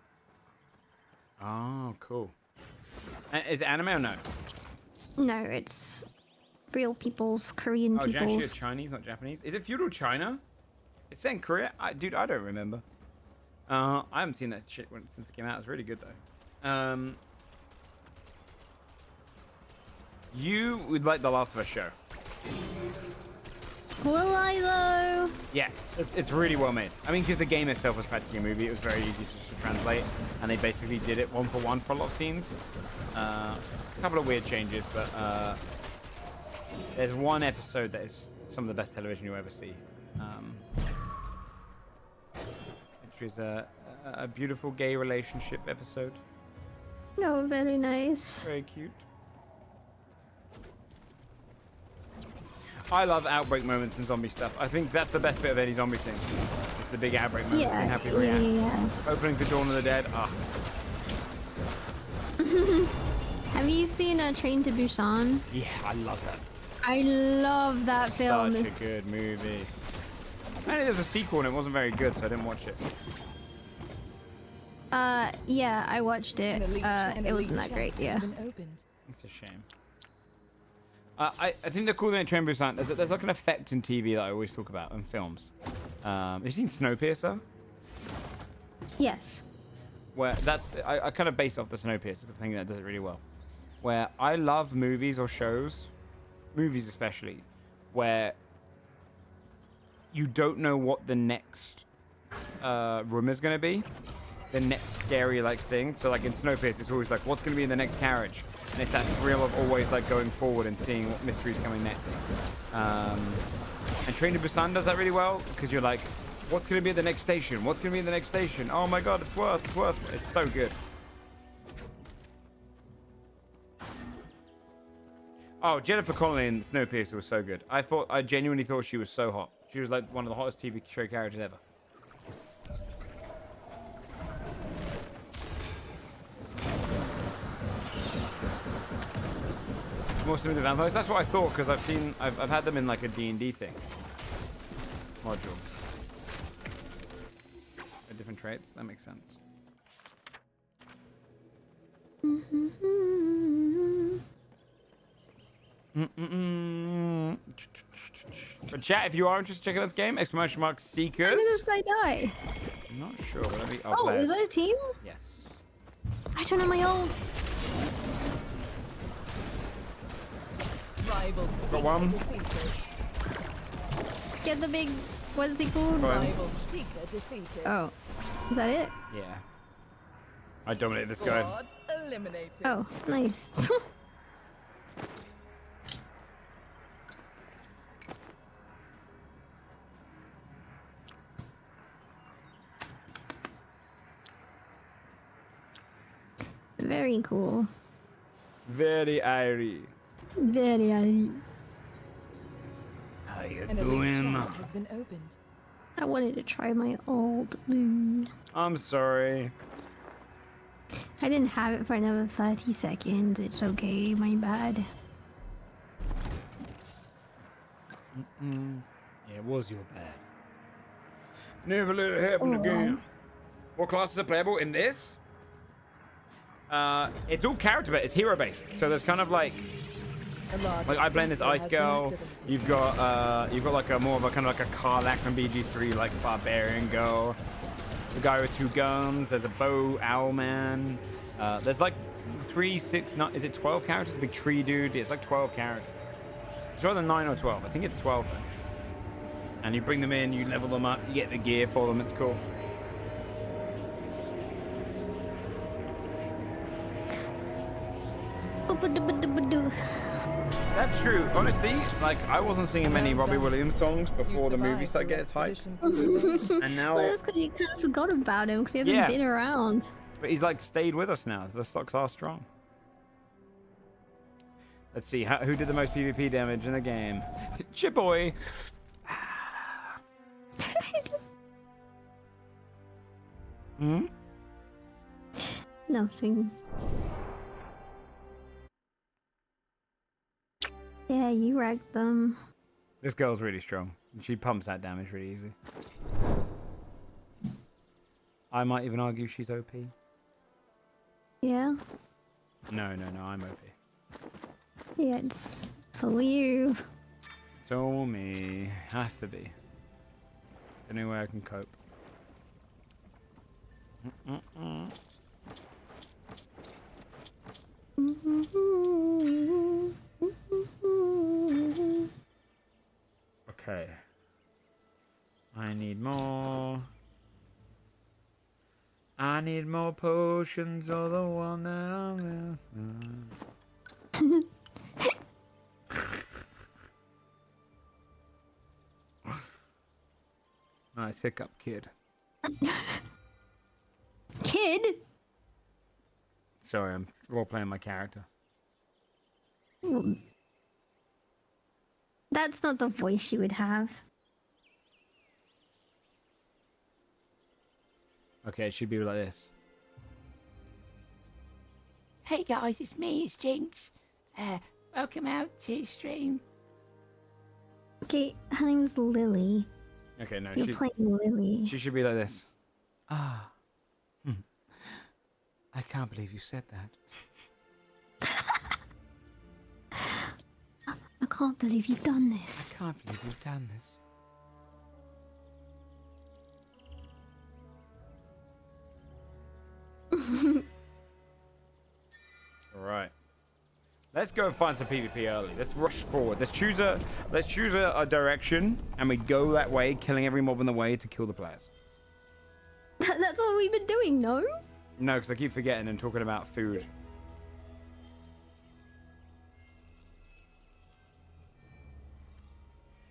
Oh, cool. Is it anime or no? No, it's real people's, Korean Oh, Jiangxi people's. is Chinese, not Japanese. Is it feudal China? It's set in Korea? Dude, I don't remember. I haven't seen that shit since it came out. It's really good, though. You would like The Last of Us show. Will I, though? Yeah, it's really well made. I mean, because the game itself was practically a movie. It was very easy to translate. And they basically did it one for one for a lot of scenes. A couple of weird changes, but there's one episode that is some of the best television you'll ever see. Which is a beautiful gay relationship episode. No, very nice. Very cute. I love outbreak moments in zombie stuff. I think that's the best bit of any zombie thing. It's the big outbreak moments Yeah, and how people react. yeah. Opening to Dawn of the Dead. Ah, Have you seen Train to Busan? yeah, I love that. I love that film. Such a good movie. Apparently there's a sequel and it wasn't very good, so I didn't watch it. Yeah, I watched it. An It elite wasn't that chest great, has yeah. been opened. It's a shame. I think the cool thing at Train to Busan, there's like an effect in TV that I always talk about in films. Have you seen Snowpiercer? Yes. Where I kind of base off the Snowpiercer because I think that does it really well. Where I love movies or shows, movies especially, where you don't know what the next room is going to be, the next scary like thing. So like in Snowpiercer, it's always like, what's going to be in the next carriage? And it's that thrill of always like going forward and seeing what mystery is coming next. And Train to Busan does that really well because you're like, what's going to be at the next station? What's going to be in the next station? Oh my god, it's worse. It's so good. Oh, Jennifer Connelly in Snowpiercer was so good. I genuinely thought she was so hot. She was like one of the hottest TV show characters ever. More similar to vampires. That's what I thought because I've had them in like a D&D thing module. Different traits. That makes sense. But chat, if you are interested in checking out this game, exclamation mark Seekers. How did this guy die? I'm not sure. But let me. Oh, is that a team? Yes. I don't know my ult. Rival Got one. defeated. Get the big. What is he called? Got him. Rival seeker defeated. Oh, is that it? Yeah. I dominate this guy. Squad eliminated. Oh, nice. Very cool. Very airy. Very airy. How you An elite doing? chest has been opened. I wanted to try my ult. I'm sorry. I didn't have it for another 30 seconds. It's okay, my bad. Yeah, it was your bad. Never let it happen again. What classes are playable in this? It's all character based. It's hero based. So there's kind of like I play in this Ice Girl. You've got like a more of a kind of like a Karlak from BG3, like barbarian girl. There's a guy with 2 guns. There's a bow owl man. There's like 3, 6, 9. Is it 12 characters? Big tree dude. It's like 12 characters. It's rather 9 or 12. I think it's 12. Though. And you bring them in. You level them up. You get the gear for them. It's cool. That's true. Honestly, like I wasn't singing many Robbie Williams songs before the movie started getting its hype, and now. Well, that's because you kind of forgot about him because he hasn't Yeah. been around. But he's like stayed with us now. The stocks are strong. Let's see who did the most PvP damage in the game. Chip boy. Hmm. Nothing. Yeah, you wrecked them. This girl's really strong. She pumps that damage really easy. I might even argue she's OP. Yeah. No, I'm OP. Yeah, it's all you. It's all me. Has to be. Any way I can cope. Okay. I need more. I need more potions or the one that I'm Nice hiccup, kid. Kid? Sorry, I'm role playing my character. That's not the voice you would have. Okay, it should be like this. Hey guys, it's me, it's Jinx. Welcome out to the stream. Okay, her name's Lily. Okay, no, You're playing Lily. she should be like this. Ah. I can't believe you said that. I can't believe you've done this. I can't believe you've done this. All right. Let's go and find some PvP early. Let's rush forward. Let's choose a direction, and we go that way, killing every mob on the way to kill the players. That's what we've been doing, no? No, because I keep forgetting and talking about food.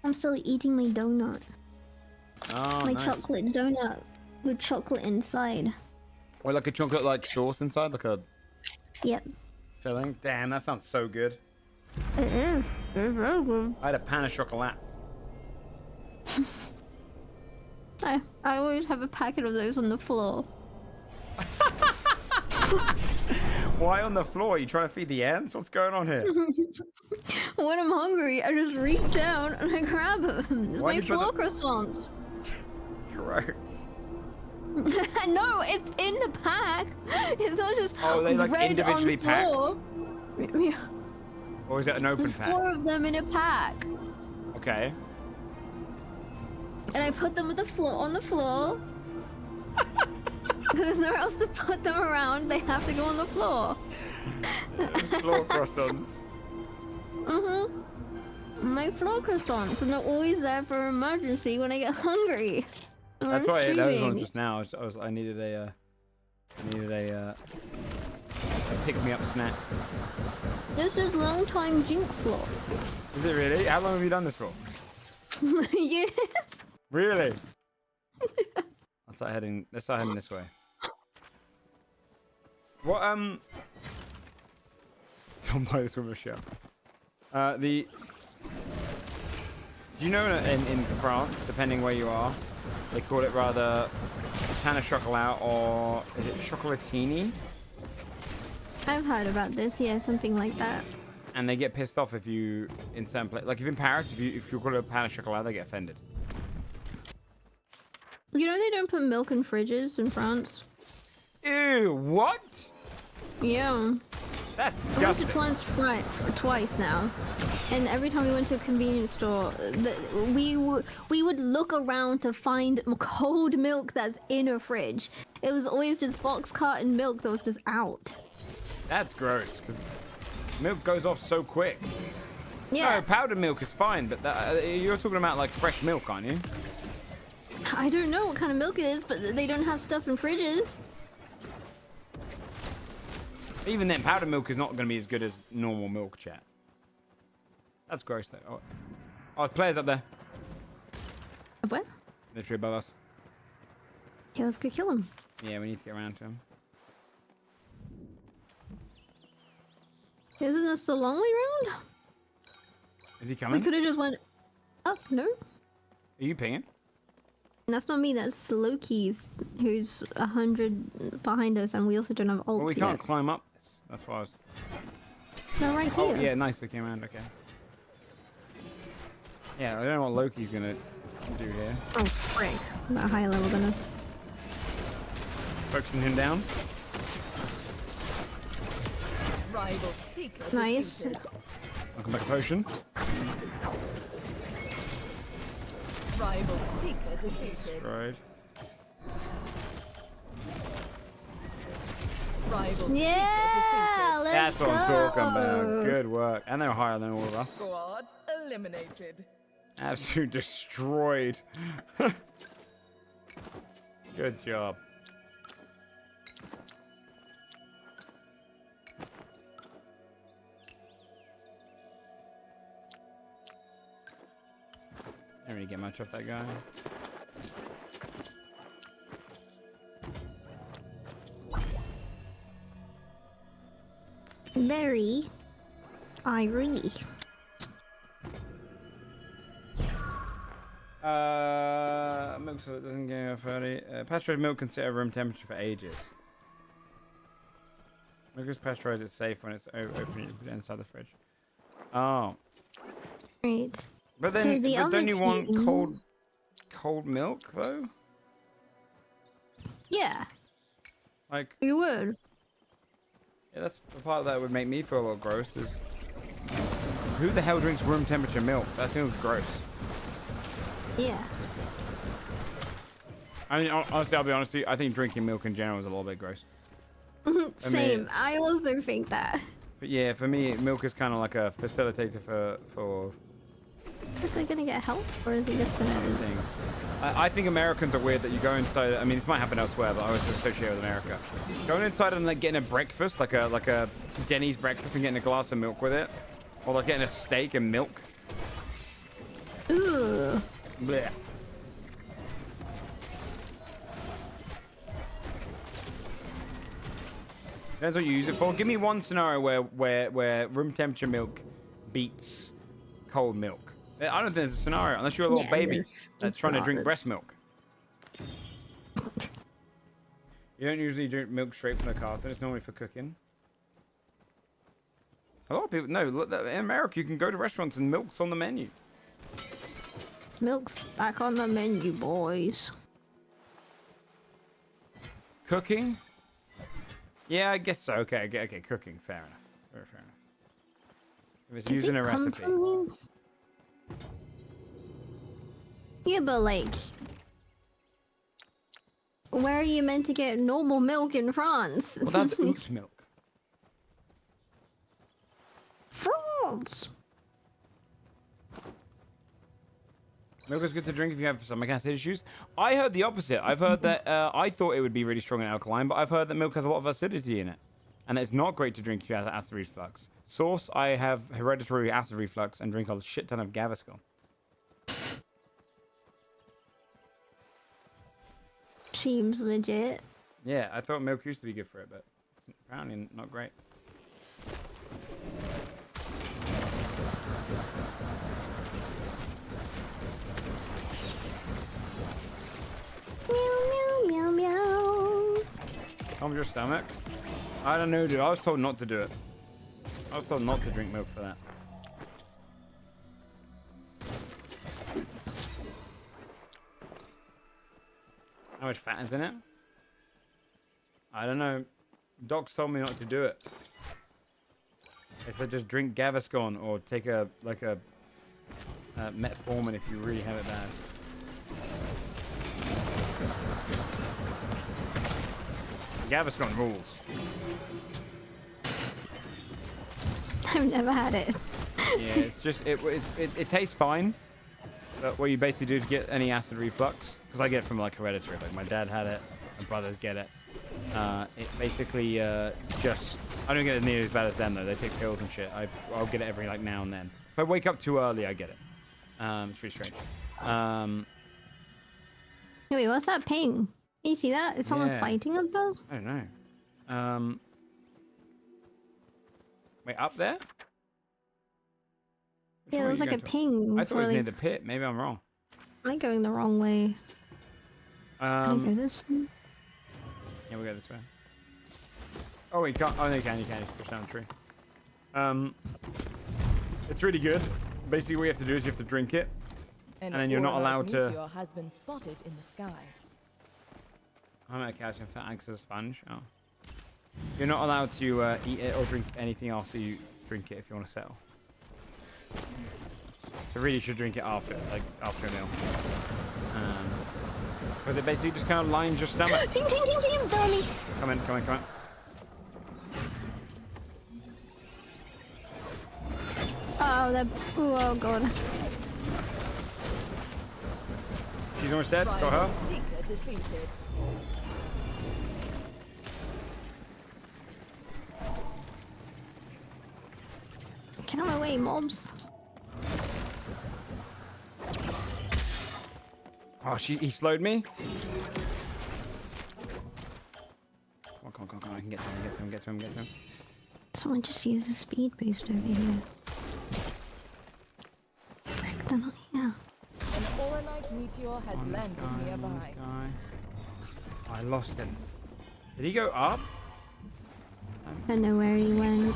I'm still eating my donut. Oh, My nice. chocolate donut with chocolate inside. Or like a chocolate like sauce inside, like a Yep. filling. Damn, that sounds so good. It is. It's very good. I had a pan of chocolat. I always have a packet of those on the floor. Why on the floor? You trying to feed the ants? What's going on here? When I'm hungry, I just reach down and I grab them. It's Why my do you put floor croissants. Gross. No, it's in the pack. It's not just Oh, they like red individually on floor. Yeah, Or is it an open there's pack? 4 of them in a pack. Okay. And I put them on the floor. Because there's nowhere else to put them around. They have to go on the floor. Floor croissants. My floor croissants, and they're always there for emergency when I get hungry. When That's I'm why I ate those streaming. ones just now. I needed a pick me up snack. This is long time Jinx law. Is it really? How long have you done this for? Yes. Really? Let's start heading this way. What don't buy this with a shell. Do you know in France, depending where you are, they call it rather pan au chocolat or is it chocolatini? I've heard about this, yeah, something like that. And they get pissed off if you in certain place, like if in Paris, if you call it a pan au chocolat, they get offended. You know they don't put milk in fridges in France? Ew, what? Yeah. That's I went to disgusting. twice now, and every time we went to a convenience store, we would look around to find cold milk that's in a fridge. It was always just box carton milk that was just out. That's gross, because milk goes off so quick. Yeah. No, powdered milk is fine, but you're talking about like fresh milk, aren't you? I don't know what kind of milk it is, but they don't have stuff in fridges. Even then, powdered milk is not going to be as good as normal milk, chat. That's gross, though. Oh, players up there. What? Literally above us. Okay, let's go kill him. Yeah, we need to get around to him. Isn't this the long way round? Is he We coming? could have just went up, no? Are you pinging? That's not me, that's Loki's, who's 100 behind us, and we also don't have ults Well, we can't yet. climb up this. That's why I was... No, right here. Oh, yeah, nice. They came around. Okay. Yeah, I don't know what Loki's going to do here. Oh, frick. Not higher level than us. Focusing him down. Rival seeker Nice. defeated. Welcome back a potion. Rival seeker defeated. Right. Rival Yeah, let's That's what I'm talking about. go. Good work. And they're higher than all of us. Squad eliminated. Absolute destroyed. Good job. Didn't really get much off that guy. Very irie. Milk so it doesn't get off early. Pasteurized milk can sit at room temperature for ages. Milk is pasteurized, it's safe when it's open, you put it inside the fridge. Oh. Right. But So then, the but don't you want oven cold milk though? Yeah, Like, you would. yeah, that's the part that would make me feel a little gross. Is who the hell drinks room temperature milk? That feels gross. Yeah. I mean, honestly, I'll be honest with you. I think drinking milk in general is a little bit gross. Same. I also think that. But yeah, for me, milk is kind of like a facilitator for Is it gonna get help, or is he just gonna? things. I think Americans are weird that you go inside. I mean, this might happen elsewhere, but I always associate it with America. Going inside and like getting a breakfast, like a Denny's breakfast, and getting a glass of milk with it, or like getting a steak and milk. Ooh. Blech. That's what you use it for. Give me one scenario where room temperature milk beats cold milk. I don't think there's a scenario unless you're a little baby that's trying to drink breast milk. You don't usually drink milk straight from the carton. It's normally for cooking. A lot of people, no, look, in America, you can go to restaurants and milk's on the menu. Milk's back on the menu, boys. Cooking? Yeah, I guess so. Okay, cooking. Fair enough. Fair enough. If it's using a recipe. Yeah, but like, where are you meant to get normal milk in France? Well, that's oat milk. France. Milk is good to drink if you have stomach acid issues. I heard the opposite. I've heard that I thought it would be really strong and alkaline, but I've heard that milk has a lot of acidity in it. And it's not great to drink if you have acid reflux. Source, I have hereditary acid reflux and drink a shit ton of Gaviscon. Seems legit. Yeah, I thought milk used to be good for it, but apparently not great. Meow, meow, meow, meow. Calms your stomach? I don't know, dude. I was told not to do it. I was told not to drink milk for that. How much fat is in it? I don't know. Docs told me not to do it. They said just drink Gaviscon or take a metformin if you really have it bad. Gaviscon rules. I've never had it. Yeah, it's just it tastes fine. But what you basically do to get any acid reflux, because I get it from like hereditary, like my dad had it, my brothers get it. It basically just I don't get it nearly as bad as them though. They take pills and shit. I'll get it every like now and then. If I wake up too early, I get it. It's really strange. Wait, what's that ping? Can you see that? Is someone fighting up there? I don't know. Wait, up there? Yeah, there was like a ping. I thought it was near the pit. Maybe I'm wrong. Am I going the wrong way? Can I go this way? Yeah, we'll go this way. Oh, you can't. Oh, no, you can. You can. Just push down the tree. It's really good. Basically, what you have to do is you have to drink it, and then you're not allowed to. Has been spotted in the sky. I'm at calcium fat acts as a sponge. Oh. You're not allowed to eat it or drink anything after you drink it if you want to settle. So really, you should drink it after a meal. Because it basically just kind of lines your stomach. Team, throw me. Come in. Oh god. She's almost dead. Got her. Seeker defeated. Get out of my way, mobs. Oh, he slowed me. Come on. I can get to him. Someone just use a speed boost over here. Frick, they're not here. An Oronite meteor has landed nearby. Oh, I lost him. Did he go up? I don't know where he went.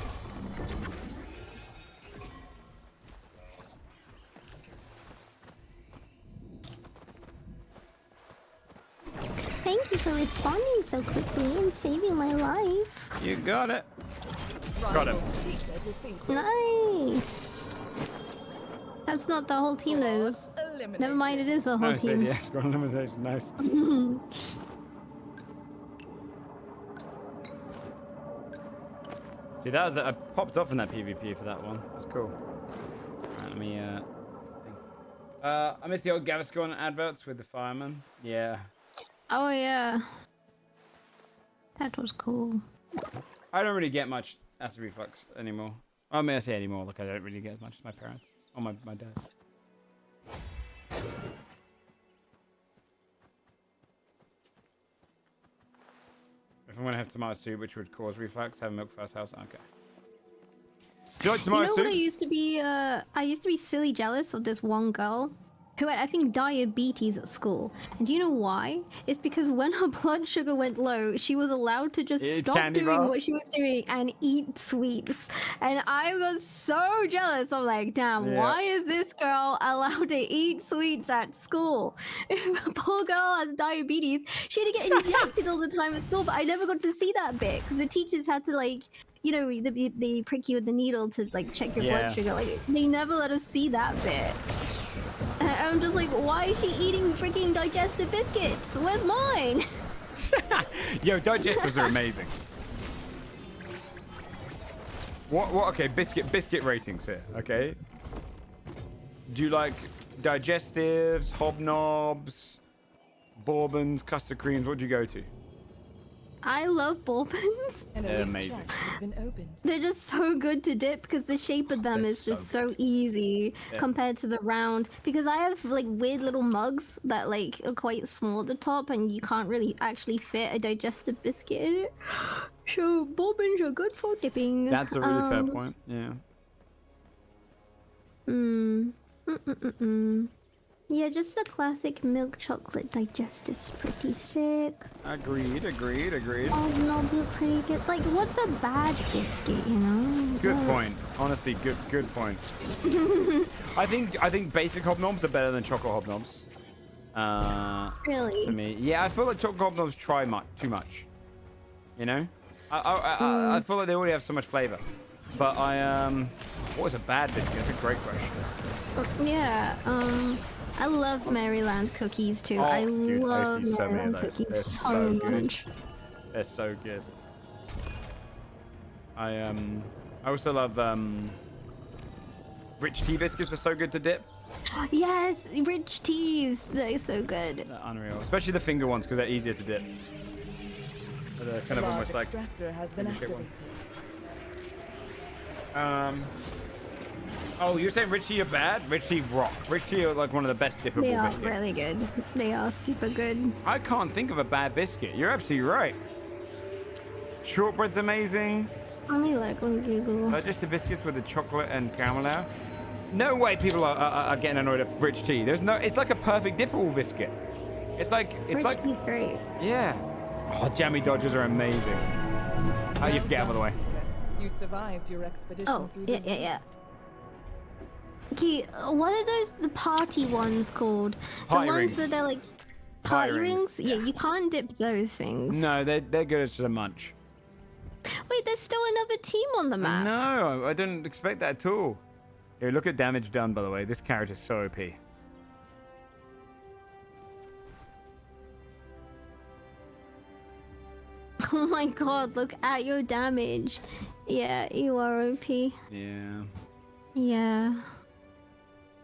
Thank you for responding so quickly and saving my life. You got it. Got him. Nice. That's not the whole team though. Never mind, it is the whole team. Yeah, squad elimination. Nice. See, that was I popped off in that PvP for that one. That's cool. Right, let me I missed the old Gaviscon adverts with the fireman. Yeah. Oh yeah. That was cool. I don't really get much acid reflux anymore. I mean, I say anymore, like I don't really get as much as my parents or my dad. If I'm gonna have tomato soup, which would cause reflux, have milk first house. Okay. Do you like tomato You know what I soup? used to be? I used to be silly jealous of this one girl who had, I think, diabetes at school. And do you know why? It's because when her blood sugar went low, she was allowed to just Eat stop candy doing bar? what she was doing and eat sweets. And I was so jealous. I'm like, damn, Yeah. why is this girl allowed to eat sweets at school? Poor girl has diabetes. She had to get injected all the time at school, but I never got to see that bit because the teachers had to like, you know, they prick you with the needle to like check your Yeah. blood sugar. Like they never let us see that bit. And I'm just like, why is she eating freaking digestive biscuits? Where's mine? Yo, digestives are amazing. What? Okay, biscuit ratings here. Okay. Do you like digestives, hobnobs, bourbons, custard creams? What do you go to? I love bourbons. An They're elite amazing. chest has been opened. They're just so good to dip because the shape of them They're is just so so easy Yeah. compared to the round. Because I have like weird little mugs that like are quite small at the top and you can't really actually fit a digestive biscuit in it. So bourbons are good for dipping. That's a really fair point. Yeah. Yeah, just a classic milk chocolate digestive's pretty sick. Agreed. Knobs are pretty good. Like, what's a bad biscuit, you know? Good point. Honestly, good point. I think basic hobnobs are better than chocolate hobnobs. Really? For me, yeah, I feel like chocolate hobnobs try too much. You know, I feel like they already have so much flavor. But what is a bad biscuit? That's a great question. Yeah, I love Maryland cookies too. Oh, I dude, I love used to eat so many of Maryland those. cookies They're so so good. much. They're so good. I also love rich tea biscuits are so good to dip. Yes, rich teas. They're so good. They're unreal, especially the finger ones because they're easier to dip. They're kind of Large almost like extractor has been finger shaped one. activated. Oh, you're saying rich tea are bad? Rich tea rock. Rich tea are like one of the best dippable They are biscuits. really good. They are super good. I can't think of a bad biscuit. You're absolutely right. Shortbread's amazing. Let me look on Google. Just the biscuits with the chocolate and caramel now. No way people are getting annoyed at rich tea. There's no. It's like a perfect dippable biscuit. It's like Rich tea's great. yeah. Oh, jammy dodgers are amazing. Oh, you have to get out of the way. You survived your expedition Oh, through yeah, the yeah, yeah. Okay, what are those, the party ones called? Party the ones rings. that they're like... Party Party rings, rings? Yeah, you can't dip those things. No, they're good as a munch. Wait, there's still another team on the map. No, I didn't expect that at all. Here, look at damage done, by the way. This character's so OP. Oh my god, look at your damage. Yeah, you are OP. Yeah. Yeah.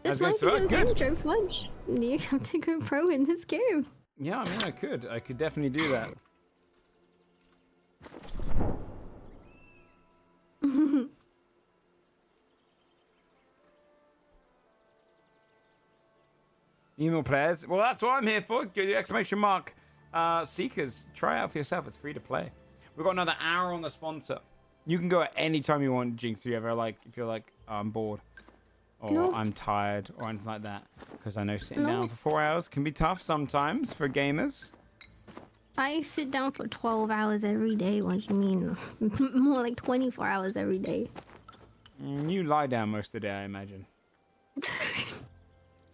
I was This might be gonna your say, game, good. Joe Fudge. You have to go pro in this game. Yeah, I mean, I could definitely do that. Email players. Well, that's what I'm here for. Get the exclamation mark. Seekers, try it out for yourself. It's free to play. We've got another hour on the sponsor. You can go at any time you want, Jinx. If you ever if you're like, oh, I'm bored, or No. I'm tired, or anything like that. Because I know sitting No. down for 4 hours can be tough sometimes for gamers. I sit down for 12 hours every day. What do you mean? More like 24 hours every day. You lie down most of the day, I imagine.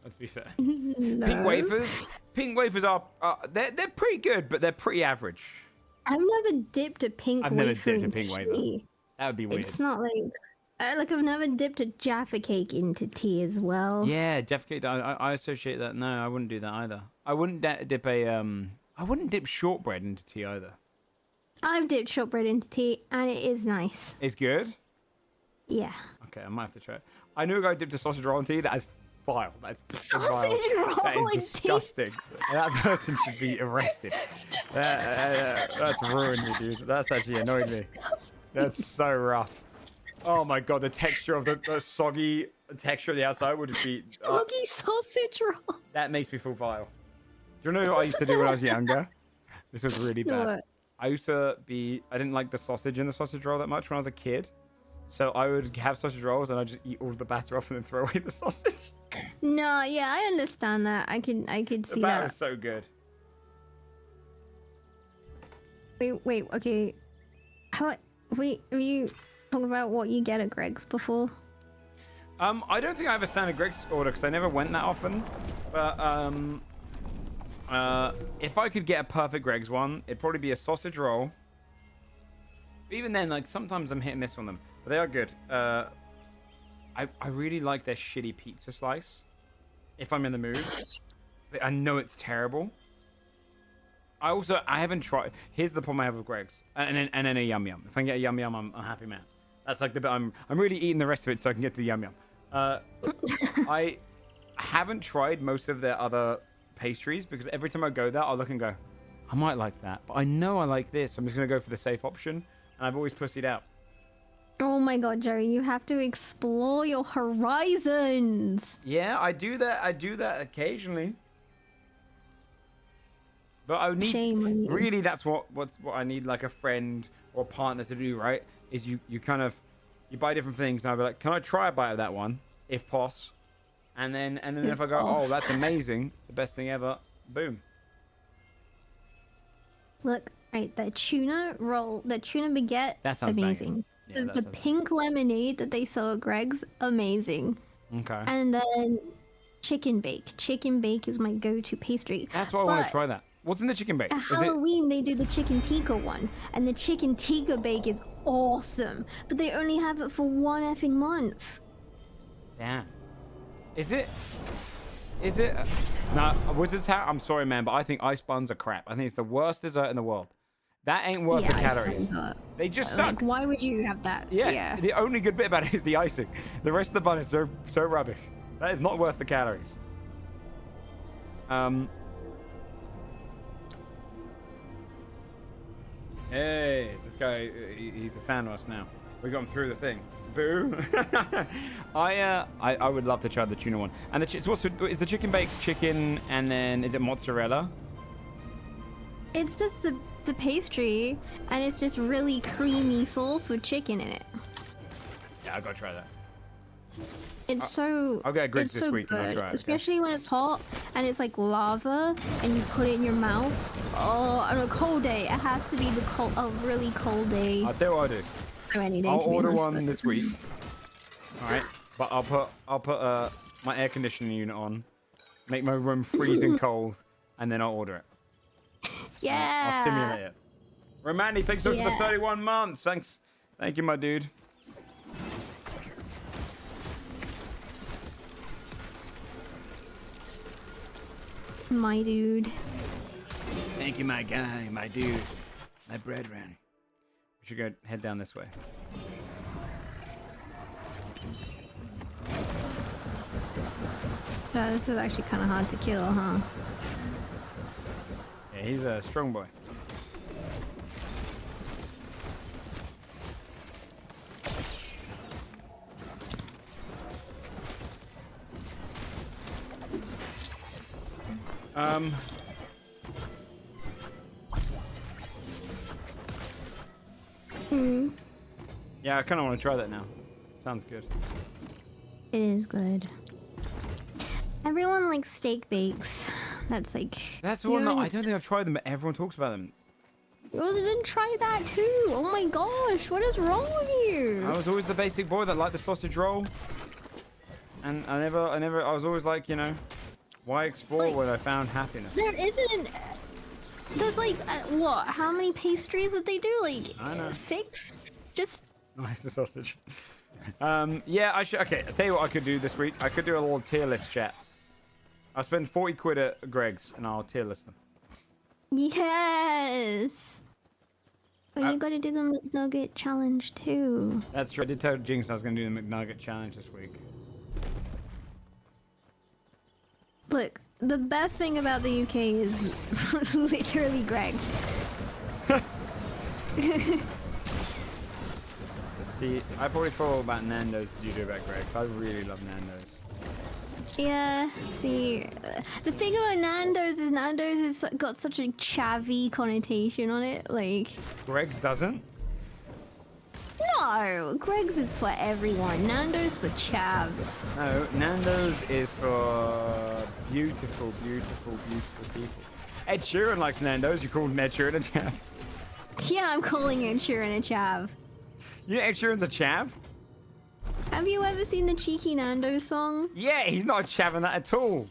Let's be fair. No. Pink wafers. Pink wafers are they're pretty good, but they're pretty average. I've never dipped a pink I've wafer never dipped a in pink wafer. tea. That would be weird. It's not like I've never dipped a Jaffa cake into tea as well. Yeah, Jeff Cake. I associate that. No, I wouldn't do that either. I wouldn't dip I wouldn't dip shortbread into tea either. I've dipped shortbread into tea, and it is nice. It's good. Yeah. Okay, I might have to try it. I knew a guy dipped a sausage roll in tea. That is vile. That's Sausage vile. That roll is in tea? disgusting. That person should be arrested. That's ruined me, dude. That's actually annoyed me. That's so rough. Oh my god, the texture of the soggy texture of the outside would just be. Soggy sausage roll. That makes me feel vile. Do you know what I used to do when I was younger? This was really bad. What? I didn't like the sausage in the sausage roll that much when I was a kid. So I would have sausage rolls and I'd just eat all of the batter off and then throw away the sausage. No, yeah, I understand that. I could The see batter that. is so good. Wait, okay. Have you talked about what you get at Greg's before? I don't think I have a standard Greg's order because I never went that often. But if I could get a perfect Greg's one, it'd probably be a sausage roll. But even then, like sometimes I'm hit and miss on them, but they are good. I really like their shitty pizza slice. If I'm in the mood, but I know it's terrible. I haven't tried. Here's the problem I have with Greg's, and then a yum yum. If I can get a yum yum, I'm a happy man. That's like the bit I'm really eating the rest of it so I can get to the yum yum. I haven't tried most of their other pastries because every time I go there, I'll look and go, I might like that, but I know I like this. So I'm just gonna go for the safe option, and I've always pussied out. Oh my god, Jerry, you have to explore your horizons. Yeah, I do that. I do that occasionally. But I need Shame on you. really that's what I need, like a friend or partner to do, right? Is you buy different things and I'll be like, can I try a bite of that one, if poss? And then if I go, oh, that's amazing, the best thing ever, boom. Look, right, the tuna roll, the tuna baguette, That sounds amazing. banging. Yeah, The pink lemonade that they sell at Greg's, amazing. Okay. And then chicken bake. Chicken bake is my go-to pastry. That's why I want to But try that. What's in the chicken bake? At Is it Halloween, they do the chicken tikka one, and the chicken tikka bake is awesome. But they only have it for one effing month. damn. Is it no, Wizard's Hat, I'm sorry man, but I think ice buns are crap. I think it's the worst dessert in the world. That ain't worth the ice calories. buns are- They just Like, suck. why would you have that? Yeah, the only good bit about it is the icing. The rest of the bun is so rubbish. That is not worth the calories. Hey, this guy, he's a fan of us now. We got him through the thing. Boo. I would love to try the tuna one. And is the chicken baked chicken and then is it mozzarella? It's just the pastry, and it's just really creamy sauce with chicken in it. Yeah, I gotta try that. It's so. I'll get a Greg's it's this so week and I'll good, try it, okay? especially when it's hot and it's like lava, and you put it in your mouth. Oh, on a cold day, it has to be a really cold day. I'll tell you what I'll do. Or any day, I'll to be order honest, one but- this week. All right, but I'll put my air conditioning unit on, make my room freezing cold, and then I'll order it. Yeah. I'll simulate it. Romani, thanks so much for the Yeah. 31 months. Thanks. Thank you, my dude. My dude. Thank you, my guy, my dude, my brethren. We should go head down this way. Yeah, this is actually kind of hard to kill, huh? Yeah, he's a strong boy. Yeah, I kind of want to try that now. Sounds good. It is good. Everyone likes steak bakes. That's like. That's the one that I don't think I've tried them, but everyone talks about them. Well, then try that too. Oh my gosh, what is wrong with you? I was always the basic boy that liked the sausage roll. And I was always like, you know, why explore when I found happiness? There isn't. There's like what? How many pastries would they do? Like I know. 6? Just. Nice, the sausage. Yeah, I should. Okay, I'll tell you what I could do this week. I could do a little tier list chat. I'll spend 40 quid at Greg's and I'll tier list them. Yes. But you gotta do the McNugget challenge too. That's true. I did tell Jinx I was going to do the McNugget challenge this week. Look, the best thing about the UK is literally Greg's. See, I probably thought about Nando's as you do about Greg's. I really love Nando's. Yeah, see, the thing about Nando's is got such a chavvy connotation on it. Like, Greg's doesn't? No, Greg's is for everyone. Nando's for chavs. No, Nando's is for beautiful, beautiful, beautiful people. Ed Sheeran likes Nando's. You call Ed Sheeran a chav? Yeah, I'm calling Ed Sheeran a chav. You know Ed Sheeran's a chav? Have you ever seen the Cheeky Nando's song? Yeah, he's not a chav in that at all.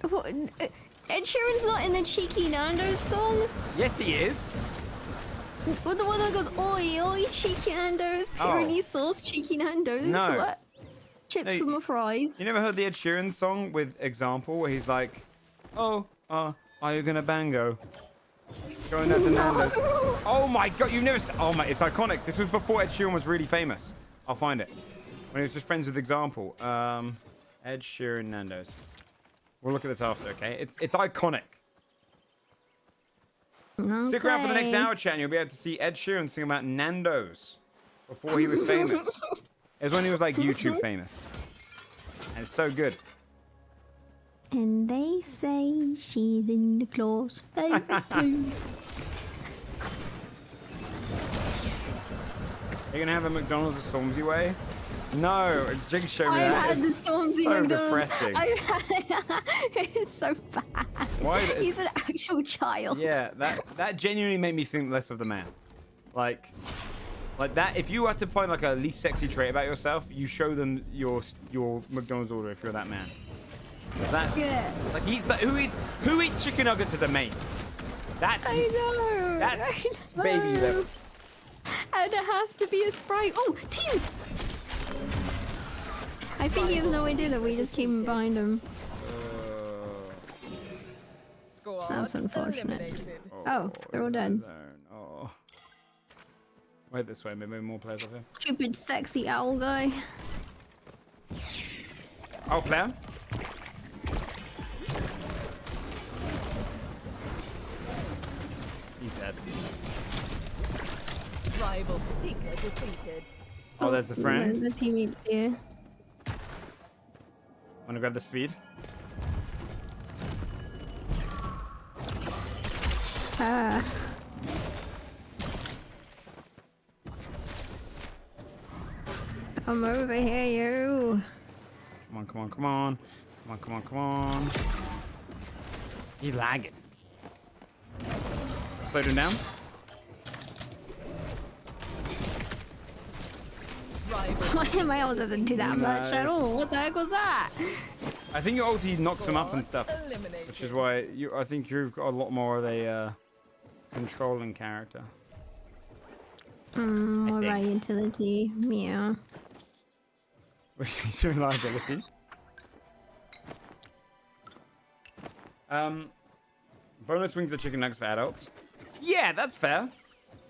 What, Ed Sheeran's not in the Cheeky Nando's song? Yes, he is. What, the one that goes, oi, oi, Cheeky Nando's, pepperoni sauce, Cheeky Nando's? No. What? Chips No, for my fries. You never heard the Ed Sheeran song with Example where he's like, oh, are you gonna bango? Going out to Nando's. Oh my god, you've never oh my, it's iconic. This was before Ed Sheeran was really famous. I'll find it. When he was just friends with Example. Ed Sheeran Nando's. We'll look at this after, okay? It's iconic. Okay. Stick around for the next hour, chat, and you'll be able to see Ed Sheeran sing about Nando's before he was famous. It was when he was like YouTube famous. And it's so good. And they say she's in the claws. They do. Are you gonna have a McDonald's the Stormzy way? No, Jig showed me I've that. had the It's Stormzy so McDonald's. depressing. I've had it's so bad. Why? He's an actual child. Yeah, that genuinely made me think less of the man. Like that. If you had to find like a least sexy trait about yourself, you show them your McDonald's order if you're that man. That, Yeah. like who eats chicken nuggets as a main? That's I know. That's I know. baby level. And it has to be a Sprite. Oh, team! I think he has no idea that we just came behind him. Squad That's unfortunate. eliminated. Oh, they're all dead. Oh. Wait this way, maybe more players up here. Stupid sexy owl guy. Oh, player. He's dead. Rival seeker defeated. Oh, there's the friend. The teammates here. Wanna grab the speed? Ah. I'm over here, you. Come on, come on, come on. Come on, come on, come on. He's lagging. Slow him down. Why my ult doesn't do that much at all? What the heck was that? I think your ulti knocks him up and stuff, which is why I think you've got a lot more of a controlling character. What about utility? Meow. Which is your reliability. Bonus wings are chicken nuggets for adults. Yeah, that's fair.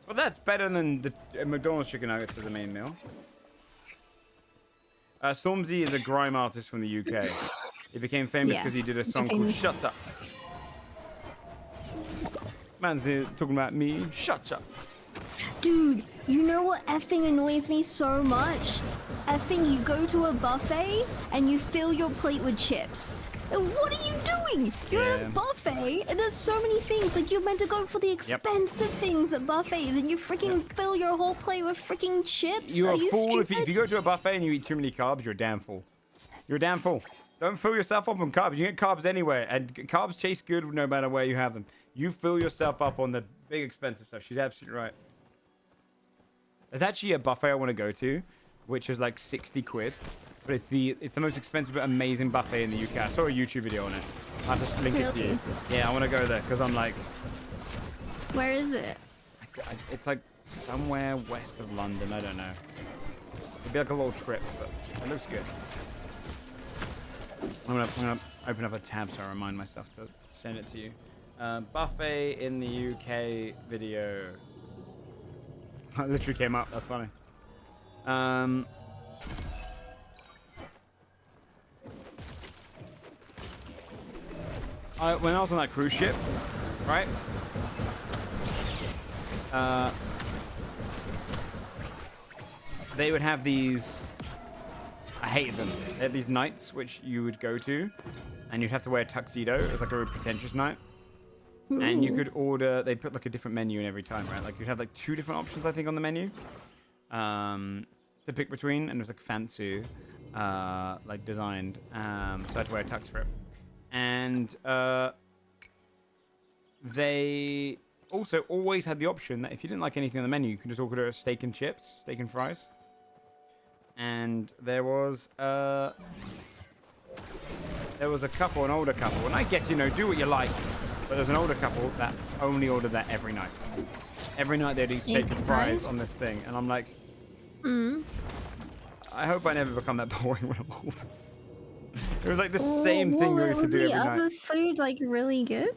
Well, that's better than the McDonald's chicken nuggets as a main meal. Stormzy is a grime artist from the UK. He became famous because he did a song called Shut Up. Man's here talking about me. Shut up. Dude, you know what effing annoys me so much? Effing you go to a buffet and you fill your plate with chips. What are you doing? You're at a buffet and there's so many things. Like you're meant to go for the expensive things at buffets and you freaking fill your whole plate with freaking chips. You're are a you fool if stupid? you go to a buffet and you eat too many carbs. You're a damn fool. You're a damn fool. Don't fill yourself up on carbs. You get carbs anywhere, and carbs taste good no matter where you have them. You fill yourself up on the big expensive stuff. She's absolutely right. There's actually a buffet I want to go to, which is like 60 quid. But it's the most expensive but amazing buffet in the UK. I saw a YouTube video on it. I'll just link it to you. Yeah, I want to go there because I'm like... Where is it? It's like somewhere west of London. I don't know. It'd be like a little trip, but it looks good. I'm gonna open up a tab so I remind myself to send it to you. Buffet in the UK video. It literally came up. That's funny. When I was on that cruise ship, right? They would have these. I hated them. They had these nights which you would go to, and you'd have to wear a tuxedo. It was like a really pretentious night. Ooh. And you could order. They put like a different menu in every time, right? Like you'd have like 2 different options, I think, on the menu. to pick between, and it was like Fansu, like designed. So I had to wear a tux for it. And they also always had the option that if you didn't like anything on the menu, you can just order a steak and chips, steak and fries. And there was a couple, an older couple, and I guess, you know, do what you like, but there's an older couple that only ordered that every night. Every night they'd eat steak and fries on this thing, and I'm like, I hope I never become that boring when I'm old. It was like the same thing we used to do every night. Was the other food like really good?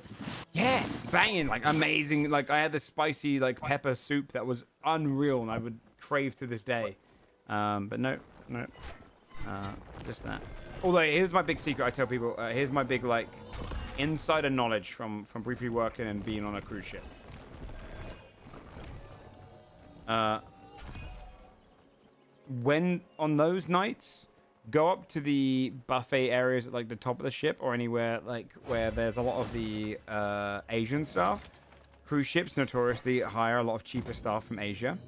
Yeah, banging, like amazing. Like I had this spicy like pepper soup that was unreal, and I would crave to this day. But no, just that. Although here's my big secret. I tell people, here's my big like insider knowledge from briefly working and being on a cruise ship. When on those nights, go up to the buffet areas at like the top of the ship or anywhere like where there's a lot of the Asian stuff. Cruise ships notoriously hire a lot of cheaper staff from Asia.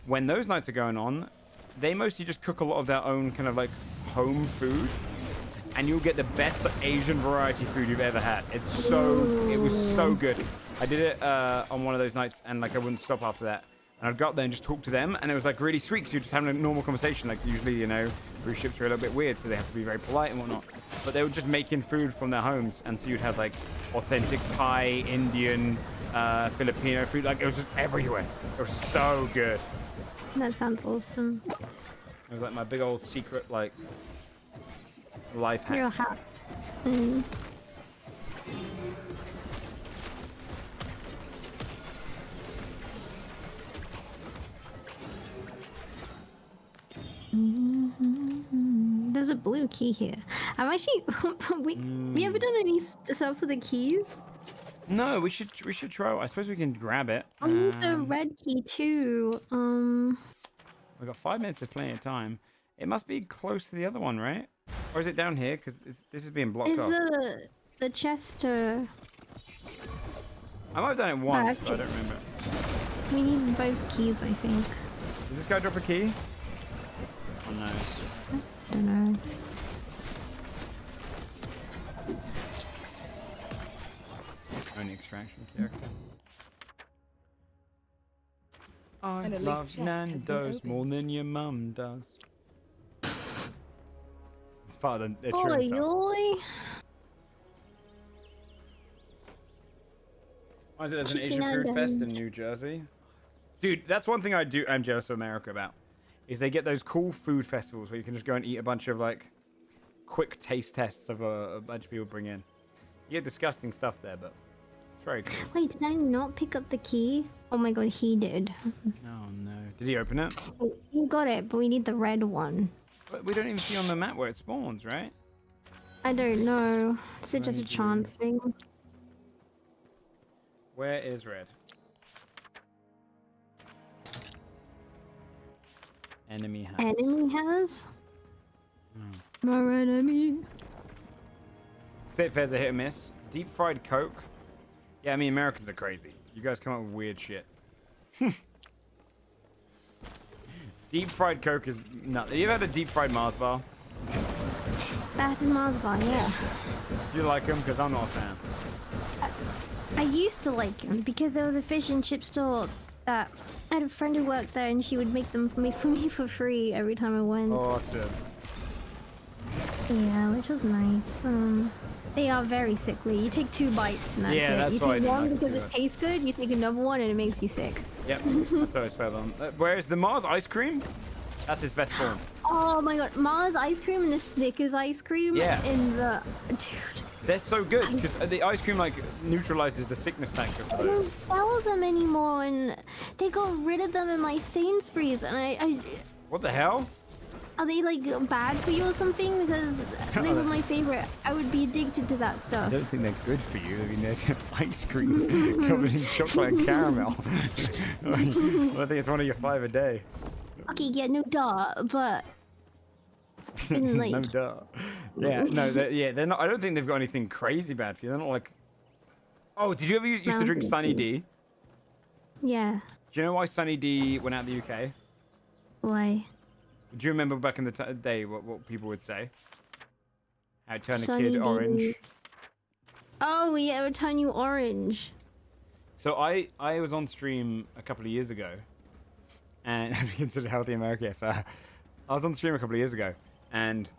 When those nights are going on, they mostly just cook a lot of their own kind of like home food, and you'll get the best Asian variety food you've ever had. It was so good. I did it on one of those nights, and like I wouldn't stop after that. And I'd go up there and just talk to them, and it was like really sweet because you're just having a normal conversation. Like usually, you know, cruise ships are a little bit weird, so they have to be very polite and whatnot. But they were just making food from their homes, and so you'd have like authentic Thai, Indian, Filipino food. Like it was just everywhere. It was so good. That sounds awesome. It was like my big old secret, like, life hack. You're a hack. There's a blue key here. I'm actually we ever done any stuff with the keys? No, we should try. I suppose we can grab it. I need the red key too. We've got 5 minutes, of plenty of time. It must be close to the other one, right? Or is it down here? Because this is being blocked off. Is the Chester? I might have done it once, but I don't remember. We need both keys, I think. Does this guy drop a key? Oh no. I don't know. Only extraction character. I An elite love chest has been Nando's more opened. than your mum does. It's part of the Oi, insurance stuff. oi. Why is it there's an Chicken Asian Food Fest in Nando's. New Jersey? Dude, that's one thing I'm jealous of America about. Is they get those cool food festivals where you can just go and eat a bunch of like quick taste tests of a bunch of people bring in. You get disgusting stuff there, but it's very cool. Wait, did I not pick up the key? Oh my god, he did. Oh no. Did he open it? You got it, but we need the red one. But we don't even see on the map where it spawns, right? I don't know. Is it just a Red chance thing? Where is red? Enemy house. Enemy has? Hmm. My enemy. State fairs are hit or miss. Deep fried Coke. Yeah, I mean, Americans are crazy. You guys come up with weird shit. Deep fried Coke is nuts. Have you ever had a deep fried Mars bar? That's Mars bar, yeah. Do you like them? Because I'm not a fan. I used to like him because there was a fish and chip store that I had a friend who worked there, and she would make them for me for free every time I went. Awesome. Yeah, which was nice. They are very sickly. You take 2 bites and that's Yeah, it. that's You why I take didn't one like to because do it it. tastes good. You take another one and it makes you sick. Yep, that's always fair on. Whereas the Mars ice cream, that's his best form. Oh my god, Mars ice cream and the Snickers ice cream. Yeah. In the dude. They're so good because the ice cream like neutralizes the sickness factor for They those. don't sell them anymore, and they got rid of them in my Sainsbury's, and I What the hell? are they like bad for you or something? Because they were my favorite. I would be addicted to that I stuff. don't think they're good for you. I mean, they're ice cream covered in chocolate and caramel. I think it's one of your 5 a day. Okay, yeah, no duh, but in, like, No duh. Yeah, no, they're not. I don't think they've got anything crazy bad for you. They're not like. Oh, did you ever used to drink Mountain Sunny Dew. D? yeah. Do you know why Sunny D went out of the UK? Why? Do you remember back in the day what people would say? How turn a Sunny kid D. orange. Oh, yeah, it would turn you orange. So I was on stream a couple of years ago, and considered healthy America. Yes, I was on stream a couple of years ago, and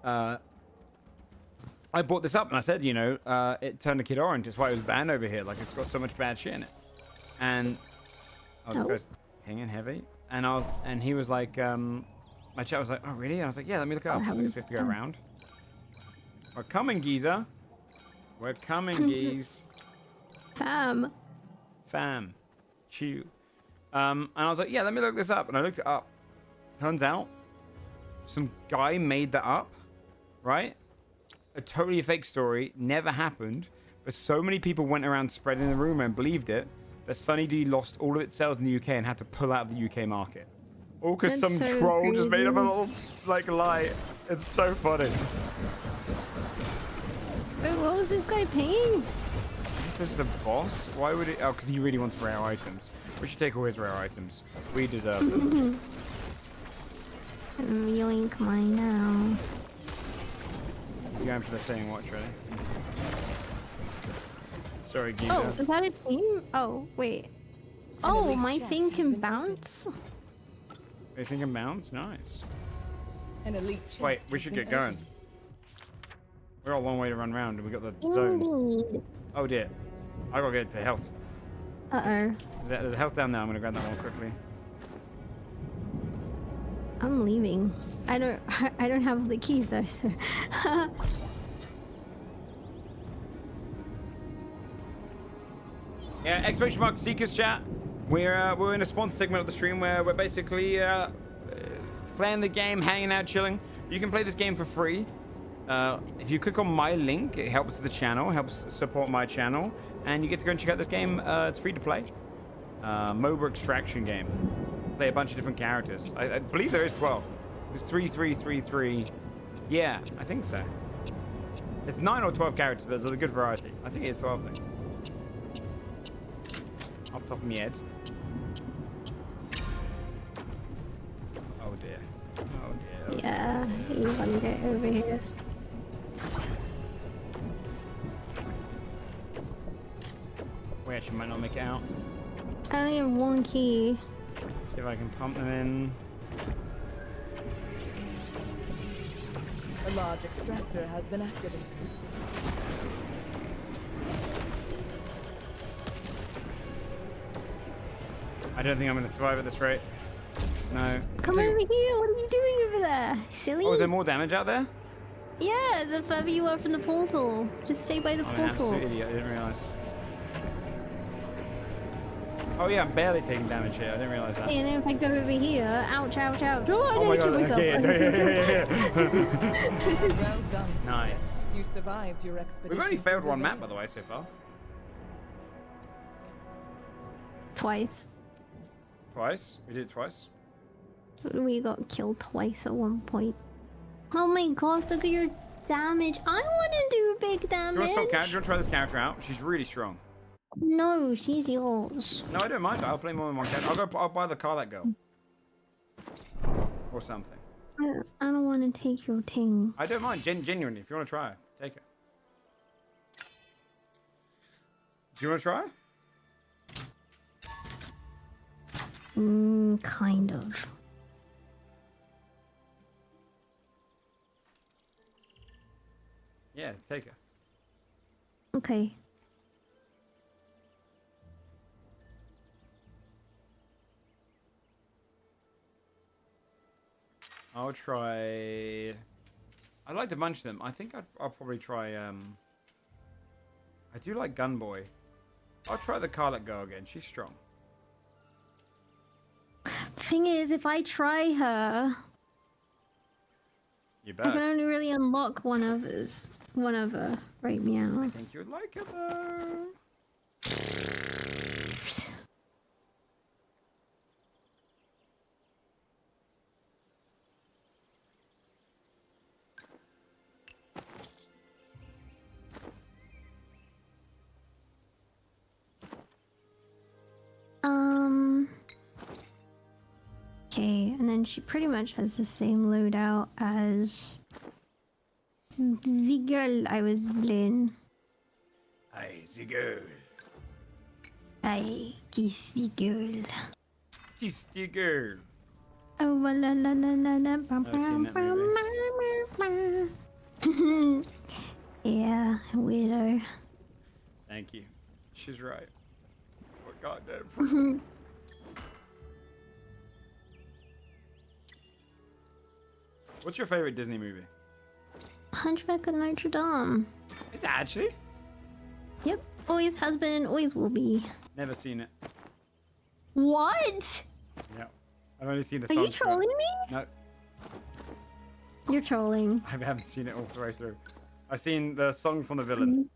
I brought this up, and I said, you know, it turned a kid orange. That's why it was banned over here. Like, it's got so much bad shit in it. And this guy's pinging heavy, and he was like, my chat was like, oh really? And I was like, yeah, let me look it up. I guess we have to go around. We're coming, geezer. We're coming, geez. Fam. Chew. And I was like, yeah, let me look this up. And I looked it up. Turns out, some guy made that up, right? A totally fake story, never happened. But so many people went around spreading the rumor and believed it that Sunny D lost all of its sales in the UK and had to pull out of the UK market. All because some so troll just made up a crazy. little, like, lie. It's so funny. Wait, what was this guy paying? This is the boss? Why would it? Oh, because he really wants rare items. We should take all his rare items. We deserve them. Yoink mine now. He's going for the same watch, ready? Sorry, Giza. Oh, is that a team? Oh, wait. Oh, my thing can bounce? You think it mounts? Nice. An elite chest Wait, we has should been get going. opened. We're a long way to run around, and we got the zone. Indeed. Oh dear. I gotta get to health. Uh-oh. There's a health down there. I'm gonna grab that one quickly. I'm leaving. I don't have the keys though, so. Yeah, exclamation mark Seekers chat. We're in a sponsor segment of the stream where we're basically playing the game, hanging out, chilling. You can play this game for free. If you click on my link, it helps the channel, helps support my channel, and you get to go and check out this game. It's free to play. MOBA extraction game. Play a bunch of different characters. I believe there is 12. It's 3, 3, 3, 3. Yeah, I think so. It's 9 or 12 characters, but there's a good variety. I think it is 12 though. Off the top of my head. Oh dear. Oh dear. Oh Yeah, you want to get over here. We actually might not make it out. I only have one key. See if I can pump them in. A large extractor has been activated. I don't think I'm going to survive at this rate. No. Come over here. What are you doing over there? Silly. Oh, is there more damage out there? Yeah, the further you are from the portal. Just stay by the I'm an portal. absolute idiot. I didn't realize. Oh yeah, I'm barely taking damage here. I didn't realize that. And if I go over here, ouch, ouch, ouch. Oh, I Oh my nearly killed god. myself. Okay, Well done. sir. Nice. You survived your expedition. We've only failed through one the map, veil. by the way, so far. Twice. Twice? We did it twice? We got killed twice at one point. Oh my god, look at your damage. I want to do big Do you damage. want to try this character out? She's really strong. No, she's yours. No, I don't mind. I'll play more than one character. I'll buy the Carlet girl. Or something. I don't want to take your ting. I don't mind, genuinely. If you want to try it, take it. Do you want to try it? Kind of. Yeah, take it. Okay. I'll try... I liked a bunch of them. I think I'll probably try... I do like Gunboy. I'll try the Carlet girl again. She's strong. Thing is, if I try her, You I bet. can only really unlock one of us. One of her right meow. I think you'd like it though. Okay, and then she pretty much has the same loadout as the girl I was playing. Hey, the girl. I kiss the girl. Kiss the girl. Oh, la la la la la. I've seen that movie. Yeah, weirdo. Thank you. She's right. What goddamn. What's your favorite Disney movie? Hunchback of Notre Dame. Is it actually? Yep, always has been, always will be. Never seen it. What? Yeah. I've only seen the Are song. you trolling me? No, You're trolling. I haven't seen it all the way through. I've seen the song from the villain,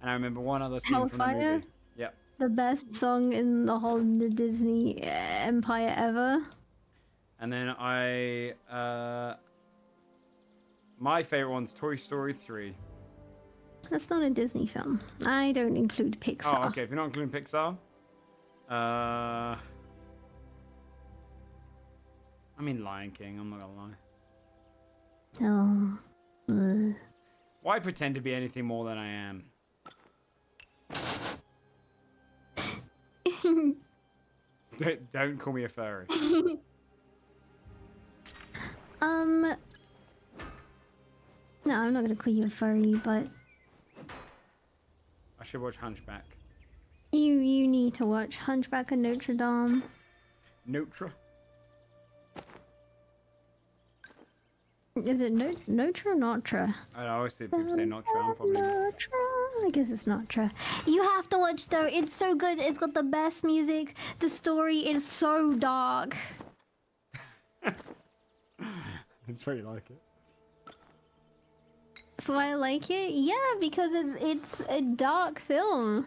and I remember one other scene from the Hellfire? movie. Yep. The best song in the whole Disney empire ever. And then my favorite one's Toy Story 3. That's not a Disney film. I don't include Pixar. Oh, okay. If you're not including Pixar, I mean Lion King. I'm not gonna lie. Oh. Why pretend to be anything more than I am? Don't call me a furry. No, I'm not gonna call you a furry, but I should watch Hunchback. you need to watch Hunchback of Notre Dame. Notre? Is it Notre or Notre? I always see people say Notre. I'm probably not. Notre. I guess it's Notre. You have to watch though. It's so good. It's got the best music. The story is so dark. It's very like it. That's why I like it. Yeah, because it's a dark film.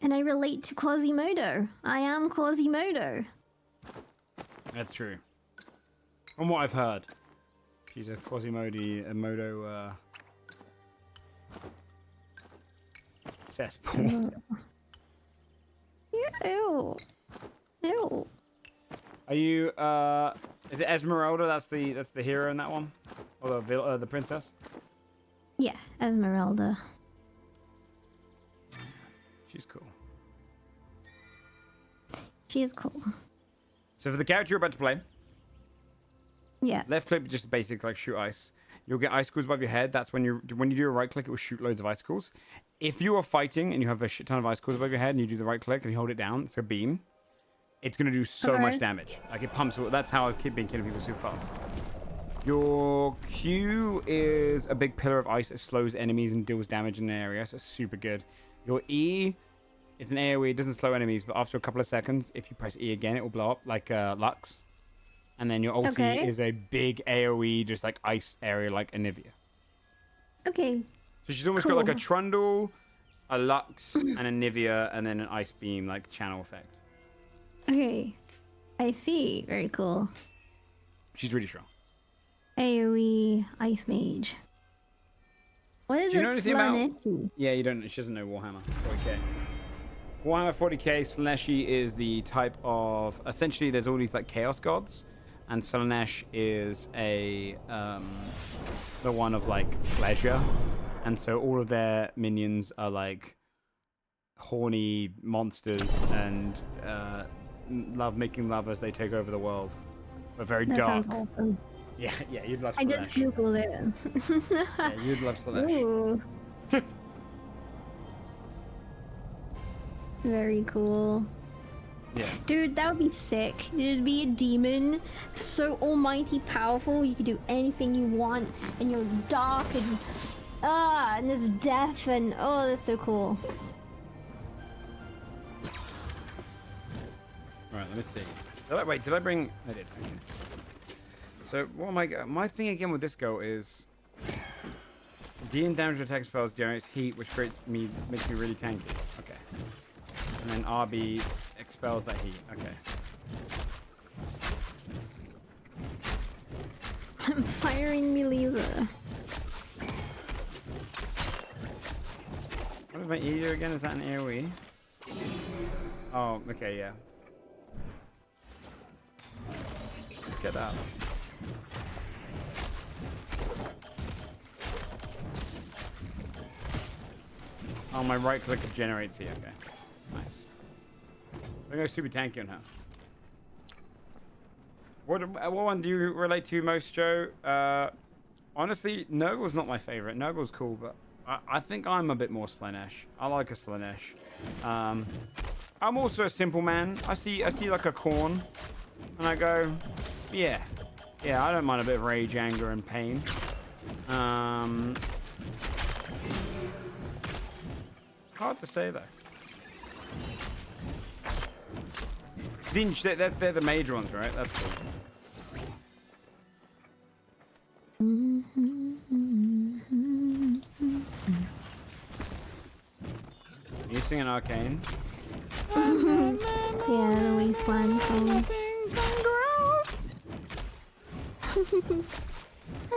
And I relate to Quasimodo. I am Quasimodo. That's true. From what I've heard, she's a Quasimodo cesspool. Ew. Ew. Are you? Is it Esmeralda? That's the hero in that one, or the princess? Yeah, Esmeralda. She's cool. She is cool. So for the character you're about to play, Yeah. left click just basic like shoot ice. You'll get icicles above your head. That's when you do a right click, it will shoot loads of icicles. If you are fighting and you have a shit ton of icicles above your head and you do the right click and you hold it down, it's a beam. It's gonna do so much damage. Like it pumps. That's how I've been killing people super fast. Your Q is a big pillar of ice that slows enemies and deals damage in an area, so it's super good. Your E is an AoE. It doesn't slow enemies, but after a couple of seconds, if you press E again, it will blow up like Lux. And then your ulti is a big AoE, just like ice area like Anivia. Okay. So she's almost got like a Trundle, a Lux, and a Nivea, and then an Ice Beam like channel effect. Okay. I see. Very cool. She's really strong. AoE Ice Mage. What is Do you know anything about? Slaneshi? Yeah, you don't. She doesn't know Warhammer 40k. Warhammer 40k, Slaneshi is the type of. Essentially, there's all these like chaos gods, and Slanesh is the one of like pleasure, and so all of their minions are like horny monsters and making love as they take over the world, but very That dark. sounds awesome. Yeah, you'd love I Slanesh. just googled it. Yeah, you'd love Slanesh. Ooh. Very cool. Yeah. Dude, that would be sick. You'd be a demon, so almighty powerful, you could do anything you want, and you're dark and there's death and that's so cool. Right, let me see. Did I bring? I did. Okay. So what am I? My thing again with this go is D and damage attack spells generates heat, which makes me really tanky. Okay. And then RB expels that heat. Okay. I'm firing me laser. What is my EU again? Is that an AoE? Oh, okay, yeah. Let's get that. Oh, my right click generates here. Okay, nice. I'm gonna go super tanky on her. What one do you relate to most, Joe? Honestly, Nurgle's not my favorite. Nurgle's cool, but I think I'm a bit more Slaanesh. I like a Slaanesh. I'm also a simple man. I see like a corn, and I go, yeah, I don't mind a bit of rage, anger, and pain. Hard to say though. Zinch, they're the major ones, right? That's cool. Are you singing Arcane? Yeah, the Wasteland song. I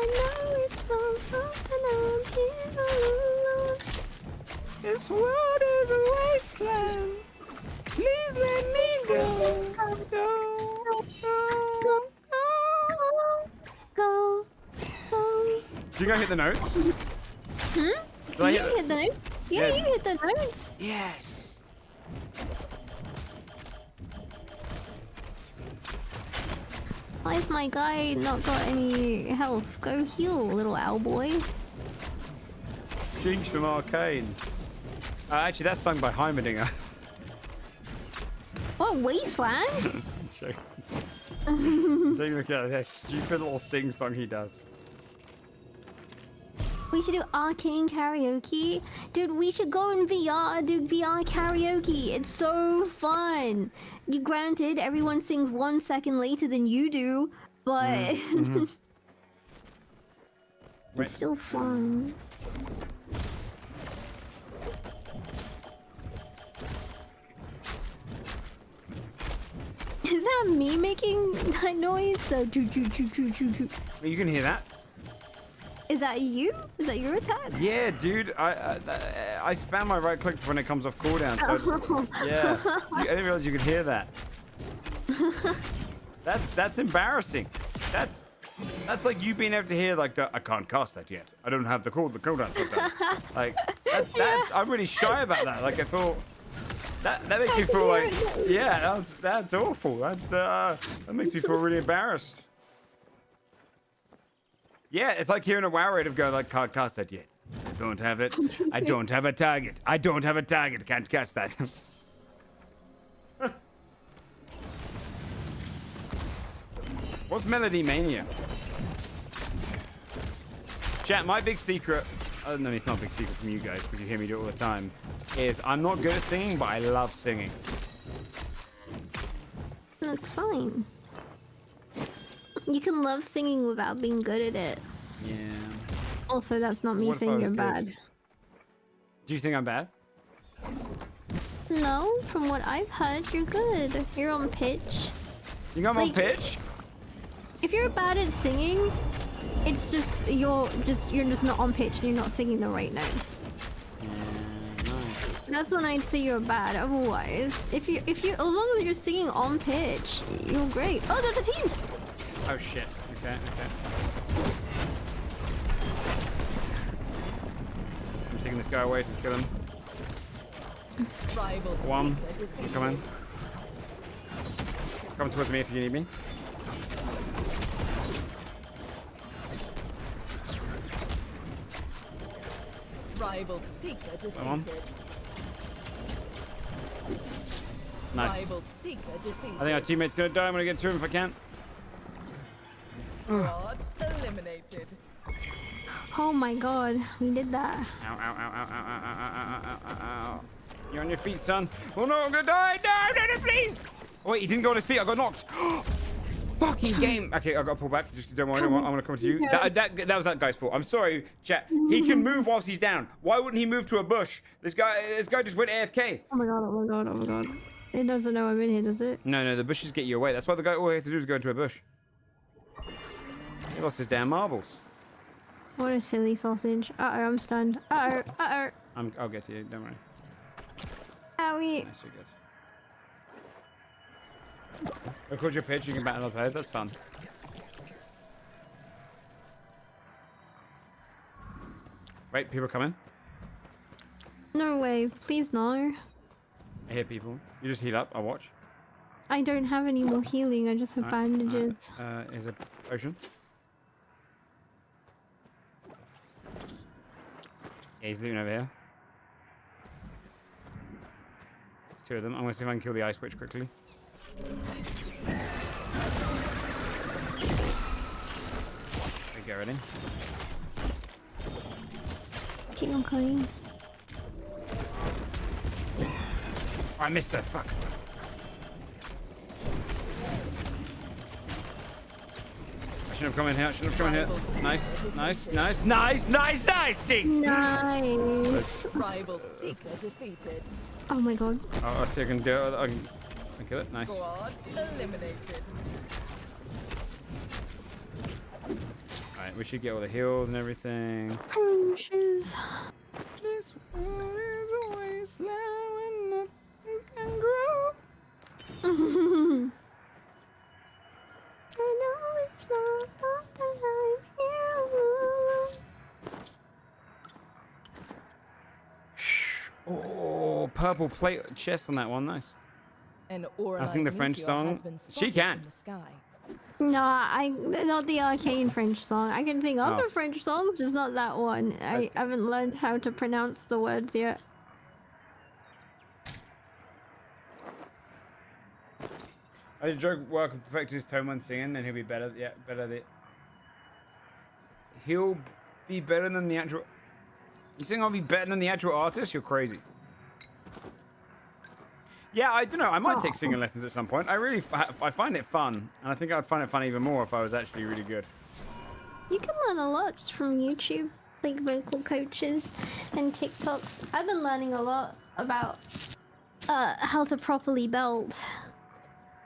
know it's wrong, and I'm here all alone. This world is a wasteland. Please let me go. Go. Did you guys hit the notes? Did you hit the notes? Yeah, you hit the notes. Yes. Why has my guy not got any health? Go heal, little owl boy. Jinx from Arcane. Actually, that's sung by Heimerdinger. What, Wasteland? Take a look at that stupid little sing song he does. We should do arcane karaoke. Dude, we should go in VR, do VR karaoke. It's so fun. Granted, everyone sings 1 second later than you do, but it's still fun. Is that me making that noise? The choo choo choo choo choo choo. You can hear that. Is that you? Is that your attacks? Yeah, dude. I spam my right click when it comes off cooldown. So yeah, I didn't realize you could hear that. That's embarrassing. That's like you being able to hear like I can't cast that yet. I don't have the cooldown. Like that's I'm really shy about that. Like I feel that makes me feel like that's awful. That makes me feel really embarrassed. Yeah, it's like hearing a WoW raid of go like, can't cast that yet. I don't have it. I don't have a target. I don't have a target. Can't cast that. What's Melody Mania? Chat, my big secret, no, it's not a big secret from you guys because you hear me do it all the time, is I'm not good at singing, but I love singing. That's fine. You can love singing without being good at it. Yeah. Also, that's not me What if I saying was you're good? bad. Do you think I'm bad? No, from what I've heard, you're good. You're on pitch. You think I'm on Like- pitch? If you're bad at singing, it's just you're just not on pitch and you're not singing the right notes. Yeah, nice. That's when I'd say you're bad. Otherwise, if you as long as you're singing on pitch, you're great. Oh, there's a team. Oh shit. Okay. I'm taking this guy away to kill him. Rival One. seeker defeated. Come in. Come towards me if you need me. Rival seeker defeated. Come on. Nice. Rival seeker defeated. I think our teammate's gonna die. I'm gonna get to him if I can. Fraud eliminated. Oh my god, we did that. Ow, ow, ow, ow, ow, ow, ow, ow, ow, ow. You're on your feet, son. Oh no, I'm gonna die. No, please. Oh, wait, he didn't go on his feet. I got knocked. Fucking game. Okay, I gotta pull back. Just don't worry. I'm gonna come to you. That was that guy's fault. I'm sorry, chat. He can move whilst he's down. Why wouldn't he move to a bush? This guy just went AFK. Oh my god. It doesn't know I'm in here, does it? No, the bushes get you away. That's why the guy all he had to do is go into a bush. He lost his damn marbles. What a silly sausage. Uh-oh, I'm stunned. Uh-oh. I'll get to you. Don't worry. Owie. Nice, you're good. Record your pitch. You can battle other players. That's fun. Wait, people coming. No way. Please no. I hear people. You just heal up. I'll watch. I don't have any more healing. I just have bandages. Here's a potion. Yeah, he's looting over here. There's two of them. I'm gonna see if I can kill the ice witch quickly. Okay, get ready. Keep on coming. Oh, I missed her. Fuck. I shouldn't have come in here. I shouldn't have come in here. Nice, nice, nice, nice, nice, nice, Jinx! Nice. Rival seeker defeated. Oh my god. Oh, I see I can do it. I can kill it. Nice. Squad eliminated. Alright, we should get all the heals and everything. Potions. This world is a wasteland when nothing can grow. I know it's wrong, but I'm here. Oh, purple plate chest on that one. Nice. An I sing the French song. She can. No, not the arcane French song. I can sing other French songs, just not that one. I haven't learned how to pronounce the words yet. I just joke work and perfect his tone when singing, then he'll be better. Yeah, better. He'll be better than the actual. You think I'll be better than the actual artist? You're crazy. Yeah, I don't know. I might take singing lessons at some point. I find it fun, and I think I'd find it fun even more if I was actually really good. You can learn a lot from YouTube, like vocal coaches and TikToks. I've been learning a lot about how to properly belt.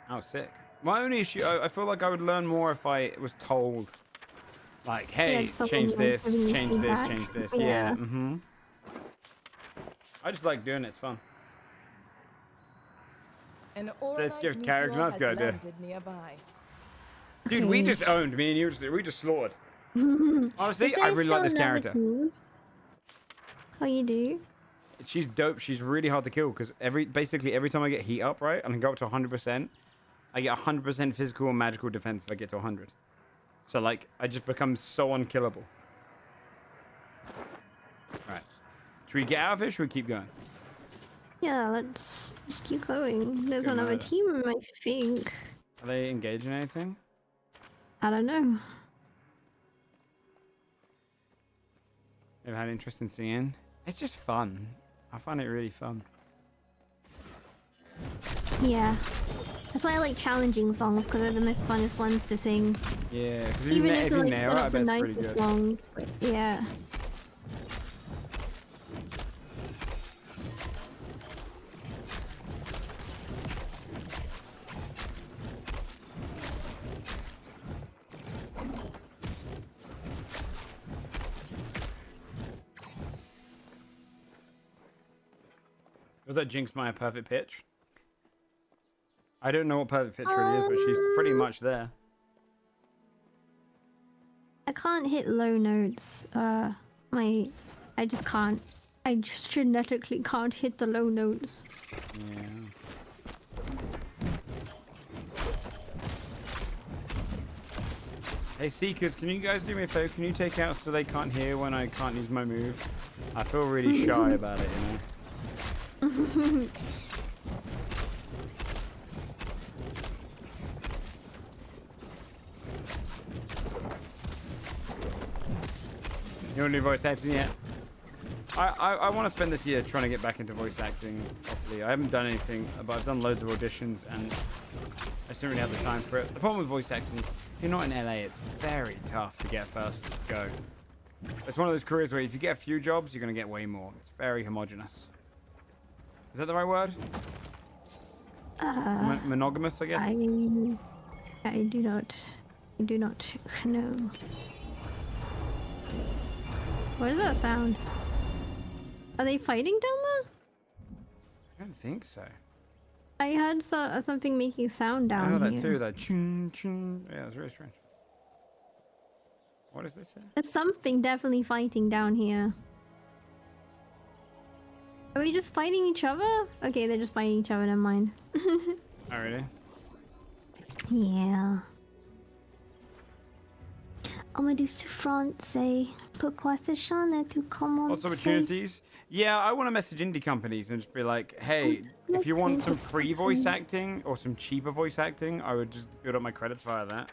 Oh, sick. My only issue, I feel like I would learn more if I was told, like, hey, change this, change this, change this. Yeah. I just like doing it. It's fun. Let's give character. That's good idea. Dude, we just owned me and you. We just slaughtered. Honestly, I really like this character. Oh, you do? She's dope. She's really hard to kill because basically every time I get heat up, right, and I go up to 100%, I get 100% physical and magical defense if I get to 100. So like, I just become so unkillable. All right. Should we get out of here? Or should we keep going? Yeah, let's just keep going. There's another team, I think. Are they engaged in anything? I don't know. Ever had interest in singing? It's just fun. I find it really fun. Yeah. That's why I like challenging songs, because they're the most funnest ones to sing. Yeah, because if you nail it, I bet it's pretty good. Songs, yeah. Was that Jinx my perfect pitch? I don't know what perfect pitch really is, but she's pretty much there. I can't hit low notes. I just can't. I just genetically can't hit the low notes. Yeah. Hey Seekers, can you guys do me a favor? Can you take out so they can't hear when I can't use my move? I feel really shy about it, you know? You want to do voice acting yet? I want to spend this year trying to get back into voice acting properly. I haven't done anything, but I've done loads of auditions and I just don't really have the time for it. The problem with voice acting is if you're not in LA, it's very tough to get first go. It's one of those careers where if you get a few jobs, you're going to get way more. It's very homogenous. Is that the right word? Monogamous, I guess? I do not know. What does that sound? Are they fighting down there? I don't think so. I heard something making sound I down heard that here. too. That ching ching. Yeah, it's really strange. What is this here? There's something definitely fighting down here. Are they just fighting each other? Okay, they're just fighting each other. Never mind. Oh, really? Yeah. Amadeus to France, pourquoi ce chant tu commences? Lots of opportunities. Yeah, I want to message indie companies and just be like, hey, if you want some free voice acting or some cheaper voice acting, I would just build up my credits via that.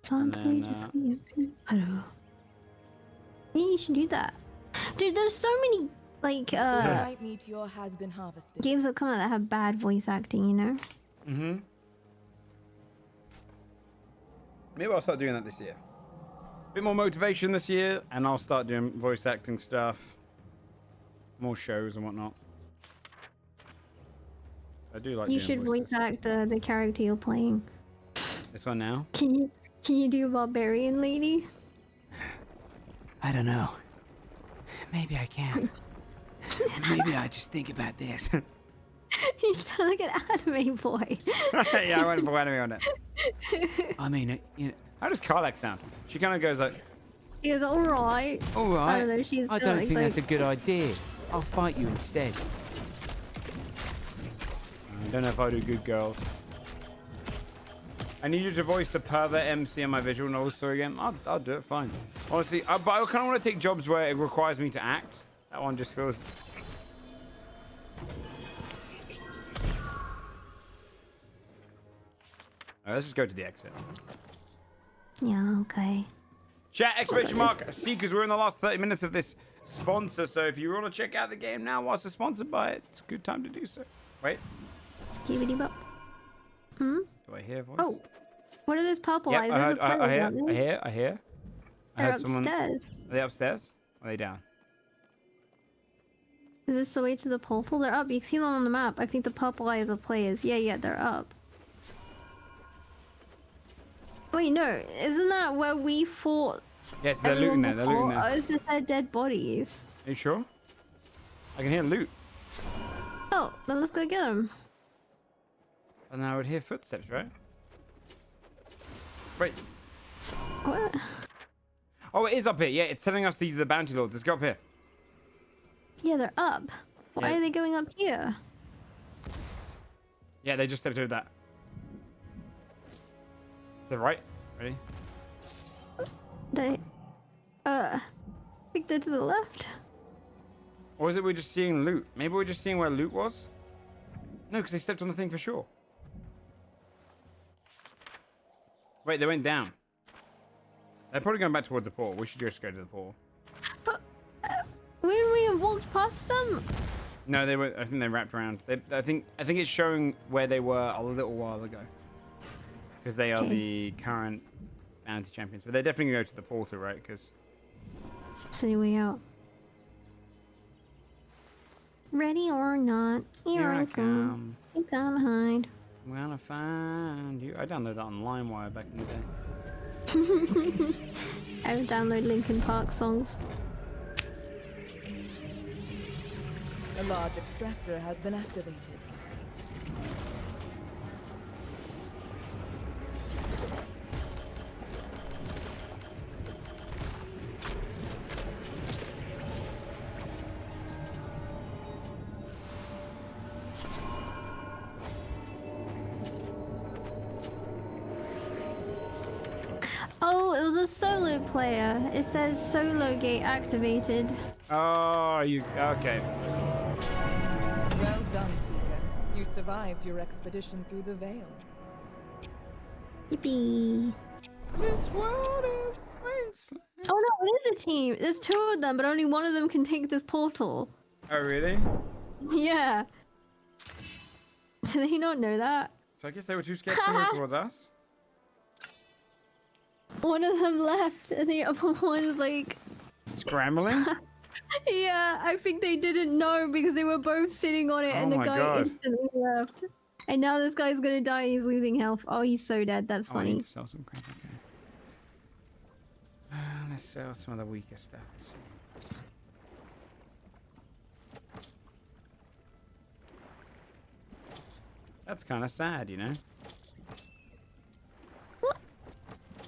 And then, Hello. Yeah, you should do that. Dude, there's so many, like, White meteor has been harvested. games that come out that have bad voice acting, you know? Mm-hmm. Maybe I'll start doing that this year. Bit more motivation this year, and I'll start doing voice acting stuff. More shows and whatnot. I do like You doing should voice voices. act the character you're playing. This one now? Can you do Barbarian Lady? I don't know. Maybe I can. Maybe I just think about this. You sound like an anime boy. Yeah, I went for anime on it. I mean, you know, how does Karlak sound? She kind of goes like, He goes, alright. all right. I don't know, she's I got, don't like, think that's a good idea. I'll fight you instead. I don't know if I do good girls. I need you to voice the pervert MC on my visual novel story again. I'll do it, fine. Honestly, but I kind of want to take jobs where it requires me to act. That one just feels... Alright, let's just go to the exit. Yeah, okay. Chat, exclamation mark, Seekers, we're in the last 30 minutes of this sponsor, so if you want to check out the game now whilst it's sponsored by it, it's a good time to do so. Wait, Skibidi bop. Hmm? do I hear a voice? Oh, what are those purple Yep, eyes? I Those heard, are players, I hear, aren't I they? hear, I hear. I They're heard someone... upstairs. Are they upstairs? Or are they down? Is this the way to the portal? They're up. You can see them on the map. I think the purple eyes are players. Yeah, they're up. Wait, no. Isn't that where we fought Yes, they're looting everyone there, they're looting before? there. Oh, it's just their dead bodies. Are you sure? I can hear loot. Oh, then let's go get them. And then I would hear footsteps, right? Wait. What? Oh, it is up here. Yeah, it's telling us these are the bounty lords. Let's go up here. Yeah, they're up. Why Yeah. are they going up here? Yeah, they just stepped over that. To the right. Ready? They... I think they're to the left. Or is it we're just seeing loot? Maybe we're just seeing where loot was? No, because they stepped on the thing for sure. Wait, they went down. They're probably going back towards the portal. We should just go to the portal. But... when we walked past them... No, they were. I think they wrapped around. I think it's showing where they were a little while ago. Because they are the current bounty champions. But they're definitely going to go to the portal, right? Because... Silly way out. Ready or not, here I come. You can't hide. I'm gonna find you. I downloaded that on LimeWire back in the day. I would download Linkin Park songs. A large extractor has been activated. Oh, it was a solo player. It says solo gate activated. Oh, you... Okay. Well done, Seeker. You survived your expedition through the Veil. Yippee. This world is wasteland. Oh no, it is a team. There's two of them, but only one of them can take this portal. Oh, really? Yeah. Do they not know that? So I guess they were too scared to move towards us? One of them left, and the other one's like... Scrambling? Yeah, I think they didn't know because they were both sitting on it, and the my guy God. instantly left. And now this guy's gonna die. He's losing health. Oh, he's so dead. That's Oh, I funny. need to sell some crap. Okay. Let's sell some of the weaker stuff. Let's see. That's kind of sad, you know? What?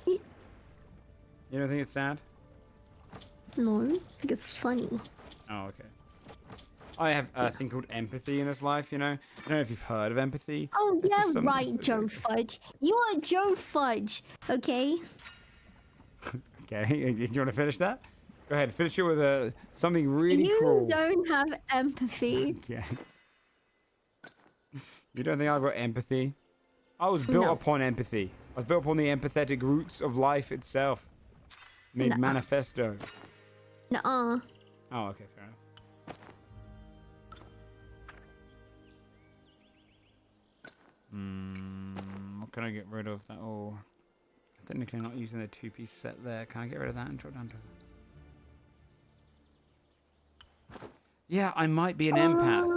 Y- You don't think it's sad? No, I think it's funny. Oh, okay. I have a thing called empathy in this life, you know? I don't know if you've heard of empathy. Oh, It's just yeah, something right, that's- Joe Fudge. You are Joe Fudge, okay? Okay, do you want to finish that? Go ahead, finish it with something really You cruel. don't have empathy. Okay. You don't think I've got empathy? I was built No. upon empathy. I was built upon the empathetic roots of life itself. Made Nuh-uh. manifesto. Nuh-uh. Oh, okay, fair enough. What can I get rid of? That all. Technically not using the two-piece set there. Can I get rid of that and drop down to... Yeah, I might be an empath.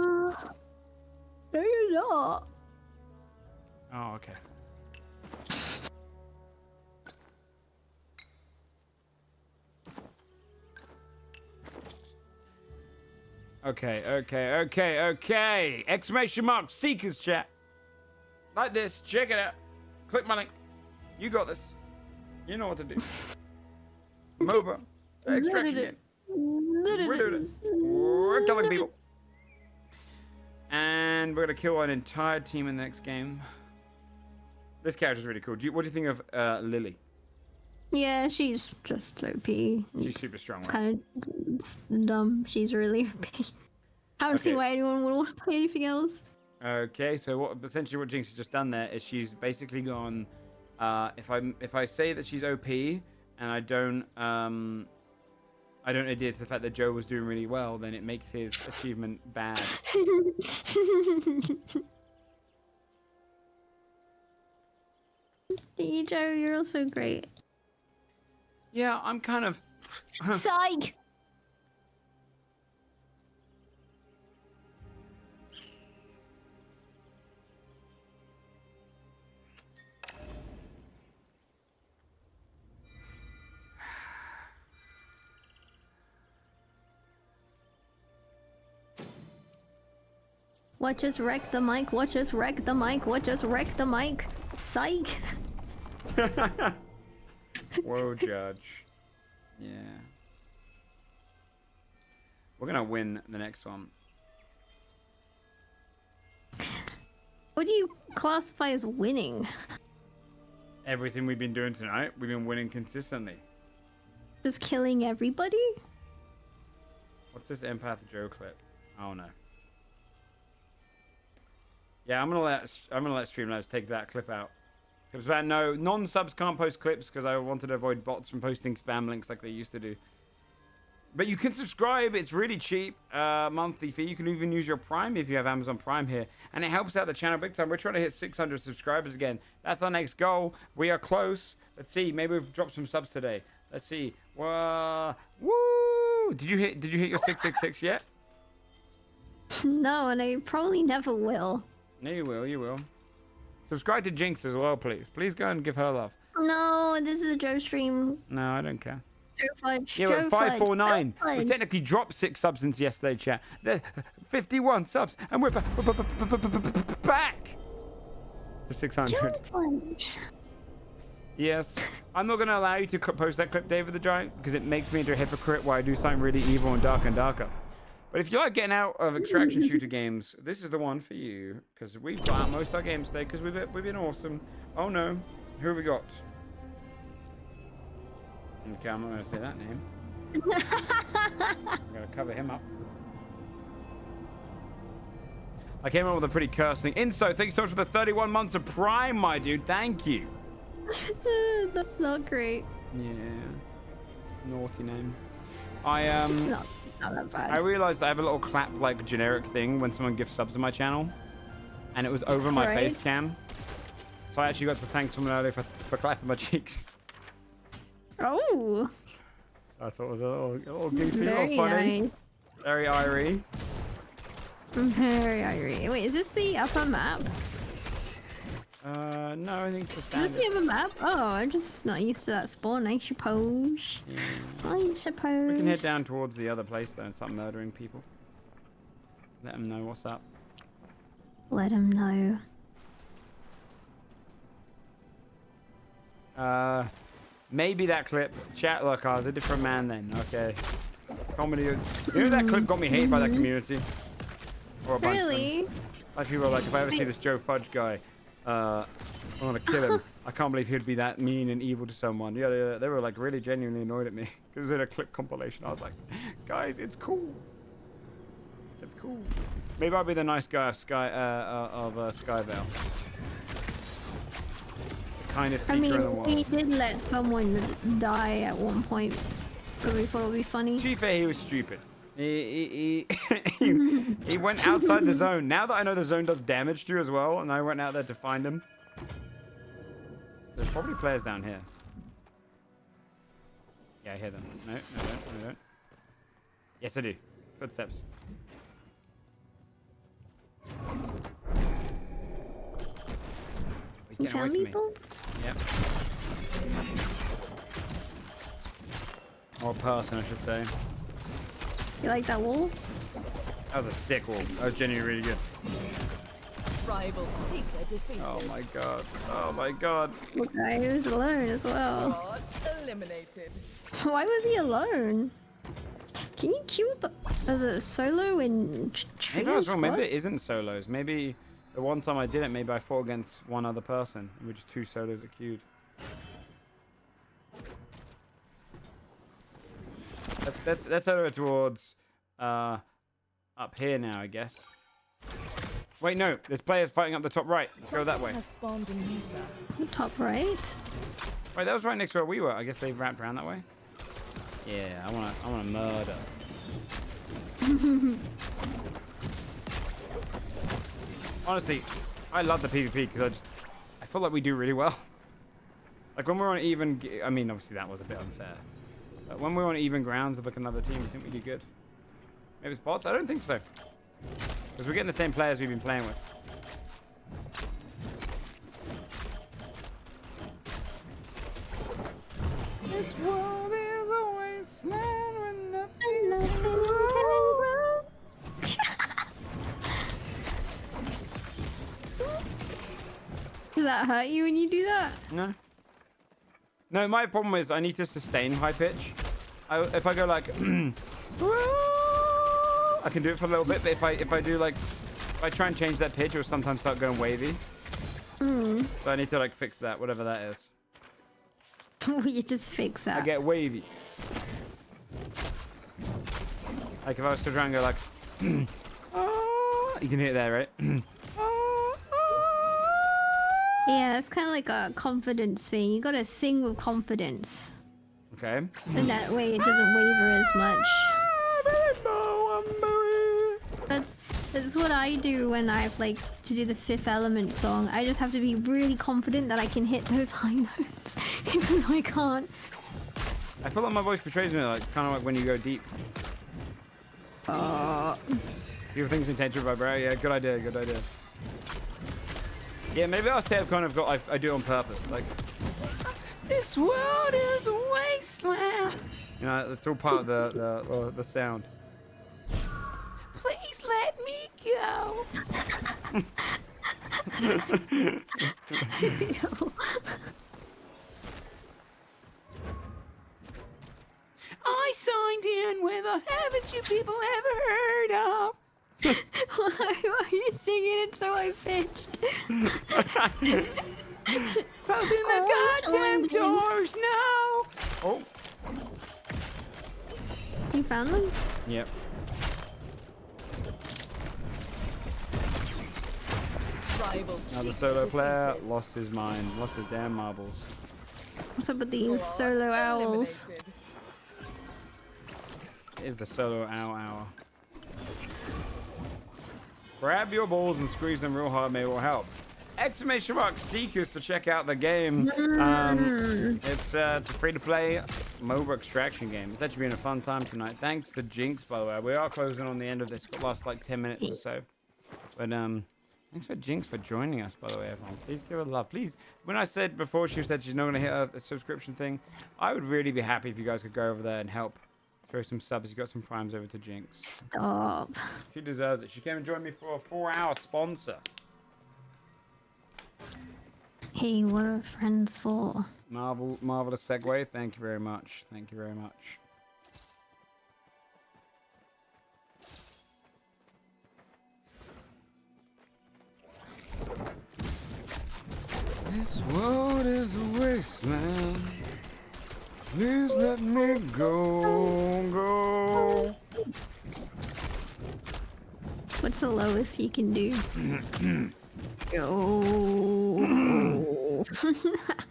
No, you're not. Oh, okay. Okay. Exclamation mark, Seekers chat. Like this, check it out. Click my link. You got this. You know what to do. MOBA. Extraction game. We're doing it. We're killing people. And we're going to kill an entire team in the next game. This character's really cool. What do you think of Lily? Yeah, she's just OP. She's super strong, right? Kind of dumb. She's really OP. I don't see Okay. why anyone would want to play anything else. Okay, so essentially what Jinx has just done there is she's basically gone, if I say that she's OP and I don't adhere to the fact that Joe was doing really well, then it makes his achievement bad. Hey, Joe, you're also great. Yeah, I'm kind of... Psych! What just wrecked the mic? What just wrecked the mic? What just wrecked the mic? Psych! Whoa, Judge. Yeah. We're gonna win the next one. What do you classify as winning? Everything we've been doing tonight, we've been winning consistently. Just killing everybody? What's this Empath Joe clip? Oh no. Yeah, I'm gonna let Streamlabs take that clip out. It's about no non-subs can't post clips because I wanted to avoid bots from posting spam links like they used to do. But you can subscribe. It's really cheap, monthly fee. You can even use your Prime if you have Amazon Prime here, and it helps out the channel big time. We're trying to hit 600 subscribers again. That's our next goal. We are close. Let's see. Maybe we've dropped some subs today. Let's see. Woo! Did you hit your 666 yet? No, and I probably never will. No, you will. You will. Subscribe to Jinx as well, please. Please go and give her love. No, this is a Joe stream. No, I don't care. Joe Fudge. Yeah, Joe we're at 549. Fudge. We technically dropped 6 subs since yesterday, chat. There's 51 subs, and we're back to 600. Joe Fudge. Yes. I'm not going to allow you to post that clip, David the Giant, because it makes me into a hypocrite while I do something really evil and darker. But if you like getting out of extraction shooter games, this is the one for you, because we've got out most of our games today, because we've been awesome. Oh no, who have we got? Okay, I'm not going to say that name. I'm going to cover him up. I came up with a pretty cursed thing. Inso, thank you so much for the 31 months of Prime, my dude. Thank you. That's not great. Yeah. Naughty name. It's not that bad. I realized I have a little clap like generic thing when someone gives subs to my channel, and it was over my Right. face cam. So I actually got to thank someone earlier for clapping my cheeks. Oh. I thought it was a little goofy, a Very little funny, nice. very irie. Very irie. Wait, is this the upper map? No, I think it's the Is standard. this the upper map? Oh, I'm just not used to that spawn, I suppose. Yeah. I suppose. We can head down towards the other place though and start murdering people. Let them know what's up. Let him know. Maybe that clip. Chat, look, I was a different man then. Okay. Comedy. You know that clip got me hated by that community? Or a bunch of them. Really? Like people were like, if I ever see this Joe Fudge guy, I'm gonna kill him. I can't believe he'd be that mean and evil to someone. Yeah, they were like really genuinely annoyed at me because in a clip compilation, I was like, guys, it's cool. It's cool. Maybe I'll be the nice guy of Skyveil. The kindest I seeker in the mean, world. we did let someone die at one point, but we thought it would be funny. To be fair, he was stupid. He went outside the zone. Now that I know the zone does damage to you as well, and I went out there to find him. So there's probably players down here. Yeah, I hear them. No, I don't. Yes, I do. Footsteps. He's You getting away found from me. people? Yep. Or a person, I should say. You like that wall? That was a sick wall. That was genuinely really good. Rival seeker defeated. Oh my god. Oh my god. The guy who's alone as well. God eliminated. Why was he alone? Can you queue up as a solo in Maybe I was wrong. Maybe squad? it isn't solos. Maybe the one time I did it, maybe I fought against one other person, which is 2 solos are queued. Let's head over towards up here now, I guess. Wait, no. There's players fighting up the top right. Let's go that way. Has spawned in Musa. Top right. Wait, that was right next to where we were. I guess they wrapped around that way. Yeah, I wanna murder. Honestly, I love the PvP because I feel like we do really well. Like when we're on even, I mean, obviously that was a bit unfair. But when we're on even grounds with like another team, I think we do good. Maybe it's bots? I don't think so. Because we're getting the same players we've been playing with. This world is a wasteland when nothing can grow. Does that hurt you when you do that? No. No, my problem is I need to sustain high pitch. If I go like, I can do it for a little bit, but if I do like, if I try and change that pitch, it will sometimes start going wavy. So I need to like fix that, whatever that is. You just fix that. I get wavy. Like if I was to try and go like, you can hear it there, right? Yeah, that's kind of like a confidence thing. You gotta sing with confidence. Okay. And that way it doesn't waver as much. That's what I do when I like to do the Fifth Element song. I just have to be really confident that I can hit those high notes, even though I can't. I feel like my voice betrays me, like kind of like when you go deep. People think it's intentional, but bro, yeah, good idea, good idea. Yeah, maybe I'll say I've kind of got, I do it on purpose, like, this world is a wasteland. You know, it's all part of the sound. Please let me go. I signed in with a haven't you people ever heard of? Why are you singing it so high pitched? Closing the goddamn doors, no! Oh. You found them? Yep. Rival Another seeker solo player defeated. lost his mind, lost his damn marbles. What's up with these solo owls? Eliminated. It is the solo owl hour. Grab your balls and squeeze them real hard, maybe it will help. Exclamation mark seekers to check out the game. It's a free-to-play MOBA extraction game. It's actually been a fun time tonight. Thanks to Jinx, by the way. We are closing on the end of this. Got last like 10 minutes or so. But thanks for Jinx for joining us, by the way, everyone. Please give her love. Please, when I said before she said she's not going to hit a subscription thing, I would really be happy if you guys could go over there and help. Throw some subs. You got some primes over to Jinx. Stop. She deserves it. She came and joined me for a 4-hour sponsor. Hey, what are friends for? Marvelous segue. Thank you very much. Thank you very much. This world is a wasteland. Please let me go. What's the lowest you can do? Go.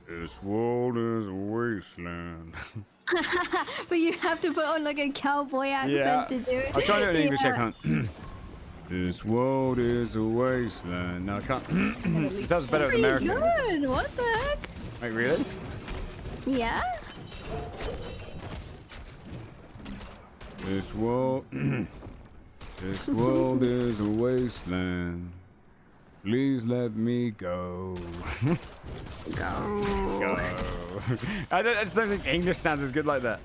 This world is a wasteland. But you have to put on like a cowboy accent to do it. I'll try to do an English accent. This world is a wasteland. No, I can't. It sounds better with Pretty American. good. What the heck? Wait, really? Yeah. This world, this world is a wasteland. Please let me go. Go. I just don't think English sounds as good like that.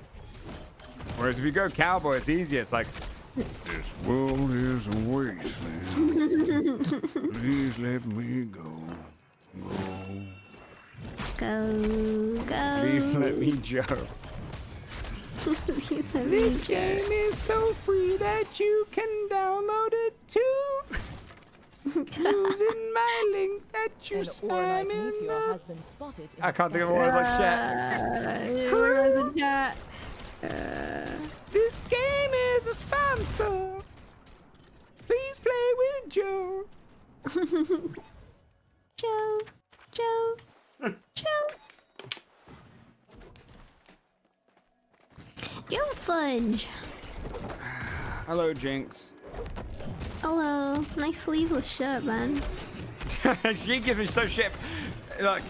Whereas if you go cowboy, it's easier. It's like, this world is a wasteland. Please let me go. Go. Please let me go. This game is so free that you can download it too. Using my link that you spam in the... I can't think of words like chat. This game is a sponsor. Please play with Joe. Joe. Yo, Fudge. Hello, Jinx. Hello. Nice sleeveless shirt, man. She gives me so shit. Look,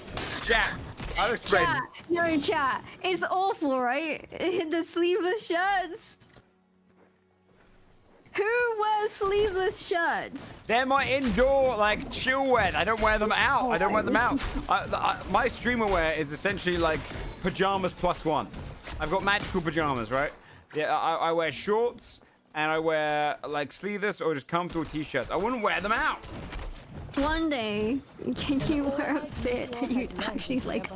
chat. I'll explain. Chat. No, chat. It's awful, right? The sleeveless shirts. Who wears sleeveless shirts? They're my indoor, like, chill wear. I don't wear them out. I don't wear them out. My streamer wear is essentially like pajamas plus one. I've got magical pajamas, right? Yeah, I wear shorts and I wear like sleeveless or just comfortable t-shirts. I wouldn't wear them out. One day, can you wear a fit that you actually like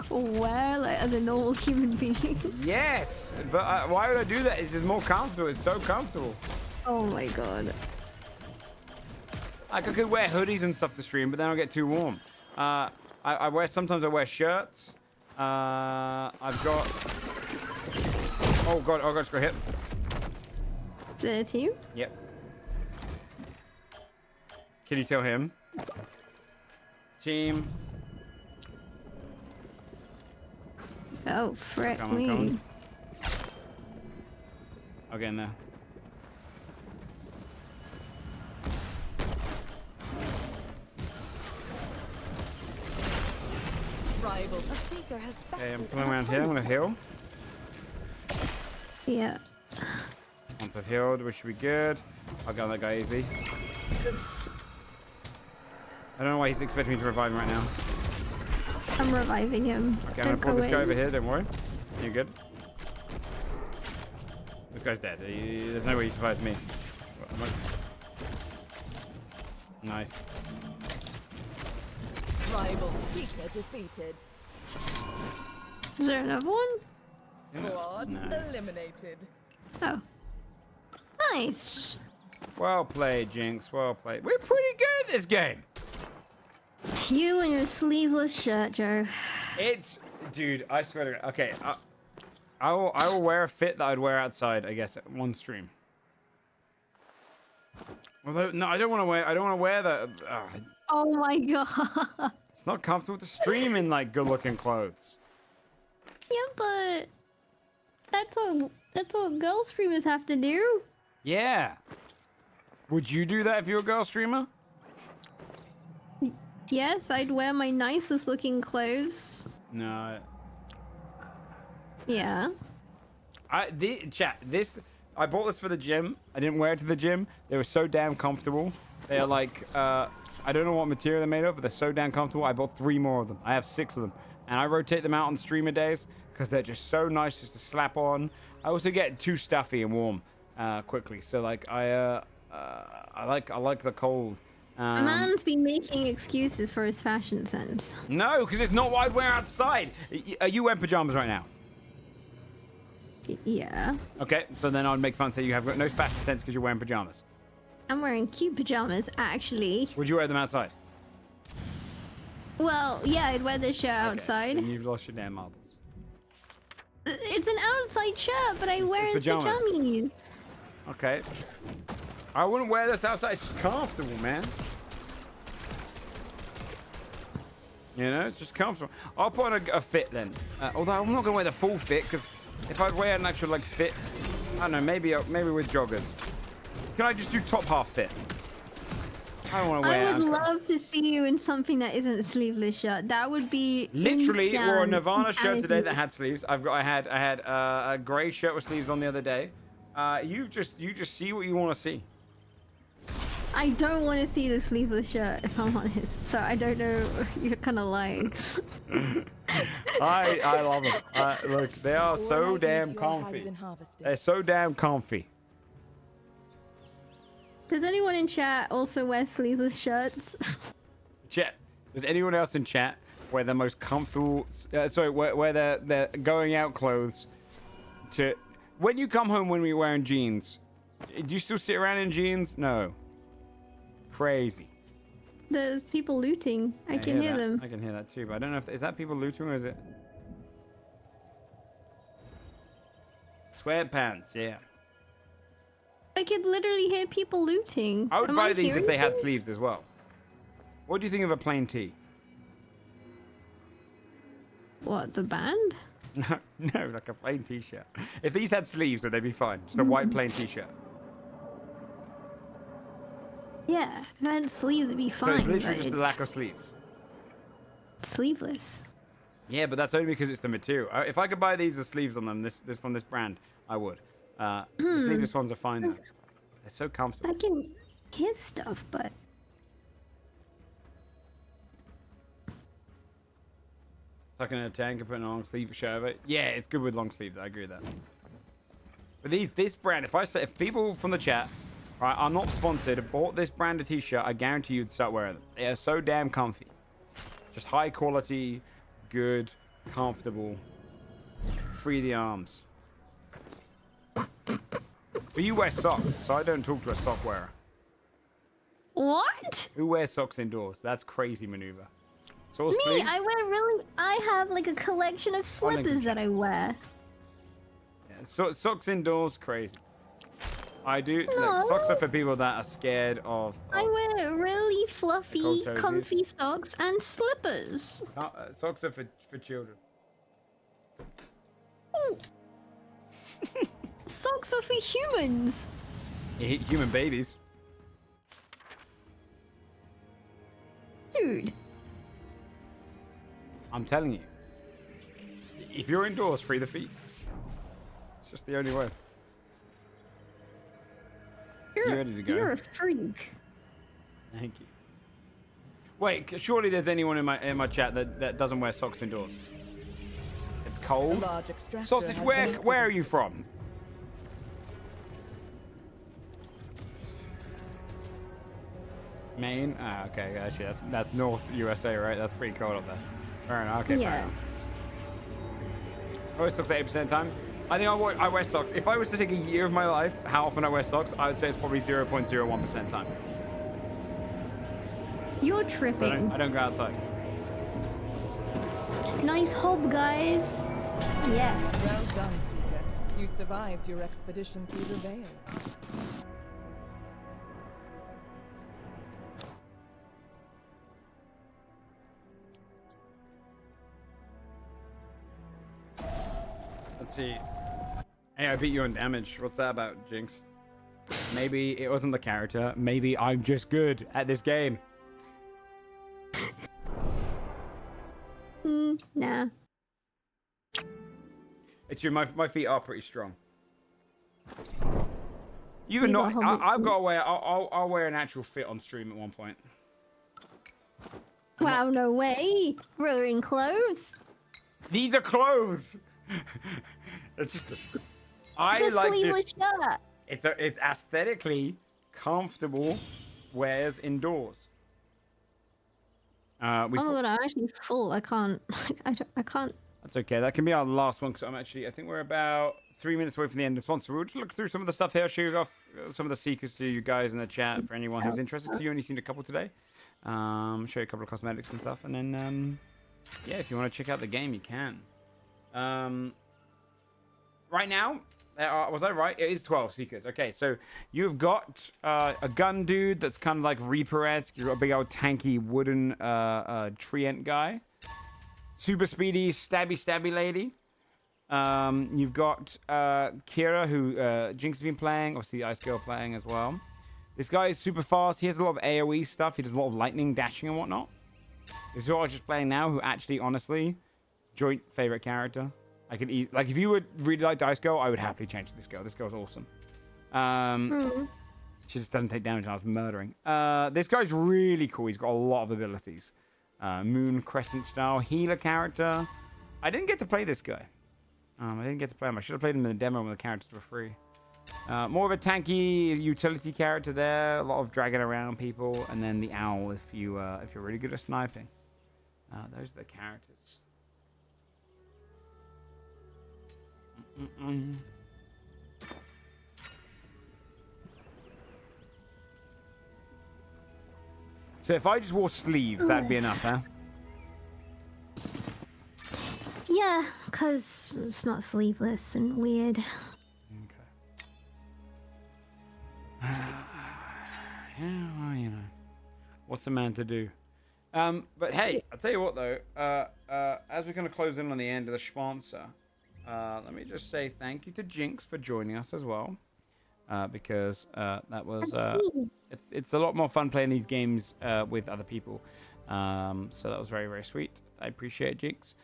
wear like as a normal human being? Yes, but why would I do that? It's just more comfortable. It's so comfortable. Oh my god. Like I could wear hoodies and stuff to stream, but then I'll get too warm. Sometimes I wear shirts. I've got... Oh god, I just got hit. Is it a team? Yep. Can you tell him? Team. Oh, frick Come on, me. come on. I'll get in there. Okay, I'm coming around here. I'm gonna heal. Yeah. Once I've healed, we should be good. I'll get on that guy easy. I don't know why he's expecting me to revive him right now. I'm reviving him. Okay, I'm gonna pull this guy over here. Don't worry. You're good. This guy's dead. There's no way he survives me. Nice. Rival seeker defeated. Is there another one? Squad No. eliminated. Oh. Nice. Well played, Jinx. Well played. We're pretty good at this game. You and your sleeveless shirt, Joe. It's, dude. I swear to God. Okay, I will wear a fit that I'd wear outside. I guess at one stream. Although no, I don't want to wear. I don't want to wear that. Oh my god. It's not comfortable to stream in like good-looking clothes. Yeah, but that's what girl streamers have to do. Yeah. Would you do that if you were a girl streamer? Yes, I'd wear my nicest looking clothes. No. Yeah. I bought this for the gym. I didn't wear it to the gym. They were so damn comfortable. They're like, I don't know what material they're made of, but they're so damn comfortable. I bought 3 more of them. I have 6 of them. And I rotate them out on streamer days because they're just so nice just to slap on. I also get too stuffy and warm quickly. So like I like the cold A man's been making excuses for his fashion sense. No, because it's not what I'd wear outside. Are you wearing pajamas right now? Yeah. Okay, so then I'd make fun and say you have got no fashion sense because you're wearing pajamas. I'm wearing cute pajamas, actually. Would you wear them outside? Well, yeah, I'd wear this shirt Okay, outside. then you've lost your damn marbles. It's an outside shirt, but I wear his pajamas. pajamas. Okay. I wouldn't wear this outside. It's just comfortable, man. You know, it's just comfortable. I'll put on a fit then. Although I'm not gonna wear the full fit because if I'd wear an actual like fit, I don't know, maybe with joggers. Can I just do top half fit? I don't want to wear. I would love to see you in something that isn't a sleeveless shirt. That would be literally wore a insane. Nirvana shirt today that had sleeves. I had a grey shirt with sleeves on the other day. You just see what you want to see. I don't want to see the sleeveless shirt, if I'm honest. So I don't know. You're kind of lying. I love them. Look, they are so damn comfy. They're so damn comfy. Does anyone in chat also wear sleeveless shirts? Chat. Does anyone else in chat wear the most comfortable? Wear their going out clothes to when you come home when we're wearing jeans? Do you still sit around in jeans? No. Crazy. There's people looting. I can hear them. I can hear that too, but I don't know if is that people looting or is it sweatpants? Yeah. I could literally hear people looting. I would Am buy these if hearing they had things? sleeves as well. What do you think of a plain tee? What, the band? No, like a plain t-shirt. If these had sleeves, would they be fine? Just a white plain t-shirt. Yeah, if I had sleeves, it'd be So fine. it's literally but just a lack of sleeves. sleeveless. Yeah, but that's only because it's the material. If I could buy these with sleeves on them, this from this brand, I would. The sleeveless ones are fine though. They're so comfortable. I can hear stuff, but Tucking in a tank and putting a long sleeve shirt over it. Yeah, it's good with long sleeves. I agree with that. But this brand, if people from the chat, right, are not sponsored, bought this brand of t-shirt, I guarantee you'd start wearing them. They are so damn comfy. Just high quality, good, comfortable. Free the arms. But you wear socks, so I don't talk to a sock wearer. what? Who wears socks indoors? That's crazy maneuver. Sauce, Me, please? I have like a collection of link slippers the that I wear. Yeah, socks indoors, crazy. I do. No. Look, socks are for people that are scared of. I wear really fluffy, cold toesies. comfy socks and slippers. Socks are for children. Ooh. Socks are for humans. Human babies. Dude. I'm telling you. If you're indoors, free the feet. It's just the only way. So you ready to go? You're a freak. Thank you. Wait, surely there's anyone in my chat that doesn't wear socks indoors. It's cold. Large extractor Sausage, has where been are you from? Maine? Ah, okay, actually, that's North USA, right? That's pretty cold up there. Fair enough. Okay, fair Yeah. enough. I wear socks 80% of the time. I think I wear socks. If I was to take a year of my life, how often I wear socks, I would say it's probably 0.01% of the time. You're So tripping. I don't go outside. Nice hob, guys. Yes. Well done, Seeker. You survived your expedition through the veil. Let's see. Hey, I beat you on damage. What's that about, Jinx? Maybe it wasn't the character. Maybe I'm just good at this game. Nah. It's true. My feet are pretty strong. Even You not. got humble I've got to wear. I'll wear an actual fit on stream at one point. Wow, no way. Wearing clothes. These are clothes. It's just. I It's a like sleeveless this. shirt. It's aesthetically comfortable. Wears indoors. Oh my god, I'm actually full. I can't. I can't. That's okay. That can be our last one because I think we're about 3 minutes away from the end of this one. So we'll just look through some of the stuff here, show off some of the seekers to you guys in the chat for anyone who's interested. So you only seen a couple today. Show you a couple of cosmetics and stuff, and then yeah, if you want to check out the game, you can. Right now, was I right? It is 12 seekers. Okay, so you've got a gun dude that's kind of like Reaper-esque. You've got a big old tanky wooden treant guy. Super speedy stabby lady. You've got Kira, who Jinx has been playing. Obviously, Ice Girl playing as well. This guy is super fast. He has a lot of AoE stuff. He does a lot of lightning dashing and whatnot. This is what I was just playing now, who actually, honestly, joint favorite character. I could like if you would really like Ice Girl, I would happily change to this girl. This girl's awesome. She just doesn't take damage and I was murdering. This guy's really cool. He's got a lot of abilities. Moon Crescent style healer character. I didn't get to play this guy. I didn't get to play him. I should have played him in the demo when the characters were free. More of a tanky utility character there. A lot of dragging around people, and then the owl if you're really good at sniping. Those are the characters. So if I just wore sleeves, that'd be enough, huh? Yeah, because it's not sleeveless and weird. Okay. Yeah, well, you know. What's the man to do? But hey, I'll tell you what though. As we're going to close in on the end of the sponsor, let me just say thank you to Jinx for joining us as well. Because that was it's a lot more fun playing these games with other people. So that was very, very sweet. I appreciate it, Jinx.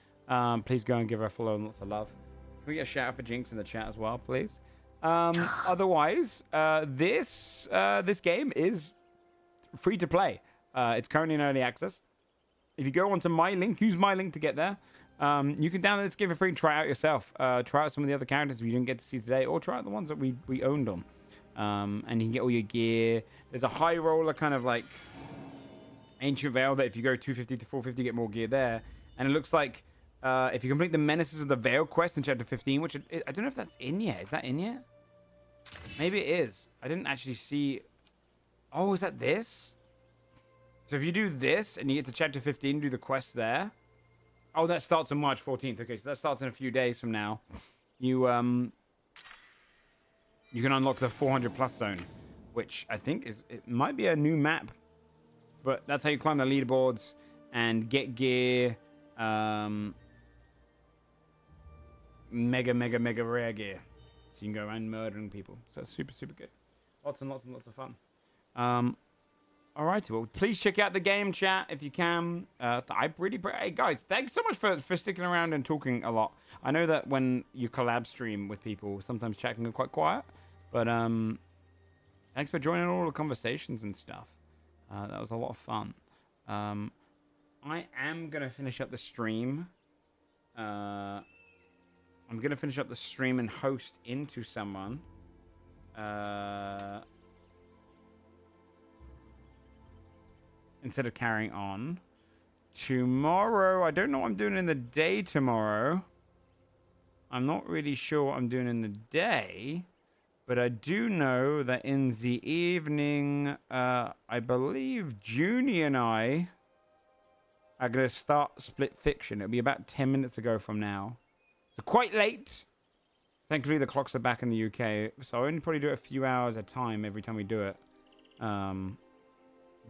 Please go and give her a follow and lots of love. Can we get a shout out for Jinx in the chat as well, please? Otherwise, this game is free to play. It's currently in early access. If you go onto my link, use my link to get there. You can download this game for free and try it out yourself. Try out some of the other characters we didn't get to see today, or try out the ones that we owned on. And you can get all your gear. There's a high roller kind of like Ancient Veil that if you go 250 to 450, you get more gear there. And it looks like if you complete the Menaces of the Veil quest in Chapter 15, which I don't know if that's in yet. Is that in yet? Maybe it is. I didn't actually see. Oh, is that this? So if you do this and you get to Chapter 15, do the quest there. Oh, that starts on March 14th. Okay, so that starts in a few days from now. You can unlock the 400 plus zone, which I think it might be a new map. But that's how you climb the leaderboards and get gear. Mega rare gear. So you can go around murdering people. So it's super, super good. Lots and lots and lots of fun. Alrighty, well, please check out the game chat if you can. Hey guys, thanks so much for sticking around and talking a lot. I know that when you collab stream with people, sometimes chat can go quite quiet, but thanks for joining all the conversations and stuff. That was a lot of fun. I am gonna finish up the stream. I'm gonna finish up the stream and host into someone. Instead of carrying on. Tomorrow, I don't know what I'm doing in the day tomorrow. I'm not really sure what I'm doing in the day. But I do know that in the evening, I believe Junie and I are going to start Split Fiction. It'll be about 10 minutes ago from now. So quite late. Thankfully, the clocks are back in the UK. So I only probably do it a few hours at a time every time we do it.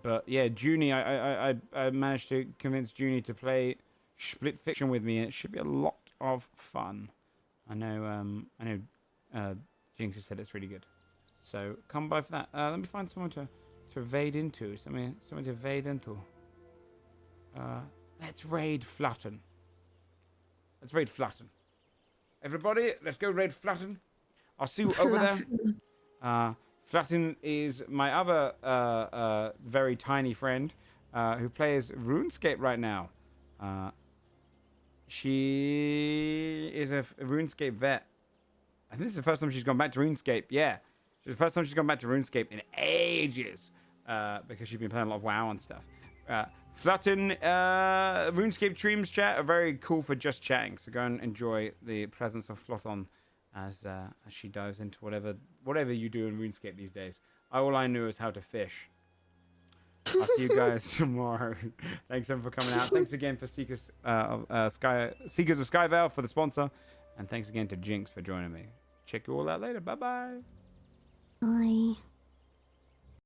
But yeah, Junie, I managed to convince Junie to play Split Fiction with me, and it should be a lot of fun. I know Jinx has said it's really good, so come by for that. Let me find someone to raid into. Someone to raid into. Let's raid Flatten. Let's raid Flatten. Everybody, let's go raid Flatten. I'll see you over there. Flatten is my other very tiny friend who plays RuneScape right now. She is a RuneScape vet. I think this is the first time she's gone back to RuneScape. Yeah, it's the first time she's gone back to RuneScape in ages because she's been playing a lot of WoW and stuff. Flutton, RuneScape streams chat are very cool for just chatting. So go and enjoy the presence of Floton as she dives into whatever you do in RuneScape these days. All I knew is how to fish. I'll see you guys tomorrow. Thanks everyone for coming out. Thanks again for Seekers of Skyveil for the sponsor. And thanks again to Jinx for joining me. Check you all out later. Bye-bye. Bye.